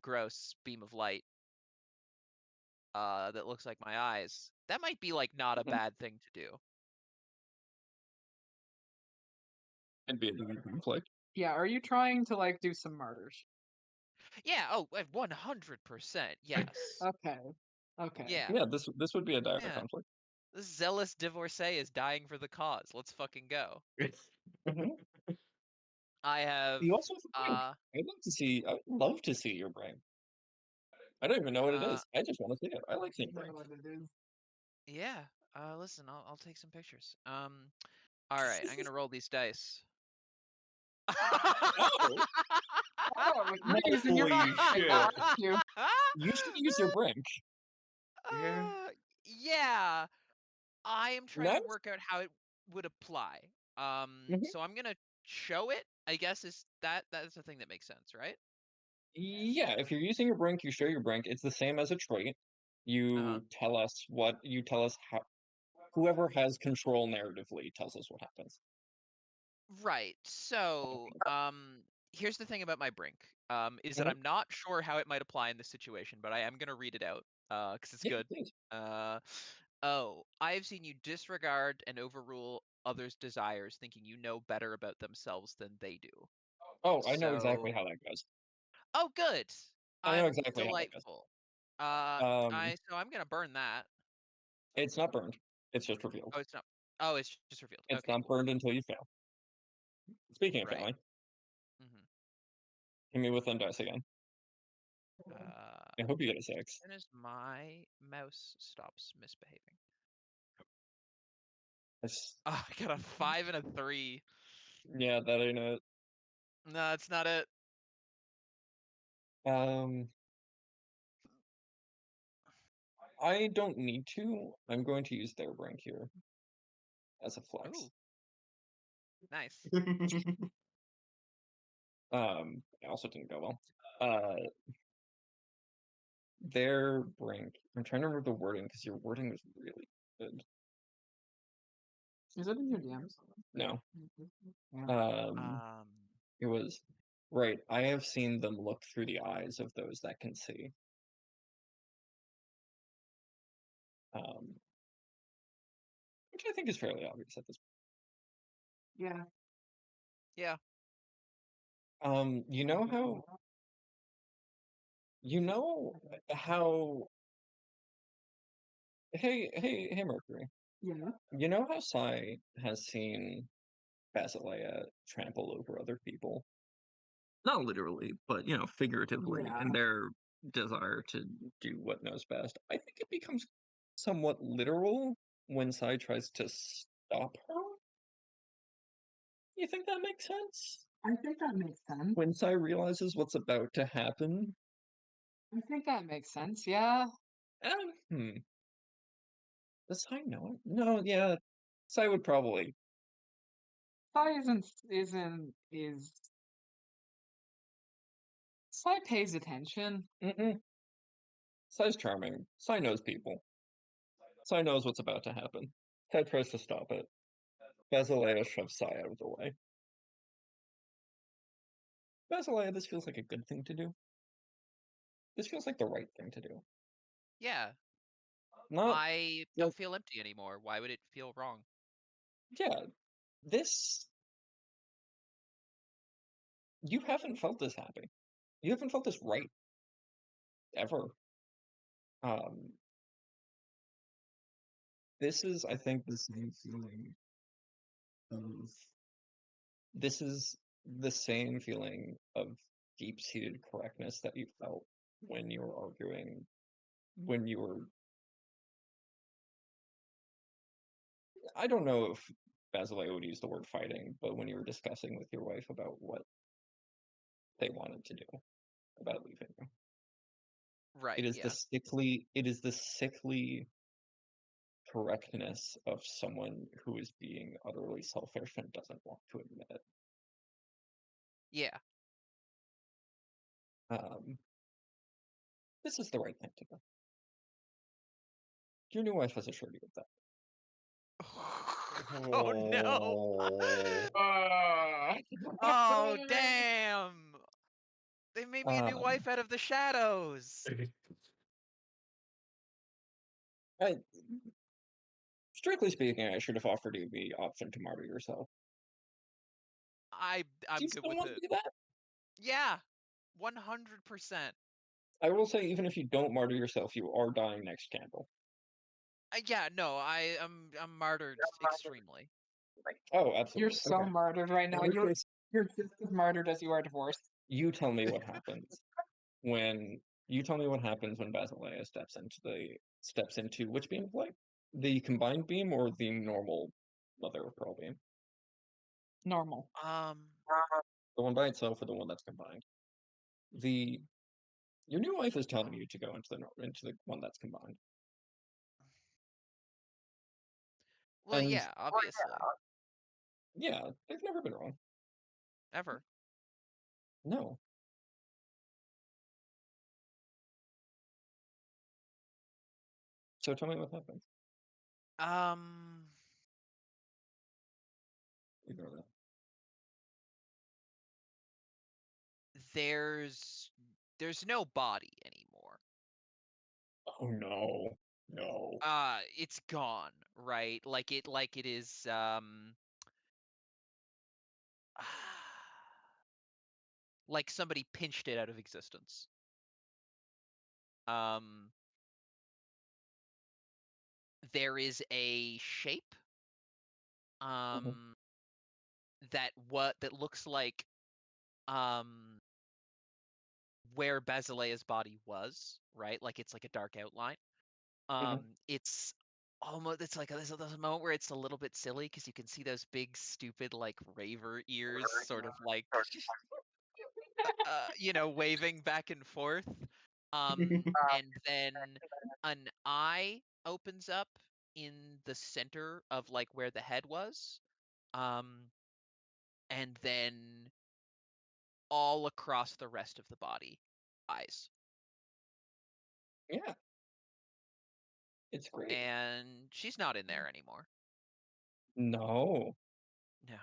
gross beam of light that looks like my eyes. That might be like not a Okay. bad thing to do. It'd be a different conflict. Yeah, are you trying to like do some murders? Yeah, oh, 100%. Yes. Okay. Okay. Yeah. Yeah, this would be a dire Yeah. conflict. This zealous divorcee is dying for the cause. Let's fucking go. Mhm. I have You also have a brain. I'd love to see your brain. I don't even know what it is. I just want to see it. I like seeing I brains. don't know what it is. yeah. Listen, I'll take some pictures. All right, I'm gonna roll these dice. Oh, you're using your Holy shit. you. You should use your brink. Yeah. Yeah. I am trying Nice. to work out how it would apply. Mhm. So I'm gonna show it. I guess is that's the thing that makes sense, right? Yeah, if you're using your brink, you show your brink. It's the same as a trait. You tell us how whoever has control narratively tells us what happens. Right. So, here's the thing about my brink. Is that Mhm. I'm not sure how it might apply in this situation, but I am gonna read it out. Because it's Yeah, good. please. Oh, I have seen you disregard and overrule others' desires, thinking you know better about themselves than they do. Oh, I know exactly how that goes. Oh, good. I know I'm exactly how that goes. delightful. Um, So I'm gonna burn that. it's not burned. It's just revealed. Oh, it's not. Oh, it's just revealed. It's Okay, not cool. burned until you fail. Speaking of Right. failing, hmm hit me with dice again. Uh, I hope you get a 6. when is my mouse stops misbehaving? It's, Oh, I got a 5 and a 3. yeah, that ain't it. No, that's not it. I don't need to. I'm going to use their rank here as a flex. Ooh, nice. It also didn't go well. Their rank. I'm trying to remember the wording because your wording was really good. Is it in your DMs? No. Yeah. Um, It was right. I have seen them look through the eyes of those that can see. Which I think is fairly obvious at this Yeah. yeah. point. You know how hey Mercury. Yeah. You know how Sai has seen Basileia trample over other people? Not literally, but figuratively, Yeah. in their desire to do what knows best. I think it becomes somewhat literal when Sai tries to stop her. You think that makes sense? I think that makes sense. When Sai realizes what's about to happen? I think that makes sense. Yeah. Hmm. Does Sai know it? No, yeah. Sai would probably. Sai is Sai pays attention. Sai's charming. Sai knows people. Sai knows what's about to happen. Sai tries to stop it. Basileia shoves Sai out of the way. Basileia, this feels like a good thing to do. This feels like the right thing to do. Yeah. Not, I don't feel empty anymore. Why would it feel wrong? yeah, this. You haven't felt this happy. You haven't felt this right. Ever. This is, I think, the same feeling of. This is the same feeling of deep-seated correctness that you felt when you were arguing, when you were. I don't know if Basilea would use the word fighting, but when you were discussing with your wife about what they wanted to do about leaving you. Right. It is Yeah. the sickly correctness of someone who is being utterly selfish and doesn't want to admit it. Yeah. This is the right thing to do. Your new wife has assured you of that. Oh no. Oh damn. They made me a new wife out of the shadows. Strictly speaking, I should have offered you the option to martyr yourself. I'm Do you good still with want it. to do that? Yeah. 100%. I will say, even if you don't martyr yourself, you are dying next candle. Yeah, no, I'm martyred extremely. Oh, absolutely. You're so martyred right now. You're just as martyred as you are divorced. You tell me what happens when Basileia steps into which beam of light? The combined beam or the normal mother of pearl beam? Normal. The one by itself or the one that's combined? Your new wife is telling you to go into the one that's combined. Well, And yeah, obviously. yeah, they've never been wrong. Ever. No. So tell me what happens. Ignore that. There's no body anymore. Oh no. No. It's gone, right? Like it is like somebody pinched it out of existence. There is a shape that looks like where Basilea's body was, right? Like it's like a dark outline. It's almost, it's like there's a moment where it's a little bit silly because you can see those big stupid like raver ears sort of like waving back and forth. And then an eye opens up in the center of like where the head was. And then all across the rest of the body, eyes. Yeah. It's great. And she's not in there anymore. No. No.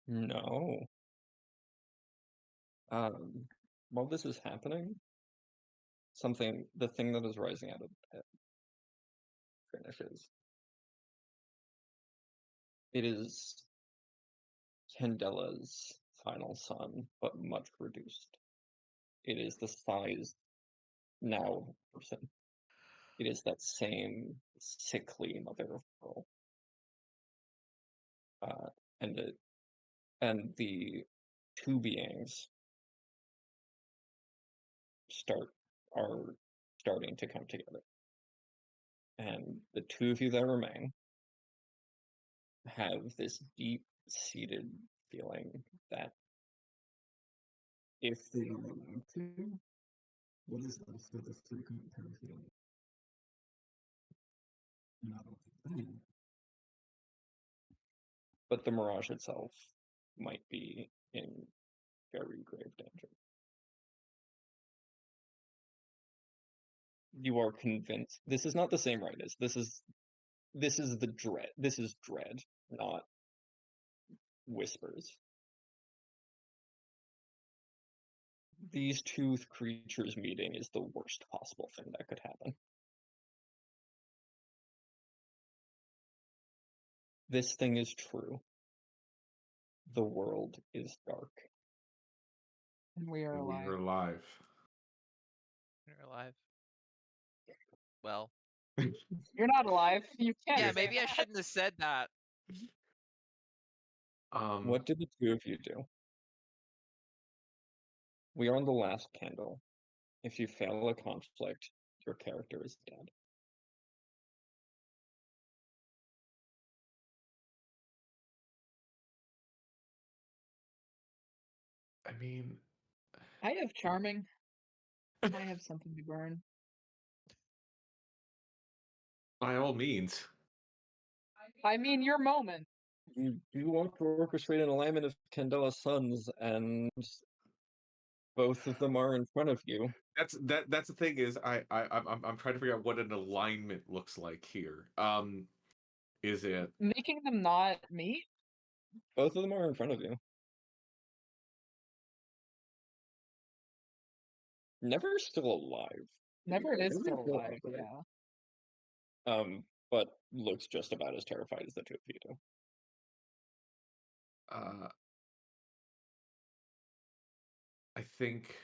No. While this is happening, the thing that is rising out of the pit finishes. It is Candela's final son, but much reduced. It is the size now of a person. It is that same sickly mother of pearl. And the two beings are starting to come together. And the two of you that remain have this deep-seated feeling that if they want to, what is left of the frequent feeling? But the Mirage itself might be in very grave danger. You are convinced this is not the same rightness. This is the dread. This is dread, not whispers. These two creatures meeting is the worst possible thing that could happen. This thing is true. The world is dark. And we are And we alive. are alive. You're alive. Well, You're not alive. You can't. yeah, say maybe I that. shouldn't have said that. What did the two of you do? We are on the last candle. If you fail a conflict, your character is dead. I mean, I have charming. I have something to burn. by all means. I mean, your moment. You want to orchestrate an alignment of Candela's sons, and both of them are in front of you. That's the thing is I'm trying to figure out what an alignment looks like here. Is it Making them not meet? Both of them are in front of you. Never's still alive. Never is Never's still still alive, alive. yeah. But looks just about as terrified as the two of you do. I think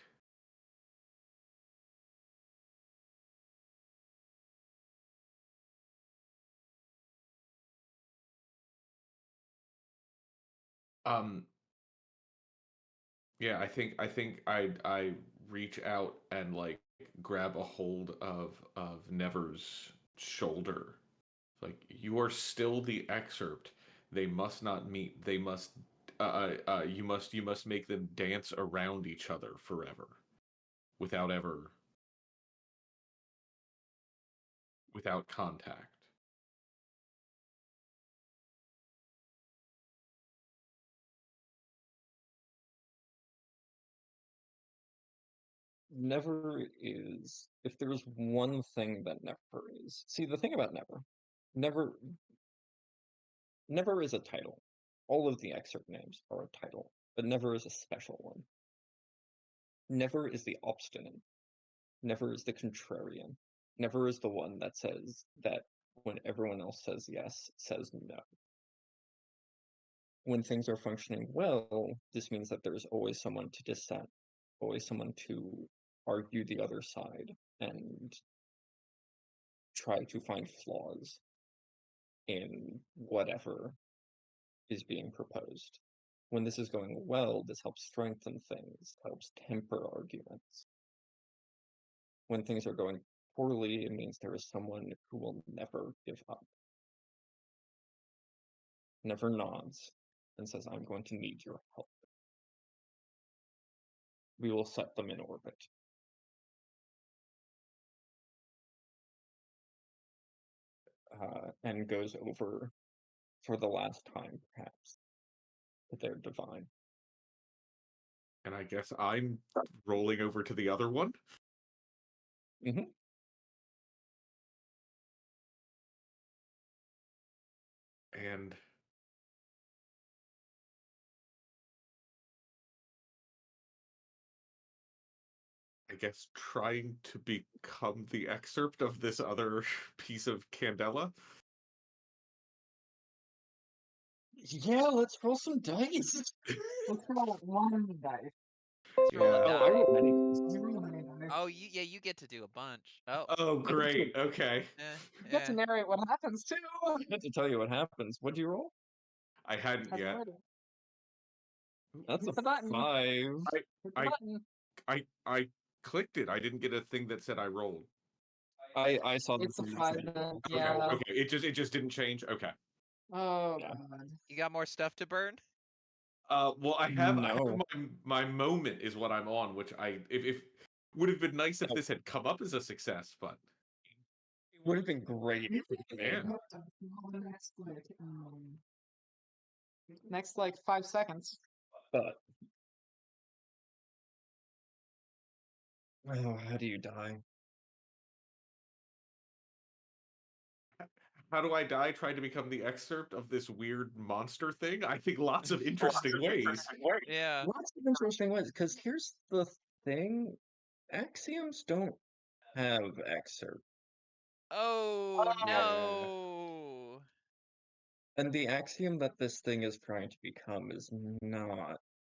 yeah, I think I reach out and like grab a hold of Never's shoulder. Like, you are still the excerpt. They must not meet. They must you must make them dance around each other forever without contact. Never is. If there's one thing that Never is. See, the thing about Never is a title. All of the excerpt names are a title, but Never is a special one. Never is the obstinate. Never is the contrarian. Never is the one that says that when everyone else says yes, says no. when things are functioning well, this means that there's always someone to dissent, always someone to argue the other side and try to find flaws in whatever is being proposed. When this is going well, this helps strengthen things, helps temper arguments. When things are going poorly, it means there is someone who will never give up, never nods, and says, I'm going to need your help. We will set them in orbit. And goes over for the last time, perhaps, to their divine. And I guess I'm rolling over to the other one. Mhm. And I guess trying to become the excerpt of this other piece of Candela. Yeah, let's roll some dice. Let's roll one dice. Let's roll a Yeah. Oh, I die. rolled many. I roll many dice. Oh, you get to do a bunch. Oh, Oh, great. Okay. You get to eh. narrate what happens too. I have to tell you what happens. What'd you roll? I hadn't Have you yet. read it? That's Hit a the button. 5. Hit the I- button. I clicked it. I didn't get a thing that said I rolled. I saw the It's a thing that 5 said- then. Okay. Yeah. Okay. It just didn't change. Okay. Oh Yeah. god. You got more stuff to burn? Well, I have No. my moment is what I'm on, which if would have been nice if No. this had come up as a success, but It would have been great. if it yeah. did. Next like 5 seconds. But oh, how do you die? How do I die trying to become the excerpt of this weird monster thing? I think lots of interesting ways. Yeah. Lots of interesting ways. Because here's the thing: axioms don't have excerpt, Oh Yeah. no. and the axiom that this thing is trying to become is not